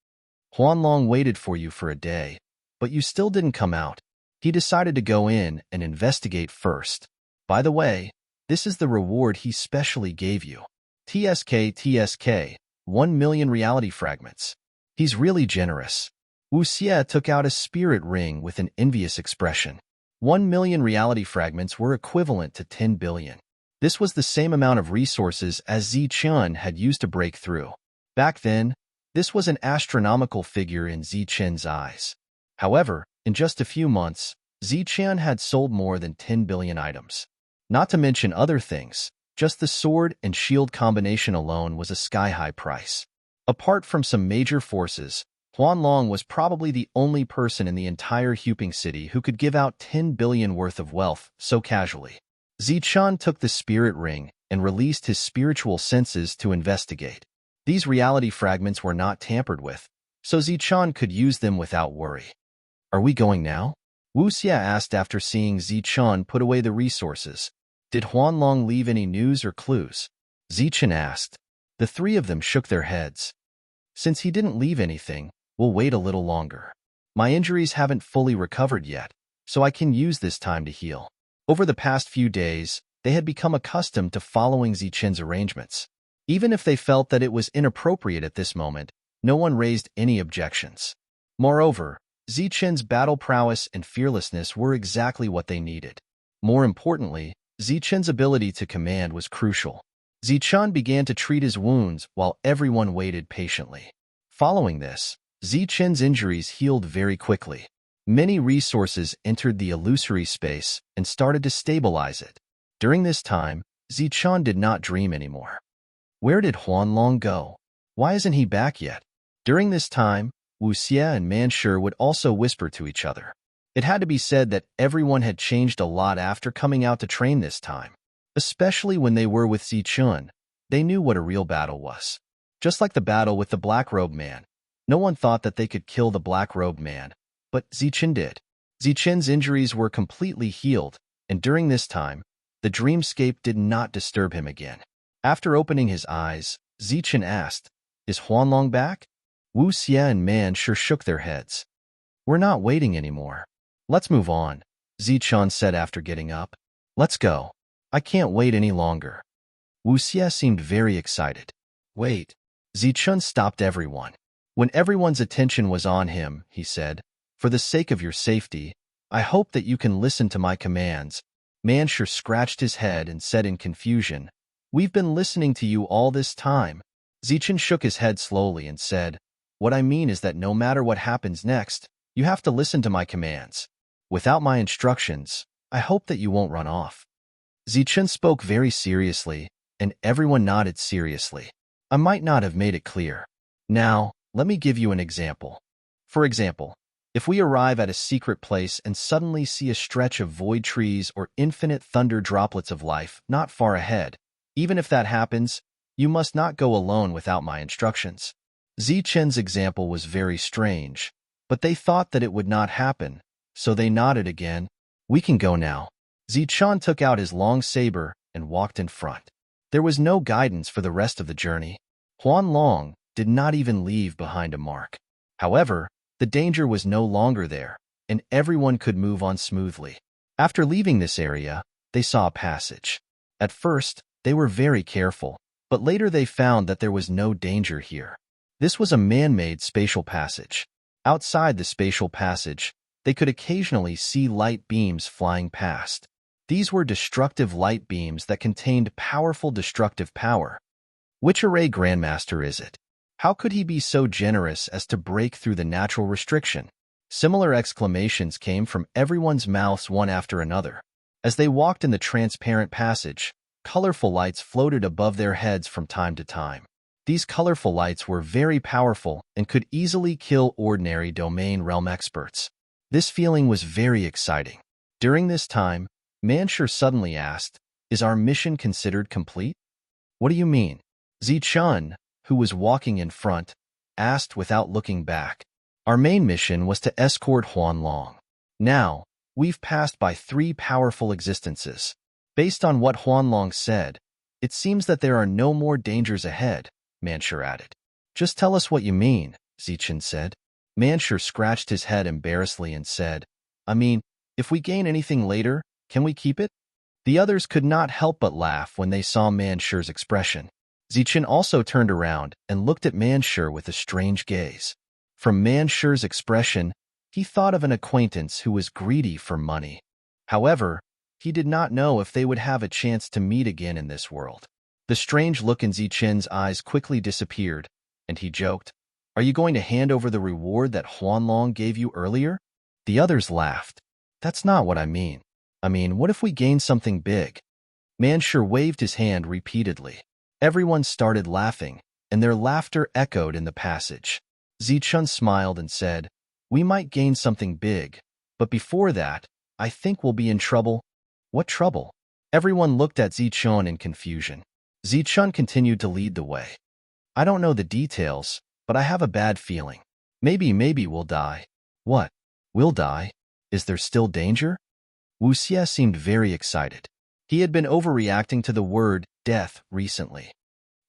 Huanlong waited for you for a day, but you still didn't come out. He decided to go in and investigate first. By the way, this is the reward he specially gave you. TSK, 1 million reality fragments. He's really generous. Wu Xie took out a spirit ring with an envious expression. 1 million reality fragments were equivalent to 10 billion. This was the same amount of resources as Zichun had used to break through. Back then, this was an astronomical figure in Zichun's eyes. However, in just a few months, Zichun had sold more than 10 billion items. Not to mention other things, just the sword and shield combination alone was a sky-high price. Apart from some major forces, Huanlong was probably the only person in the entire Huping city who could give out 10 billion worth of wealth so casually. Zichun took the spirit ring and released his spiritual senses to investigate. These reality fragments were not tampered with, so Zichun could use them without worry. "Are we going now?" Wu Xie asked after seeing Zichun put away the resources. "Did Huanlong leave any news or clues?" Zichun asked. The three of them shook their heads. "Since he didn't leave anything, we'll wait a little longer. My injuries haven't fully recovered yet, so I can use this time to heal." Over the past few days, they had become accustomed to following Zichun's arrangements. Even if they felt that it was inappropriate at this moment, no one raised any objections. Moreover, Zichun's battle prowess and fearlessness were exactly what they needed. More importantly, Zichun's ability to command was crucial. Zichun began to treat his wounds while everyone waited patiently. Following this, Zichun's injuries healed very quickly. Many resources entered the illusory space and started to stabilize it. During this time, Zichun did not dream anymore. Where did Huanlong go? Why isn't he back yet? During this time, Wu Xie and Manshi would also whisper to each other. It had to be said that everyone had changed a lot after coming out to train this time. Especially when they were with Zichun, they knew what a real battle was. Just like the battle with the black-robed man, no one thought that they could kill the black-robed man, but Zichun did. Zichun's injuries were completely healed, and during this time, the dreamscape did not disturb him again. After opening his eyes, Zichun asked, "Is Huanlong back?" Wu Xie and Manshi shook their heads. "We're not waiting anymore. Let's move on," Zichun said after getting up. "Let's go. I can't wait any longer." Wu Xie seemed very excited. "Wait." Zichun stopped everyone. When everyone's attention was on him, he said, "For the sake of your safety, I hope that you can listen to my commands." Manshi scratched his head and said in confusion, "We've been listening to you all this time." Zichen shook his head slowly and said, "What I mean is that no matter what happens next, you have to listen to my commands. Without my instructions, I hope that you won't run off." Zichen spoke very seriously, and everyone nodded seriously. I might not have made it clear. Now, let me give you an example. For example, if we arrive at a secret place and suddenly see a stretch of void trees or infinite thunder droplets of life not far ahead, even if that happens, you must not go alone without my instructions. Zichen's example was very strange, but they thought that it would not happen, so they nodded again. "We can go now." Zichen took out his long saber and walked in front. There was no guidance for the rest of the journey. Huanlong did not even leave behind a mark. However, the danger was no longer there, and everyone could move on smoothly. After leaving this area, they saw a passage. At first, they were very careful, but later they found that there was no danger here. This was a man-made spatial passage. Outside the spatial passage, they could occasionally see light beams flying past. These were destructive light beams that contained powerful destructive power. Which array grandmaster is it? How could he be so generous as to break through the natural restriction? Similar exclamations came from everyone's mouths one after another. As they walked in the transparent passage, colorful lights floated above their heads from time to time. These colorful lights were very powerful and could easily kill ordinary domain realm experts. This feeling was very exciting. During this time, Manshur suddenly asked, "Is our mission considered complete?" "What do you mean?" Zichen, who was walking in front, asked without looking back. "Our main mission was to escort Huanlong. Now, we've passed by 3 powerful existences. Based on what Huanlong said, it seems that there are no more dangers ahead," Manshur added. "Just tell us what you mean," Zichen said. Manshur scratched his head embarrassedly and said, "I mean, if we gain anything later, can we keep it?" The others could not help but laugh when they saw Manshur's expression. Zichen also turned around and looked at Manshur with a strange gaze. From Manshur's expression, he thought of an acquaintance who was greedy for money. However, he did not know if they would have a chance to meet again in this world. The strange look in Zichen's eyes quickly disappeared, and he joked, "Are you going to hand over the reward that Huanlong gave you earlier?" The others laughed. "That's not what I mean. I mean, what if we gain something big?" Manshur waved his hand repeatedly. Everyone started laughing, and their laughter echoed in the passage. Zichen smiled and said, "We might gain something big, but before that, I think we'll be in trouble." "What trouble?" Everyone looked at Zichen in confusion. Zichen continued to lead the way. "I don't know the details, but I have a bad feeling. Maybe we'll die." "What? We'll die? Is there still danger?" Wuxie seemed very excited. He had been overreacting to the word death recently.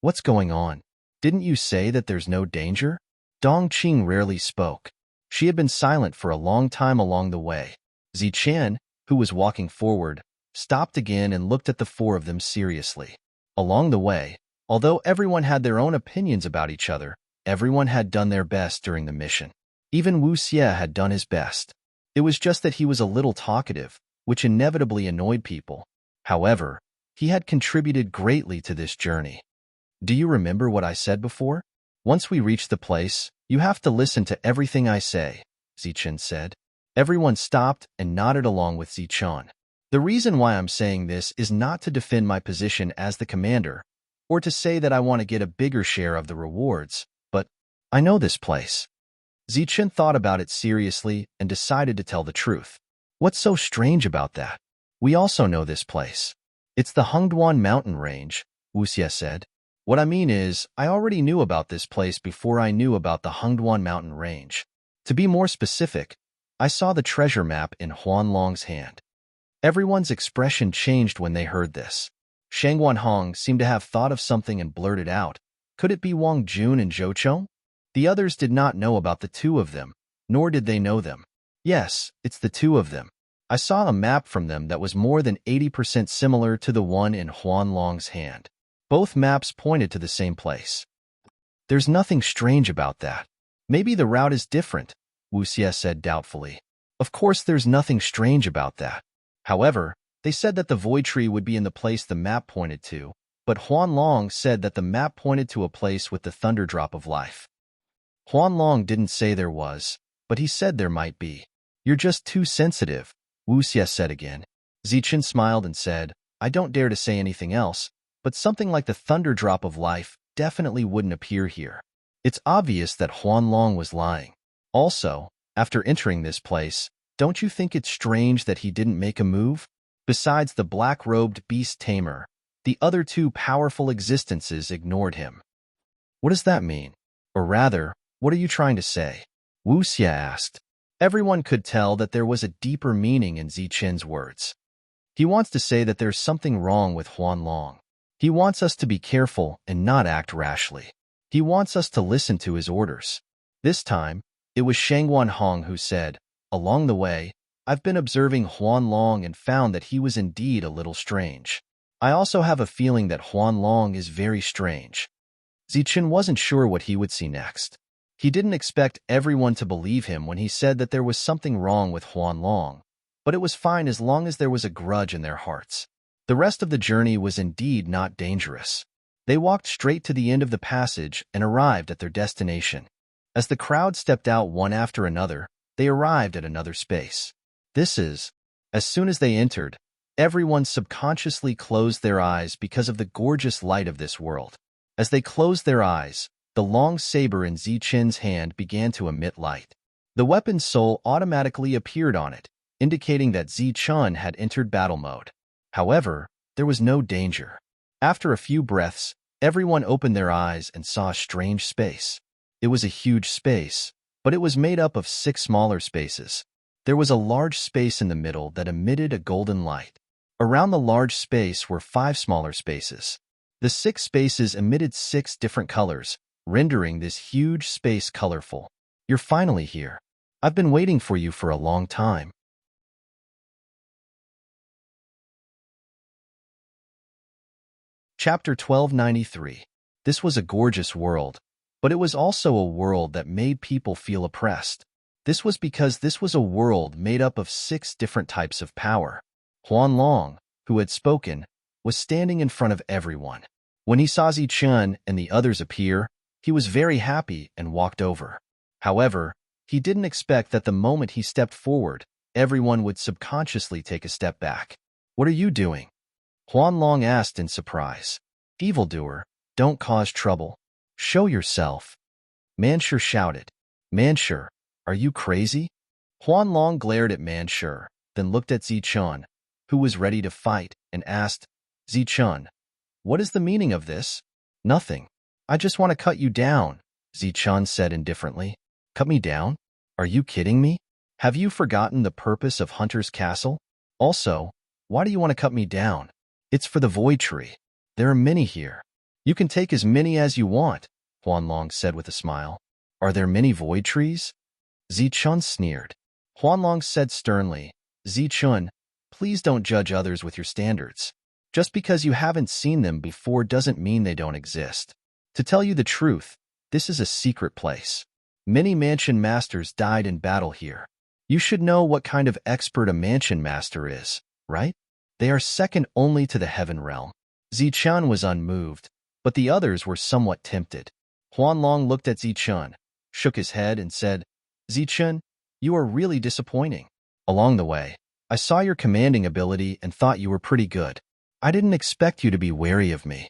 "What's going on? Didn't you say that there's no danger?" Dongqing rarely spoke. She had been silent for a long time along the way. Zichen, who was walking forward, stopped again and looked at the 4 of them seriously. Along the way, although everyone had their own opinions about each other, everyone had done their best during the mission. Even Wuxie had done his best. It was just that he was a little talkative, which inevitably annoyed people. However, he had contributed greatly to this journey. "Do you remember what I said before? Once we reach the place, you have to listen to everything I say," Zichen said. Everyone stopped and nodded along with Zichen. "The reason why I'm saying this is not to defend my position as the commander, or to say that I want to get a bigger share of the rewards, but I know this place." Zichen thought about it seriously and decided to tell the truth. "What's so strange about that? We also know this place. It's the Hengduan mountain range," Wuxie said. "What I mean is, I already knew about this place before I knew about the Hengduan mountain range. To be more specific, I saw the treasure map in Huanlong's hand." Everyone's expression changed when they heard this. Shang Wanhong seemed to have thought of something and blurted out, "Could it be Wang Jun and Zhou Chong?" The others did not know about the 2 of them, nor did they know them. "Yes, it's the 2 of them. I saw a map from them that was more than 80% similar to the one in Huanlong's hand. Both maps pointed to the same place." "There's nothing strange about that. Maybe the route is different," Wuxie said doubtfully. "Of course there's nothing strange about that. However, they said that the void tree would be in the place the map pointed to, but Huanlong said that the map pointed to a place with the thunder drop of life. Huanlong didn't say there was, but he said there might be. You're just too sensitive, Wuxia said again. Zichen smiled and said, I don't dare to say anything else, but something like the thunder drop of life definitely wouldn't appear here. It's obvious that Huanlong was lying. Also, after entering this place, don't you think it's strange that he didn't make a move? Besides the black-robed beast tamer, the other two powerful existences ignored him. What does that mean? Or rather, what are you trying to say? Wuxia asked. Everyone could tell that there was a deeper meaning in Zichen's words. He wants to say that there's something wrong with Huanlong. He wants us to be careful and not act rashly. He wants us to listen to his orders. This time, it was Shangguan Hong who said, along the way, I've been observing Huanlong and found that he was indeed a little strange. I also have a feeling that Huanlong is very strange. Zichen wasn't sure what he would see next. He didn't expect everyone to believe him when he said that there was something wrong with Huanlong, but it was fine as long as there was a grudge in their hearts. The rest of the journey was indeed not dangerous. They walked straight to the end of the passage and arrived at their destination. As the crowd stepped out one after another, they arrived at another space. As soon as they entered, everyone subconsciously closed their eyes because of the gorgeous light of this world. As they closed their eyes, the long saber in Zichen's hand began to emit light. The weapon's soul automatically appeared on it, indicating that Zichen had entered battle mode. However, there was no danger. After a few breaths, everyone opened their eyes and saw a strange space. It was a huge space, but it was made up of 6 smaller spaces. There was a large space in the middle that emitted a golden light. Around the large space were 5 smaller spaces. The 6 spaces emitted 6 different colors, rendering this huge space colorful. You're finally here. I've been waiting for you for a long time. Chapter 1293. This was a gorgeous world, but it was also a world that made people feel oppressed. This was because this was a world made up of 6 different types of power. Huanlong, who had spoken, was standing in front of everyone. When he saw Zichen and the others appear, he was very happy and walked over. However, he didn't expect that the moment he stepped forward, everyone would subconsciously take a step back. What are you doing? Huanlong asked in surprise. Evildoer, don't cause trouble. Show yourself. Manshur shouted. Manshur, are you crazy? Huanlong glared at Manshur, then looked at Zichen, who was ready to fight, and asked, Zichen, what is the meaning of this? Nothing. I just want to cut you down, Zichen said indifferently. Cut me down? Are you kidding me? Have you forgotten the purpose of Hunter's Castle? Also, why do you want to cut me down? It's for the Void Tree. There are many here. You can take as many as you want, Huanlong said with a smile. Are there many Void Trees? Zichen sneered. Huanlong said sternly, Zichen, please don't judge others with your standards. Just because you haven't seen them before doesn't mean they don't exist. To tell you the truth, this is a secret place. Many mansion masters died in battle here. You should know what kind of expert a mansion master is, right? They are second only to the heaven realm. Zichen was unmoved, but the others were somewhat tempted. Huanlong looked at Zichen, shook his head, and said, Zichen, you are really disappointing. Along the way, I saw your commanding ability and thought you were pretty good. I didn't expect you to be wary of me.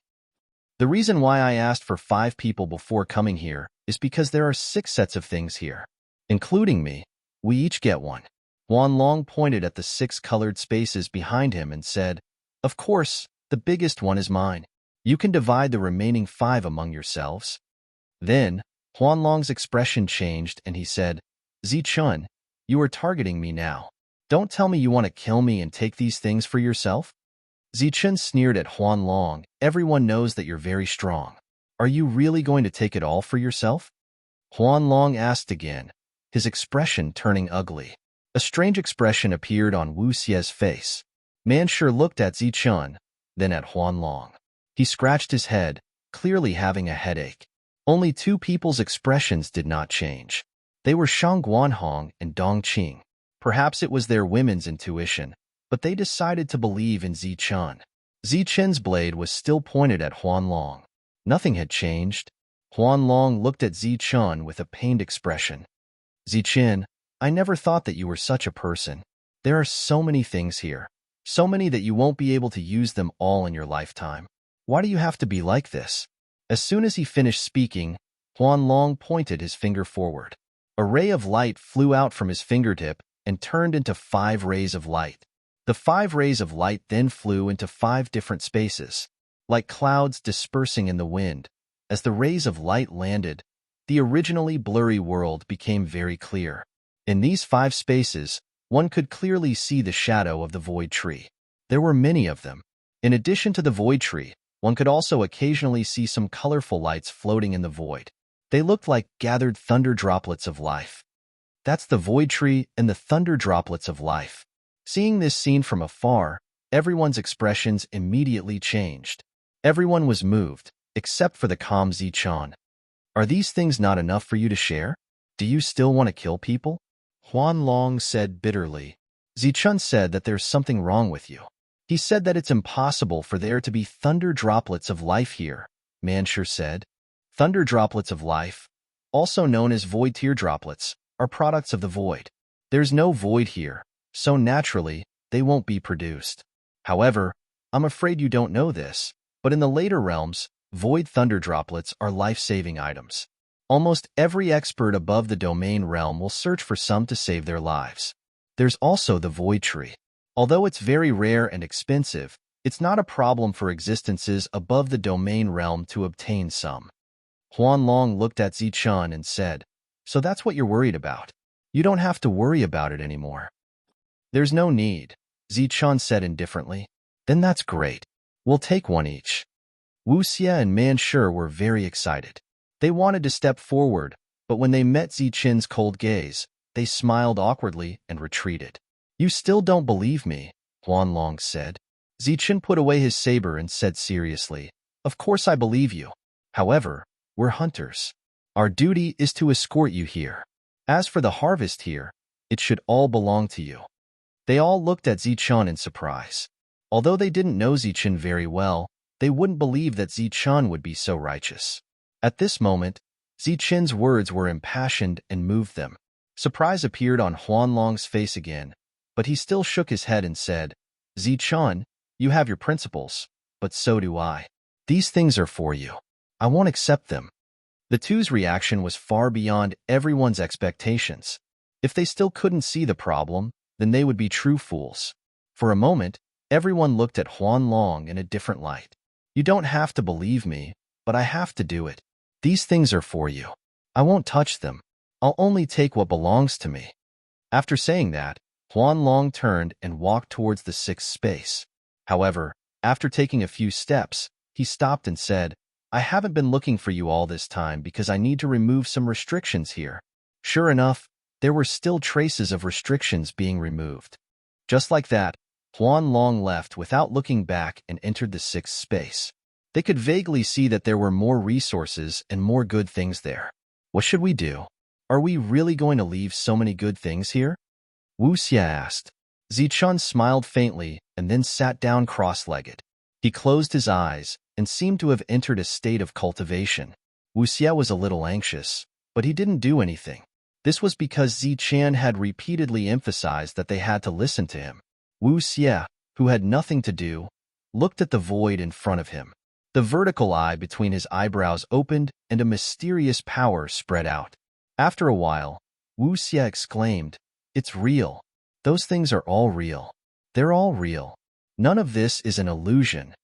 The reason why I asked for 5 people before coming here is because there are 6 sets of things here. Including me, we each get one. Huanlong pointed at the 6 colored spaces behind him and said, Of course, the biggest one is mine. You can divide the remaining 5 among yourselves. Then, Huanlong's expression changed and he said, Zichen, you are targeting me now. Don't tell me you want to kill me and take these things for yourself. Zichen sneered at Huanlong. Everyone knows that you're very strong. Are you really going to take it all for yourself? Huanlong asked again, his expression turning ugly. A strange expression appeared on Wuxia's face. Manshur looked at Zichen, then at Huanlong. He scratched his head, clearly having a headache. Only 2 people's expressions did not change. They were Shangguan Hong and Dongqing. Perhaps it was their women's intuition, but they decided to believe in Zichen. Zichen's blade was still pointed at Huanlong. Nothing had changed. Huanlong looked at Zichen with a pained expression. Zichen, I never thought that you were such a person. There are so many things here. So many that you won't be able to use them all in your lifetime. Why do you have to be like this? As soon as he finished speaking, Huanlong pointed his finger forward. A ray of light flew out from his fingertip and turned into 5 rays of light. The 5 rays of light then flew into 5 different spaces, like clouds dispersing in the wind. As the rays of light landed, the originally blurry world became very clear. In these 5 spaces, one could clearly see the shadow of the void tree. There were many of them. In addition to the void tree, one could also occasionally see some colorful lights floating in the void. They looked like gathered thunder droplets of life. That's the void tree and the thunder droplets of life. Seeing this scene from afar, everyone's expressions immediately changed. Everyone was moved, except for the calm Zichen. Are these things not enough for you to share? Do you still want to kill people? Huanlong said bitterly. Zichen said that there's something wrong with you. He said that it's impossible for there to be thunder droplets of life here, Manshur said. Thunder droplets of life, also known as void tear droplets, are products of the void. There's no void here, so naturally, they won't be produced. However, I'm afraid you don't know this, but in the later realms, void thunder droplets are life-saving items. Almost every expert above the domain realm will search for some to save their lives. There's also the void tree. Although it's very rare and expensive, it's not a problem for existences above the domain realm to obtain some. Huanlong looked at Zichen and said, So that's what you're worried about. You don't have to worry about it anymore. There's no need, Zichen said indifferently. Then that's great. We'll take one each. Wuxia and Manshur were very excited. They wanted to step forward, but when they met Zichen's cold gaze, they smiled awkwardly and retreated. You still don't believe me, Huanlong said. Zichen put away his saber and said seriously, Of course I believe you. However, we're hunters. Our duty is to escort you here. As for the harvest here, it should all belong to you. They all looked at Zichen in surprise. Although they didn't know Zichen very well, they wouldn't believe that Zichen would be so righteous. At this moment, Zichen's words were impassioned and moved them. Surprise appeared on Huanlong's face again, but he still shook his head and said, Zichen, you have your principles, but so do I. These things are for you. I won't accept them. The two's reaction was far beyond everyone's expectations. If they still couldn't see the problem, then they would be true fools. For a moment, everyone looked at Huanlong in a different light. You don't have to believe me, but I have to do it. These things are for you. I won't touch them. I'll only take what belongs to me. After saying that, Huanlong turned and walked towards the 6th space. However, after taking a few steps, he stopped and said, I haven't been looking for you all this time because I need to remove some restrictions here. Sure enough, there were still traces of restrictions being removed. Just like that, Huanlong left without looking back and entered the 6th space. They could vaguely see that there were more resources and more good things there. What should we do? Are we really going to leave so many good things here? Wuxia asked. Zichen smiled faintly and then sat down cross-legged. He closed his eyes and seemed to have entered a state of cultivation. Wuxia was a little anxious, but he didn't do anything. This was because Zichen had repeatedly emphasized that they had to listen to him. Wuxia, who had nothing to do, looked at the void in front of him. The vertical eye between his eyebrows opened and a mysterious power spread out. After a while, Wuxia exclaimed, It's real. Those things are all real. They're all real. None of this is an illusion.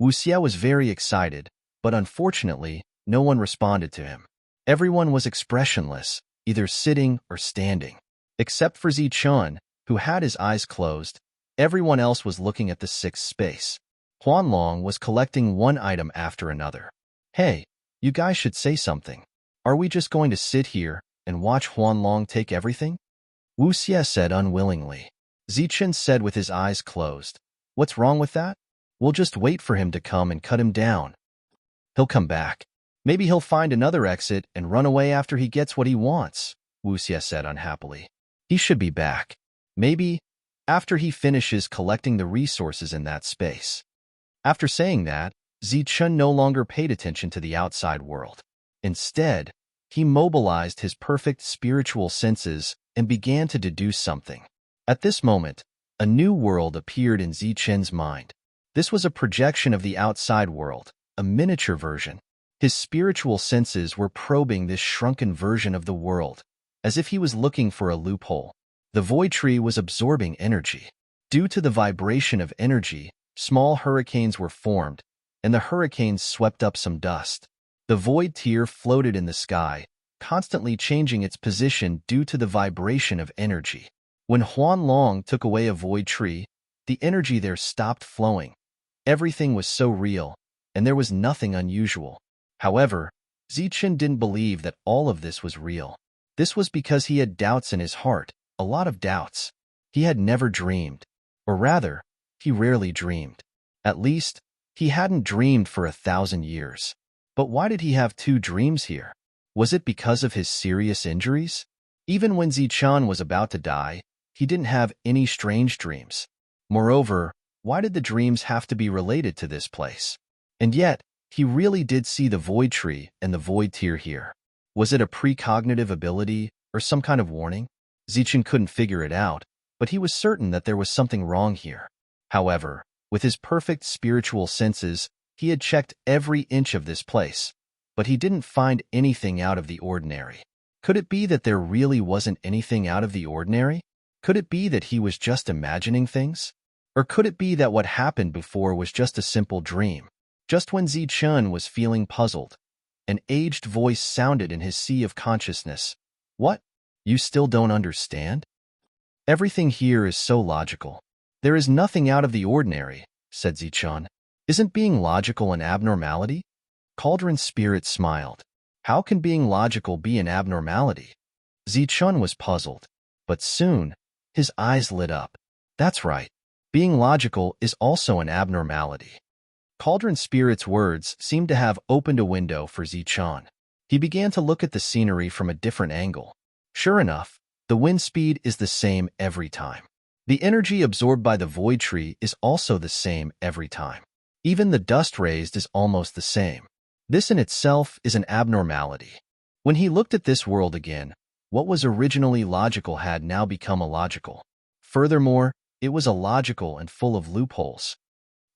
Wuxia was very excited, but unfortunately, no one responded to him. Everyone was expressionless, either sitting or standing. Except for Zichen, who had his eyes closed, everyone else was looking at the 6th space. Huanlong was collecting one item after another. Hey, you guys should say something. Are we just going to sit here and watch Huanlong take everything? Wuxia said unwillingly. Zichen said with his eyes closed, What's wrong with that? We'll just wait for him to come and cut him down. He'll come back. Maybe he'll find another exit and run away after he gets what he wants, Wuxia said unhappily. He should be back. Maybe after he finishes collecting the resources in that space. After saying that, Zichun no longer paid attention to the outside world. Instead, he mobilized his perfect spiritual senses and began to deduce something. At this moment, a new world appeared in Zichun's mind. This was a projection of the outside world, a miniature version. His spiritual senses were probing this shrunken version of the world, as if he was looking for a loophole. The void tree was absorbing energy. Due to the vibration of energy, small hurricanes were formed, and the hurricanes swept up some dust. The void tear floated in the sky, constantly changing its position due to the vibration of energy. When Huanlong took away a void tree, the energy there stopped flowing. Everything was so real, and there was nothing unusual. However, Zichun didn't believe that all of this was real. This was because he had doubts in his heart, a lot of doubts. He had never dreamed. Or rather, he rarely dreamed. At least, he hadn't dreamed for 1,000 years. But why did he have 2 dreams here? Was it because of his serious injuries? Even when Zichun was about to die, he didn't have any strange dreams. Moreover, why did the dreams have to be related to this place? And yet, he really did see the void tree and the void tear here. Was it a precognitive ability or some kind of warning? Zichun couldn't figure it out, but he was certain that there was something wrong here. However, with his perfect spiritual senses, he had checked every inch of this place, but he didn't find anything out of the ordinary. Could it be that there really wasn't anything out of the ordinary? Could it be that he was just imagining things? Or could it be that what happened before was just a simple dream? Just when Zichun was feeling puzzled, an aged voice sounded in his sea of consciousness. What? You still don't understand? Everything here is so logical. There is nothing out of the ordinary, said Zichun. Isn't being logical an abnormality? Cauldron Spirit smiled. How can being logical be an abnormality? Zichun was puzzled, but soon, his eyes lit up. That's right. Being logical is also an abnormality. Cauldron Spirit's words seemed to have opened a window for Zichun. He began to look at the scenery from a different angle. Sure enough, the wind speed is the same every time. The energy absorbed by the void tree is also the same every time. Even the dust raised is almost the same. This in itself is an abnormality. When he looked at this world again, what was originally logical had now become illogical. Furthermore, it was illogical and full of loopholes.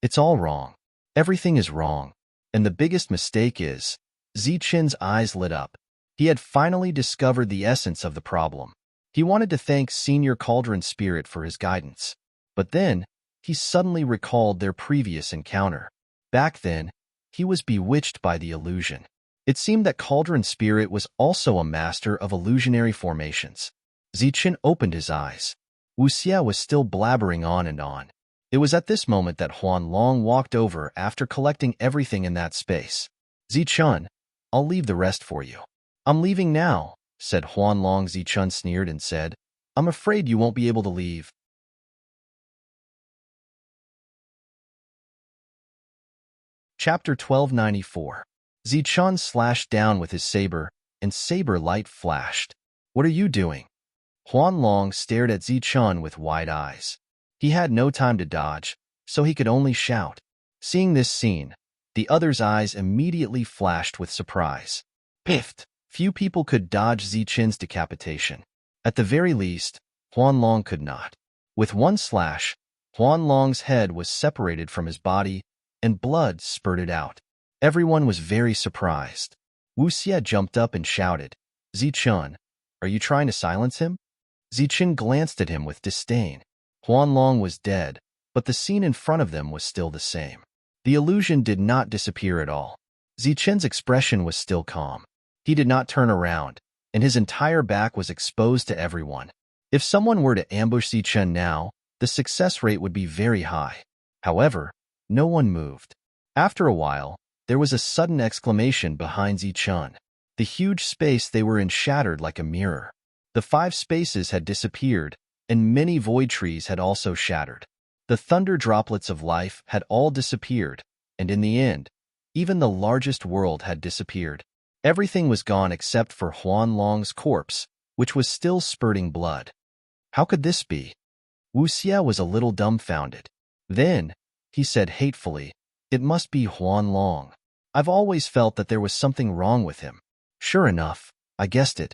It's all wrong. Everything is wrong. And the biggest mistake is, Zichun's eyes lit up. He had finally discovered the essence of the problem. He wanted to thank Senior Cauldron Spirit for his guidance. But then, he suddenly recalled their previous encounter. Back then, he was bewitched by the illusion. It seemed that Cauldron Spirit was also a master of illusionary formations. Zichun opened his eyes. Wuxia was still blabbering on and on. It was at this moment that Huanlong walked over after collecting everything in that space. Zichun, I'll leave the rest for you. I'm leaving now, said Huanlong. Zichun sneered and said, I'm afraid you won't be able to leave. Chapter 1294. Zichun slashed down with his saber, and saber light flashed. What are you doing? Huanlong stared at Zichun with wide eyes. He had no time to dodge, so he could only shout. Seeing this scene, the other's eyes immediately flashed with surprise. Piffed! Few people could dodge Zichun's decapitation. At the very least, Huanlong could not. With one slash, Huanlong's head was separated from his body, and blood spurted out. Everyone was very surprised. Wuxia jumped up and shouted, Zichun, are you trying to silence him? Zichun glanced at him with disdain. Huanlong was dead, but the scene in front of them was still the same. The illusion did not disappear at all. Zichun's expression was still calm. He did not turn around, and his entire back was exposed to everyone. If someone were to ambush Zichun now, the success rate would be very high. However, no one moved. After a while, there was a sudden exclamation behind Zichun. The huge space they were in shattered like a mirror. The 5 spaces had disappeared, and many void trees had also shattered. The thunder droplets of life had all disappeared, and in the end, even the largest world had disappeared. Everything was gone except for Huanlong's corpse, which was still spurting blood. How could this be? Wuxia was a little dumbfounded. Then, he said hatefully, It must be Huan Long. I've always felt that there was something wrong with him. Sure enough, I guessed it.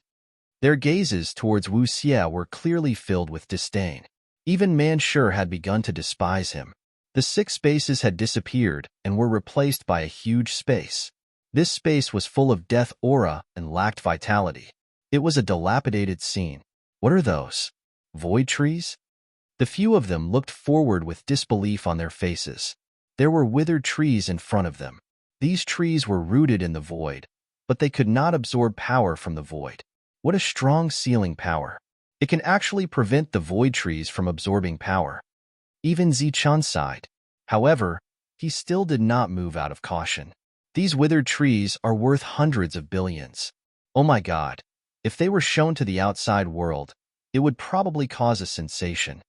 Their gazes towards Wu Xie were clearly filled with disdain. Even Manshur had begun to despise him. The 6 spaces had disappeared and were replaced by a huge space. This space was full of death aura and lacked vitality. It was a dilapidated scene. What are those? Void trees? The few of them looked forward with disbelief on their faces. There were withered trees in front of them. These trees were rooted in the void, but they could not absorb power from the void. What a strong sealing power! It can actually prevent the void trees from absorbing power. Even Zichun sighed. However, he still did not move out of caution. These withered trees are worth hundreds of billions. Oh my God! If they were shown to the outside world, it would probably cause a sensation.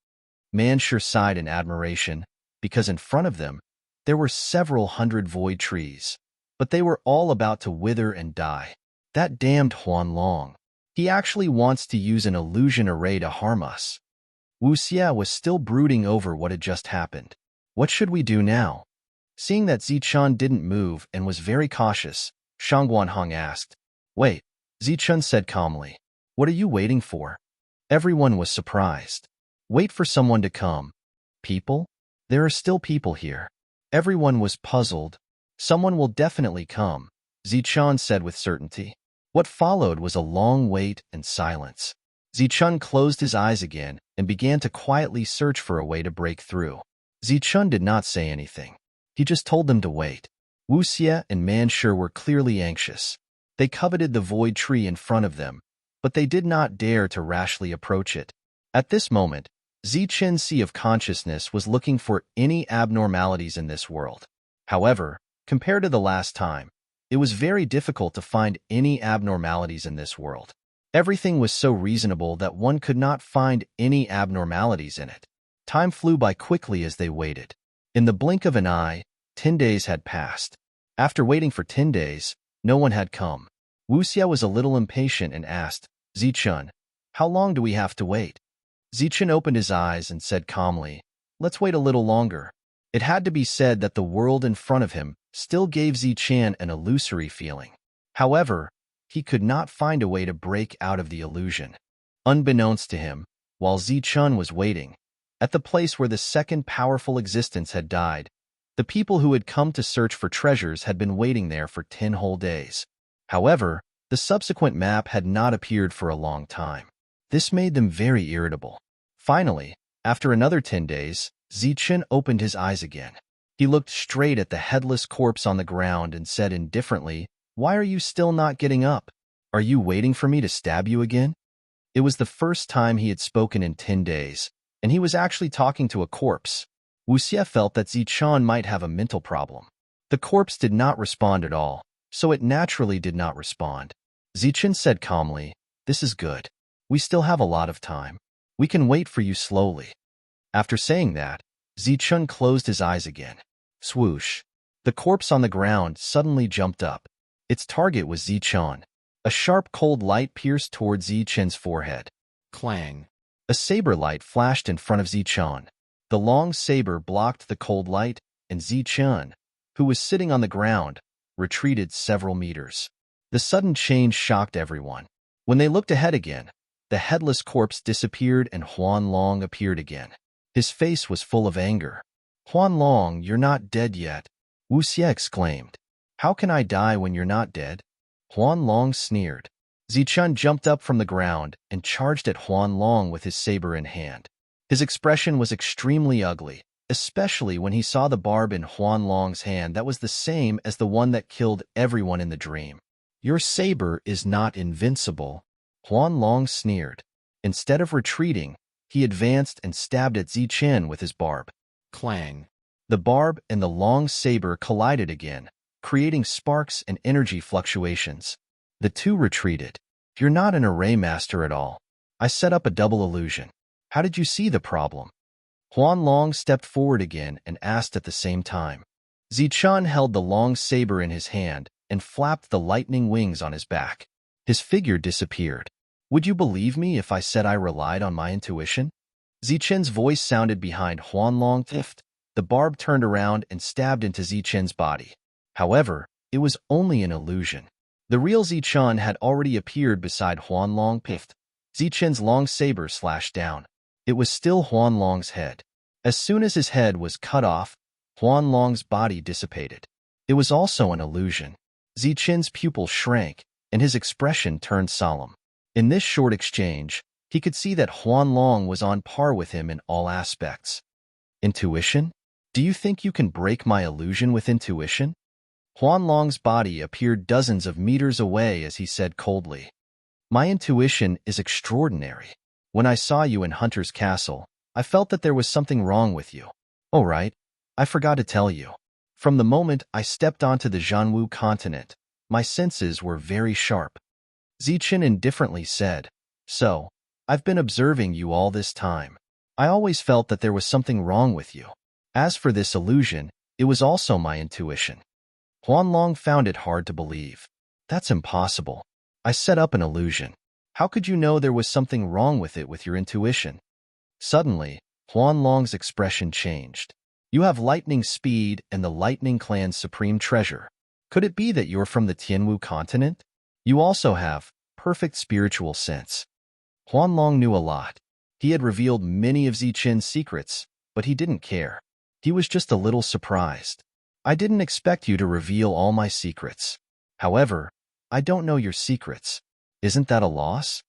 Manshur sighed in admiration, because in front of them, there were several hundred void trees. But they were all about to wither and die. That damned Huan Long. He actually wants to use an illusion array to harm us. Wu Xie was still brooding over what had just happened. What should we do now? Seeing that Zichun didn't move and was very cautious, Shang Guanhong asked. Wait, Zichun said calmly. What are you waiting for? Everyone was surprised. Wait for someone to come. People? There are still people here. Everyone was puzzled. Someone will definitely come, Zichun said with certainty. What followed was a long wait and silence. Zichun closed his eyes again and began to quietly search for a way to break through. Zichun did not say anything. He just told them to wait. Wu Xie and Manshur were clearly anxious. They coveted the void tree in front of them, but they did not dare to rashly approach it. At this moment, Zichen's Sea of Consciousness was looking for any abnormalities in this world. However, compared to the last time, it was very difficult to find any abnormalities in this world. Everything was so reasonable that one could not find any abnormalities in it. Time flew by quickly as they waited. In the blink of an eye, 10 days had passed. After waiting for 10 days, no one had come. Wu Xie was a little impatient and asked, Zichun, how long do we have to wait? Zichun opened his eyes and said calmly, let's wait a little longer. It had to be said that the world in front of him still gave Zichun an illusory feeling. However, he could not find a way to break out of the illusion. Unbeknownst to him, while Zichun was waiting, at the place where the second powerful existence had died, the people who had come to search for treasures had been waiting there for 10 whole days. However, the subsequent map had not appeared for a long time. This made them very irritable. Finally, after another 10 days, Zichun opened his eyes again. He looked straight at the headless corpse on the ground and said indifferently, why are you still not getting up? Are you waiting for me to stab you again? It was the first time he had spoken in 10 days, and he was actually talking to a corpse. Wu Xie felt that Zichun might have a mental problem. The corpse did not respond at all, so it naturally did not respond. Zichun said calmly, this is good. We still have a lot of time. We can wait for you slowly. After saying that, Zichun closed his eyes again. Swoosh. The corpse on the ground suddenly jumped up. Its target was Zichun. A sharp cold light pierced towards Zichun's forehead. Clang. A saber light flashed in front of Zichun. The long saber blocked the cold light, and Zichun, who was sitting on the ground, retreated several meters. The sudden change shocked everyone. When they looked ahead again, the headless corpse disappeared and Huan Long appeared again. His face was full of anger. Huan Long, you're not dead yet, Wu Xie exclaimed. How can I die when you're not dead? Huan Long sneered. Zichun jumped up from the ground and charged at Huan Long with his saber in hand. His expression was extremely ugly, especially when he saw the barb in Huan Long's hand that was the same as the one that killed everyone in the dream. Your saber is not invincible, Huan Long sneered. Instead of retreating, he advanced and stabbed at Zichun with his barb. Clang. The barb and the long saber collided again, creating sparks and energy fluctuations. The two retreated. You're not an array master at all. I set up a double illusion. How did you see the problem? Huan Long stepped forward again and asked at the same time. Zichun held the long saber in his hand and flapped the lightning wings on his back. His figure disappeared. Would you believe me if I said I relied on my intuition? Zichun's voice sounded behind Huan Long. The barb turned around and stabbed into Zichen's body. However, it was only an illusion. The real Zichen had already appeared beside Huanlong. Piffed. Zichen's long saber slashed down. It was still Huanlong's head. As soon as his head was cut off, Huanlong's body dissipated. It was also an illusion. Zichen's pupil shrank, and his expression turned solemn. In this short exchange, he could see that Huanlong was on par with him in all aspects. Intuition? Do you think you can break my illusion with intuition? Huanlong's body appeared dozens of meters away as he said coldly, "My intuition is extraordinary. When I saw you in Hunter's Castle, I felt that there was something wrong with you. Oh right, I forgot to tell you. From the moment I stepped onto the Zhanwu continent, my senses were very sharp." Zichen indifferently said, "So, I've been observing you all this time. I always felt that there was something wrong with you. As for this illusion, it was also my intuition." Huanlong found it hard to believe. "That's impossible. I set up an illusion. How could you know there was something wrong with it with your intuition?" Suddenly, Huanlong's expression changed. "You have lightning speed and the Lightning Clan's supreme treasure. Could it be that you're from the Tianwu continent? You also have perfect spiritual sense." Huanlong knew a lot. He had revealed many of Zichen's secrets, but he didn't care. He was just a little surprised. "I didn't expect you to reveal all my secrets. However, I don't know your secrets. Isn't that a loss?"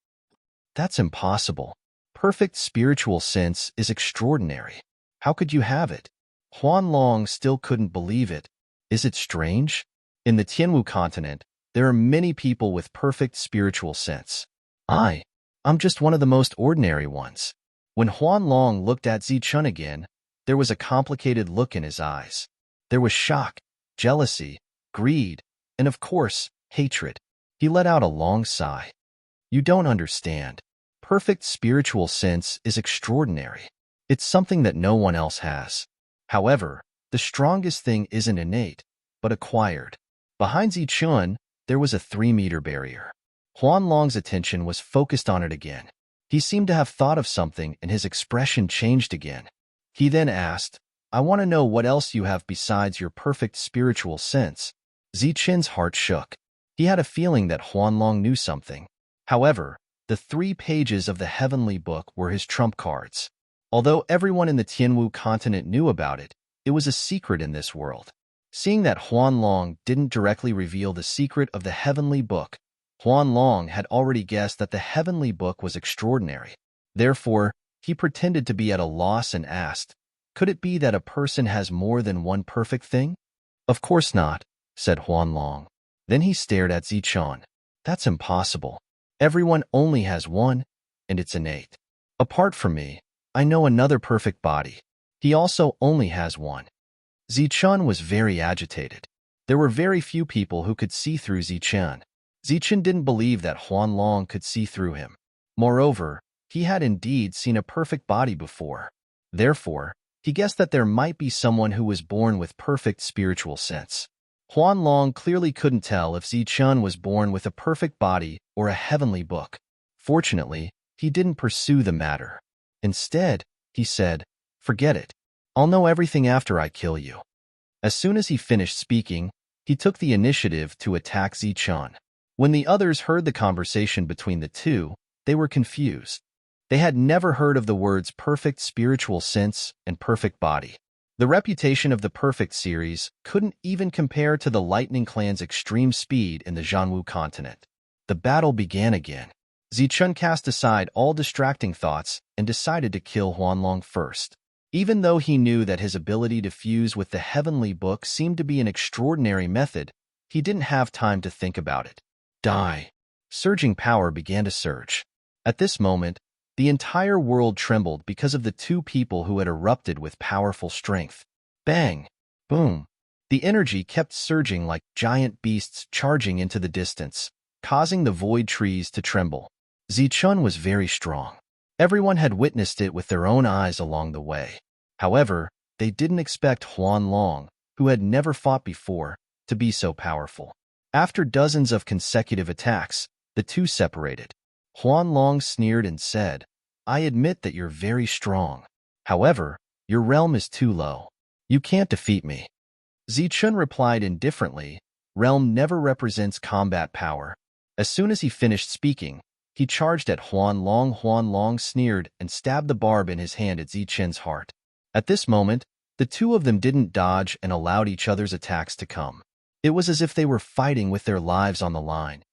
"That's impossible. Perfect spiritual sense is extraordinary. How could you have it?" Huanlong still couldn't believe it. "Is it strange? In the Tianwu continent, there are many people with perfect spiritual sense. I'm just one of the most ordinary ones." When Huanlong looked at Zichen again, there was a complicated look in his eyes. There was shock, jealousy, greed, and of course, hatred. He let out a long sigh. "You don't understand. Perfect spiritual sense is extraordinary. It's something that no one else has. However, the strongest thing isn't innate, but acquired." Behind Zichen, there was a 3-meter barrier. Huanlong's attention was focused on it again. He seemed to have thought of something and his expression changed again. He then asked, "I want to know what else you have besides your perfect spiritual sense." Zichen's heart shook. He had a feeling that Huanlong knew something. However, the 3 pages of the Heavenly Book were his trump cards. Although everyone in the Tianwu continent knew about it, it was a secret in this world. Seeing that Huanlong didn't directly reveal the secret of the Heavenly Book, Huanlong had already guessed that the Heavenly Book was extraordinary. Therefore, he pretended to be at a loss and asked, "Could it be that a person has more than one perfect thing?" "Of course not," said Huanlong. Then he stared at Zichen. "That's impossible. Everyone only has one, and it's innate. Apart from me, I know another perfect body. He also only has one." Zichen was very agitated. There were very few people who could see through Zichen. Zichen didn't believe that Huanlong could see through him. Moreover, he had indeed seen a perfect body before. Therefore, he guessed that there might be someone who was born with perfect spiritual sense. Huanlong clearly couldn't tell if Zichen was born with a perfect body or a heavenly book. Fortunately, he didn't pursue the matter. Instead, he said, "Forget it. I'll know everything after I kill you." As soon as he finished speaking, he took the initiative to attack Zichen. When the others heard the conversation between the two, they were confused. They had never heard of the words perfect spiritual sense and perfect body. The reputation of the Perfect series couldn't even compare to the Lightning Clan's extreme speed in the Zhanwu continent. The battle began again. Zichen cast aside all distracting thoughts and decided to kill Huanlong first. Even though he knew that his ability to fuse with the Heavenly Book seemed to be an extraordinary method, he didn't have time to think about it. Die! Surging power began to surge. At this moment, the entire world trembled because of the 2 people who had erupted with powerful strength. Bang! Boom! The energy kept surging like giant beasts charging into the distance, causing the void trees to tremble. Zichen was very strong. Everyone had witnessed it with their own eyes along the way. However, they didn't expect Huanlong, who had never fought before, to be so powerful. After dozens of consecutive attacks, the two separated. Huanlong sneered and said, "I admit that you're very strong. However, your realm is too low. You can't defeat me. Zichun replied indifferently, realm never represents combat power. As soon as he finished speaking, he charged at Huan Long. Huan Long sneered and stabbed the barb in his hand at Zichun's heart. At this moment, the two of them didn't dodge and allowed each other's attacks to come. It was as if they were fighting with their lives on the line.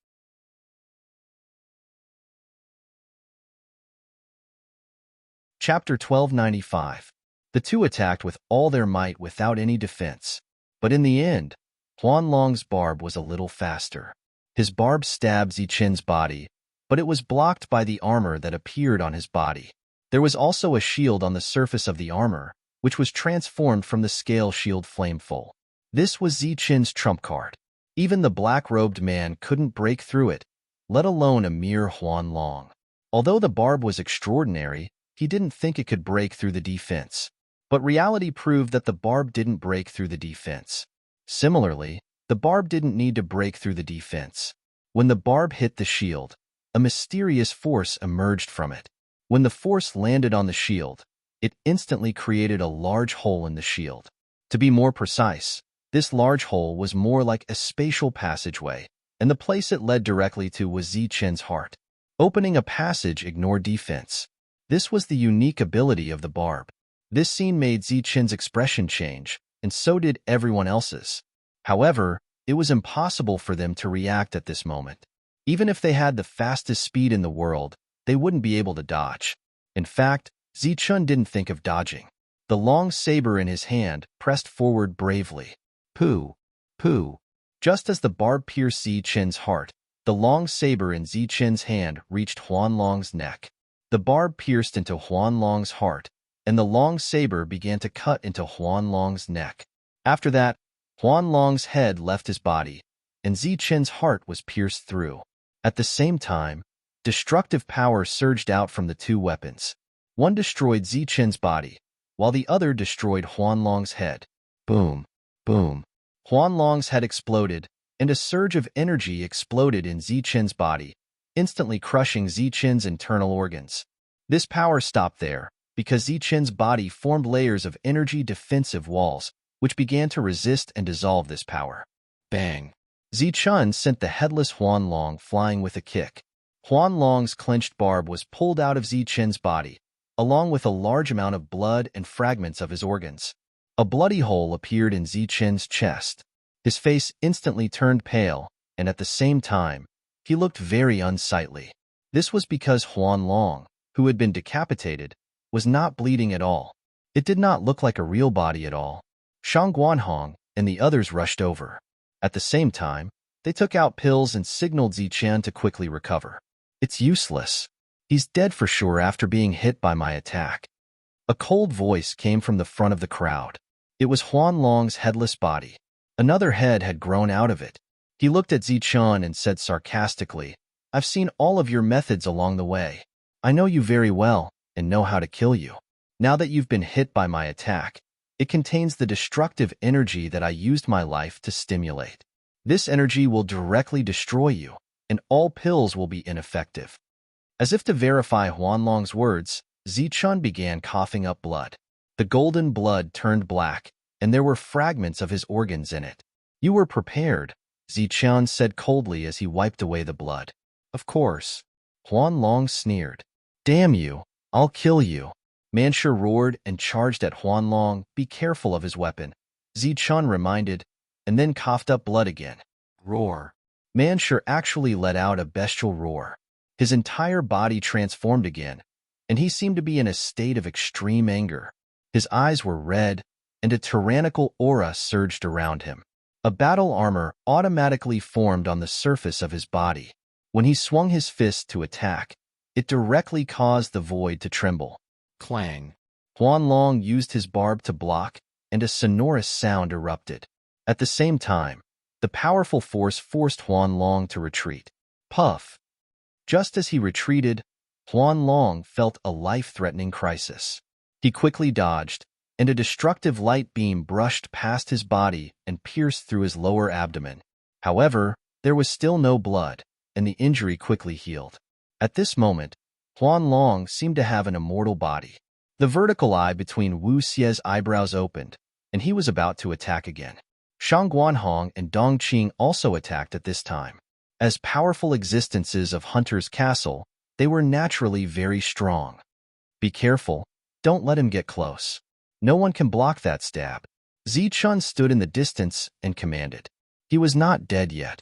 Chapter 1295. The two attacked with all their might without any defense. But in the end, Huan Long's barb was a little faster. His barb stabbed Zichun's body, but it was blocked by the armor that appeared on his body. There was also a shield on the surface of the armor, which was transformed from the scale shield Flameful. This was Zichun's trump card. Even the black-robed man couldn't break through it, let alone a mere Huan Long. Although the barb was extraordinary, he didn't think it could break through the defense. But reality proved that the barb didn't break through the defense. Similarly, the barb didn't need to break through the defense. When the barb hit the shield, a mysterious force emerged from it. When the force landed on the shield, it instantly created a large hole in the shield. To be more precise, this large hole was more like a spatial passageway, and the place it led directly to was Zichun's heart. Opening a passage ignored defense. This was the unique ability of the barb. This scene made Zichun's expression change, and so did everyone else's. However, it was impossible for them to react at this moment. Even if they had the fastest speed in the world, they wouldn't be able to dodge. In fact, Zichun didn't think of dodging. The long saber in his hand pressed forward bravely. Pooh! Pooh! Just as the barb pierced Zichun's heart, the long saber in Zichun's hand reached Huan Long's neck. The barb pierced into Huan Long's heart, and the long saber began to cut into Huan Long's neck. After that, Huan Long's head left his body, and Zichun's heart was pierced through. At the same time, destructive power surged out from the two weapons. One destroyed Zichun's body, while the other destroyed Huan Long's head. Boom! Boom! Huan Long's head exploded, and a surge of energy exploded in Zichun's body, instantly crushing Zichun's internal organs. This power stopped there, because Zichun's body formed layers of energy defensive walls, which began to resist and dissolve this power. Bang! Zichun sent the headless Huan Long flying with a kick. Huan Long's clenched barb was pulled out of Zichun's body, along with a large amount of blood and fragments of his organs. A bloody hole appeared in Zichun's chest. His face instantly turned pale, and at the same time, he looked very unsightly. This was because Huan Long, who had been decapitated, was not bleeding at all. It did not look like a real body at all. Shang Guanhong and the others rushed over. At the same time, they took out pills and signaled Zichun to quickly recover. It's useless. He's dead for sure after being hit by my attack. A cold voice came from the front of the crowd. It was Huan Long's headless body. Another head had grown out of it. He looked at Zichun and said sarcastically, I've seen all of your methods along the way. I know you very well and know how to kill you. Now that you've been hit by my attack, it contains the destructive energy that I used my life to stimulate. This energy will directly destroy you, and all pills will be ineffective. As if to verify Huan Long's words, Zichun began coughing up blood. The golden blood turned black, and there were fragments of his organs in it. You were prepared, Zichun said coldly as he wiped away the blood. Of course. Huan Long sneered. Damn you, I'll kill you. Manshur roared and charged at Huan Long. Be careful of his weapon, Zichun reminded, and then coughed up blood again. Roar. Manshur actually let out a bestial roar. His entire body transformed again, and he seemed to be in a state of extreme anger. His eyes were red, and a tyrannical aura surged around him. A battle armor automatically formed on the surface of his body. When he swung his fist to attack, it directly caused the void to tremble. Clang. Huan Long used his barb to block, and a sonorous sound erupted. At the same time, the powerful force forced Huan Long to retreat. Puff. Just as he retreated, Huan Long felt a life-threatening crisis. He quickly dodged, and a destructive light beam brushed past his body and pierced through his lower abdomen. However, there was still no blood, and the injury quickly healed. At this moment, Huan Long seemed to have an immortal body. The vertical eye between Wu Xie's eyebrows opened, and he was about to attack again. Shang Guanhong and Dong Qing also attacked at this time. As powerful existences of Hunter's Castle, they were naturally very strong. Be careful, don't let him get close. No one can block that stab. Zichun stood in the distance and commanded. He was not dead yet.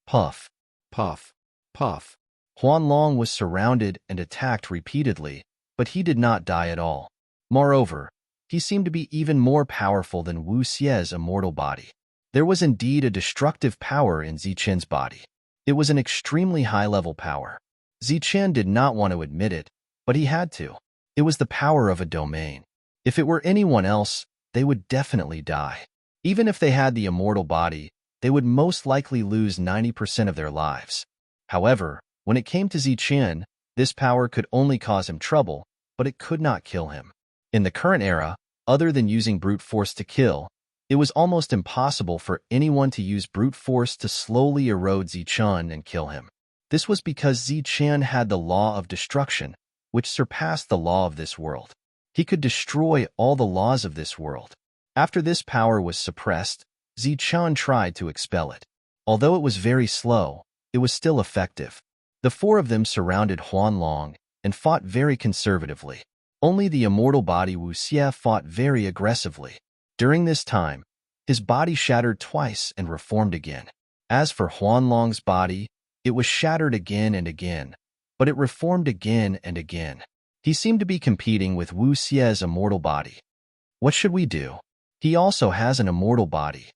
Puff, puff, puff. Huanlong was surrounded and attacked repeatedly, but he did not die at all. Moreover, he seemed to be even more powerful than Wu Xie's immortal body. There was indeed a destructive power in Zichun's body. It was an extremely high-level power. Zichun did not want to admit it, but he had to. It was the power of a domain. If it were anyone else, they would definitely die. Even if they had the immortal body, they would most likely lose 90% of their lives. However, when it came to Zichun, this power could only cause him trouble, but it could not kill him. In the current era, other than using brute force to kill, it was almost impossible for anyone to use brute force to slowly erode Zichun and kill him. This was because Zichun had the law of destruction, which surpassed the law of this world. He could destroy all the laws of this world. After this power was suppressed, Zichun tried to expel it. Although it was very slow, it was still effective. The four of them surrounded Huanlong and fought very conservatively. Only the immortal body Wu Xie fought very aggressively. During this time, his body shattered twice and reformed again. As for Huanlong's body, it was shattered again and again, but it reformed again and again. He seemed to be competing with Wu Xie's immortal body. What should we do? He also has an immortal body.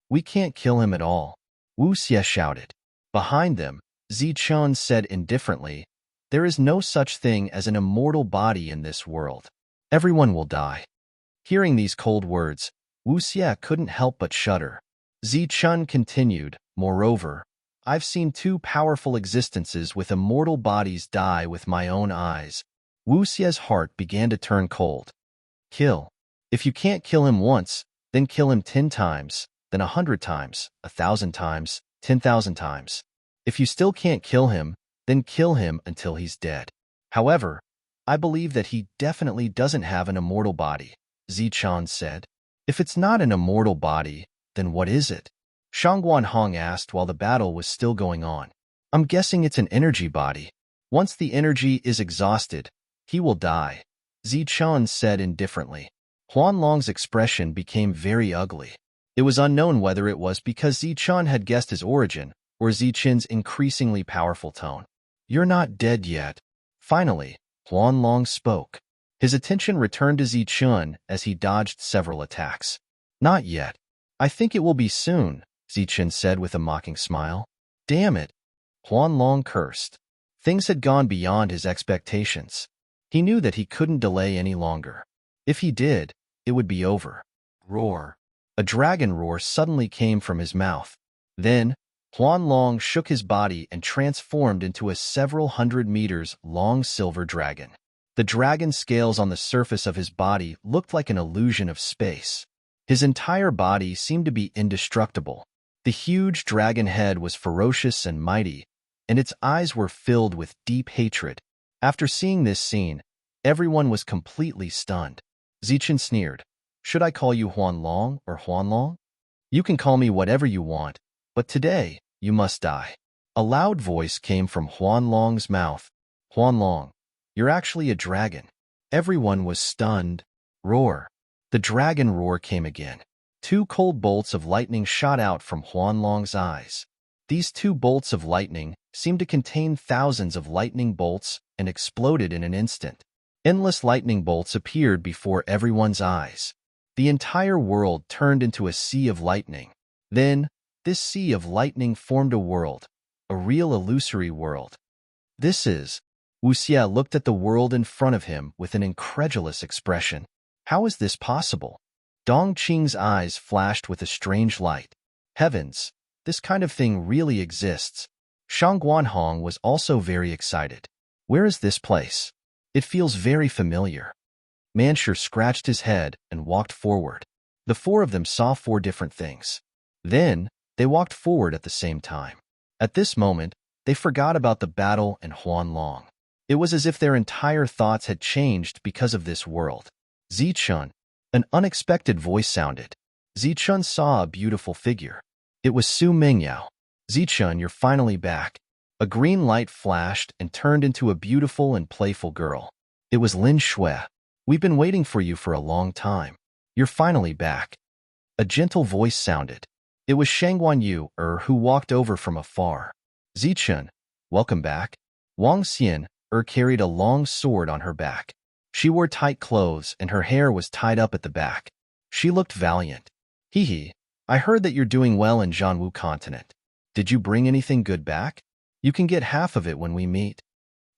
We can't kill him at all, Wu Xie shouted. Behind them, Zichun said indifferently, there is no such thing as an immortal body in this world. Everyone will die. Hearing these cold words, Wu Xie couldn't help but shudder. Zichun continued, moreover, I've seen two powerful existences with immortal bodies die with my own eyes. Wu Xie's heart began to turn cold. Kill. If you can't kill him once, then kill him 10 times, then 100 times, 1,000 times, 10,000 times. If you still can't kill him, then kill him until he's dead. However, I believe that he definitely doesn't have an immortal body, Zichun said. If it's not an immortal body, then what is it? Shang Guanhong asked while the battle was still going on. I'm guessing it's an energy body. Once the energy is exhausted, he will die, Zichun said indifferently. Huanlong's expression became very ugly. It was unknown whether it was because Zichun had guessed his origin or Zichun's increasingly powerful tone. You're not dead yet. Finally, Huanlong spoke. His attention returned to Zichun as he dodged several attacks. Not yet. I think it will be soon, Zichun said with a mocking smile. Damn it. Huanlong cursed. Things had gone beyond his expectations. He knew that he couldn't delay any longer. If he did, it would be over. Roar. A dragon roar suddenly came from his mouth. Then, Huanlong shook his body and transformed into a several hundred meters long silver dragon. The dragon scales on the surface of his body looked like an illusion of space. His entire body seemed to be indestructible. The huge dragon head was ferocious and mighty, and its eyes were filled with deep hatred. After seeing this scene, everyone was completely stunned. Zichun sneered. Should I call you Huanlong or Huanlong? You can call me whatever you want, but today you must die. A loud voice came from Huanlong's mouth. Huanlong, you're actually a dragon. Everyone was stunned. Roar. The dragon roar came again. 2 cold bolts of lightning shot out from Huanlong's eyes. These 2 bolts of lightning seemed to contain thousands of lightning bolts and exploded in an instant. Endless lightning bolts appeared before everyone's eyes. The entire world turned into a sea of lightning. Then, this sea of lightning formed a world, a real illusory world. This is... Wu Xie looked at the world in front of him with an incredulous expression. How is this possible? Dong Qing's eyes flashed with a strange light. Heavens, this kind of thing really exists. Shang Guanhong was also very excited. Where is this place? It feels very familiar. Manshur scratched his head and walked forward. The 4 of them saw 4 different things. Then, they walked forward at the same time. At this moment, they forgot about the battle and Huanlong. It was as if their entire thoughts had changed because of this world. Zichun, an unexpected voice sounded. Zichun saw a beautiful figure. It was Su Mingyao. Zichun, you're finally back. A green light flashed and turned into a beautiful and playful girl. It was Lin Shui. We've been waiting for you for a long time. You're finally back. A gentle voice sounded. It was Shangguan Yu who walked over from afar. Zichun, welcome back. Wang Xian carried a long sword on her back. She wore tight clothes and her hair was tied up at the back. She looked valiant. Hee, I heard that you're doing well in Zhanwu continent. Did you bring anything good back? You can get half of it when we meet.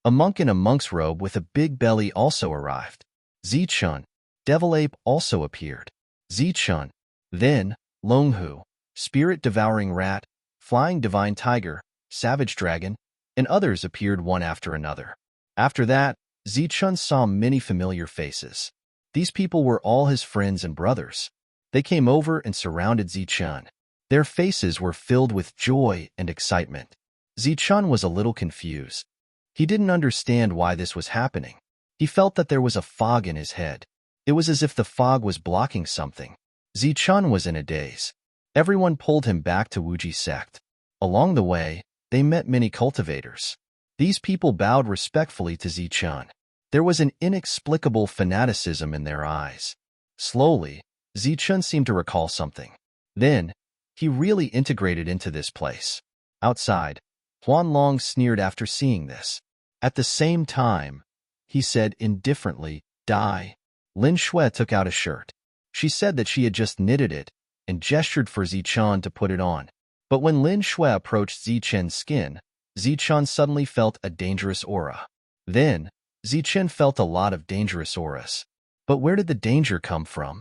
A monk in a monk's robe with a big belly also arrived. Zichun, Devil Ape also appeared. Zichun, then Longhu, Spirit-devouring rat, Flying divine tiger, Savage dragon, and others appeared one after another. After that, Zichun saw many familiar faces. These people were all his friends and brothers. They came over and surrounded Zichun. Their faces were filled with joy and excitement. Zichun was a little confused. He didn't understand why this was happening. He felt that there was a fog in his head. It was as if the fog was blocking something. Zichun was in a daze. Everyone pulled him back to Wuji sect. Along the way, they met many cultivators. These people bowed respectfully to Zichun. There was an inexplicable fanaticism in their eyes. Slowly, Zichun seemed to recall something. Then, he really integrated into this place. Outside, Huan Long sneered after seeing this. At the same time, he said indifferently, "Die." Lin Shui took out a shirt. She said that she had just knitted it and gestured for Zichun to put it on. But when Lin Shui approached Zichun's skin, Zichun suddenly felt a dangerous aura. Then, Zichun felt a lot of dangerous auras. But where did the danger come from?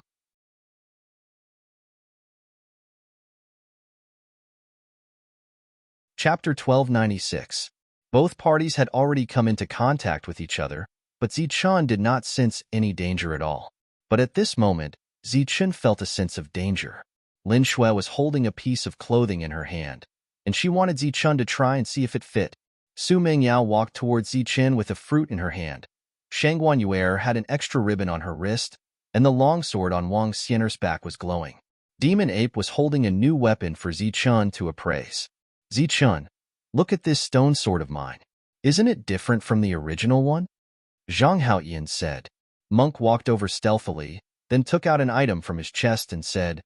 Chapter 1296. Both parties had already come into contact with each other, but Zichun did not sense any danger at all. But at this moment, Zichun felt a sense of danger. Lin Shui was holding a piece of clothing in her hand, and she wanted Zichun to try and see if it fit. Su Mingyao walked towards Zichun with a fruit in her hand. Shangguan Yuer had an extra ribbon on her wrist, and the longsword on Wang Xian'er's back was glowing. Demon Ape was holding a new weapon for Zichun to appraise. Zichun, look at this stone sword of mine. Isn't it different from the original one? Zhang Haoyan said. Monk walked over stealthily, then took out an item from his chest and said,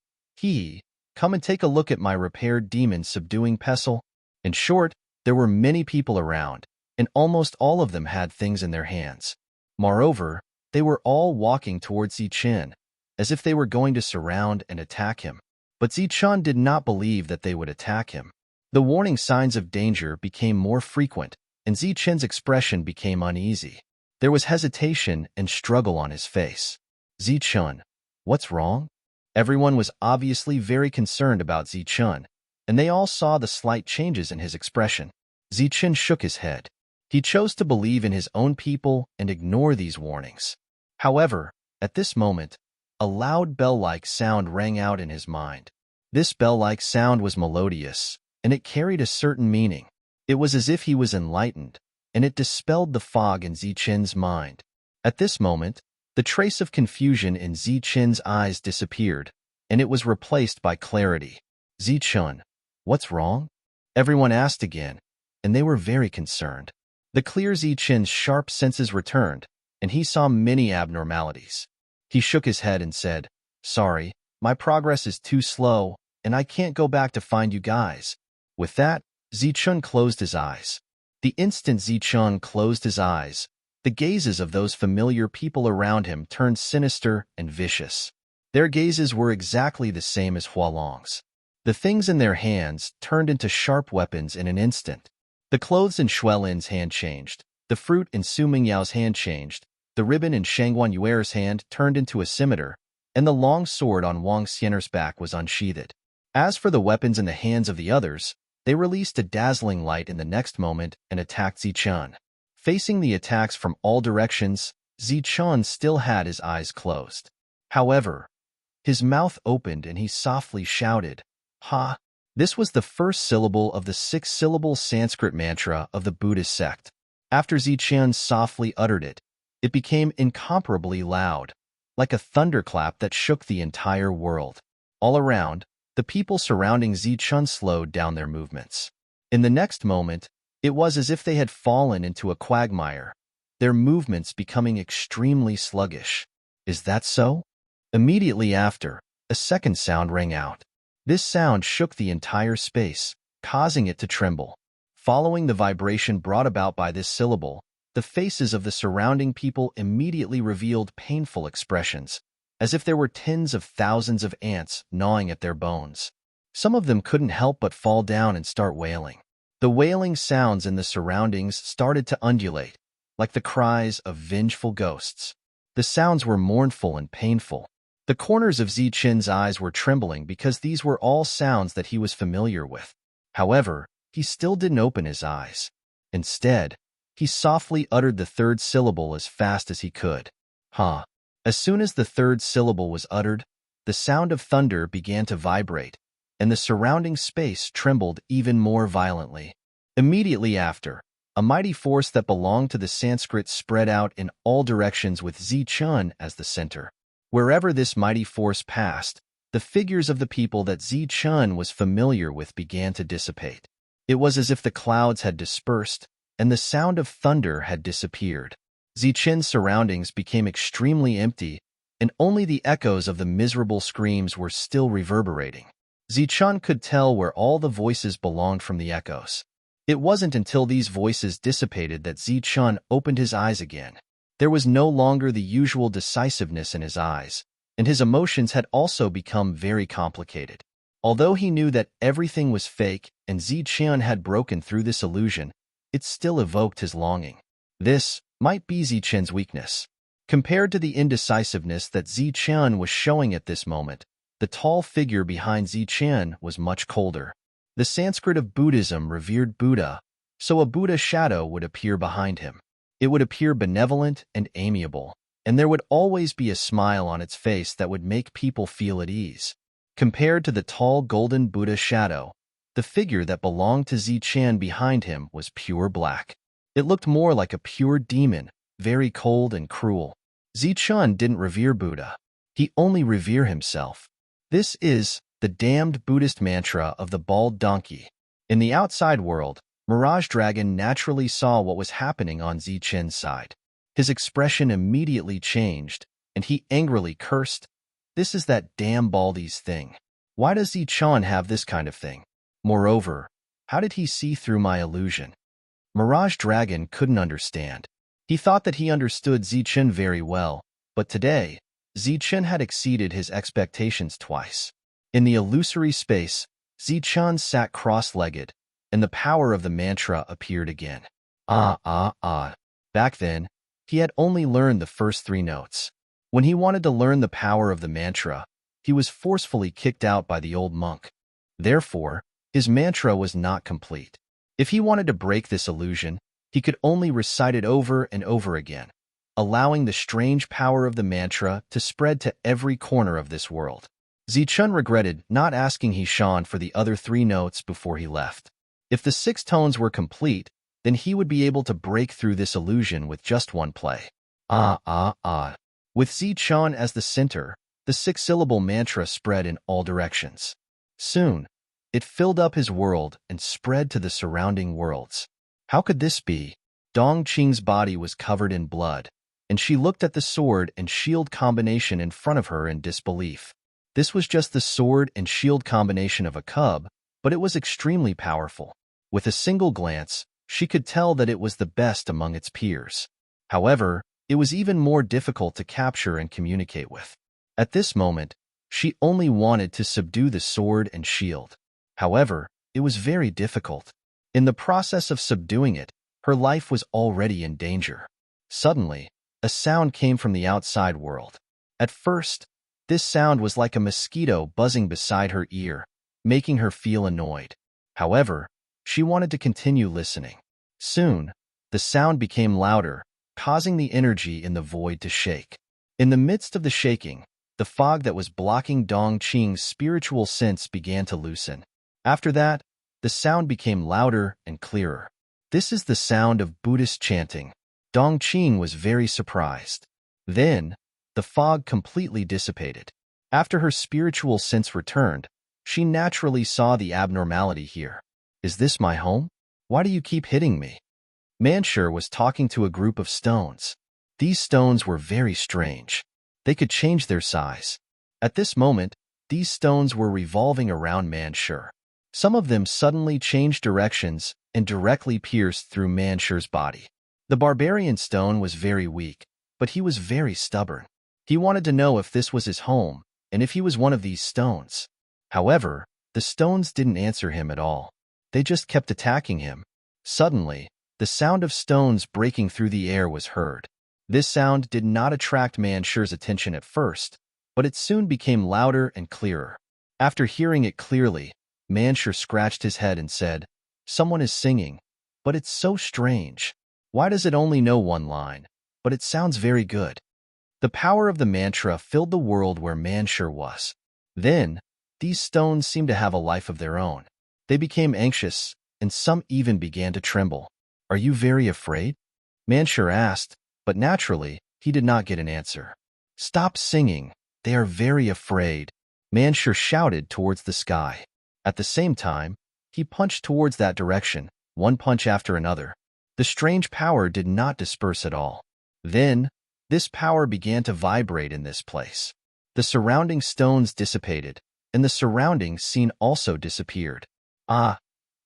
come and take a look at my repaired demon subduing pestle. In short, there were many people around, and almost all of them had things in their hands. Moreover, they were all walking towards Zichun, as if they were going to surround and attack him. But Zichun did not believe that they would attack him. The warning signs of danger became more frequent, and Zichun's expression became uneasy. There was hesitation and struggle on his face. Zichun, what's wrong? Everyone was obviously very concerned about Zichun, and they all saw the slight changes in his expression. Zichun shook his head. He chose to believe in his own people and ignore these warnings. However, at this moment, a loud bell-like sound rang out in his mind. This bell-like sound was melodious, and it carried a certain meaning. It was as if he was enlightened, and it dispelled the fog in Zichun's mind. At this moment, the trace of confusion in Zichun's eyes disappeared, and it was replaced by clarity. Zichun, what's wrong? Everyone asked again, and they were very concerned. The clear Zichun's sharp senses returned, and he saw many abnormalities. He shook his head and said, "Sorry, my progress is too slow, and I can't go back to find you guys." With that, Zichun closed his eyes. The instant Zichun closed his eyes, the gazes of those familiar people around him turned sinister and vicious. Their gazes were exactly the same as Hualong's. The things in their hands turned into sharp weapons in an instant. The clothes in Xuelin's hand changed, the fruit in Su Mingyao's hand changed, the ribbon in Shangguan Yuer's hand turned into a scimitar, and the long sword on Wang Xian'er's back was unsheathed. As for the weapons in the hands of the others, they released a dazzling light in the next moment and attacked Zichun. Facing the attacks from all directions, Zichun still had his eyes closed. However, his mouth opened and he softly shouted, "Ha!" This was the first syllable of the 6-syllable Sanskrit mantra of the Buddhist sect. After Zichun softly uttered it, it became incomparably loud, like a thunderclap that shook the entire world. All around, the people surrounding Zichun slowed down their movements. In the next moment, it was as if they had fallen into a quagmire, their movements becoming extremely sluggish. Is that so? Immediately after, a second sound rang out. This sound shook the entire space, causing it to tremble. Following the vibration brought about by this syllable, the faces of the surrounding people immediately revealed painful expressions, as if there were tens of thousands of ants gnawing at their bones. Some of them couldn't help but fall down and start wailing. The wailing sounds in the surroundings started to undulate, like the cries of vengeful ghosts. The sounds were mournful and painful. The corners of Zichun's eyes were trembling because these were all sounds that he was familiar with. However, he still didn't open his eyes. Instead, he softly uttered the third syllable as fast as he could. Ha! As soon as the third syllable was uttered, the sound of thunder began to vibrate, and the surrounding space trembled even more violently. Immediately after, a mighty force that belonged to the Sanskrit spread out in all directions with Zichun as the center. Wherever this mighty force passed, the figures of the people that Zichun was familiar with began to dissipate. It was as if the clouds had dispersed, and the sound of thunder had disappeared. Zichun's surroundings became extremely empty, and only the echoes of the miserable screams were still reverberating. Zichun could tell where all the voices belonged from the echoes. It wasn't until these voices dissipated that Zichun opened his eyes again. There was no longer the usual decisiveness in his eyes, and his emotions had also become very complicated. Although he knew that everything was fake and Zichun had broken through this illusion, it still evoked his longing. This might be Zichun's weakness. Compared to the indecisiveness that Zichun was showing at this moment, the tall figure behind Zichun was much colder. The Sanskrit of Buddhism revered Buddha, so a Buddha shadow would appear behind him. It would appear benevolent and amiable, and there would always be a smile on its face that would make people feel at ease. Compared to the tall golden Buddha shadow, the figure that belonged to Zichun behind him was pure black. It looked more like a pure demon, very cold and cruel. Zichun didn't revere Buddha. He only revered himself. This is the damned Buddhist mantra of the bald donkey. In the outside world, Mirage Dragon naturally saw what was happening on Zichun's side. His expression immediately changed, and he angrily cursed, "This is that damn Baldy's thing. Why does Zichun have this kind of thing? Moreover, how did he see through my illusion?" Mirage Dragon couldn't understand. He thought that he understood Zichun very well, but today, Zichun had exceeded his expectations twice. In the illusory space, Zichun sat cross-legged, and the power of the mantra appeared again. Back then, he had only learned the first 3 notes. When he wanted to learn the power of the mantra, he was forcefully kicked out by the old monk. Therefore, his mantra was not complete. If he wanted to break this illusion, he could only recite it over and over again, allowing the strange power of the mantra to spread to every corner of this world. Zichun regretted not asking Hishan for the other 3 notes before he left. If the 6 tones were complete, then he would be able to break through this illusion with just 1 play. With Zichun as the center, the 6-syllable mantra spread in all directions. Soon, it filled up his world and spread to the surrounding worlds. How could this be? Dongqing's body was covered in blood, and she looked at the sword and shield combination in front of her in disbelief. This was just the sword and shield combination of a cub, but it was extremely powerful. With a single glance, she could tell that it was the best among its peers. However, it was even more difficult to capture and communicate with. At this moment, she only wanted to subdue the sword and shield. However, it was very difficult. In the process of subduing it, her life was already in danger. Suddenly, a sound came from the outside world. At first, this sound was like a mosquito buzzing beside her ear, making her feel annoyed. However, she wanted to continue listening. Soon, the sound became louder, causing the energy in the void to shake. In the midst of the shaking, the fog that was blocking Dongqing's spiritual sense began to loosen. After that, the sound became louder and clearer. This is the sound of Buddhist chanting. Dongqing was very surprised. Then, the fog completely dissipated. After her spiritual sense returned, she naturally saw the abnormality here. Is this my home? Why do you keep hitting me? Manshur was talking to a group of stones. These stones were very strange. They could change their size. At this moment, these stones were revolving around Manshur. Some of them suddenly changed directions and directly pierced through Manshur's body. The barbarian stone was very weak, but he was very stubborn. He wanted to know if this was his home and if he was one of these stones. However, the stones didn't answer him at all. They just kept attacking him. Suddenly, the sound of stones breaking through the air was heard. This sound did not attract Manshur's attention at first, but it soon became louder and clearer. After hearing it clearly, Manshur scratched his head and said, "Someone is singing, but it's so strange. Why does it only know one line? But it sounds very good." The power of the mantra filled the world where Manshur was. Then, these stones seemed to have a life of their own. They became anxious, and some even began to tremble. "Are you very afraid?" Manshur asked, but naturally, he did not get an answer. "Stop singing. They are very afraid," Manshur shouted towards the sky. At the same time, he punched towards that direction, one punch after another. The strange power did not disperse at all. Then, this power began to vibrate in this place. The surrounding stones dissipated, and the surrounding scene also disappeared. "Ah,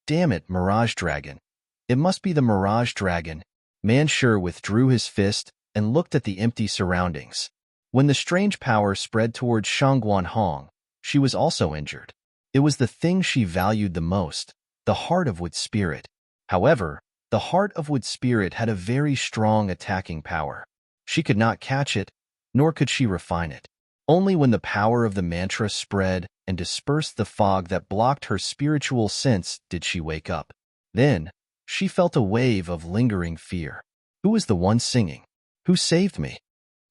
damn it, Mirage Dragon. It must be the Mirage Dragon." Manshur withdrew his fist and looked at the empty surroundings. When the strange power spread towards Shangguan Hong, she was also injured. It was the thing she valued the most, the Heart of Wood Spirit. However, the Heart of Wood Spirit had a very strong attacking power. She could not catch it, nor could she refine it. Only when the power of the mantra spread and dispersed the fog that blocked her spiritual sense did she wake up. Then, she felt a wave of lingering fear. Who was the one singing? Who saved me?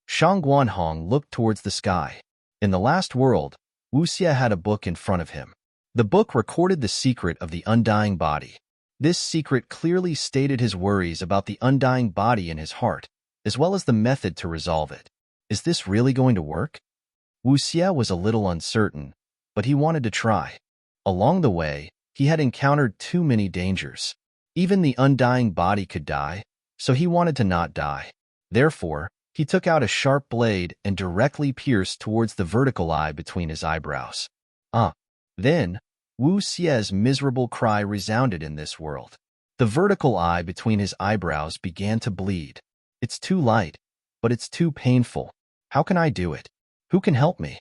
Shangguan Hong looked towards the sky. In the last world, Wuxia had a book in front of him. The book recorded the secret of the undying body. This secret clearly stated his worries about the undying body in his heart, as well as the method to resolve it. Is this really going to work? Wuxia was a little uncertain, but he wanted to try. Along the way, he had encountered too many dangers. Even the undying body could die, so he wanted to not die. Therefore, he took out a sharp blade and directly pierced towards the vertical eye between his eyebrows. Then, Wu Xia's miserable cry resounded in this world. The vertical eye between his eyebrows began to bleed. "It's too light, but it's too painful. How can I do it? Who can help me?"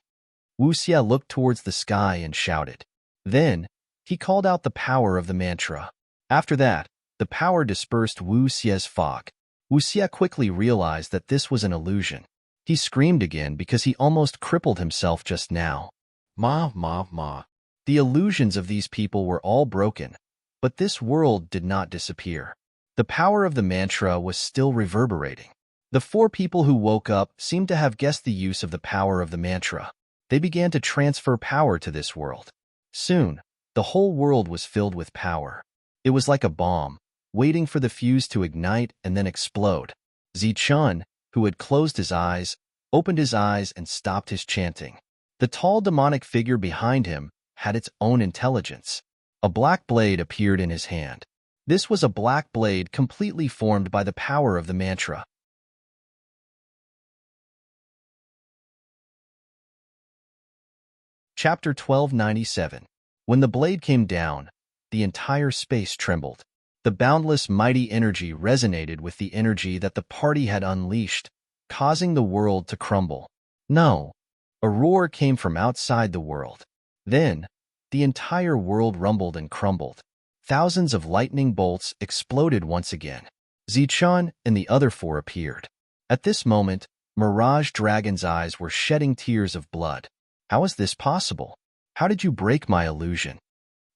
Wu Xia looked towards the sky and shouted. Then, he called out the power of the mantra. After that, the power dispersed Wu Xia's fog. Wu Xia quickly realized that this was an illusion. He screamed again because he almost crippled himself just now. Ma, ma, ma. The illusions of these people were all broken, but this world did not disappear. The power of the mantra was still reverberating. The four people who woke up seemed to have guessed the use of the power of the mantra. They began to transfer power to this world. Soon, the whole world was filled with power. It was like a bomb, waiting for the fuse to ignite and then explode. Zichun, who had closed his eyes, opened his eyes and stopped his chanting. The tall demonic figure behind him had its own intelligence. A black blade appeared in his hand. This was a black blade completely formed by the power of the mantra. Chapter 1297. When the blade came down, the entire space trembled. The boundless mighty energy resonated with the energy that the party had unleashed, causing the world to crumble. No! A roar came from outside the world. Then, the entire world rumbled and crumbled. Thousands of lightning bolts exploded once again. Zichun and the other four appeared. At this moment, Mirage Dragon's eyes were shedding tears of blood. How is this possible? How did you break my illusion?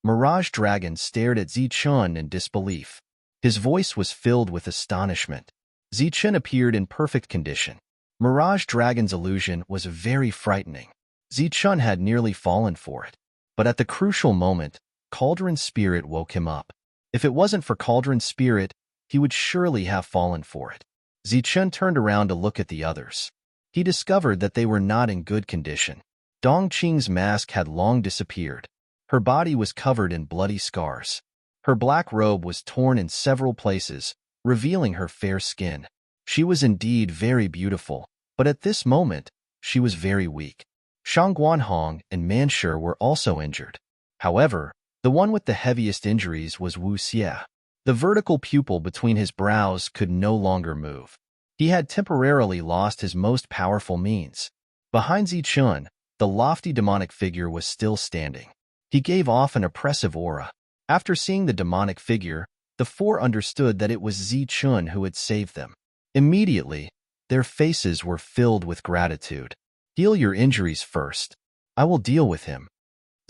Mirage Dragon stared at Zichun in disbelief. His voice was filled with astonishment. Zichun appeared in perfect condition. Mirage Dragon's illusion was very frightening. Zichun had nearly fallen for it. But at the crucial moment, Cauldron Spirit woke him up. If it wasn't for Cauldron Spirit, he would surely have fallen for it. Zichun turned around to look at the others. He discovered that they were not in good condition. Dongqing's mask had long disappeared. Her body was covered in bloody scars. Her black robe was torn in several places, revealing her fair skin. She was indeed very beautiful, but at this moment, she was very weak. Shang Guanhong and Manshur were also injured. However, the one with the heaviest injuries was Wu Xie. The vertical pupil between his brows could no longer move. He had temporarily lost his most powerful means. Behind Zichun, the lofty demonic figure was still standing. He gave off an oppressive aura. After seeing the demonic figure, the four understood that it was Zichun who had saved them. Immediately, their faces were filled with gratitude. Heal your injuries first. I will deal with him.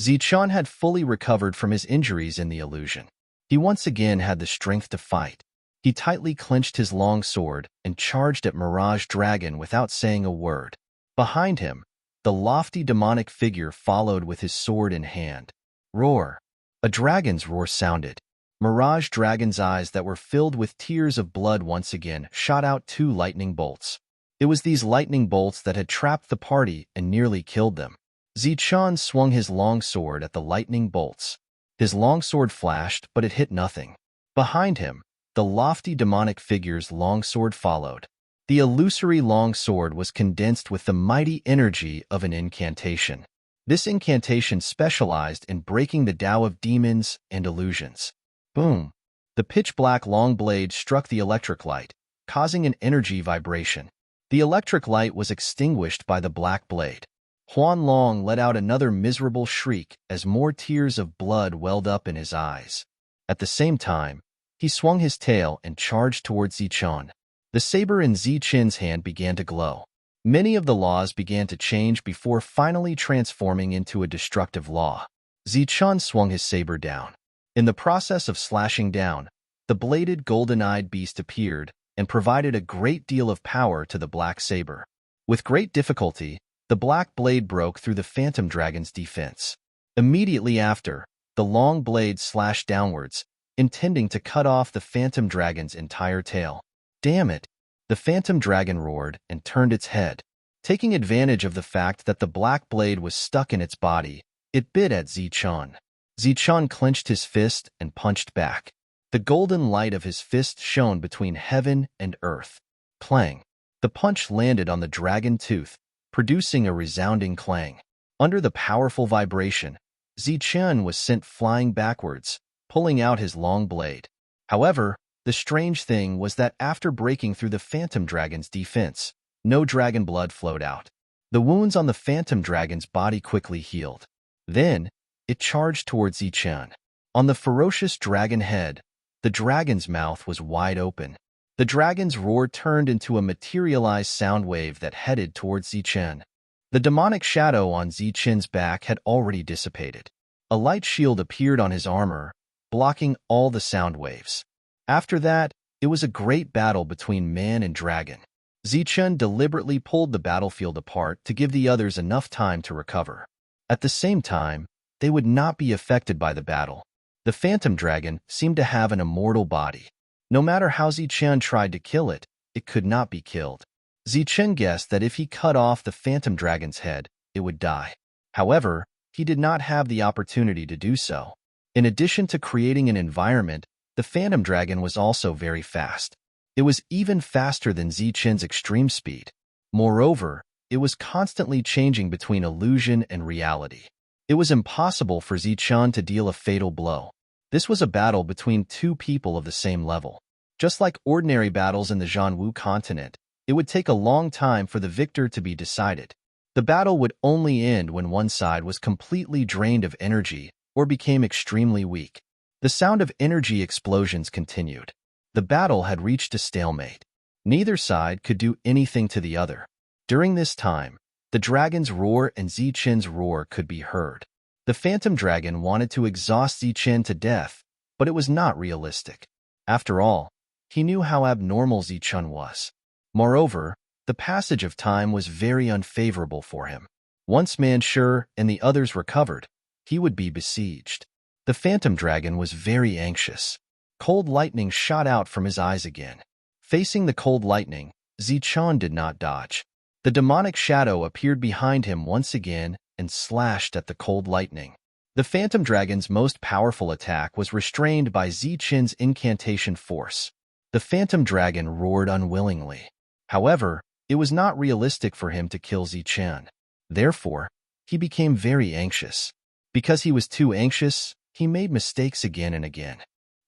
Zichun had fully recovered from his injuries in the illusion. He once again had the strength to fight. He tightly clenched his long sword and charged at Mirage Dragon without saying a word. Behind him, the lofty demonic figure followed with his sword in hand. Roar! A dragon's roar sounded. Mirage Dragon's eyes that were filled with tears of blood once again shot out 2 lightning bolts. It was these lightning bolts that had trapped the party and nearly killed them. Zichun swung his long sword at the lightning bolts. His long sword flashed, but it hit nothing. Behind him, the lofty demonic figure's long sword followed. The illusory long sword was condensed with the mighty energy of an incantation. This incantation specialized in breaking the Tao of demons and illusions. Boom! The pitch-black long blade struck the electric light, causing an energy vibration. The electric light was extinguished by the black blade. Huan Long let out another miserable shriek as more tears of blood welled up in his eyes. At the same time, he swung his tail and charged towards Zichun. The saber in Zichun's hand began to glow. Many of the laws began to change before finally transforming into a destructive law. Zichun swung his saber down. In the process of slashing down, the bladed golden-eyed beast appeared and provided a great deal of power to the black saber. With great difficulty, the black blade broke through the phantom dragon's defense. Immediately after, the long blade slashed downwards, intending to cut off the phantom dragon's entire tail. Damn it! The phantom dragon roared and turned its head. Taking advantage of the fact that the black blade was stuck in its body, it bit at Zichun. Zichun clenched his fist and punched back. The golden light of his fist shone between heaven and earth. Clang! The punch landed on the dragon tooth, producing a resounding clang. Under the powerful vibration, Zichun was sent flying backwards, pulling out his long blade. However, the strange thing was that after breaking through the phantom dragon's defense, no dragon blood flowed out. The wounds on the phantom dragon's body quickly healed. Then, it charged towards Zichun. On the ferocious dragon head, the dragon's mouth was wide open. The dragon's roar turned into a materialized sound wave that headed towards Zichun. The demonic shadow on Zichun's back had already dissipated. A light shield appeared on his armor, blocking all the sound waves. After that, it was a great battle between man and dragon. Zichun deliberately pulled the battlefield apart to give the others enough time to recover. At the same time, they would not be affected by the battle. The phantom dragon seemed to have an immortal body. No matter how Zichun tried to kill it, it could not be killed. Zichun guessed that if he cut off the phantom dragon's head, it would die. However, he did not have the opportunity to do so. In addition to creating an environment, the phantom dragon was also very fast. It was even faster than Zichun's extreme speed. Moreover, it was constantly changing between illusion and reality. It was impossible for Zichun to deal a fatal blow. This was a battle between 2 people of the same level. Just like ordinary battles in the Zhanwu continent, it would take a long time for the victor to be decided. The battle would only end when one side was completely drained of energy or became extremely weak. The sound of energy explosions continued. The battle had reached a stalemate. Neither side could do anything to the other. During this time, the dragon's roar and Zichun's roar could be heard. The phantom dragon wanted to exhaust Zichun to death, but it was not realistic. After all, he knew how abnormal Zichun was. Moreover, the passage of time was very unfavorable for him. Once Manshur and the others recovered, he would be besieged. The phantom dragon was very anxious. Cold lightning shot out from his eyes again. Facing the cold lightning, Zichun did not dodge. The demonic shadow appeared behind him once again and slashed at the cold lightning. The phantom dragon's most powerful attack was restrained by Zichen's incantation force. The phantom dragon roared unwillingly. However, it was not realistic for him to kill Zichen. Therefore, he became very anxious. Because he was too anxious, he made mistakes again and again.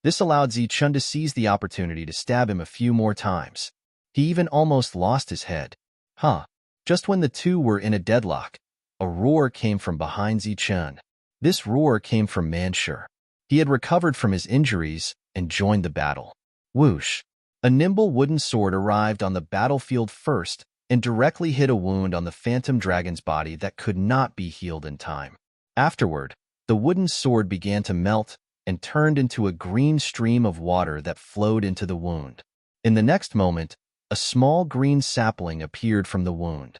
This allowed Zichen to seize the opportunity to stab him a few more times. He even almost lost his head. Just when the two were in a deadlock, a roar came from behind Zichen. This roar came from Manshur. He had recovered from his injuries and joined the battle. Whoosh! A nimble wooden sword arrived on the battlefield first and directly hit a wound on the phantom dragon's body that could not be healed in time. Afterward, the wooden sword began to melt and turned into a green stream of water that flowed into the wound. In the next moment, a small green sapling appeared from the wound.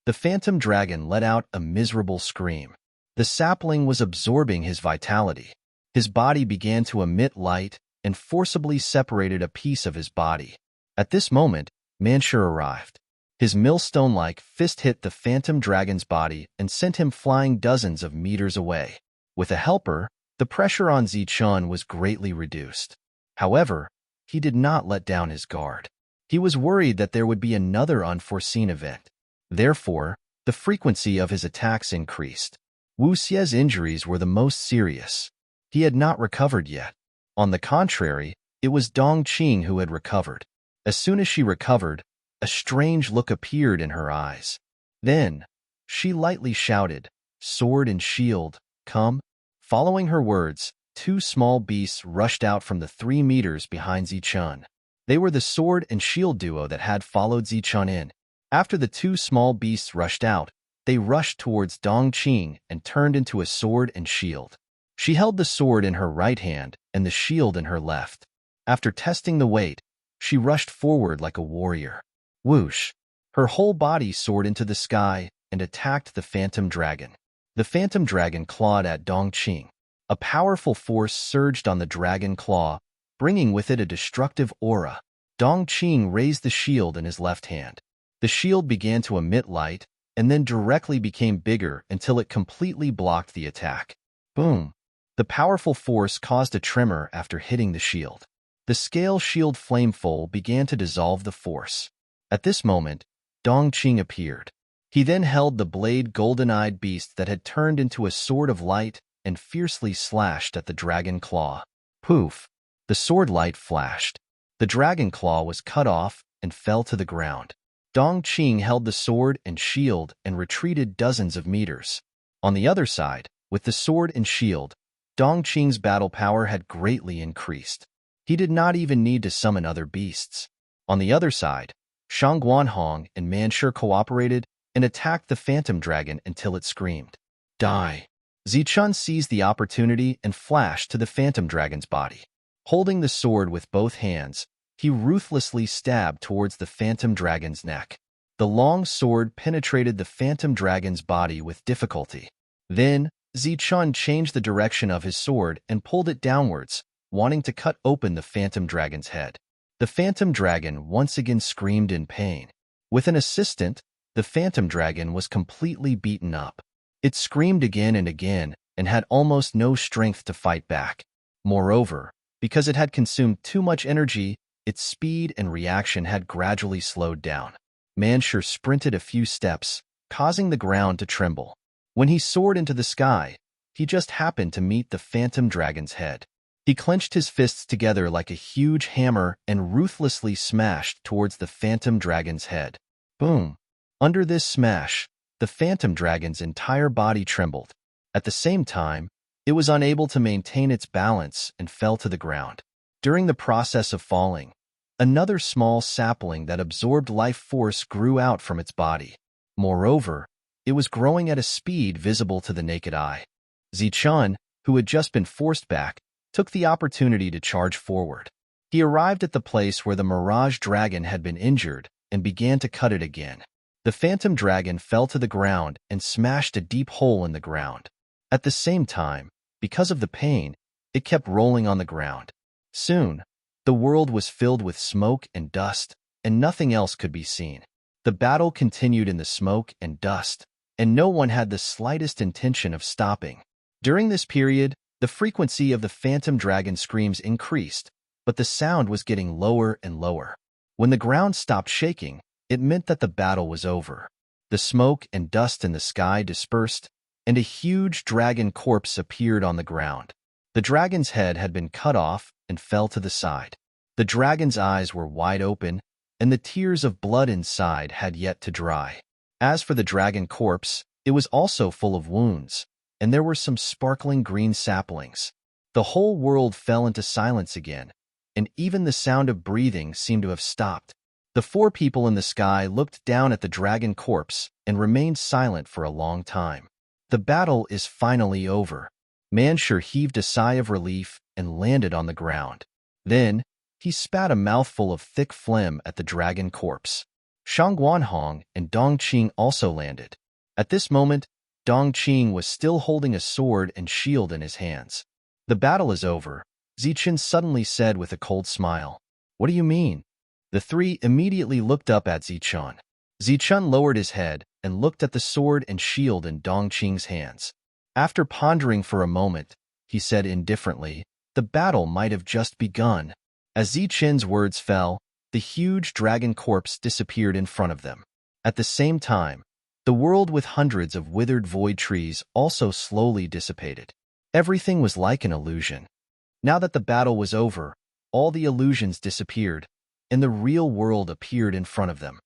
The phantom dragon let out a miserable scream. The sapling was absorbing his vitality. His body began to emit light and forcibly separated a piece of his body. At this moment, Manshur arrived. His millstone-like fist hit the phantom dragon's body and sent him flying dozens of meters away. With a helper, the pressure on Zichen was greatly reduced. However, he did not let down his guard. He was worried that there would be another unforeseen event. Therefore, the frequency of his attacks increased. Wu Xie's injuries were the most serious. He had not recovered yet. On the contrary, it was Dong Qing who had recovered. As soon as she recovered, a strange look appeared in her eyes. Then, she lightly shouted, "Sword and shield, come." Following her words, two small beasts rushed out from the 3 meters behind Zichen. They were the sword and shield duo that had followed Zichen in. After the two small beasts rushed out, they rushed towards Dong Qing and turned into a sword and shield. She held the sword in her right hand and the shield in her left. After testing the weight, she rushed forward like a warrior. Whoosh! Her whole body soared into the sky and attacked the phantom dragon. The phantom dragon clawed at Dong Qing. A powerful force surged on the dragon claw, bringing with it a destructive aura. Dong Qing raised the shield in his left hand. The shield began to emit light and then directly became bigger until it completely blocked the attack. Boom! The powerful force caused a tremor after hitting the shield. The scale shield flameful began to dissolve the force. At this moment, Dong Qing appeared. He then held the blade golden-eyed beast that had turned into a sword of light and fiercely slashed at the dragon claw. Poof! The sword light flashed. The dragon claw was cut off and fell to the ground. Dong Qing held the sword and shield and retreated dozens of meters. On the other side, with the sword and shield, Dong Qing's battle power had greatly increased. He did not even need to summon other beasts. On the other side, Shang Guanhong and Manshur cooperated and attacked the phantom dragon until it screamed, "Die!" Zichen seized the opportunity and flashed to the phantom dragon's body. Holding the sword with both hands, he ruthlessly stabbed towards the phantom dragon's neck. The long sword penetrated the phantom dragon's body with difficulty. Then, Zichen changed the direction of his sword and pulled it downwards, wanting to cut open the phantom dragon's head. The phantom dragon once again screamed in pain. With an assistant, the phantom dragon was completely beaten up. It screamed again and again and had almost no strength to fight back. Moreover, because it had consumed too much energy, its speed and reaction had gradually slowed down. Manshur sprinted a few steps, causing the ground to tremble. When he soared into the sky, he just happened to meet the phantom dragon's head. He clenched his fists together like a huge hammer and ruthlessly smashed towards the phantom dragon's head. Boom! Under this smash, the phantom dragon's entire body trembled. At the same time, it was unable to maintain its balance and fell to the ground. During the process of falling, another small sapling that absorbed life force grew out from its body. Moreover, it was growing at a speed visible to the naked eye. Zichen, who had just been forced back, took the opportunity to charge forward. He arrived at the place where the Mirage Dragon had been injured and began to cut it again. The phantom dragon fell to the ground and smashed a deep hole in the ground. At the same time, because of the pain, it kept rolling on the ground. Soon, the world was filled with smoke and dust, and nothing else could be seen. The battle continued in the smoke and dust, and no one had the slightest intention of stopping. During this period, the frequency of the phantom dragon screams increased, but the sound was getting lower and lower. When the ground stopped shaking, it meant that the battle was over. The smoke and dust in the sky dispersed, and a huge dragon corpse appeared on the ground. The dragon's head had been cut off and fell to the side. The dragon's eyes were wide open, and the tears of blood inside had yet to dry. As for the dragon corpse, it was also full of wounds, and there were some sparkling green saplings. The whole world fell into silence again, and even the sound of breathing seemed to have stopped. The four people in the sky looked down at the dragon corpse and remained silent for a long time. The battle is finally over. Manshur heaved a sigh of relief and landed on the ground. Then, he spat a mouthful of thick phlegm at the dragon corpse. Shang Guanhong and Dong Qing also landed. At this moment, Dong Qing was still holding a sword and shield in his hands. "The battle is over," Zichen suddenly said with a cold smile. "What do you mean?" The three immediately looked up at Zichen. Zichen lowered his head and looked at the sword and shield in Dong Qing's hands. After pondering for a moment, he said indifferently, "The battle might have just begun." As Zichen's words fell, the huge dragon corpse disappeared in front of them. At the same time, the world with hundreds of withered void trees also slowly dissipated. Everything was like an illusion. Now that the battle was over, all the illusions disappeared, and the real world appeared in front of them.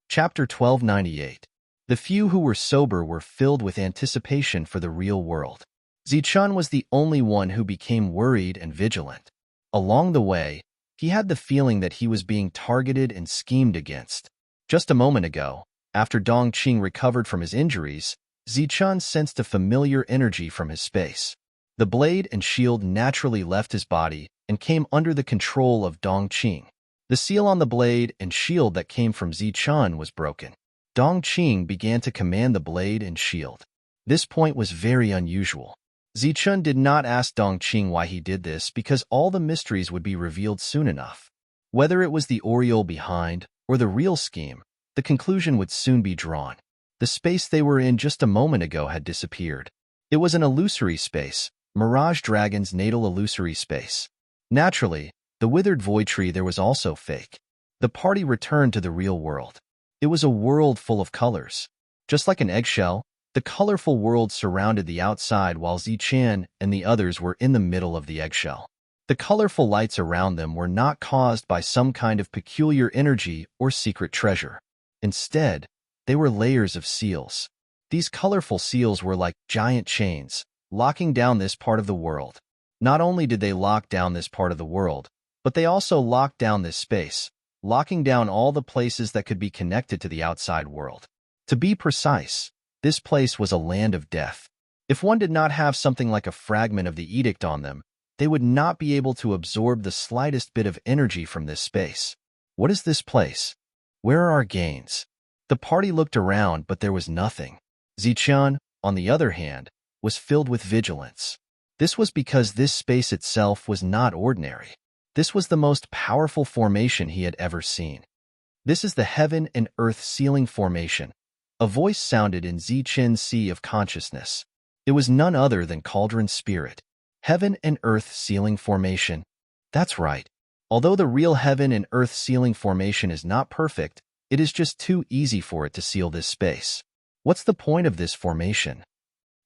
Chapter 1298. The few who were sober were filled with anticipation for the real world. Zichen was the only one who became worried and vigilant. Along the way, he had the feeling that he was being targeted and schemed against. Just a moment ago, after Dong Qing recovered from his injuries, Zichen sensed a familiar energy from his space. The blade and shield naturally left his body and came under the control of Dong Qing. The seal on the blade and shield that came from Zichen was broken. Dong Qing began to command the blade and shield. This point was very unusual. Zichen did not ask Dong Qing why he did this because all the mysteries would be revealed soon enough. Whether it was the aureole behind or the real scheme, the conclusion would soon be drawn. The space they were in just a moment ago had disappeared. It was an illusory space, Mirage Dragon's natal illusory space. Naturally, the withered void tree there was also fake. The party returned to the real world. It was a world full of colors. Just like an eggshell, the colorful world surrounded the outside while Zichen and the others were in the middle of the eggshell. The colorful lights around them were not caused by some kind of peculiar energy or secret treasure. Instead, they were layers of seals. These colorful seals were like giant chains, locking down this part of the world. Not only did they lock down this part of the world, but they also locked down this space, locking down all the places that could be connected to the outside world. To be precise, this place was a land of death. If one did not have something like a fragment of the edict on them, they would not be able to absorb the slightest bit of energy from this space. What is this place? Where are our gains? The party looked around, but there was nothing. Zichen, on the other hand, was filled with vigilance. This was because this space itself was not ordinary. This was the most powerful formation he had ever seen. "This is the heaven and earth sealing formation." A voice sounded in Zichen's sea of consciousness. It was none other than Cauldron Spirit. Heaven and earth sealing formation. That's right. Although the real heaven and earth sealing formation is not perfect, it is just too easy for it to seal this space. What's the point of this formation?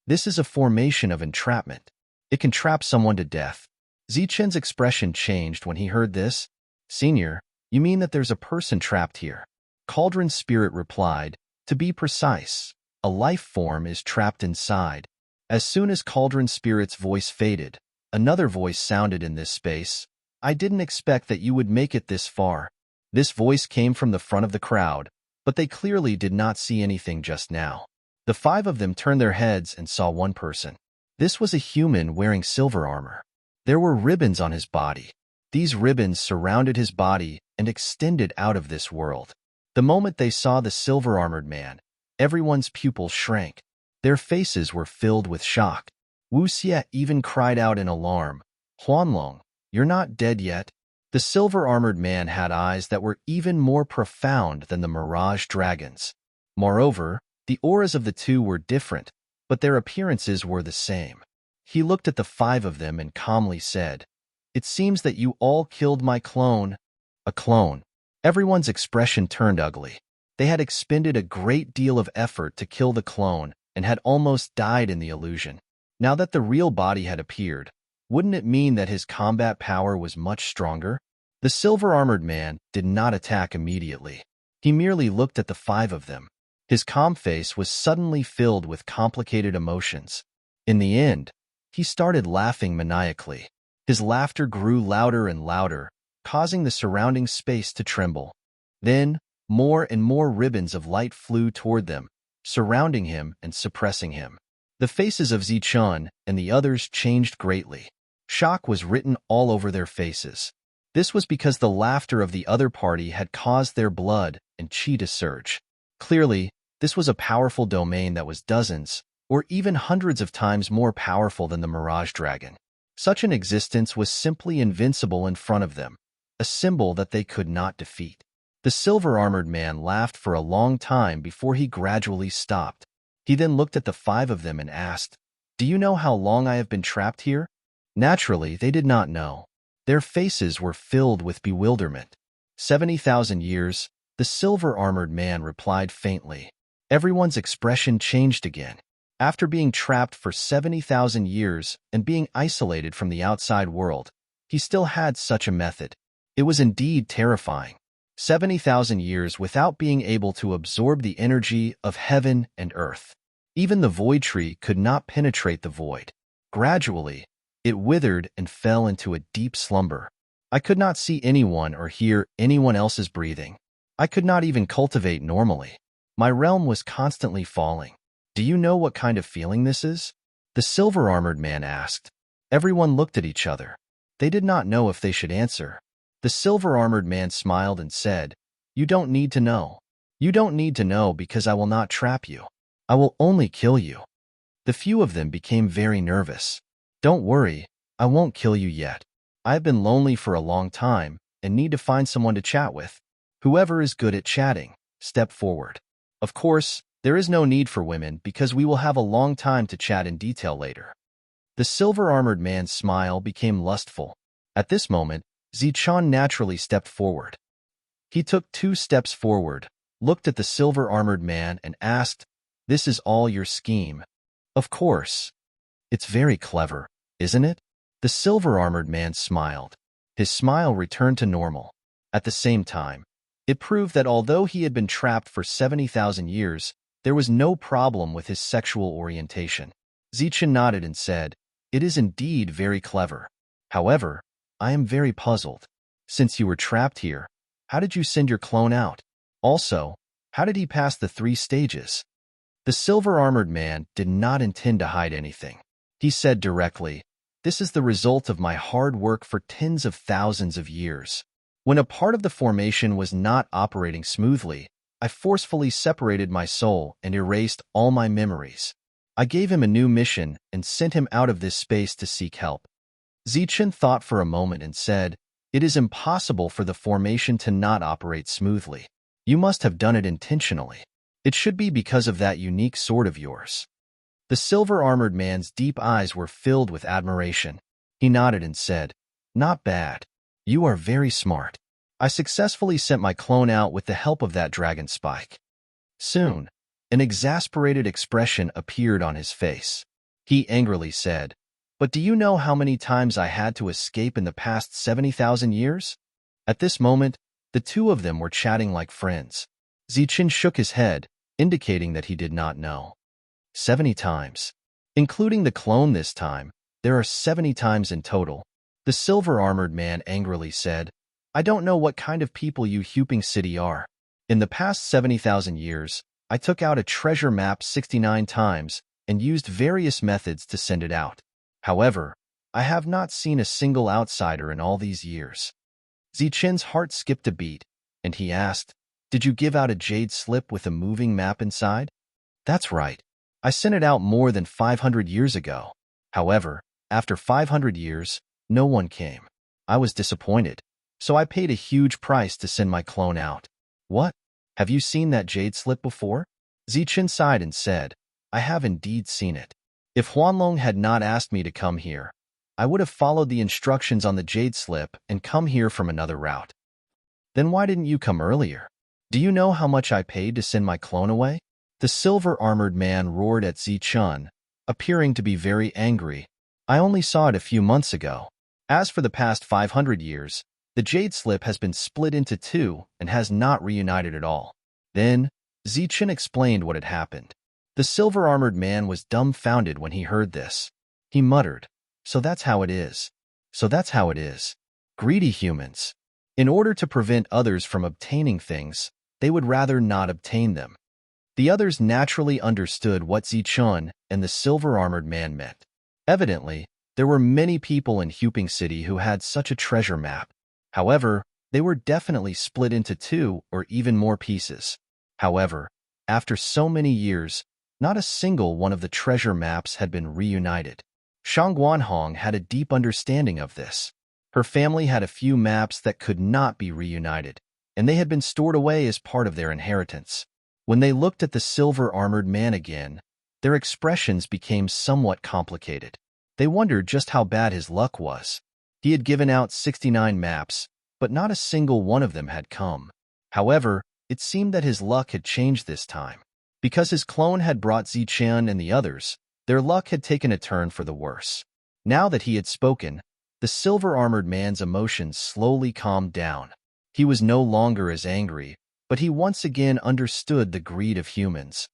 This is a formation of entrapment. It can trap someone to death. Zichen's expression changed when he heard this. "Senior, you mean that there's a person trapped here?" Cauldron Spirit replied, "To be precise, a life form is trapped inside." As soon as Cauldron Spirit's voice faded, another voice sounded in this space. "I didn't expect that you would make it this far." This voice came from the front of the crowd, but they clearly did not see anything just now. The five of them turned their heads and saw one person. This was a human wearing silver armor. There were ribbons on his body. These ribbons surrounded his body and extended out of this world. The moment they saw the silver-armored man, everyone's pupils shrank. Their faces were filled with shock. Wu Xie even cried out in alarm, "Huanlong, you're not dead yet?" The silver-armored man had eyes that were even more profound than the mirage dragon's. Moreover, the auras of the two were different, but their appearances were the same. He looked at the five of them and calmly said, "It seems that you all killed my clone." A clone. Everyone's expression turned ugly. They had expended a great deal of effort to kill the clone and had almost died in the illusion. Now that the real body had appeared, wouldn't it mean that his combat power was much stronger? The silver-armored man did not attack immediately. He merely looked at the five of them. His calm face was suddenly filled with complicated emotions. In the end, he started laughing maniacally. His laughter grew louder and louder, causing the surrounding space to tremble. Then, more and more ribbons of light flew toward them, surrounding him and suppressing him. The faces of Zichun and the others changed greatly. Shock was written all over their faces. This was because the laughter of the other party had caused their blood and chi to surge. Clearly, this was a powerful domain that was dozens, or even hundreds of times more powerful than the Mirage Dragon. Such an existence was simply invincible in front of them, a symbol that they could not defeat. The silver-armored man laughed for a long time before he gradually stopped. He then looked at the five of them and asked, "Do you know how long I have been trapped here?" Naturally, they did not know. Their faces were filled with bewilderment. 70,000 years, the silver-armored man replied faintly. Everyone's expression changed again. After being trapped for 70,000 years and being isolated from the outside world, he still had such a method. It was indeed terrifying. 70,000 years without being able to absorb the energy of heaven and earth. Even the void tree could not penetrate the void. Gradually, it withered and fell into a deep slumber. I could not see anyone or hear anyone else's breathing. I could not even cultivate normally. My realm was constantly falling. Do you know what kind of feeling this is? The silver-armored man asked. Everyone looked at each other. They did not know if they should answer. The silver-armored man smiled and said, "You don't need to know. You don't need to know because I will not trap you. I will only kill you." The few of them became very nervous. "Don't worry, I won't kill you yet. I have been lonely for a long time and need to find someone to chat with. Whoever is good at chatting, step forward. Of course, there is no need for women because we will have a long time to chat in detail later." The silver-armored man's smile became lustful. At this moment, Zichun naturally stepped forward. He took 2 steps forward, looked at the silver-armored man and asked, "This is all your scheme?" "Of course. It's very clever, isn't it?" The silver-armored man smiled. His smile returned to normal. At the same time, it proved that although he had been trapped for 70,000 years, there was no problem with his sexual orientation. Zichun nodded and said, "It is indeed very clever. However, I am very puzzled. Since you were trapped here, how did you send your clone out? Also, how did he pass the 3 stages?" The silver-armored man did not intend to hide anything. He said directly, "This is the result of my hard work for tens of thousands of years. When a part of the formation was not operating smoothly, I forcefully separated my soul and erased all my memories. I gave him a new mission and sent him out of this space to seek help." Zichun thought for a moment and said, "It is impossible for the formation to not operate smoothly. You must have done it intentionally. It should be because of that unique sword of yours." The silver-armored man's deep eyes were filled with admiration. He nodded and said, "Not bad. You are very smart. I successfully sent my clone out with the help of that dragon spike." Soon, an exasperated expression appeared on his face. He angrily said, "But do you know how many times I had to escape in the past 70,000 years?" At this moment, the two of them were chatting like friends. Zichun shook his head, indicating that he did not know. 70 times. Including the clone this time, there are 70 times in total. The silver-armored man angrily said, "I don't know what kind of people you Huping City are. In the past 70,000 years, I took out a treasure map 69 times and used various methods to send it out. However, I have not seen a single outsider in all these years." Zichun's heart skipped a beat, and he asked, "Did you give out a jade slip with a moving map inside?" "That's right. I sent it out more than 500 years ago. However, after 500 years, no one came. I was disappointed. So I paid a huge price to send my clone out. What? Have you seen that jade slip before? Zichen sighed and said, I have indeed seen it. If Huanlong had not asked me to come here, I would have followed the instructions on the jade slip and come here from another route. Then why didn't you come earlier? Do you know how much I paid to send my clone away? The silver-armored man roared at Zichun, appearing to be very angry. I only saw it a few months ago. As for the past 500 years, the jade slip has been split into two and has not reunited at all. Then, Zichen explained what had happened. The silver-armored man was dumbfounded when he heard this. He muttered, So that's how it is. So that's how it is. Greedy humans. In order to prevent others from obtaining things, they would rather not obtain them. The others naturally understood what Zichun and the silver-armored man meant. Evidently, there were many people in Huping City who had such a treasure map. However, they were definitely split into two or even more pieces. However, after so many years, not a single one of the treasure maps had been reunited. Shang Guanhong had a deep understanding of this. Her family had a few maps that could not be reunited, and they had been stored away as part of their inheritance. When they looked at the silver-armored man again, their expressions became somewhat complicated. They wondered just how bad his luck was. He had given out 69 maps, but not a single one of them had come. However, it seemed that his luck had changed this time. Because his clone had brought Zichen and the others, their luck had taken a turn for the worse. Now that he had spoken, the silver-armored man's emotions slowly calmed down. He was no longer as angry, but he once again understood the greed of humans.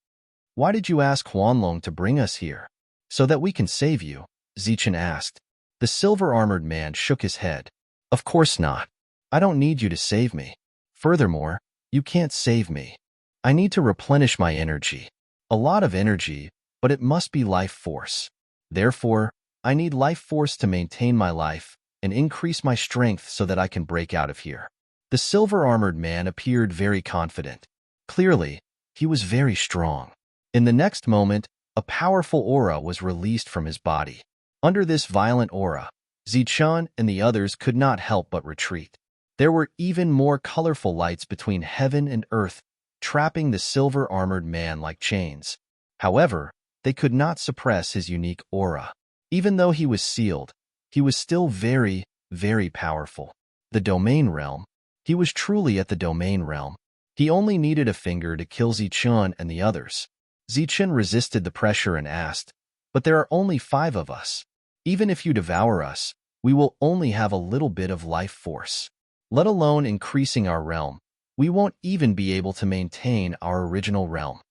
Why did you ask Huanlong to bring us here? So that we can save you, Zichen asked. The silver-armored man shook his head. Of course not. I don't need you to save me. Furthermore, you can't save me. I need to replenish my energy. A lot of energy, but it must be life force. Therefore, I need life force to maintain my life and increase my strength so that I can break out of here. The silver-armored man appeared very confident. Clearly, he was very strong. In the next moment, a powerful aura was released from his body. Under this violent aura, Zichun and the others could not help but retreat. There were even more colorful lights between heaven and earth, trapping the silver-armored man like chains. However, they could not suppress his unique aura. Even though he was sealed, he was still very, very powerful. The domain realm. He was truly at the domain realm. He only needed a finger to kill Zichun and the others. Zichun resisted the pressure and asked, But there are only 5 of us. Even if you devour us, we will only have a little bit of life force. Let alone increasing our realm, we won't even be able to maintain our original realm.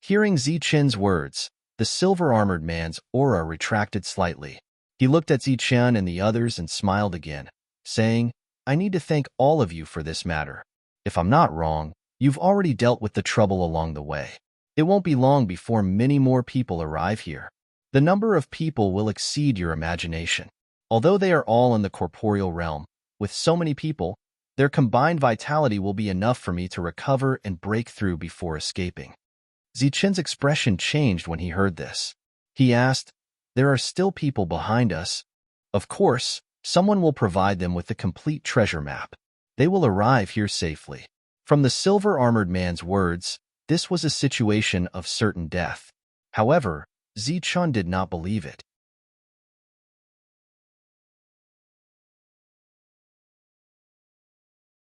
Hearing Zichun's words, the silver-armored man's aura retracted slightly. He looked at Zichen and the others and smiled again, saying, I need to thank all of you for this matter. If I'm not wrong, you've already dealt with the trouble along the way. It won't be long before many more people arrive here. The number of people will exceed your imagination. Although they are all in the corporeal realm, with so many people, their combined vitality will be enough for me to recover and break through before escaping. Zichen's expression changed when he heard this. He asked, There are still people behind us. Of course, someone will provide them with the complete treasure map. They will arrive here safely. From the silver-armored man's words, this was a situation of certain death. However, Zichun did not believe it.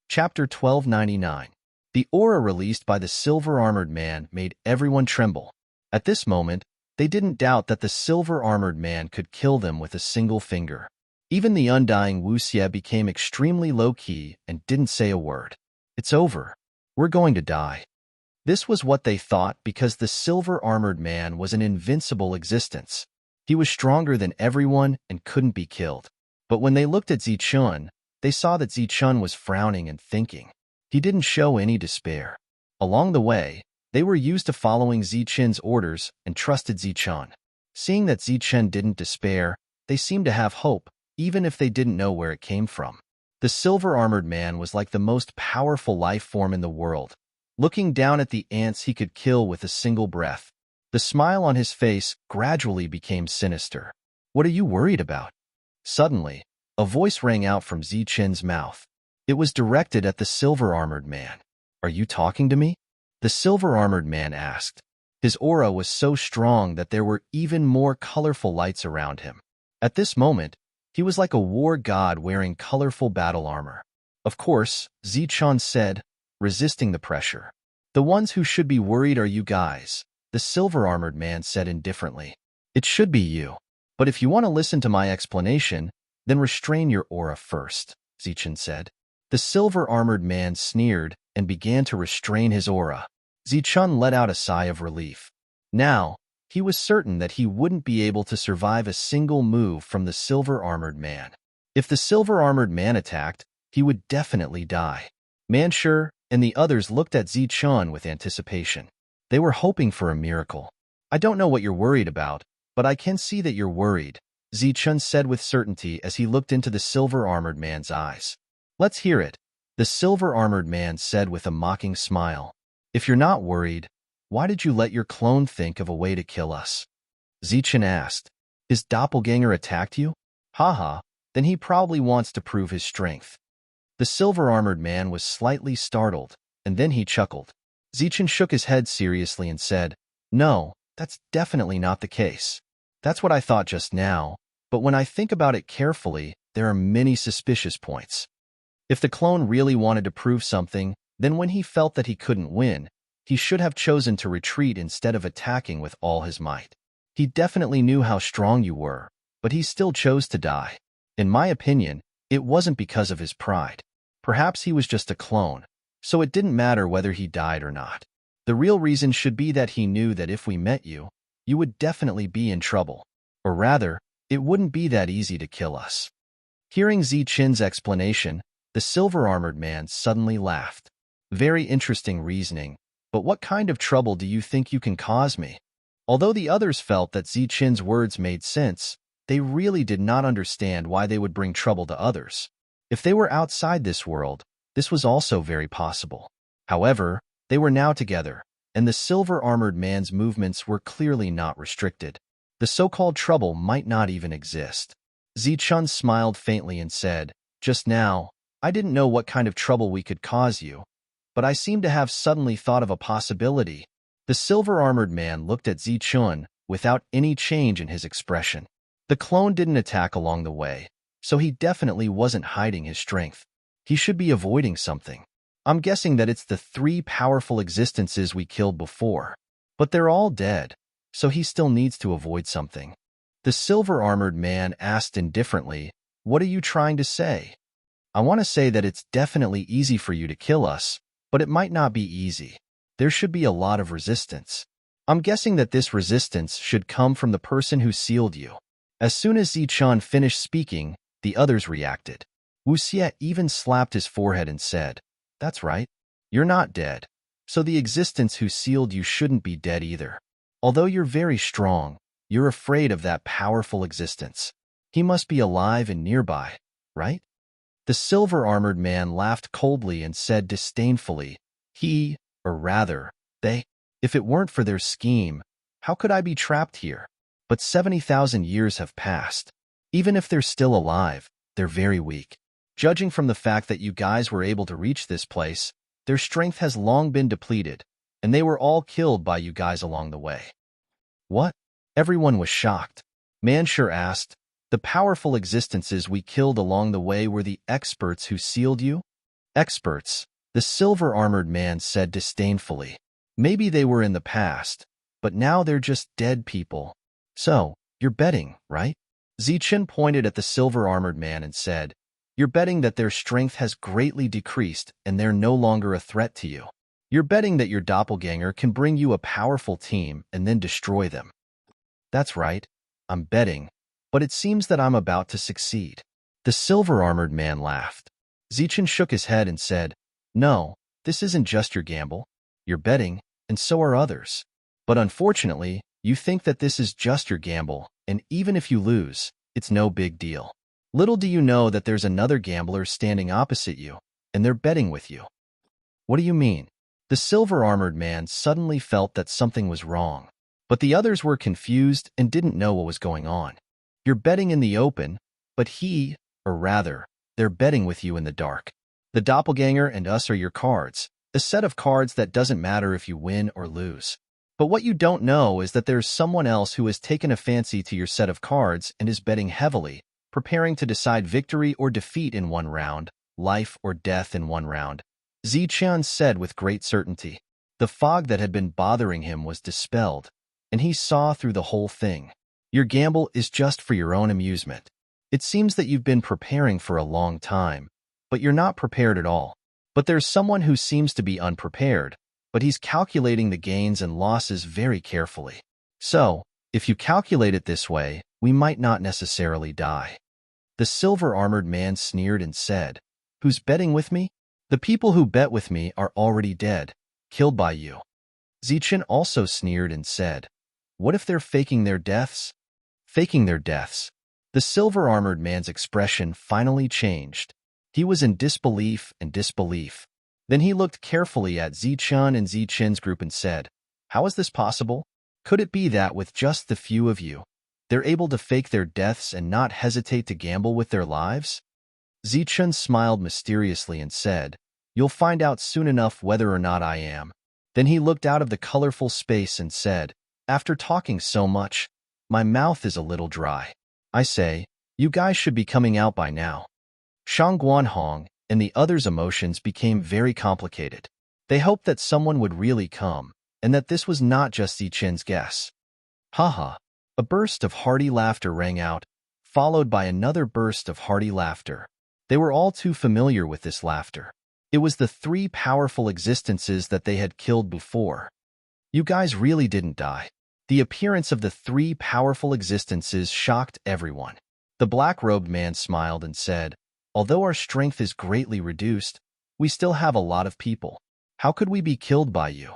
Chapter 1299. The aura released by the silver-armored man made everyone tremble. At this moment, they didn't doubt that the silver-armored man could kill them with a single finger. Even the undying Wuxie became extremely low-key and didn't say a word. It's over. We're going to die. This was what they thought because the silver-armored man was an invincible existence. He was stronger than everyone and couldn't be killed. But when they looked at Zichun, they saw that Zichun was frowning and thinking. He didn't show any despair. Along the way, they were used to following Zichen's orders and trusted Zichun. Seeing that Zichen didn't despair, they seemed to have hope, even if they didn't know where it came from. The silver-armored man was like the most powerful life form in the world, looking down at the ants he could kill with a single breath. The smile on his face gradually became sinister. What are you worried about? Suddenly, a voice rang out from Zichen's mouth. It was directed at the silver-armored man. "Are you talking to me?" The silver-armored man asked. His aura was so strong that there were even more colorful lights around him. At this moment, he was like a war god wearing colorful battle armor. "Of course," Zichun said, resisting the pressure. "The ones who should be worried are you guys," the silver-armored man said indifferently. "It should be you. But if you want to listen to my explanation, then restrain your aura first," Zichun said. The silver-armored man sneered and began to restrain his aura. Zichun let out a sigh of relief. Now, he was certain that he wouldn't be able to survive a single move from the silver-armored man. If the silver-armored man attacked, he would definitely die. Manshur and the others looked at Zichun with anticipation. They were hoping for a miracle. "I don't know what you're worried about, but I can see that you're worried," Zichun said with certainty as he looked into the silver-armored man's eyes. "Let's hear it," the silver-armored man said with a mocking smile. "If you're not worried, why did you let your clone think of a way to kill us?" Zichun asked. "His doppelganger attacked you? Haha, then he probably wants to prove his strength." The silver-armored man was slightly startled, and then he chuckled. Zichun shook his head seriously and said, "No, that's definitely not the case. That's what I thought just now, but when I think about it carefully, there are many suspicious points. If the clone really wanted to prove something, then when he felt that he couldn't win, he should have chosen to retreat instead of attacking with all his might. He definitely knew how strong you were, but he still chose to die. In my opinion, it wasn't because of his pride. Perhaps he was just a clone, so it didn't matter whether he died or not. The real reason should be that he knew that if we met you, you would definitely be in trouble. Or rather, it wouldn't be that easy to kill us." Hearing Zichun's explanation, the silver-armored man suddenly laughed. "Very interesting reasoning, but what kind of trouble do you think you can cause me?" Although the others felt that Zichun's words made sense, they really did not understand why they would bring trouble to others. If they were outside this world, this was also very possible. However, they were now together, and the silver-armored man's movements were clearly not restricted. The so-called trouble might not even exist. Zichun smiled faintly and said, "Just now, I didn't know what kind of trouble we could cause you, but I seem to have suddenly thought of a possibility." The silver-armored man looked at Zichun without any change in his expression. The clone didn't attack along the way, so he definitely wasn't hiding his strength. He should be avoiding something. "I'm guessing that it's the 3 powerful existences we killed before, but they're all dead, so he still needs to avoid something." The silver-armored man asked indifferently, "What are you trying to say?" "I want to say that it's definitely easy for you to kill us, but it might not be easy. There should be a lot of resistance. I'm guessing that this resistance should come from the person who sealed you." As soon as Zichun finished speaking, the others reacted. Wuxie even slapped his forehead and said, "That's right. You're not dead, so the existence who sealed you shouldn't be dead either. Although you're very strong, you're afraid of that powerful existence. He must be alive and nearby, right?" The silver-armored man laughed coldly and said disdainfully, "He, or rather, they. If it weren't for their scheme, how could I be trapped here? But 70,000 years have passed. Even if they're still alive, they're very weak. Judging from the fact that you guys were able to reach this place, their strength has long been depleted, and they were all killed by you guys along the way." "What?" Everyone was shocked. Manshur asked, "The powerful existences we killed along the way were the experts who sealed you?" "Experts," the silver-armored man said disdainfully. "Maybe they were in the past, but now they're just dead people. So, you're betting, right?" Zichun pointed at the silver-armored man and said, "You're betting that their strength has greatly decreased and they're no longer a threat to you. You're betting that your doppelganger can bring you a powerful team and then destroy them." "That's right. I'm betting, but it seems that I'm about to succeed." The silver-armored man laughed. Zichun shook his head and said, "No, this isn't just your gamble. You're betting, and so are others. But unfortunately, you think that this is just your gamble, and even if you lose, it's no big deal. Little do you know that there's another gambler standing opposite you, and they're betting with you." "What do you mean?" The silver-armored man suddenly felt that something was wrong, but the others were confused and didn't know what was going on. "You're betting in the open, but he, or rather, they're betting with you in the dark. The doppelganger and us are your cards, a set of cards that doesn't matter if you win or lose. But what you don't know is that there's someone else who has taken a fancy to your set of cards and is betting heavily, preparing to decide victory or defeat in one round, life or death in one round. Ziqian said with great certainty. The fog that had been bothering him was dispelled, and he saw through the whole thing. Your gamble is just for your own amusement. It seems that you've been preparing for a long time, but you're not prepared at all. But there's someone who seems to be unprepared, but he's calculating the gains and losses very carefully. So, if you calculate it this way, we might not necessarily die. The silver-armored man sneered and said, Who's betting with me? The people who bet with me are already dead, killed by you. Ziqian also sneered and said, What if they're faking their deaths? Faking their deaths. The silver-armored man's expression finally changed. He was in disbelief and disbelief. Then he looked carefully at Ziqian and Ziqian's group and said, How is this possible? Could it be that with just the few of you, they're able to fake their deaths and not hesitate to gamble with their lives? Ziqian smiled mysteriously and said, You'll find out soon enough whether or not I am. Then he looked out of the colorful space and said, After talking so much, my mouth is a little dry. I say, you guys should be coming out by now. Shang Guanhong and the others' emotions became very complicated. They hoped that someone would really come, and that this was not just Ziqian's guess. Haha. A burst of hearty laughter rang out, followed by another burst of hearty laughter. They were all too familiar with this laughter. It was the three powerful existences that they had killed before. You guys really didn't die. The appearance of the three powerful existences shocked everyone. The black-robed man smiled and said, Although our strength is greatly reduced, we still have a lot of people. How could we be killed by you?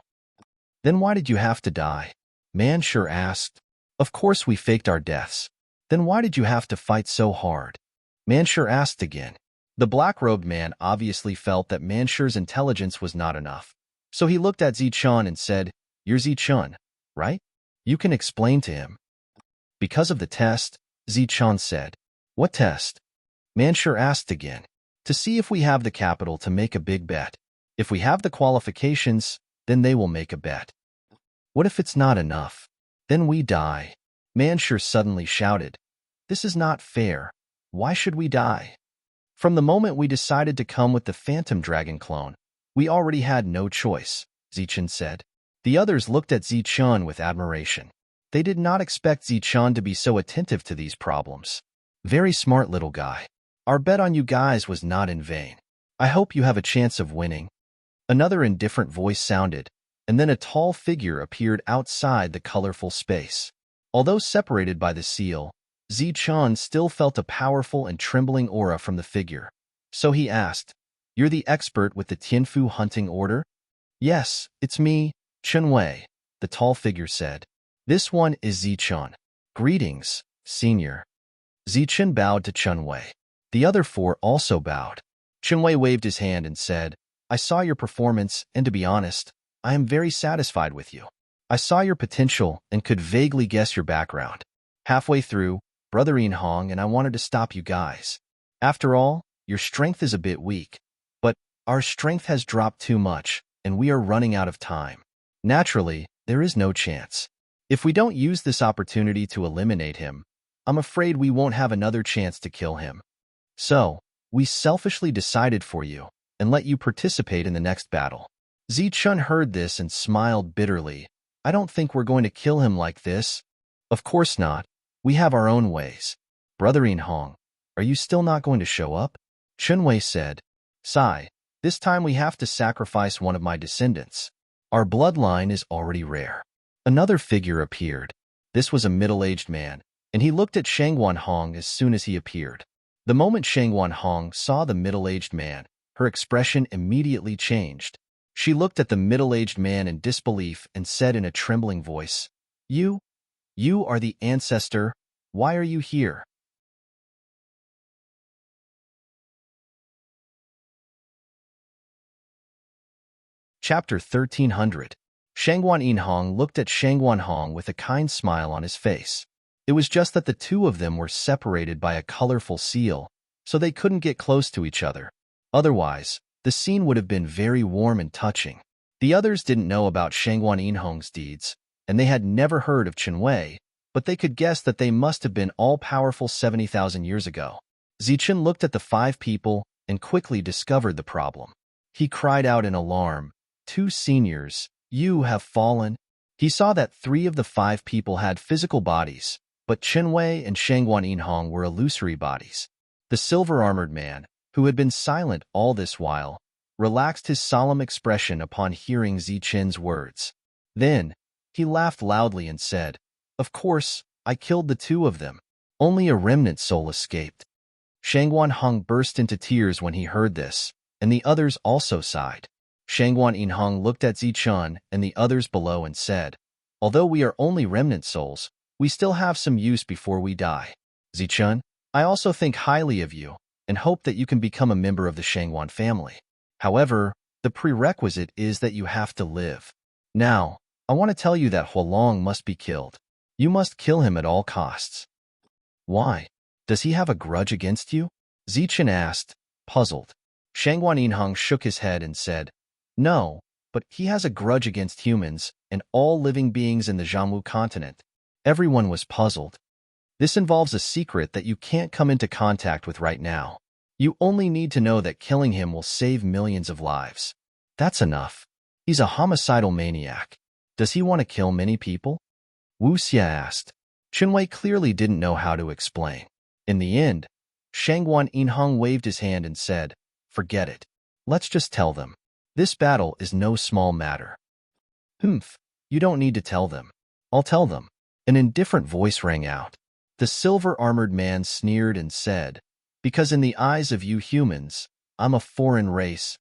Then why did you have to die? Manshur asked. Of course we faked our deaths. Then why did you have to fight so hard? Manshur asked again. The black-robed man obviously felt that Manshur's intelligence was not enough. So he looked at Ziqian and said, You're Ziqian, right? You can explain to him. Because of the test, Ziqian said. What test? Manshur asked again. To see if we have the capital to make a big bet. If we have the qualifications, then they will make a bet. What if it's not enough? Then we die. Manshur suddenly shouted. This is not fair. Why should we die? From the moment we decided to come with the Phantom Dragon clone, we already had no choice, Ziqian said. The others looked at Ziqian with admiration. They did not expect Ziqian to be so attentive to these problems. Very smart little guy. Our bet on you guys was not in vain. I hope you have a chance of winning. Another indifferent voice sounded, and then a tall figure appeared outside the colorful space. Although separated by the seal, Ziqian still felt a powerful and trembling aura from the figure. So he asked, You're the expert with the Tianfu hunting order? Yes, it's me, Chunwei, the tall figure said. This one is Ziqian. Greetings, senior. Ziqian bowed to Chunwei. The other four also bowed. Chunwei waved his hand and said, I saw your performance, and to be honest, I am very satisfied with you. I saw your potential and could vaguely guess your background. Halfway through, Brother Hong and I wanted to stop you guys. After all, your strength is a bit weak, but our strength has dropped too much, and we are running out of time. Naturally, there is no chance. If we don't use this opportunity to eliminate him, I'm afraid we won't have another chance to kill him. So, we selfishly decided for you and let you participate in the next battle. Ziqian heard this and smiled bitterly. I don't think we're going to kill him like this. Of course not. We have our own ways. Brother Hong, are you still not going to show up? Chunwei said. Sigh, this time we have to sacrifice one of my descendants. Our bloodline is already rare. Another figure appeared. This was a middle-aged man, and he looked at Shangguan Hong as soon as he appeared. The moment Shangguan Hong saw the middle-aged man, her expression immediately changed. She looked at the middle-aged man in disbelief and said in a trembling voice, You are the ancestor. Why are you here? Chapter 1300. Shangguan Hong looked at Shangguan Hong with a kind smile on his face. It was just that the two of them were separated by a colorful seal, so they couldn't get close to each other. Otherwise, the scene would have been very warm and touching. The others didn't know about Shangguan Yinhong's deeds, and they had never heard of Qinwei, but they could guess that they must have been all-powerful 70,000 years ago. Zichen looked at the 5 people and quickly discovered the problem. He cried out in alarm, "Two seniors, you have fallen." He saw that 3 of the 5 people had physical bodies, but Qinwei and Shangguan Yinhong were illusory bodies. The silver-armored man, who had been silent all this while, relaxed his solemn expression upon hearing Zichen's words. Then, he laughed loudly and said, "Of course, I killed the 2 of them. Only a remnant soul escaped." Shangguan Hong burst into tears when he heard this, and the others also sighed. Shangguan Yinhong looked at Zichen and the others below and said, "Although we are only remnant souls, we still have some use before we die. Zichen, I also think highly of you and hope that you can become a member of the Shangguan family. However, the prerequisite is that you have to live. Now, I want to tell you that Huolong must be killed. You must kill him at all costs." "Why? Does he have a grudge against you?" Zichen asked, puzzled. Shangguan Yinhong shook his head and said, "No, but he has a grudge against humans and all living beings in the Zhanwu continent." Everyone was puzzled. "This involves a secret that you can't come into contact with right now. You only need to know that killing him will save millions of lives. That's enough. He's a homicidal maniac. Does he want to kill many people?" Wu Xia asked. Qinwei clearly didn't know how to explain. In the end, Shangguan Yinhong waved his hand and said, "Forget it. Let's just tell them. This battle is no small matter." "Humph, you don't need to tell them. I'll tell them." An indifferent voice rang out. The silver-armored man sneered and said, "Because in the eyes of you humans, I'm a foreign race."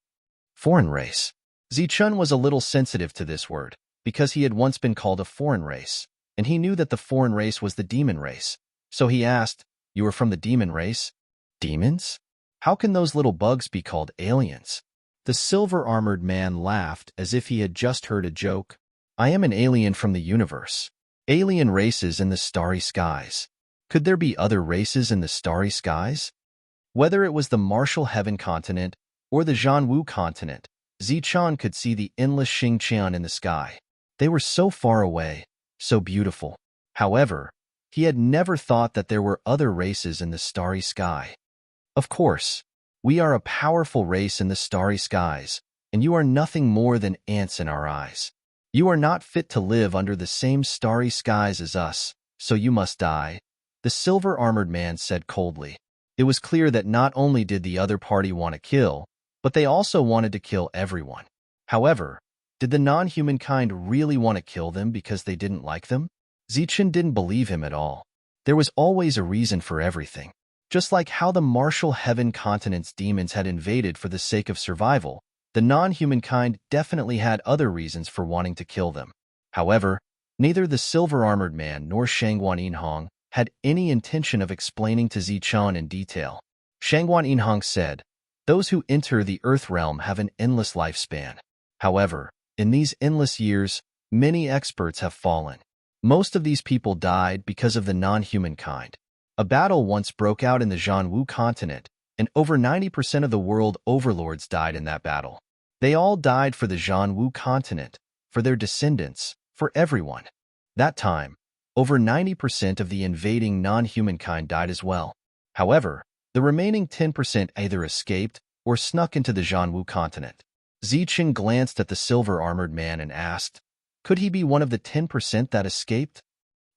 Foreign race? Zichen was a little sensitive to this word, because he had once been called a foreign race, and he knew that the foreign race was the demon race. So he asked, "You are from the demon race?" "Demons? How can those little bugs be called aliens?" The silver-armored man laughed as if he had just heard a joke. "I am an alien from the universe. Alien races in the starry skies. Could there be other races in the starry skies?" Whether it was the Martial Heaven continent or the Zhanwu continent, Zichen could see the endless Xingqian in the sky. They were so far away, so beautiful. However, he had never thought that there were other races in the starry sky. "Of course, we are a powerful race in the starry skies, and you are nothing more than ants in our eyes. You are not fit to live under the same starry skies as us, so you must die," the silver-armored man said coldly. It was clear that not only did the other party want to kill, but they also wanted to kill everyone. However, did the non-humankind really want to kill them because they didn't like them? Zichen didn't believe him at all. There was always a reason for everything. Just like how the Martial Heaven continent's demons had invaded for the sake of survival, the non-humankind definitely had other reasons for wanting to kill them. However, neither the silver-armored man nor Shangguan Yinhong had any intention of explaining to Zichen in detail. Shangguan Yinhong said, "Those who enter the Earth realm have an endless lifespan. However, in these endless years, many experts have fallen. Most of these people died because of the non-humankind. A battle once broke out in the Zhanwu continent, and over 90% of the world overlords died in that battle. They all died for the Zhanwu continent, for their descendants, for everyone. That time, over 90% of the invading non-humankind died as well. However, the remaining 10% either escaped or snuck into the Zhanwu continent." Zichen glanced at the silver-armored man and asked, "Could he be one of the 10% that escaped?"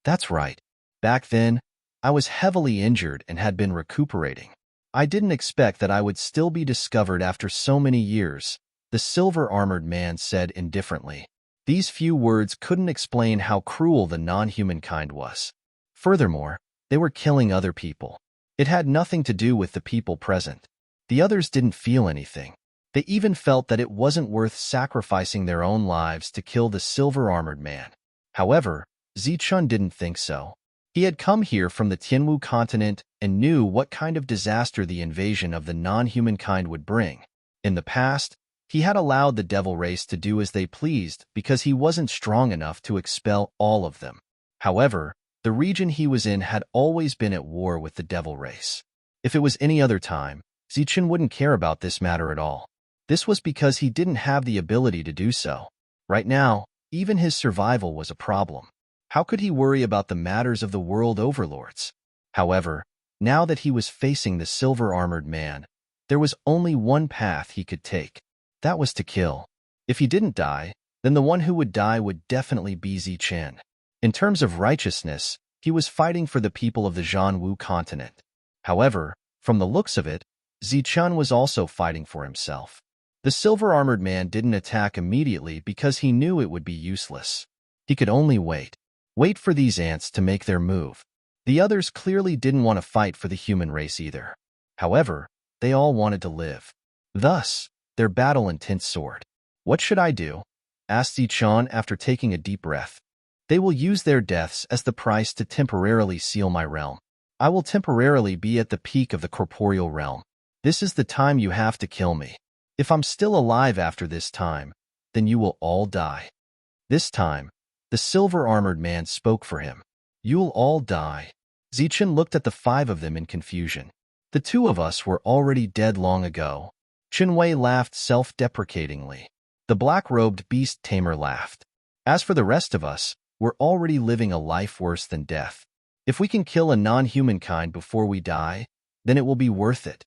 "That's right. Back then, I was heavily injured and had been recuperating. I didn't expect that I would still be discovered after so many years," the silver-armored man said indifferently. These few words couldn't explain how cruel the non-humankind was. Furthermore, they were killing other people. It had nothing to do with the people present. The others didn't feel anything. They even felt that it wasn't worth sacrificing their own lives to kill the silver-armored man. However, Zichen didn't think so. He had come here from the Tianwu continent and knew what kind of disaster the invasion of the non-humankind would bring. In the past, he had allowed the devil race to do as they pleased because he wasn't strong enough to expel all of them. However, the region he was in had always been at war with the devil race. If it was any other time, Zichen wouldn't care about this matter at all. This was because he didn't have the ability to do so. Right now, even his survival was a problem. How could he worry about the matters of the world overlords? However, now that he was facing the silver-armored man, there was only one path he could take. That was to kill. If he didn't die, then the one who would die would definitely be Zichen. In terms of righteousness, he was fighting for the people of the Zhanwu continent. However, from the looks of it, Zichen was also fighting for himself. The silver-armored man didn't attack immediately because he knew it would be useless. He could only wait. Wait for these ants to make their move. The others clearly didn't want to fight for the human race either. However, they all wanted to live. Thus, their battle-intense soared. What should I do? Asked Zichen after taking a deep breath. They will use their deaths as the price to temporarily seal my realm. I will temporarily be at the peak of the corporeal realm. This is the time you have to kill me. If I'm still alive after this time, then you will all die. This time, the silver-armored man spoke for him. You'll all die. Zichen looked at the 5 of them in confusion. The 2 of us were already dead long ago. Chenwei laughed self-deprecatingly. The black-robed beast tamer laughed. As for the rest of us, we're already living a life worse than death. If we can kill a non-humankind before we die, then it will be worth it.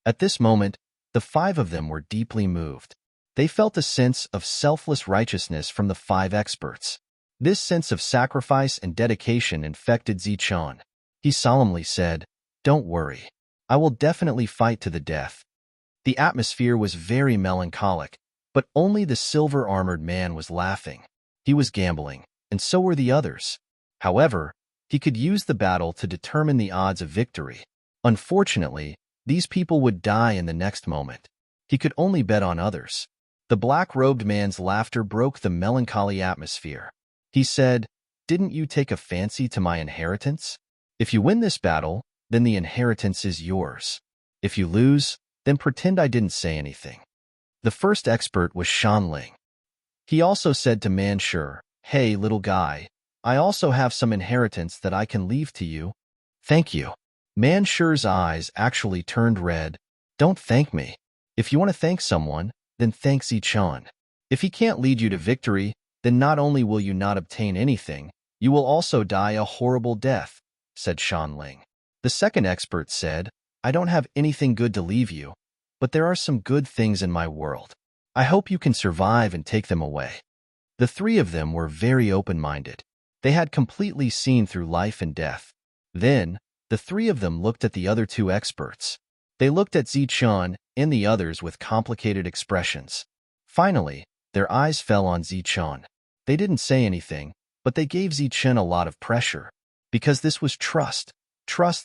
At this moment, the 5 of them were deeply moved. They felt a sense of selfless righteousness from the 5 experts. This sense of sacrifice and dedication infected Zichen. He solemnly said, "Don't worry. I will definitely fight to the death." The atmosphere was very melancholic, but only the silver-armored man was laughing. He was gambling, and so were the others. However, he could use the battle to determine the odds of victory. Unfortunately, these people would die in the next moment. He could only bet on others. The black-robed man's laughter broke the melancholy atmosphere. He said, "Didn't you take a fancy to my inheritance? If you win this battle, then the inheritance is yours. If you lose, then pretend I didn't say anything." The first expert was Shanling. He also said to Manshur, "Hey, little guy, I also have some inheritance that I can leave to you." "Thank you." Manshur's eyes actually turned red. "Don't thank me. If you want to thank someone, then thank Zichen. If he can't lead you to victory, then not only will you not obtain anything, you will also die a horrible death," said Shanling. The second expert said, "I don't have anything good to leave you, but there are some good things in my world. I hope you can survive and take them away." The 3 of them were very open-minded. They had completely seen through life and death. Then, the 3 of them looked at the other 2 experts. They looked at Zichen and the others with complicated expressions. Finally, their eyes fell on Zichen. They didn't say anything, but they gave Zichen a lot of pressure, because this was trust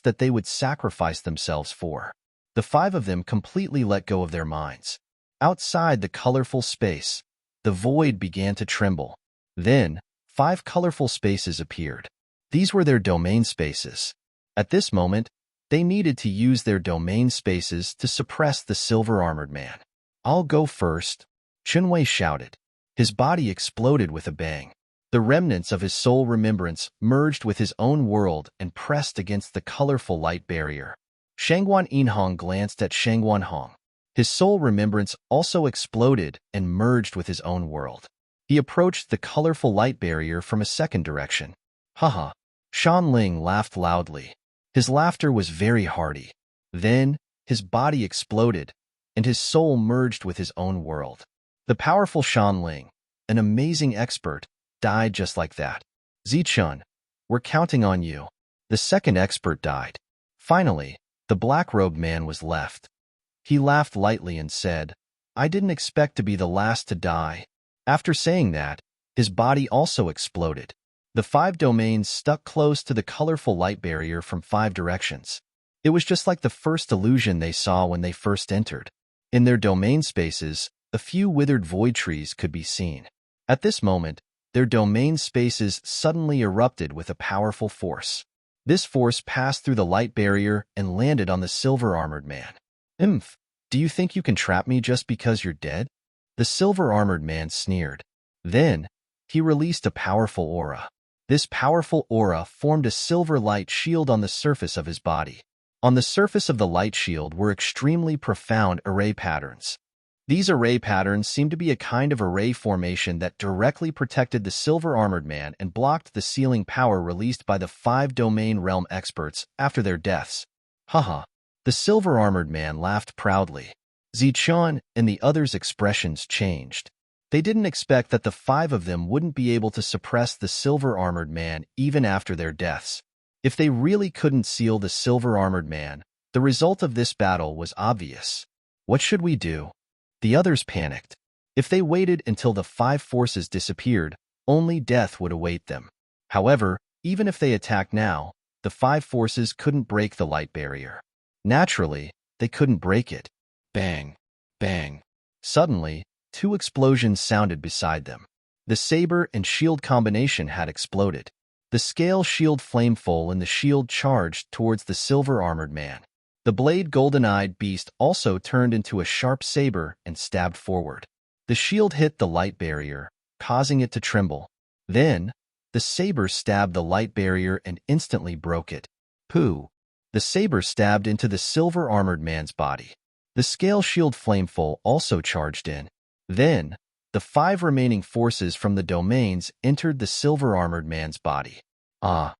that they would sacrifice themselves for. The 5 of them completely let go of their minds. Outside the colorful space, the void began to tremble. Then, 5 colorful spaces appeared. These were their domain spaces. At this moment, they needed to use their domain spaces to suppress the silver-armored man. "I'll go first," Chenwei shouted. His body exploded with a bang. The remnants of his soul remembrance merged with his own world and pressed against the colorful light barrier. Shangguan Yinhong glanced at Shangguan Hong. His soul remembrance also exploded and merged with his own world. He approached the colorful light barrier from a second direction. "Haha." Shanling laughed loudly. His laughter was very hearty. Then, his body exploded, and his soul merged with his own world. The powerful Shanling, an amazing expert, died just like that. "Zichen, we're counting on you." The second expert died. Finally, the black-robed man was left. He laughed lightly and said, "I didn't expect to be the last to die." After saying that, his body also exploded. The 5 domains stuck close to the colorful light barrier from 5 directions. It was just like the first illusion they saw when they first entered. In their domain spaces, a few withered void trees could be seen. At this moment, their domain spaces suddenly erupted with a powerful force. This force passed through the light barrier and landed on the silver-armored man. "Imph, do you think you can trap me just because you're dead?" The silver-armored man sneered. Then, he released a powerful aura. This powerful aura formed a silver light shield on the surface of his body. On the surface of the light shield were extremely profound array patterns. These array patterns seemed to be a kind of array formation that directly protected the silver-armored man and blocked the sealing power released by the 5-domain realm experts after their deaths. Haha. The silver-armored man laughed proudly. Zichun and the others' expressions changed. They didn't expect that the 5 of them wouldn't be able to suppress the silver-armored man even after their deaths. If they really couldn't seal the silver-armored man, the result of this battle was obvious. What should we do? The others panicked. If they waited until the 5 forces disappeared, only death would await them. However, even if they attacked now, the 5 forces couldn't break the light barrier. Naturally, they couldn't break it. Bang! Bang! Suddenly, 2 explosions sounded beside them. The saber and shield combination had exploded. The scale shield flameful and the shield charged towards the silver-armored man. The blade golden-eyed beast also turned into a sharp saber and stabbed forward. The shield hit the light barrier, causing it to tremble. Then, the saber stabbed the light barrier and instantly broke it. Pooh! The saber stabbed into the silver-armored man's body. The scale shield flameful also charged in. Then, the 5 remaining forces from the domains entered the silver-armored man's body. Ah!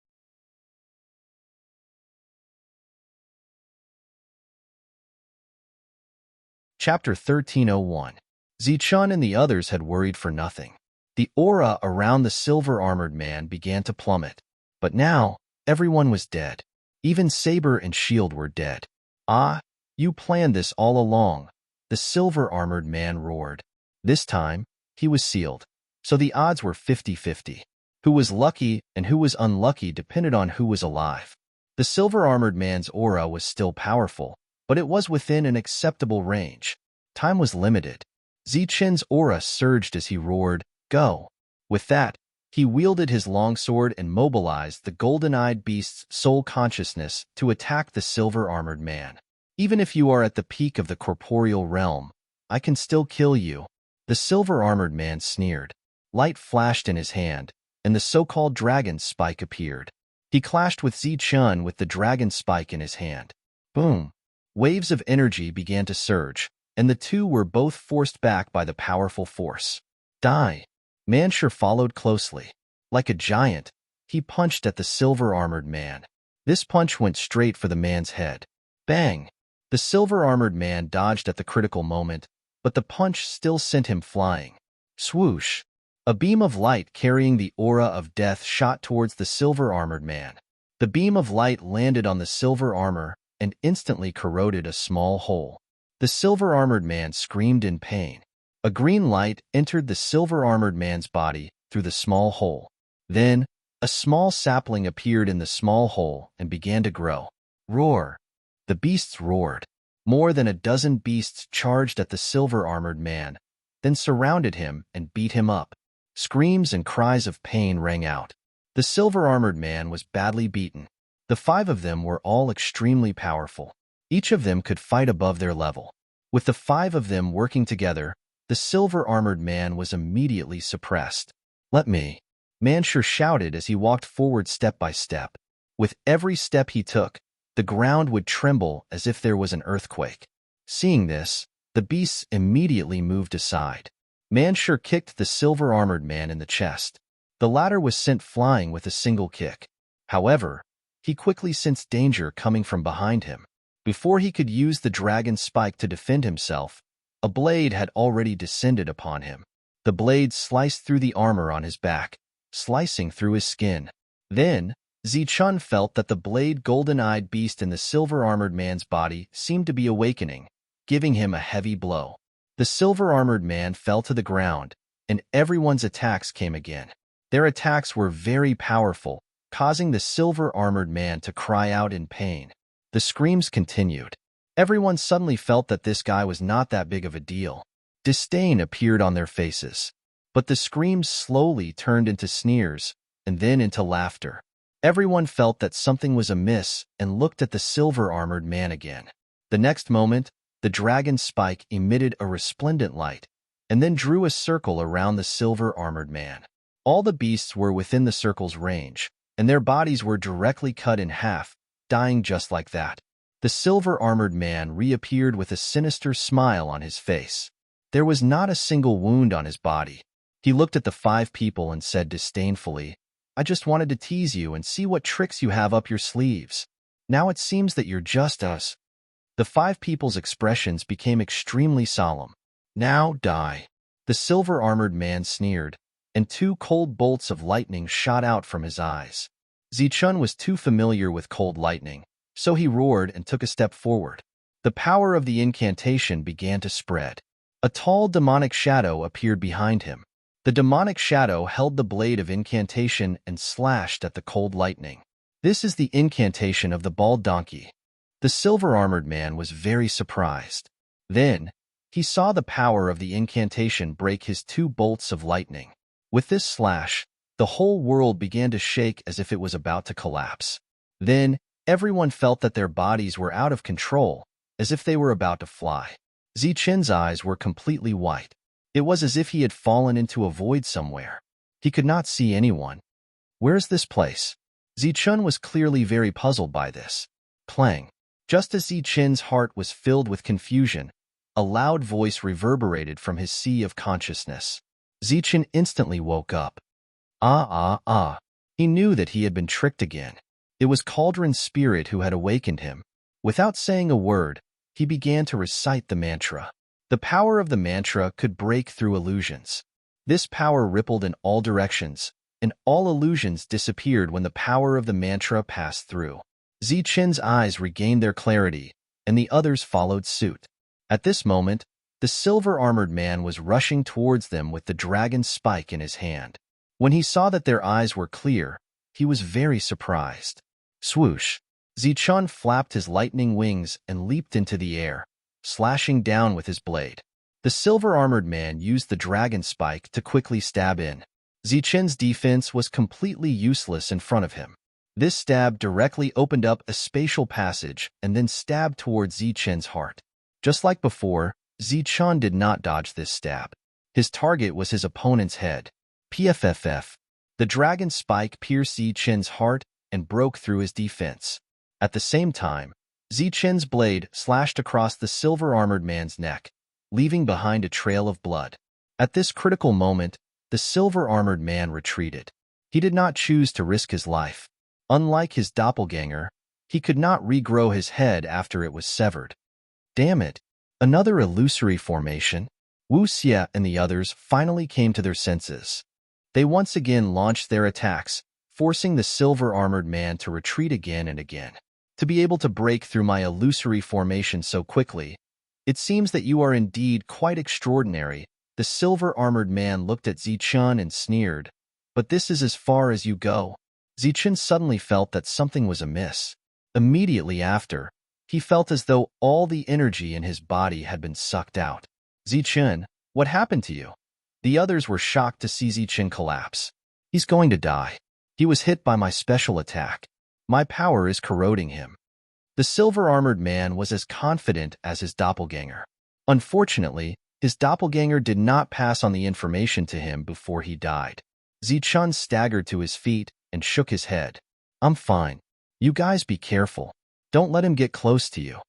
Chapter 1301. Zichun and the others had worried for nothing. The aura around the silver-armored man began to plummet. But now, everyone was dead. Even saber and shield were dead. Ah! You planned this all along, the silver-armored man roared. This time, he was sealed. So the odds were 50-50. Who was lucky and who was unlucky depended on who was alive. The silver-armored man's aura was still powerful, but it was within an acceptable range. Time was limited. Zichun's aura surged as he roared, "Go!" With that, he wielded his longsword and mobilized the golden-eyed beast's soul consciousness to attack the silver-armored man. Even if you are at the peak of the corporeal realm, I can still kill you. The silver-armored man sneered. Light flashed in his hand, and the so-called dragon spike appeared. He clashed with Zichun with the dragon spike in his hand. Boom! Waves of energy began to surge, and the two were both forced back by the powerful force. Die! Manshur followed closely. Like a giant, he punched at the silver-armored man. This punch went straight for the man's head. Bang! The silver-armored man dodged at the critical moment, but the punch still sent him flying. Swoosh! A beam of light carrying the aura of death shot towards the silver-armored man. The beam of light landed on the silver armor and instantly corroded a small hole. The silver-armored man screamed in pain. A green light entered the silver-armored man's body through the small hole. Then, a small sapling appeared in the small hole and began to grow. Roar! The beasts roared. More than a dozen beasts charged at the silver-armored man, then surrounded him and beat him up. Screams and cries of pain rang out. The silver-armored man was badly beaten. The 5 of them were all extremely powerful. Each of them could fight above their level. With the 5 of them working together, the silver-armored man was immediately suppressed. Let me! Manshur shouted as he walked forward step by step. With every step he took, the ground would tremble as if there was an earthquake. Seeing this, the beasts immediately moved aside. Manshur kicked the silver-armored man in the chest. The latter was sent flying with a single kick. However, he quickly sensed danger coming from behind him. Before he could use the dragon spike to defend himself, a blade had already descended upon him. The blade sliced through the armor on his back, slicing through his skin. Then, Zichun felt that the blade golden-eyed beast in the silver-armored man's body seemed to be awakening, giving him a heavy blow. The silver-armored man fell to the ground, and everyone's attacks came again. Their attacks were very powerful, causing the silver-armored man to cry out in pain. The screams continued. Everyone suddenly felt that this guy was not that big of a deal. Disdain appeared on their faces. But the screams slowly turned into sneers, and then into laughter. Everyone felt that something was amiss and looked at the silver-armored man again. The next moment, the dragon spike emitted a resplendent light, and then drew a circle around the silver-armored man. All the beasts were within the circle's range, and their bodies were directly cut in half, dying just like that. The silver-armored man reappeared with a sinister smile on his face. There was not a single wound on his body. He looked at the 5 people and said disdainfully, "I just wanted to tease you and see what tricks you have up your sleeves. Now it seems that you're just us." The 5 people's expressions became extremely solemn. "Now die." The silver-armored man sneered, and 2 cold bolts of lightning shot out from his eyes. Zichun was too familiar with cold lightning, so he roared and took a step forward. The power of the incantation began to spread. A tall demonic shadow appeared behind him. The demonic shadow held the blade of incantation and slashed at the cold lightning. "This is the incantation of the bald donkey." The silver-armored man was very surprised. Then, he saw the power of the incantation break his 2 bolts of lightning. With this slash, the whole world began to shake as if it was about to collapse. Then, everyone felt that their bodies were out of control, as if they were about to fly. Zichun's eyes were completely white. It was as if he had fallen into a void somewhere. He could not see anyone. "Where's this place?" Zichun was clearly very puzzled by this. Plang. Just as Zichun's heart was filled with confusion, a loud voice reverberated from his sea of consciousness. Zichun instantly woke up. Ah. He knew that he had been tricked again. It was Cauldron's spirit who had awakened him. Without saying a word, he began to recite the mantra. The power of the mantra could break through illusions. This power rippled in all directions, and all illusions disappeared when the power of the mantra passed through. Zichun's eyes regained their clarity, and the others followed suit. At this moment, the silver-armored man was rushing towards them with the dragon's spike in his hand. When he saw that their eyes were clear, he was very surprised. Swoosh! Zichun flapped his lightning wings and leaped into the air, slashing down with his blade. The silver-armored man used the dragon spike to quickly stab in. Zichun's defense was completely useless in front of him. This stab directly opened up a spatial passage and then stabbed towards Zichun's heart. Just like before, Zichun did not dodge this stab. His target was his opponent's head. Pfff. The dragon spike pierced Zichun's heart and broke through his defense. At the same time, Zichun's blade slashed across the silver-armored man's neck, leaving behind a trail of blood. At this critical moment, the silver-armored man retreated. He did not choose to risk his life. Unlike his doppelganger, he could not regrow his head after it was severed. Damn it! Another illusory formation. Wu Xie and the others finally came to their senses. They once again launched their attacks, forcing the silver-armored man to retreat again and again. To be able to break through my illusory formation so quickly, it seems that you are indeed quite extraordinary. The silver-armored man looked at Zichun and sneered, "But this is as far as you go." Zichun suddenly felt that something was amiss. Immediately after, he felt as though all the energy in his body had been sucked out. "Zichun, what happened to you?" The others were shocked to see Zichun collapse. "He's going to die. He was hit by my special attack. My power is corroding him." The silver-armored man was as confident as his doppelganger. Unfortunately, his doppelganger did not pass on the information to him before he died. Zichun staggered to his feet and shook his head. "I'm fine. You guys be careful. Don't let him get close to you."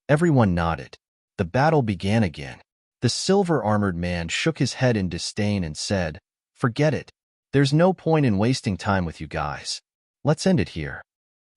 Everyone nodded. The battle began again. The silver-armored man shook his head in disdain and said, "Forget it. There's no point in wasting time with you guys. Let's end it here."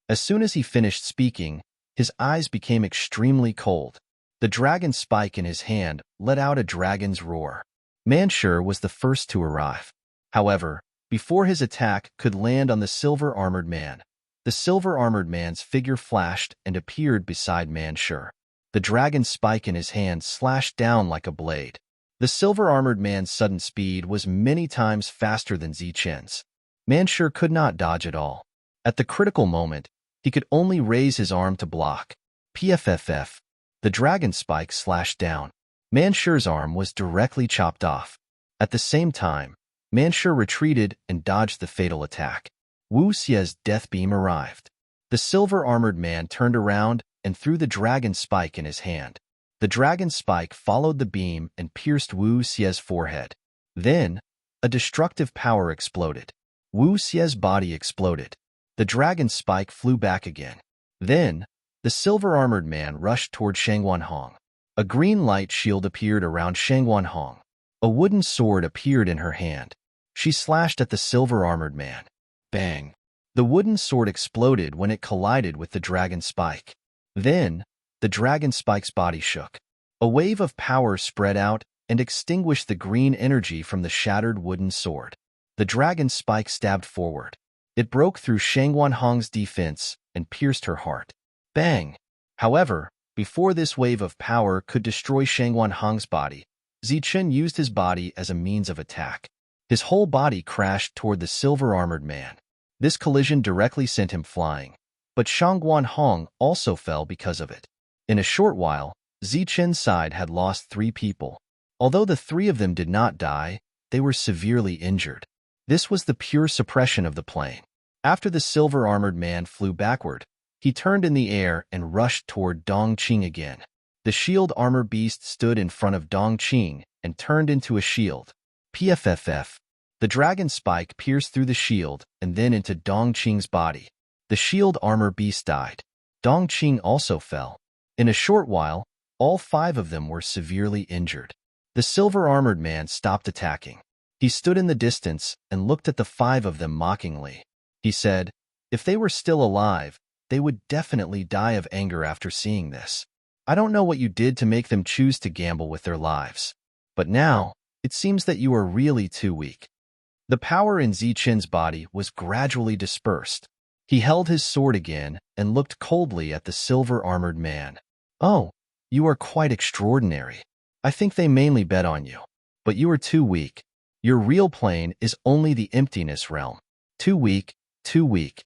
As soon as he finished speaking, his eyes became extremely cold. The dragon spike in his hand let out a dragon's roar. Manshur was the first to arrive. However, before his attack could land on the silver-armored man, the silver-armored man's figure flashed and appeared beside Manshur. The dragon spike in his hand slashed down like a blade. The silver-armored man's sudden speed was many times faster than Zichun's. Manshur could not dodge at all. At the critical moment, he could only raise his arm to block. Pfff. The dragon spike slashed down. Manshur's arm was directly chopped off. At the same time, Manshur retreated and dodged the fatal attack. Wu Xie's death beam arrived. The silver-armored man turned around and threw the dragon spike in his hand. The dragon spike followed the beam and pierced Wu Xie's forehead. Then, a destructive power exploded. Wu Xie's body exploded. The dragon spike flew back again. Then, the silver-armored man rushed toward Shangwan Hong. A green light shield appeared around Shangguanhong. A wooden sword appeared in her hand. She slashed at the silver-armored man. Bang! The wooden sword exploded when it collided with the dragon spike. Then, the dragon spike's body shook. A wave of power spread out and extinguished the green energy from the shattered wooden sword. The dragon spike stabbed forward. It broke through Shangguanhong's defense and pierced her heart. Bang! However, before this wave of power could destroy Shangguanhong's body, Zichen used his body as a means of attack. His whole body crashed toward the silver-armored man. This collision directly sent him flying, but Shangguanhong also fell because of it. In a short while, Zichen's side had lost 3 people. Although the 3 of them did not die, they were severely injured. This was the pure suppression of the plane. After the silver-armored man flew backward, he turned in the air and rushed toward Dongqing again. The shield armor beast stood in front of Dongqing and turned into a shield. PFFF. The dragon spike pierced through the shield and then into Dongqing's body. The shield armor beast died. Dongqing also fell. In a short while, all 5 of them were severely injured. The silver-armored man stopped attacking. He stood in the distance and looked at the 5 of them mockingly. He said, if they were still alive, they would definitely die of anger after seeing this. I don't know what you did to make them choose to gamble with their lives. But now, it seems that you are really too weak. The power in Zichen's body was gradually dispersed. He held his sword again and looked coldly at the silver-armored man. Oh, you are quite extraordinary. I think they mainly bet on you. But you are too weak. Your real plane is only the emptiness realm. Too weak, too weak.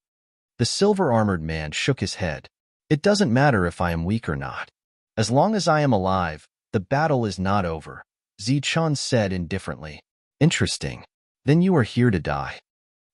The silver-armored man shook his head. It doesn't matter if I am weak or not. As long as I am alive, the battle is not over, Zichen said indifferently. Interesting. Then you are here to die.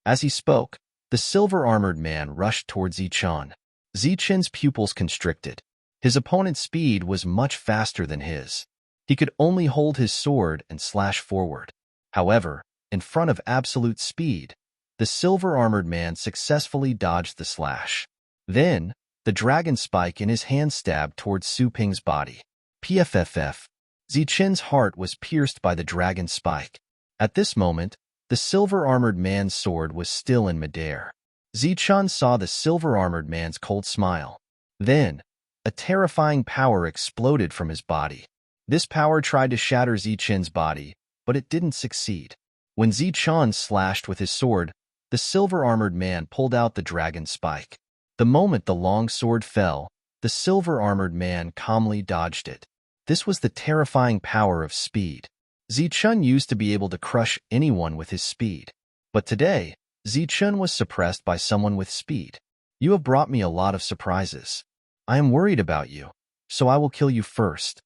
As he spoke, the silver-armored man rushed toward Zichen. Zichen's pupils constricted. His opponent's speed was much faster than his. He could only hold his sword and slash forward. However, in front of absolute speed, the silver-armored man successfully dodged the slash. Then, the dragon spike in his hand stabbed toward Su Ping's body. PFFF. Zichen's heart was pierced by the dragon spike. At this moment, the silver-armored man's sword was still in midair. Zichen saw the silver-armored man's cold smile. Then, a terrifying power exploded from his body. This power tried to shatter Zichen's body, but it didn't succeed. When Zichen slashed with his sword, the silver-armored man pulled out the dragon spike. The moment the long sword fell, the silver-armored man calmly dodged it. This was the terrifying power of speed. Zichen used to be able to crush anyone with his speed. But today, Zichen was suppressed by someone with speed. You have brought me a lot of surprises. I am worried about you, so I will kill you first.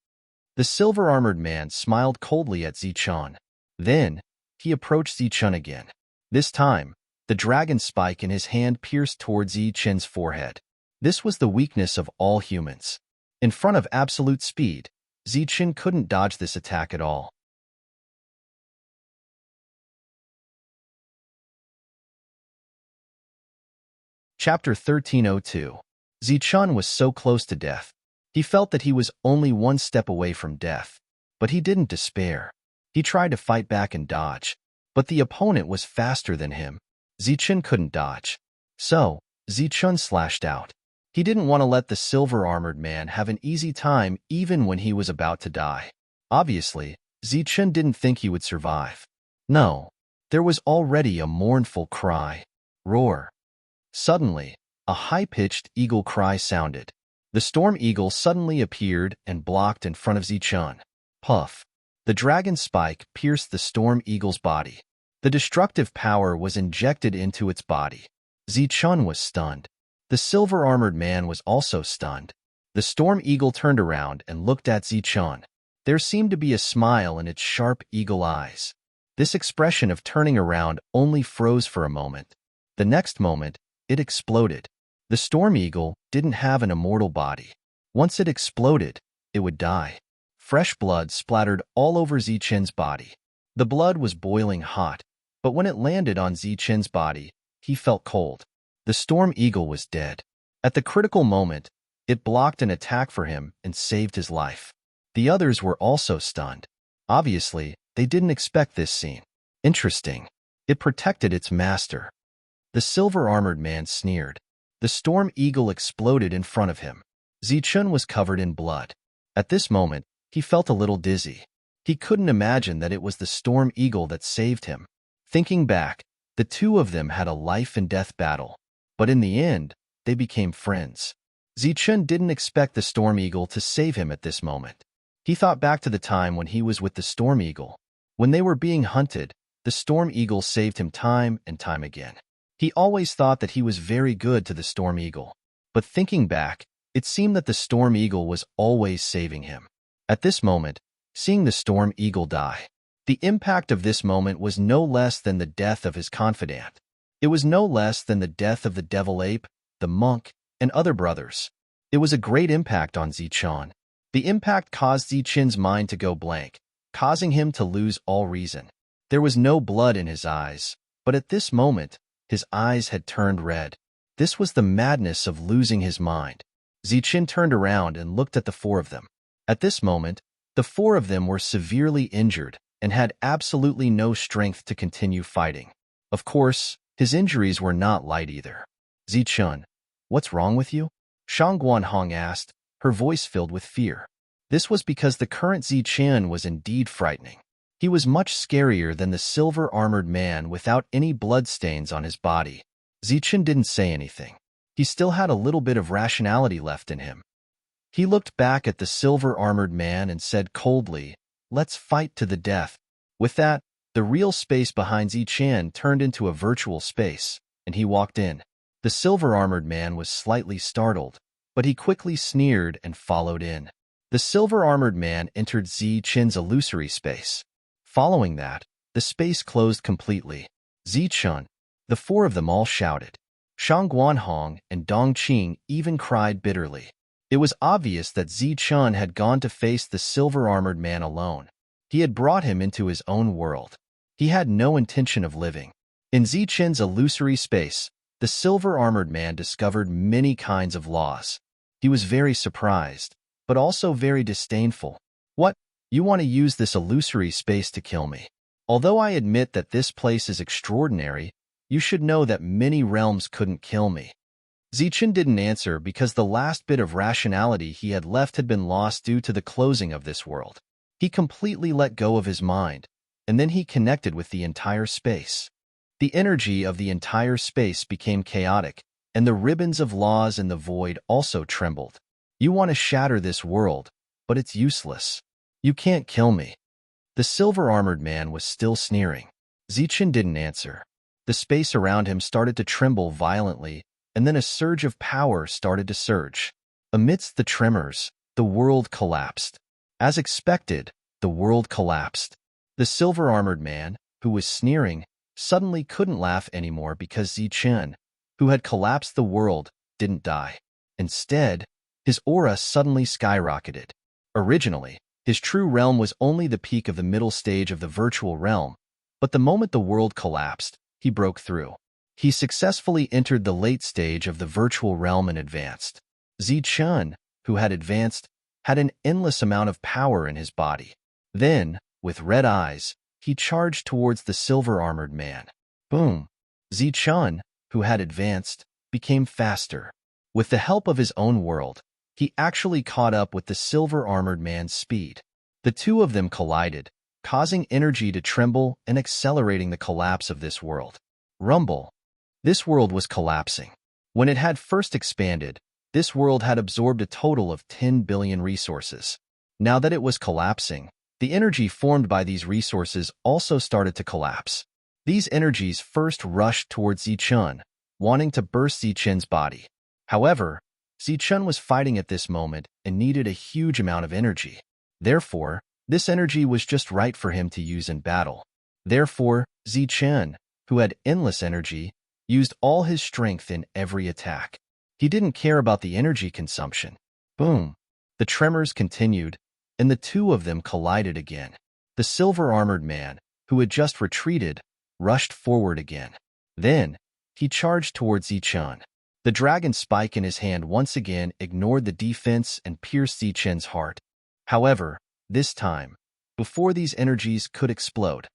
The silver-armored man smiled coldly at Zichen. Then, he approached Zichen again. This time, the dragon spike in his hand pierced towards Zichen's forehead. This was the weakness of all humans. In front of absolute speed, Zichen couldn't dodge this attack at all. Chapter 1302. Zichen was so close to death. He felt that he was only one step away from death. But he didn't despair. He tried to fight back and dodge. But the opponent was faster than him. Zichen couldn't dodge. So, Zichen slashed out. He didn't want to let the silver-armored man have an easy time even when he was about to die. Obviously, Zichen didn't think he would survive. No, there was already a mournful cry. Roar. Suddenly, a high-pitched eagle cry sounded. The storm eagle suddenly appeared and blocked in front of Zichen. Puff. The dragon spike pierced the storm eagle's body. The destructive power was injected into its body. Zichen was stunned. The silver-armored man was also stunned. The storm eagle turned around and looked at Zichen. There seemed to be a smile in its sharp eagle eyes. This expression of turning around only froze for a moment. The next moment, it exploded. The storm eagle didn't have an immortal body. Once it exploded, it would die. Fresh blood splattered all over Zichen's body. The blood was boiling hot, but when it landed on Zichen's body, he felt cold. The storm eagle was dead. At the critical moment, it blocked an attack for him and saved his life. The others were also stunned. Obviously, they didn't expect this scene. Interesting. It protected its master. The silver-armored man sneered. The storm eagle exploded in front of him. Zichun was covered in blood. At this moment, he felt a little dizzy. He couldn't imagine that it was the storm eagle that saved him. Thinking back, the two of them had a life-and-death battle. But in the end, they became friends. Zichun didn't expect the storm eagle to save him at this moment. He thought back to the time when he was with the storm eagle. When they were being hunted, the storm eagle saved him time and time again. He always thought that he was very good to the storm eagle. But thinking back, it seemed that the storm eagle was always saving him. At this moment, seeing the storm eagle die, the impact of this moment was no less than the death of his confidant. It was no less than the death of the devil ape, the monk, and other brothers. It was a great impact on Zichun. The impact caused Zichun's mind to go blank, causing him to lose all reason. There was no blood in his eyes, but at this moment, his eyes had turned red. This was the madness of losing his mind. Zichun turned around and looked at the four of them. At this moment, the four of them were severely injured and had absolutely no strength to continue fighting. Of course, his injuries were not light either. Zichun, what's wrong with you? Shang Guanhong asked, her voice filled with fear. This was because the current Zichun was indeed frightening. He was much scarier than the silver-armored man without any bloodstains on his body. Zichun didn't say anything. He still had a little bit of rationality left in him. He looked back at the silver-armored man and said coldly, "Let's fight to the death." With that, the real space behind Zichun turned into a virtual space, and he walked in. The silver-armored man was slightly startled, but he quickly sneered and followed in. The silver-armored man entered Zichun's illusory space. Following that, the space closed completely. Zichun, the four of them all shouted. Shang Guanhong and Dong Qing even cried bitterly. It was obvious that Zichun had gone to face the silver-armored man alone. He had brought him into his own world. He had no intention of living. In Zichun's illusory space, the silver-armored man discovered many kinds of laws. He was very surprised, but also very disdainful. "What? You want to use this illusory space to kill me? Although I admit that this place is extraordinary, you should know that many realms couldn't kill me." Zichun didn't answer because the last bit of rationality he had left had been lost due to the closing of this world. He completely let go of his mind, and then he connected with the entire space. The energy of the entire space became chaotic, and the ribbons of laws in the void also trembled. "You want to shatter this world, but it's useless. You can't kill me." The silver-armored man was still sneering. Zichun didn't answer. The space around him started to tremble violently, and then a surge of power started to surge. Amidst the tremors, the world collapsed. As expected, the world collapsed. The silver-armored man, who was sneering, suddenly couldn't laugh anymore because Zichun, who had collapsed the world, didn't die. Instead, his aura suddenly skyrocketed. Originally, his true realm was only the peak of the middle stage of the virtual realm, but the moment the world collapsed, he broke through. He successfully entered the late stage of the virtual realm and advanced. Zichun, who had advanced, had an endless amount of power in his body. Then, with red eyes, he charged towards the silver-armored man. Boom! Zichun, who had advanced, became faster. With the help of his own world, he actually caught up with the silver-armored man's speed. The two of them collided, causing energy to tremble and accelerating the collapse of this world. Rumble. This world was collapsing. When it had first expanded, this world had absorbed a total of 10 billion resources. Now that it was collapsing, the energy formed by these resources also started to collapse. These energies first rushed towards Zichun, wanting to burst Zichun's body. However, Zichun was fighting at this moment and needed a huge amount of energy. Therefore, this energy was just right for him to use in battle. Therefore, Zichun, who had endless energy, used all his strength in every attack. He didn't care about the energy consumption. Boom! The tremors continued, and the two of them collided again. The silver-armored man, who had just retreated, rushed forward again. Then, he charged towards Zichun. The dragon spike in his hand once again ignored the defense and pierced Zichun's heart. However, This time, before these energies could explode,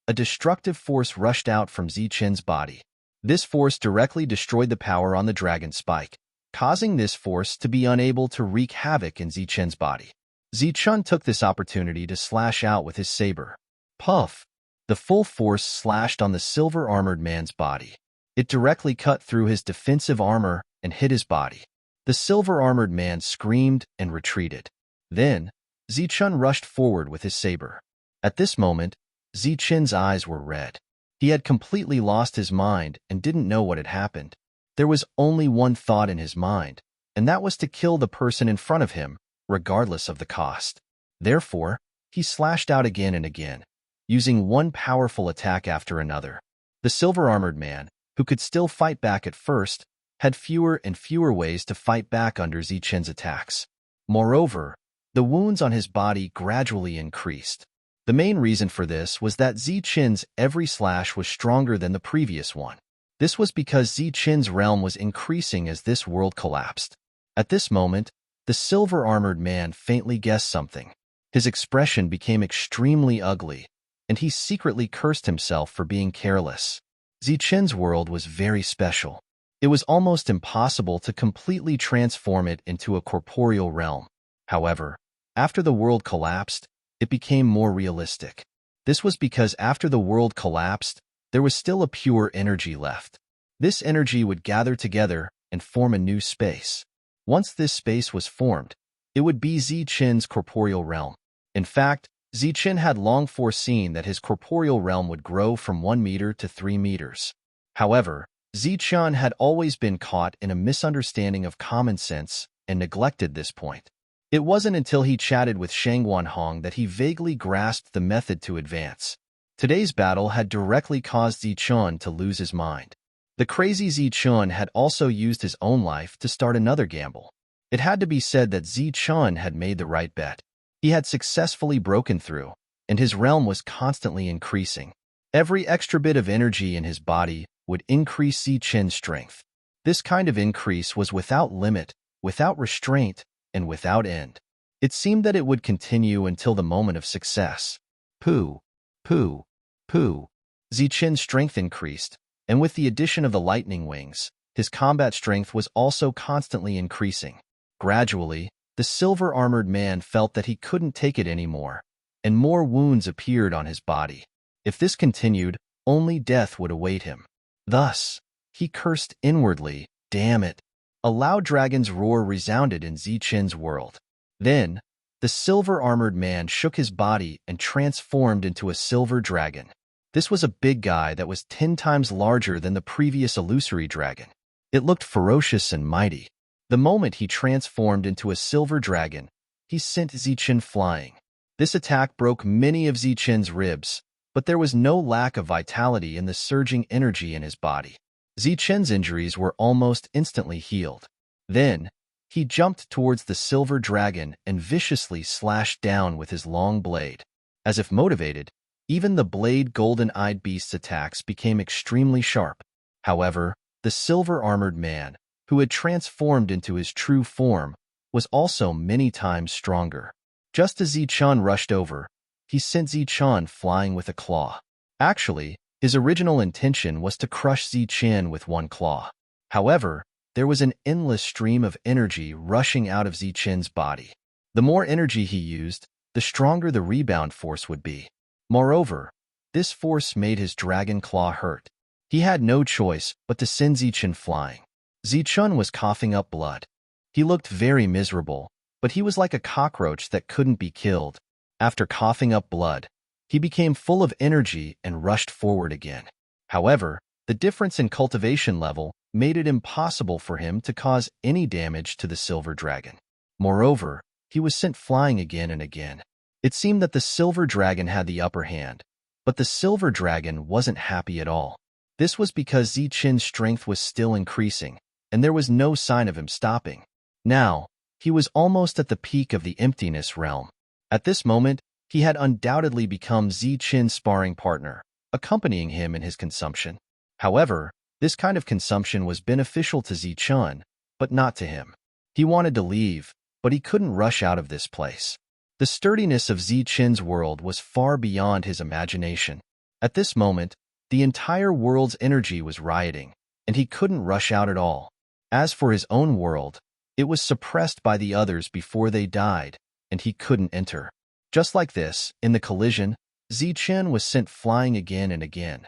a destructive force rushed out from Zichen's body. This force directly destroyed the power on the dragon spike, causing this force to be unable to wreak havoc in Zichen's body. Zichen took this opportunity to slash out with his saber. Puff! The full force slashed on the silver-armored man's body. It directly cut through his defensive armor and hit his body. The silver-armored man screamed and retreated. Then, Zichen rushed forward with his saber. At this moment, Zichen's eyes were red. He had completely lost his mind and didn't know what had happened. There was only one thought in his mind, and that was to kill the person in front of him, regardless of the cost. Therefore, he slashed out again and again, using one powerful attack after another. The silver-armored man, who could still fight back at first, had fewer and fewer ways to fight back under Zichen's attacks. Moreover, the wounds on his body gradually increased. The main reason for this was that Zichen's every slash was stronger than the previous one. This was because Zichen's realm was increasing as this world collapsed. At this moment, the silver-armored man faintly guessed something. His expression became extremely ugly, and he secretly cursed himself for being careless. Zichen's world was very special. It was almost impossible to completely transform it into a corporeal realm. However, after the world collapsed, it became more realistic. This was because after the world collapsed, there was still a pure energy left. This energy would gather together and form a new space. Once this space was formed, it would be Zichen's corporeal realm. In fact, Zichen had long foreseen that his corporeal realm would grow from 1 meter to 3 meters. However, Zichen had always been caught in a misunderstanding of common sense and neglected this point. It wasn't until he chatted with Shang Wanhong that he vaguely grasped the method to advance. Today's battle had directly caused Zichen to lose his mind. The crazy Zichen had also used his own life to start another gamble. It had to be said that Zichen had made the right bet. He had successfully broken through, and his realm was constantly increasing. Every extra bit of energy in his body would increase Zichen's strength. This kind of increase was without limit, without restraint, and without end. It seemed that it would continue until the moment of success. Pooh, pooh, pooh. Zichen's strength increased, and with the addition of the lightning wings, his combat strength was also constantly increasing. Gradually, the silver-armored man felt that he couldn't take it anymore, and more wounds appeared on his body. If this continued, only death would await him. Thus, he cursed inwardly, "Damn it!" A loud dragon's roar resounded in Zichen's world. Then, the silver-armored man shook his body and transformed into a silver dragon. This was a big guy that was 10 times larger than the previous illusory dragon. It looked ferocious and mighty. The moment he transformed into a silver dragon, he sent Zichen flying. This attack broke many of Zichen's ribs, but there was no lack of vitality in the surging energy in his body. Zichen's injuries were almost instantly healed. Then, he jumped towards the silver dragon and viciously slashed down with his long blade. As if motivated, even the blade golden-eyed beast's attacks became extremely sharp. However, the silver-armored man, who had transformed into his true form, was also many times stronger. Just as Zichen rushed over, he sent Zichen flying with a claw. Actually, his original intention was to crush Zichen with one claw. However, there was an endless stream of energy rushing out of Zichen's body. The more energy he used, the stronger the rebound force would be. Moreover, this force made his dragon claw hurt. He had no choice but to send Zichen flying. Zichen was coughing up blood. He looked very miserable, but he was like a cockroach that couldn't be killed. After coughing up blood, he became full of energy and rushed forward again. However, the difference in cultivation level made it impossible for him to cause any damage to the silver dragon. Moreover, he was sent flying again and again. It seemed that the silver dragon had the upper hand, but the silver dragon wasn't happy at all. This was because Zichen's strength was still increasing, and there was no sign of him stopping. Now, he was almost at the peak of the emptiness realm. At this moment, he had undoubtedly become Zichen's sparring partner, accompanying him in his consumption. However, this kind of consumption was beneficial to Zichen, but not to him. He wanted to leave, but he couldn't rush out of this place. The sturdiness of Zichen's world was far beyond his imagination. At this moment, the entire world's energy was rioting, and he couldn't rush out at all. As for his own world, it was suppressed by the others before they died, and he couldn't enter. Just like this, in the collision, Zichen was sent flying again and again,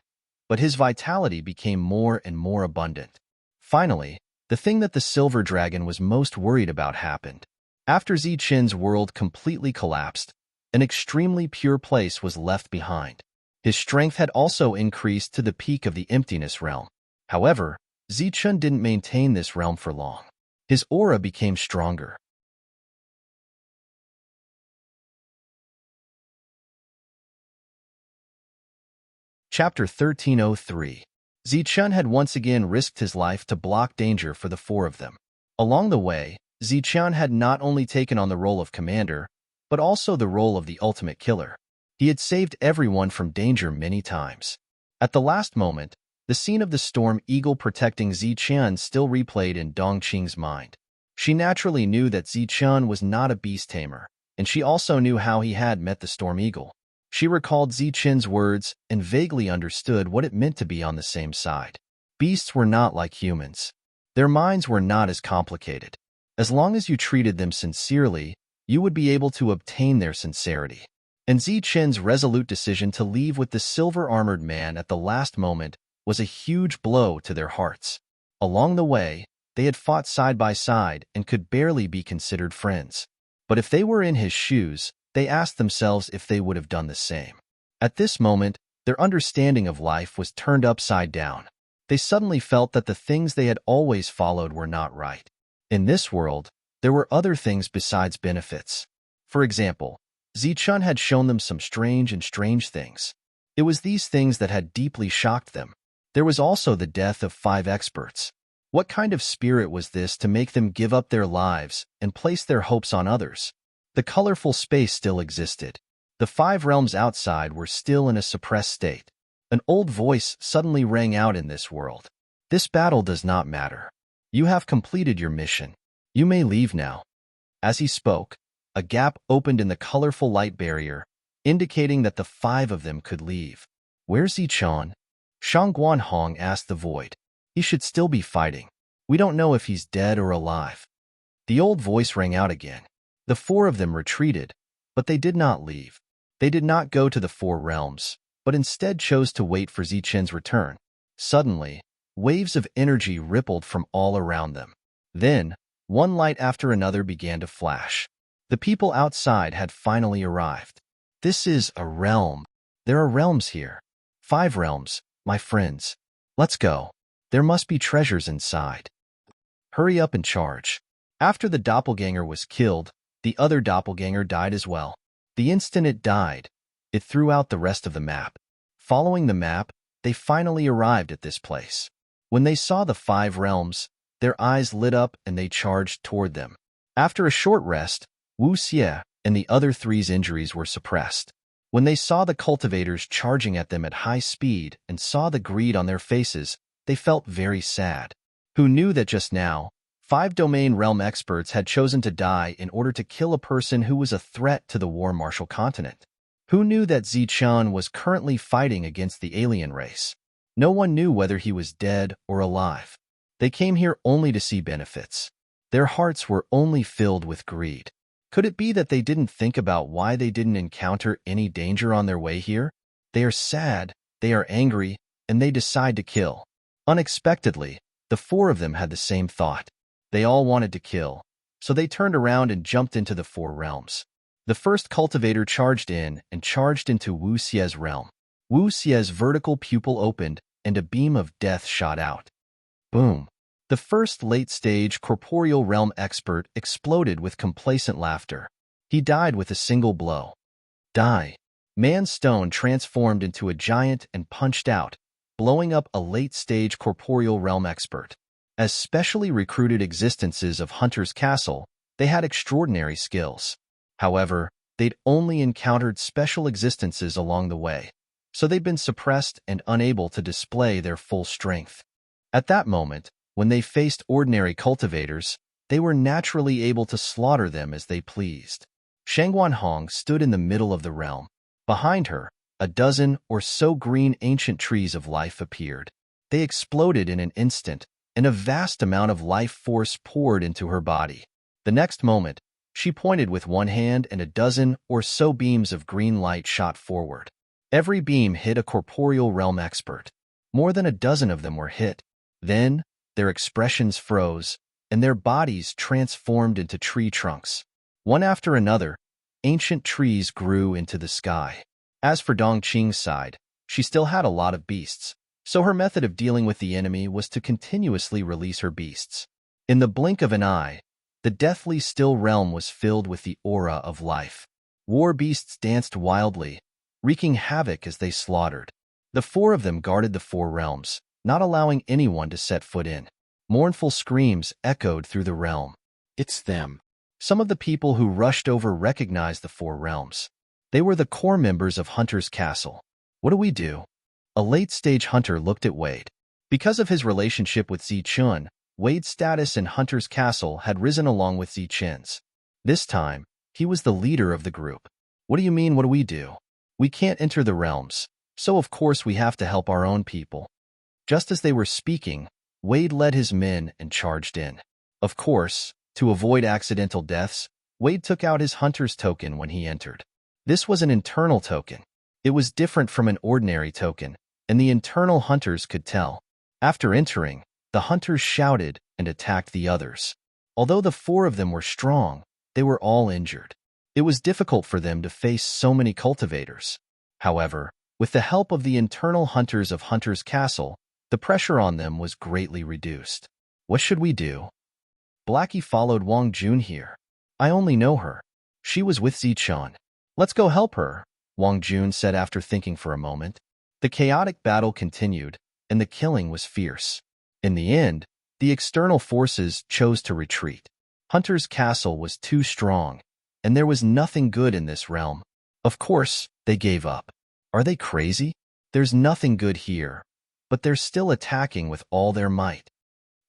but his vitality became more and more abundant. Finally, the thing that the silver dragon was most worried about happened. After Zichen's world completely collapsed, an extremely pure place was left behind. His strength had also increased to the peak of the emptiness realm. However, Zichen didn't maintain this realm for long. His aura became stronger. Chapter 1303. Zichen had once again risked his life to block danger for the four of them. Along the way, Zichen had not only taken on the role of commander, but also the role of the ultimate killer. He had saved everyone from danger many times. At the last moment, the scene of the storm eagle protecting Zichen still replayed in Dongqing's mind. She naturally knew that Zichen was not a beast tamer, and she also knew how he had met the storm eagle. She recalled Zichen's words and vaguely understood what it meant to be on the same side. Beasts were not like humans. Their minds were not as complicated. As long as you treated them sincerely, you would be able to obtain their sincerity. And Zichen's resolute decision to leave with the silver-armored man at the last moment was a huge blow to their hearts. Along the way, they had fought side by side and could barely be considered friends. But if they were in his shoes, they asked themselves if they would have done the same. At this moment, their understanding of life was turned upside down. They suddenly felt that the things they had always followed were not right. In this world, there were other things besides benefits. For example, Zichen had shown them some strange things. It was these things that had deeply shocked them. There was also the death of 5 experts. What kind of spirit was this to make them give up their lives and place their hopes on others? The colorful space still existed. The 5 realms outside were still in a suppressed state. An old voice suddenly rang out in this world. This battle does not matter. You have completed your mission. You may leave now. As he spoke, a gap opened in the colorful light barrier, indicating that the 5 of them could leave. Where's Zichen? Shang Guanhong asked the void. He should still be fighting. We don't know if he's dead or alive. The old voice rang out again. The 4 of them retreated, but they did not leave. They did not go to the 4 realms, but instead chose to wait for Zichen's return. Suddenly, waves of energy rippled from all around them. Then, one light after another began to flash. The people outside had finally arrived. This is a realm. There are realms here. 5 realms, my friends. Let's go. There must be treasures inside. Hurry up and charge. After the doppelganger was killed, the other doppelganger died as well. The instant it died, it threw out the rest of the map. Following the map, they finally arrived at this place. When they saw the 5 realms, their eyes lit up and they charged toward them. After a short rest, Wu Xie and the other 3's injuries were suppressed. When they saw the cultivators charging at them at high speed and saw the greed on their faces, they felt very sad. Who knew that just now, 5 domain realm experts had chosen to die in order to kill a person who was a threat to the war martial continent? Who knew that Zichen was currently fighting against the alien race? No one knew whether he was dead or alive. They came here only to see benefits. Their hearts were only filled with greed. Could it be that they didn't think about why they didn't encounter any danger on their way here? They are sad, they are angry, and they decide to kill. Unexpectedly, the 4 of them had the same thought. They all wanted to kill, so they turned around and jumped into the 4 realms. The first cultivator charged in and charged into Wu Xie's realm. Wu Xie's vertical pupil opened and a beam of death shot out. Boom! The first late-stage corporeal realm expert exploded with complacent laughter. He died with a single blow. Die! Man Stone transformed into a giant and punched out, blowing up a late-stage corporeal realm expert. As specially recruited existences of Hunter's Castle, they had extraordinary skills. However, they'd only encountered special existences along the way, so they'd been suppressed and unable to display their full strength. At that moment, when they faced ordinary cultivators, they were naturally able to slaughter them as they pleased. Shangguan Hong stood in the middle of the realm. Behind her, a dozen or so green ancient trees of life appeared. They exploded in an instant, and a vast amount of life force poured into her body. The next moment, she pointed with one hand and a dozen or so beams of green light shot forward. Every beam hit a corporeal realm expert. More than a dozen of them were hit. Then, their expressions froze, and their bodies transformed into tree trunks. One after another, ancient trees grew into the sky. As for Dongqing's side, she still had a lot of beasts, so her method of dealing with the enemy was to continuously release her beasts. In the blink of an eye, the deathly still realm was filled with the aura of life. War beasts danced wildly, wreaking havoc as they slaughtered. The four of them guarded the four realms, not allowing anyone to set foot in. Mournful screams echoed through the realm. It's them. Some of the people who rushed over recognized the four realms. They were the core members of Hunter's Castle. What do we do? A late-stage hunter looked at Wade. Because of his relationship with Zichun, Wade's status in Hunter's Castle had risen along with Zichen's. This time, he was the leader of the group. What do you mean, what do we do? We can't enter the realms, so of course we have to help our own people. Just as they were speaking, Wade led his men and charged in. Of course, to avoid accidental deaths, Wade took out his hunter's token when he entered. This was an internal token. It was different from an ordinary token, and the internal hunters could tell. After entering, the hunters shouted and attacked the others. Although the four of them were strong, they were all injured. It was difficult for them to face so many cultivators. However, with the help of the internal hunters of Hunter's Castle, the pressure on them was greatly reduced. What should we do? Blackie followed Wang Jun here. I only know her. She was with Zichun. Let's go help her, Wang Jun said after thinking for a moment. The chaotic battle continued, and the killing was fierce. In the end, the external forces chose to retreat. Hunter's Castle was too strong, and there was nothing good in this realm. Of course, they gave up. Are they crazy? There's nothing good here, but they're still attacking with all their might.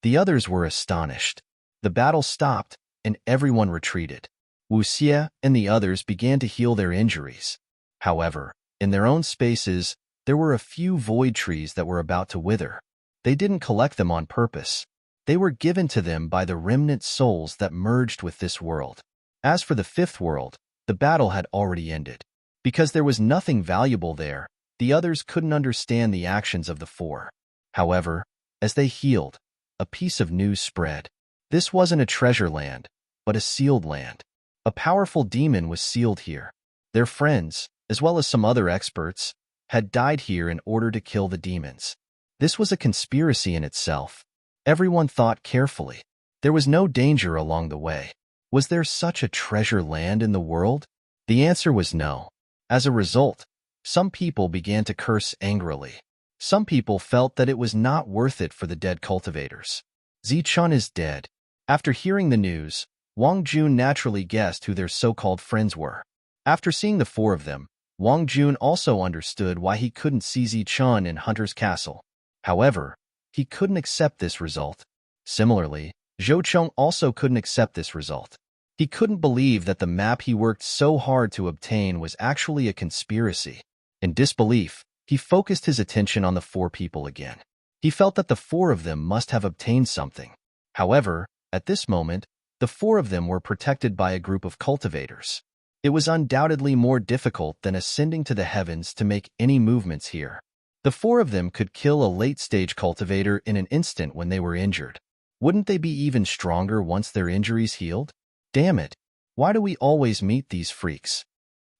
The others were astonished. The battle stopped, and everyone retreated. Wu Xie and the others began to heal their injuries. However, in their own spaces, there were a few void trees that were about to wither. They didn't collect them on purpose. They were given to them by the remnant souls that merged with this world. As for the fifth world, the battle had already ended. Because there was nothing valuable there, the others couldn't understand the actions of the four. However, as they healed, a piece of news spread. This wasn't a treasure land, but a sealed land. A powerful demon was sealed here. Their friends, as well as some other experts, had died here in order to kill the demons. This was a conspiracy in itself. Everyone thought carefully. There was no danger along the way. Was there such a treasure land in the world? The answer was no. As a result, some people began to curse angrily. Some people felt that it was not worth it for the dead cultivators. Zichun is dead. After hearing the news, Wang Jun naturally guessed who their so-called friends were. After seeing the four of them, Wang Jun also understood why he couldn't see Zichun in Hunter's Castle. However, he couldn't accept this result. Similarly, Zhou Cheng also couldn't accept this result. He couldn't believe that the map he worked so hard to obtain was actually a conspiracy. In disbelief, he focused his attention on the four people again. He felt that the four of them must have obtained something. However, at this moment, the four of them were protected by a group of cultivators. It was undoubtedly more difficult than ascending to the heavens to make any movements here. The four of them could kill a late-stage cultivator in an instant when they were injured. Wouldn't they be even stronger once their injuries healed? Damn it, why do we always meet these freaks?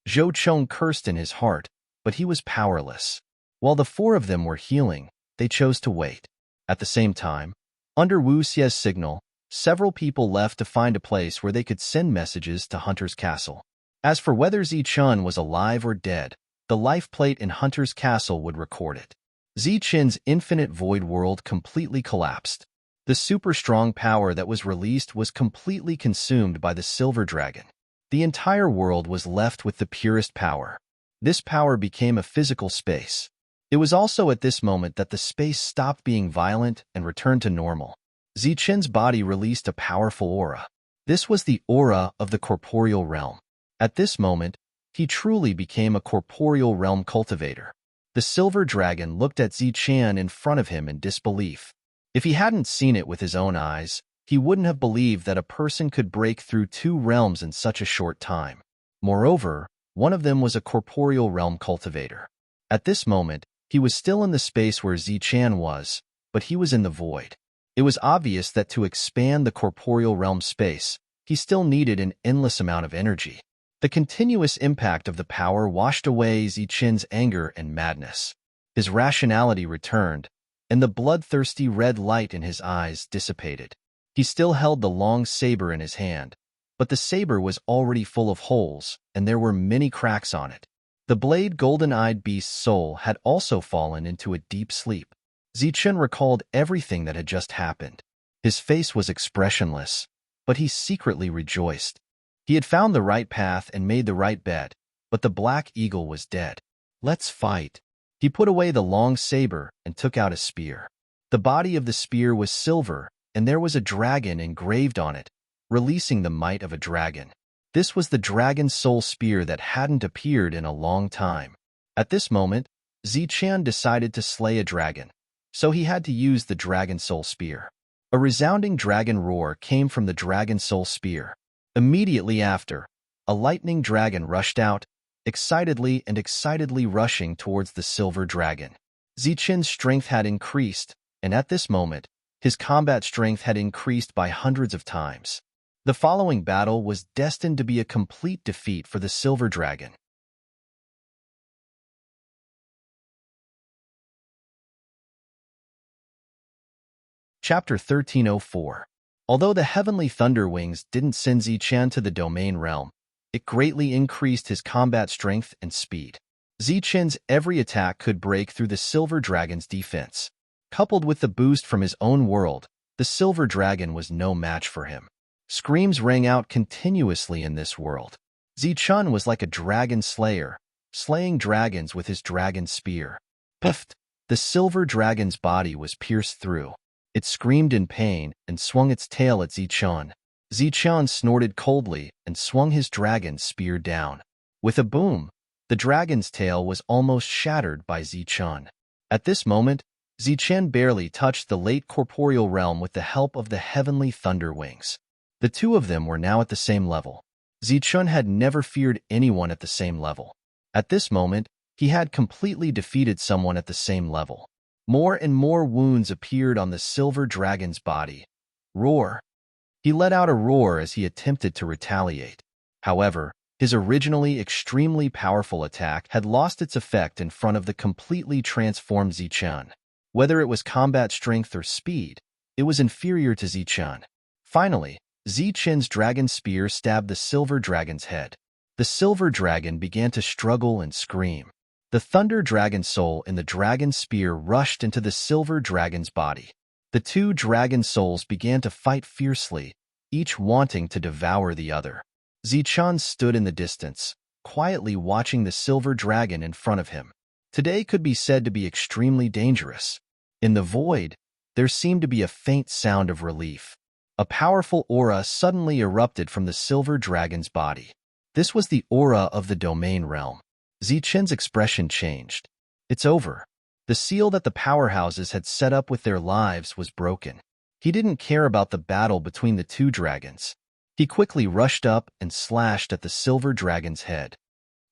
Zhou Cheng cursed in his heart, but he was powerless. While the four of them were healing, they chose to wait. At the same time, under Wu Xie's signal, several people left to find a place where they could send messages to Hunter's Castle. As for whether Zichun was alive or dead, the life plate in Hunter's Castle would record it. Zichen's infinite void world completely collapsed. The super-strong power that was released was completely consumed by the silver dragon. The entire world was left with the purest power. This power became a physical space. It was also at this moment that the space stopped being violent and returned to normal. Zichen's body released a powerful aura. This was the aura of the corporeal realm. At this moment, he truly became a corporeal realm cultivator. The silver dragon looked at Zichen in front of him in disbelief. If he hadn't seen it with his own eyes, he wouldn't have believed that a person could break through two realms in such a short time. Moreover, one of them was a corporeal realm cultivator. At this moment, he was still in the space where Zichen was, but he was in the void. It was obvious that to expand the corporeal realm space, he still needed an endless amount of energy. The continuous impact of the power washed away Zichen's anger and madness. His rationality returned, and the bloodthirsty red light in his eyes dissipated. He still held the long saber in his hand, but the saber was already full of holes, and there were many cracks on it. The blade golden-eyed beast's soul had also fallen into a deep sleep. Zichen recalled everything that had just happened. His face was expressionless, but he secretly rejoiced. He had found the right path and made the right bet, but the black eagle was dead. Let's fight. He put away the long saber and took out a spear. The body of the spear was silver, and there was a dragon engraved on it, releasing the might of a dragon. This was the dragon soul spear that hadn't appeared in a long time. At this moment, Zichen decided to slay a dragon, so he had to use the dragon soul spear. A resounding dragon roar came from the dragon soul spear. Immediately after, a lightning dragon rushed out, excitedly rushing towards the silver dragon. Zichen's strength had increased, and at this moment, his combat strength had increased by hundreds of times. The following battle was destined to be a complete defeat for the silver dragon. Chapter 1304. Although the heavenly thunder wings didn't send Zichen to the domain realm, it greatly increased his combat strength and speed. Zichen's every attack could break through the silver dragon's defense. Coupled with the boost from his own world, the silver dragon was no match for him. Screams rang out continuously in this world. Zichen was like a dragon slayer, slaying dragons with his dragon spear. Puffed! The silver dragon's body was pierced through. It screamed in pain and swung its tail at Zichen. Zichen snorted coldly and swung his dragon spear down. With a boom, the dragon's tail was almost shattered by Zichen. At this moment, Zichen barely touched the late corporeal realm with the help of the heavenly thunder wings. The two of them were now at the same level. Zichen had never feared anyone at the same level. At this moment, he had completely defeated someone at the same level. More and more wounds appeared on the silver dragon's body. Roar! He let out a roar as he attempted to retaliate. However, his originally extremely powerful attack had lost its effect in front of the completely transformed Zichen. Whether it was combat strength or speed, it was inferior to Zichen. Finally, Zichen's dragon spear stabbed the silver dragon's head. The silver dragon began to struggle and scream. The thunder dragon soul in the dragon spear rushed into the silver dragon's body. The two dragon souls began to fight fiercely, each wanting to devour the other. Zichen stood in the distance, quietly watching the silver dragon in front of him. Today could be said to be extremely dangerous. In the void, there seemed to be a faint sound of relief. A powerful aura suddenly erupted from the silver dragon's body. This was the aura of the domain realm. Zichen's expression changed. It's over. The seal that the powerhouses had set up with their lives was broken. He didn't care about the battle between the two dragons. He quickly rushed up and slashed at the silver dragon's head.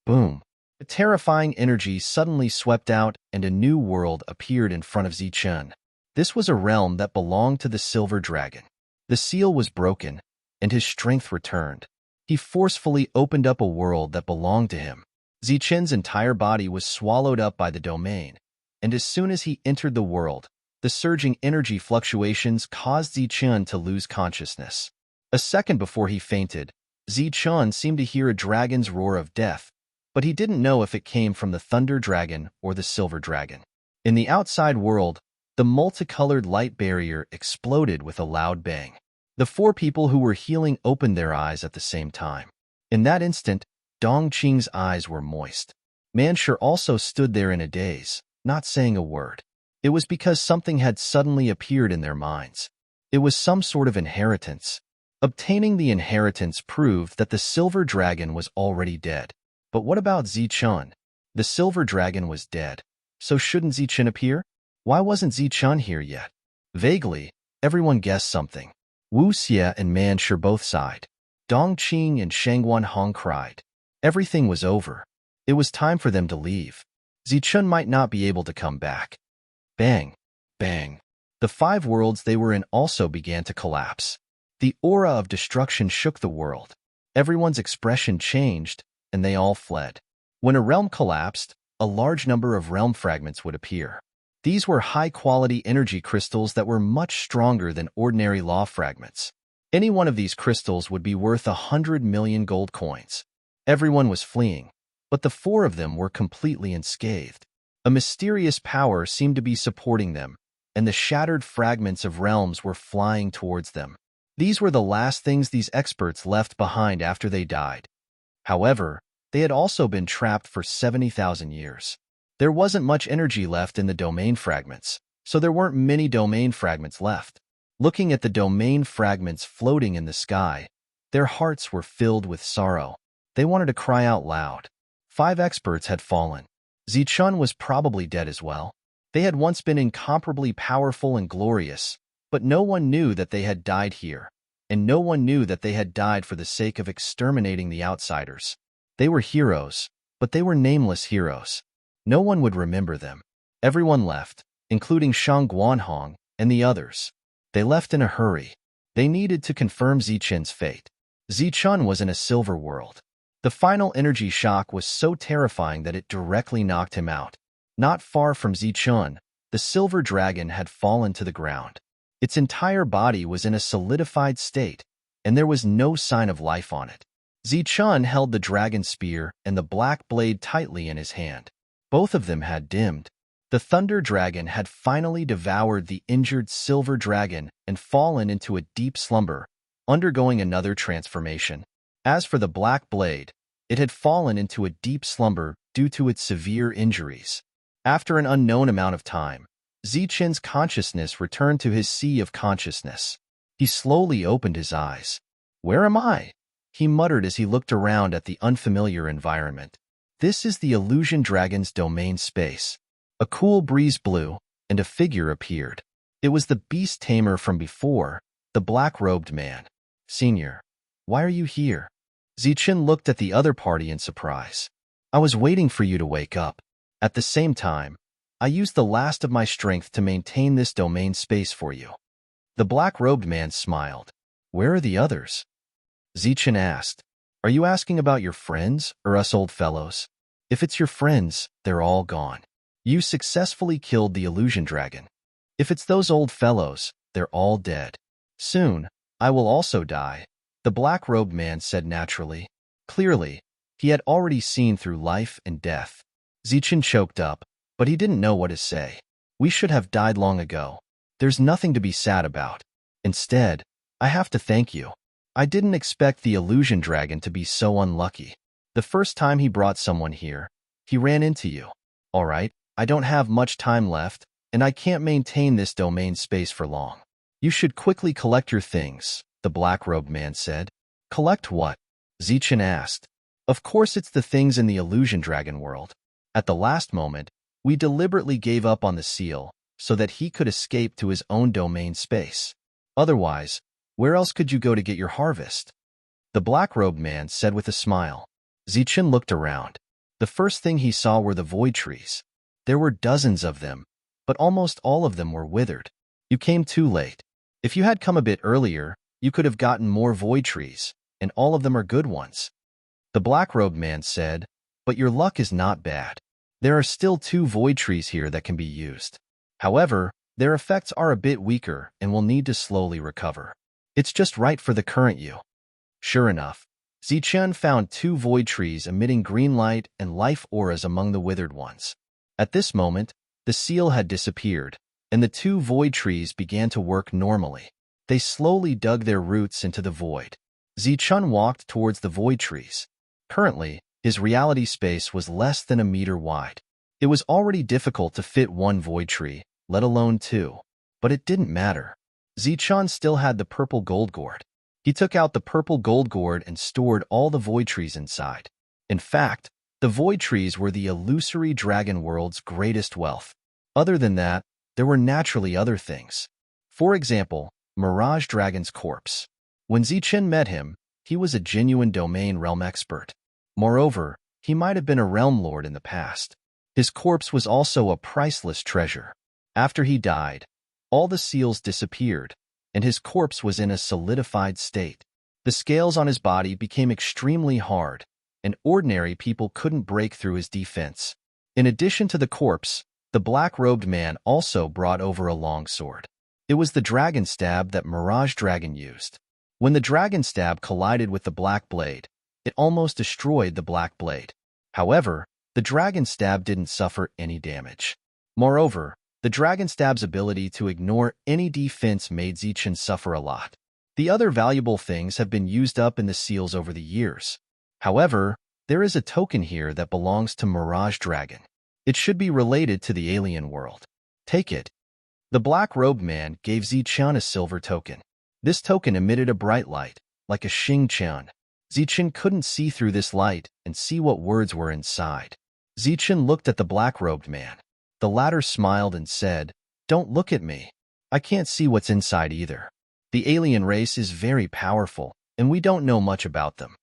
Boom! A terrifying energy suddenly swept out and a new world appeared in front of Zichen. This was a realm that belonged to the silver dragon. The seal was broken, and his strength returned. He forcefully opened up a world that belonged to him. Zichen's entire body was swallowed up by the domain, and as soon as he entered the world, the surging energy fluctuations caused Zichen to lose consciousness. A second before he fainted, Zichen seemed to hear a dragon's roar of death, but he didn't know if it came from the thunder dragon or the silver dragon. In the outside world, the multicolored light barrier exploded with a loud bang. The four people who were healing opened their eyes at the same time. In that instant, Dongqing's eyes were moist. Manshur also stood there in a daze, not saying a word. It was because something had suddenly appeared in their minds. It was some sort of inheritance. Obtaining the inheritance proved that the silver dragon was already dead. But what about Zichun? The silver dragon was dead. So shouldn't Zichun appear? Why wasn't Zichun here yet? Vaguely, everyone guessed something. Wu Xie and Man Shi both sighed. Dong Qing and Shangguan Hong cried. Everything was over. It was time for them to leave. Zichun might not be able to come back. Bang! Bang! The 5 worlds they were in also began to collapse. The aura of destruction shook the world. Everyone's expression changed, and they all fled. When a realm collapsed, a large number of realm fragments would appear. These were high-quality energy crystals that were much stronger than ordinary law fragments. Any one of these crystals would be worth 100 million gold coins. Everyone was fleeing, but the 4 of them were completely unscathed. A mysterious power seemed to be supporting them, and the shattered fragments of realms were flying towards them. These were the last things these experts left behind after they died. However, they had also been trapped for 70,000 years. There wasn't much energy left in the domain fragments, so there weren't many domain fragments left. Looking at the domain fragments floating in the sky, their hearts were filled with sorrow. They wanted to cry out loud. 5 experts had fallen. Zichun was probably dead as well. They had once been incomparably powerful and glorious, but no one knew that they had died here, and no one knew that they had died for the sake of exterminating the outsiders. They were heroes, but they were nameless heroes. No one would remember them. Everyone left, including Shang Guanhong and the others. They left in a hurry. They needed to confirm Zichun's fate. Zichun was in a silver world. The final energy shock was so terrifying that it directly knocked him out. Not far from Zichun, the silver dragon had fallen to the ground. Its entire body was in a solidified state, and there was no sign of life on it. Zichun held the dragon spear and the black blade tightly in his hand. Both of them had dimmed. The thunder dragon had finally devoured the injured silver dragon and fallen into a deep slumber, undergoing another transformation. As for the black blade, it had fallen into a deep slumber due to its severe injuries. After an unknown amount of time, Zichun's consciousness returned to his sea of consciousness. He slowly opened his eyes. "Where am I?" he muttered as he looked around at the unfamiliar environment. This is the illusion dragon's domain space. A cool breeze blew, and a figure appeared. It was the beast tamer from before, the black-robed man. "Senior, why are you here?" Zichun looked at the other party in surprise. "I was waiting for you to wake up. At the same time, I used the last of my strength to maintain this domain space for you." The black-robed man smiled. "Where are the others?" Zichun asked. "Are you asking about your friends or us old fellows? If it's your friends, they're all gone. You successfully killed the illusion dragon. If it's those old fellows, they're all dead. Soon, I will also die," the black-robed man said naturally. Clearly, he had already seen through life and death. Zichun choked up, but he didn't know what to say. "We should have died long ago. There's nothing to be sad about. Instead, I have to thank you. I didn't expect the illusion dragon to be so unlucky. The first time he brought someone here, he ran into you. All right, I don't have much time left, and I can't maintain this domain space for long. You should quickly collect your things," the black-robed man said. "Collect what?" Zichun asked. "Of course it's the things in the illusion dragon world. At the last moment, we deliberately gave up on the seal so that he could escape to his own domain space. Otherwise, where else could you go to get your harvest?" The black-robed man said with a smile. Zichun looked around. The first thing he saw were the void trees. There were dozens of them, but almost all of them were withered. "You came too late. If you had come a bit earlier, you could have gotten more void trees, and all of them are good ones," the black-robed man said, "but your luck is not bad. There are still 2 void trees here that can be used. However, their effects are a bit weaker and will need to slowly recover. It's just right for the current you." Sure enough, Zichun found 2 void trees emitting green light and life auras among the withered ones. At this moment, the seal had disappeared, and the 2 void trees began to work normally. They slowly dug their roots into the void. Zichun walked towards the void trees. Currently, his reality space was less than a meter wide. It was already difficult to fit 1 void tree, let alone 2. But it didn't matter. Zichun still had the purple gold gourd. He took out the purple gold gourd and stored all the void trees inside. In fact, the void trees were the illusory dragon world's greatest wealth. Other than that, there were naturally other things. For example, Mirage Dragon's corpse. When Zichen met him, he was a genuine domain realm expert. Moreover, he might have been a realm lord in the past. His corpse was also a priceless treasure. After he died, all the seals disappeared, and his corpse was in a solidified state. The scales on his body became extremely hard, and ordinary people couldn't break through his defense. In addition to the corpse, the black-robed man also brought over a long sword. It was the dragon stab that Mirage Dragon used. When the dragon stab collided with the black blade, it almost destroyed the black blade. However, the dragon stab didn't suffer any damage. Moreover, the dragon stab's ability to ignore any defense made Zichen suffer a lot. The other valuable things have been used up in the seals over the years. However, there is a token here that belongs to Mirage Dragon. It should be related to the alien world. Take it. The black-robed man gave Zichen a silver token. This token emitted a bright light, like a Xingqian. Zichen couldn't see through this light and see what words were inside. Zichen looked at the black-robed man. The latter smiled and said, "Don't look at me. I can't see what's inside either. The alien race is very powerful, and we don't know much about them."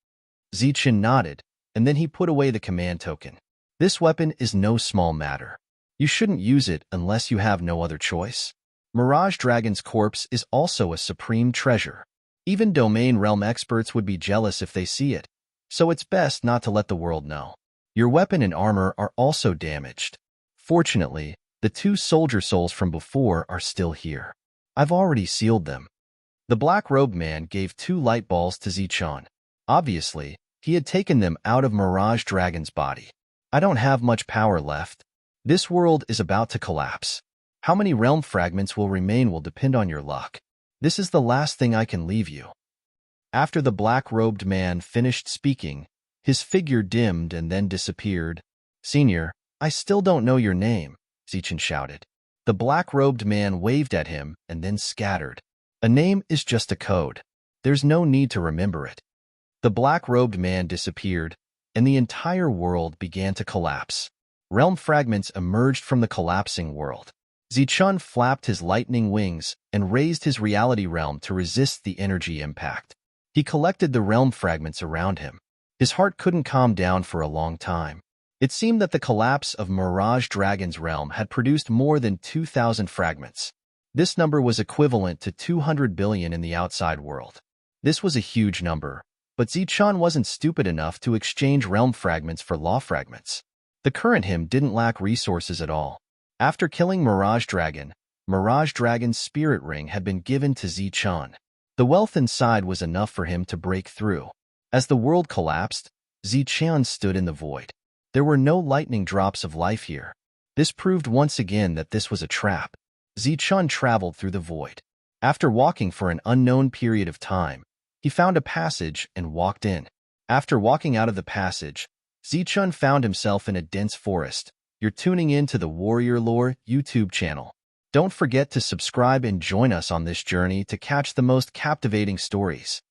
Zichen nodded, and then he put away the command token. This weapon is no small matter. You shouldn't use it unless you have no other choice. Mirage Dragon's corpse is also a supreme treasure. Even domain realm experts would be jealous if they see it, so it's best not to let the world know. Your weapon and armor are also damaged. Fortunately, the 2 soldier souls from before are still here. I've already sealed them. The black-robed man gave 2 light balls to Zichen. Obviously, he had taken them out of Mirage Dragon's body. I don't have much power left. This world is about to collapse. How many realm fragments will remain will depend on your luck. This is the last thing I can leave you. After the black-robed man finished speaking, his figure dimmed and then disappeared. "Senior, I still don't know your name," Zichen shouted. The black-robed man waved at him and then scattered. "A name is just a code. There's no need to remember it." The black-robed man disappeared, and the entire world began to collapse. Realm fragments emerged from the collapsing world. Zichen flapped his lightning wings and raised his reality realm to resist the energy impact. He collected the realm fragments around him. His heart couldn't calm down for a long time. It seemed that the collapse of Mirage Dragon's realm had produced more than 2,000 fragments. This number was equivalent to 200 billion in the outside world. This was a huge number, but Zichen wasn't stupid enough to exchange realm fragments for law fragments. The current him didn't lack resources at all. After killing Mirage Dragon's spirit ring had been given to Zichen. The wealth inside was enough for him to break through. As the world collapsed, Zichen stood in the void. There were no lightning drops of life here. This proved once again that this was a trap. Zichen traveled through the void. After walking for an unknown period of time, he found a passage and walked in. After walking out of the passage, Zichen found himself in a dense forest. You're tuning in to the Warrior Lore YouTube channel. Don't forget to subscribe and join us on this journey to catch the most captivating stories.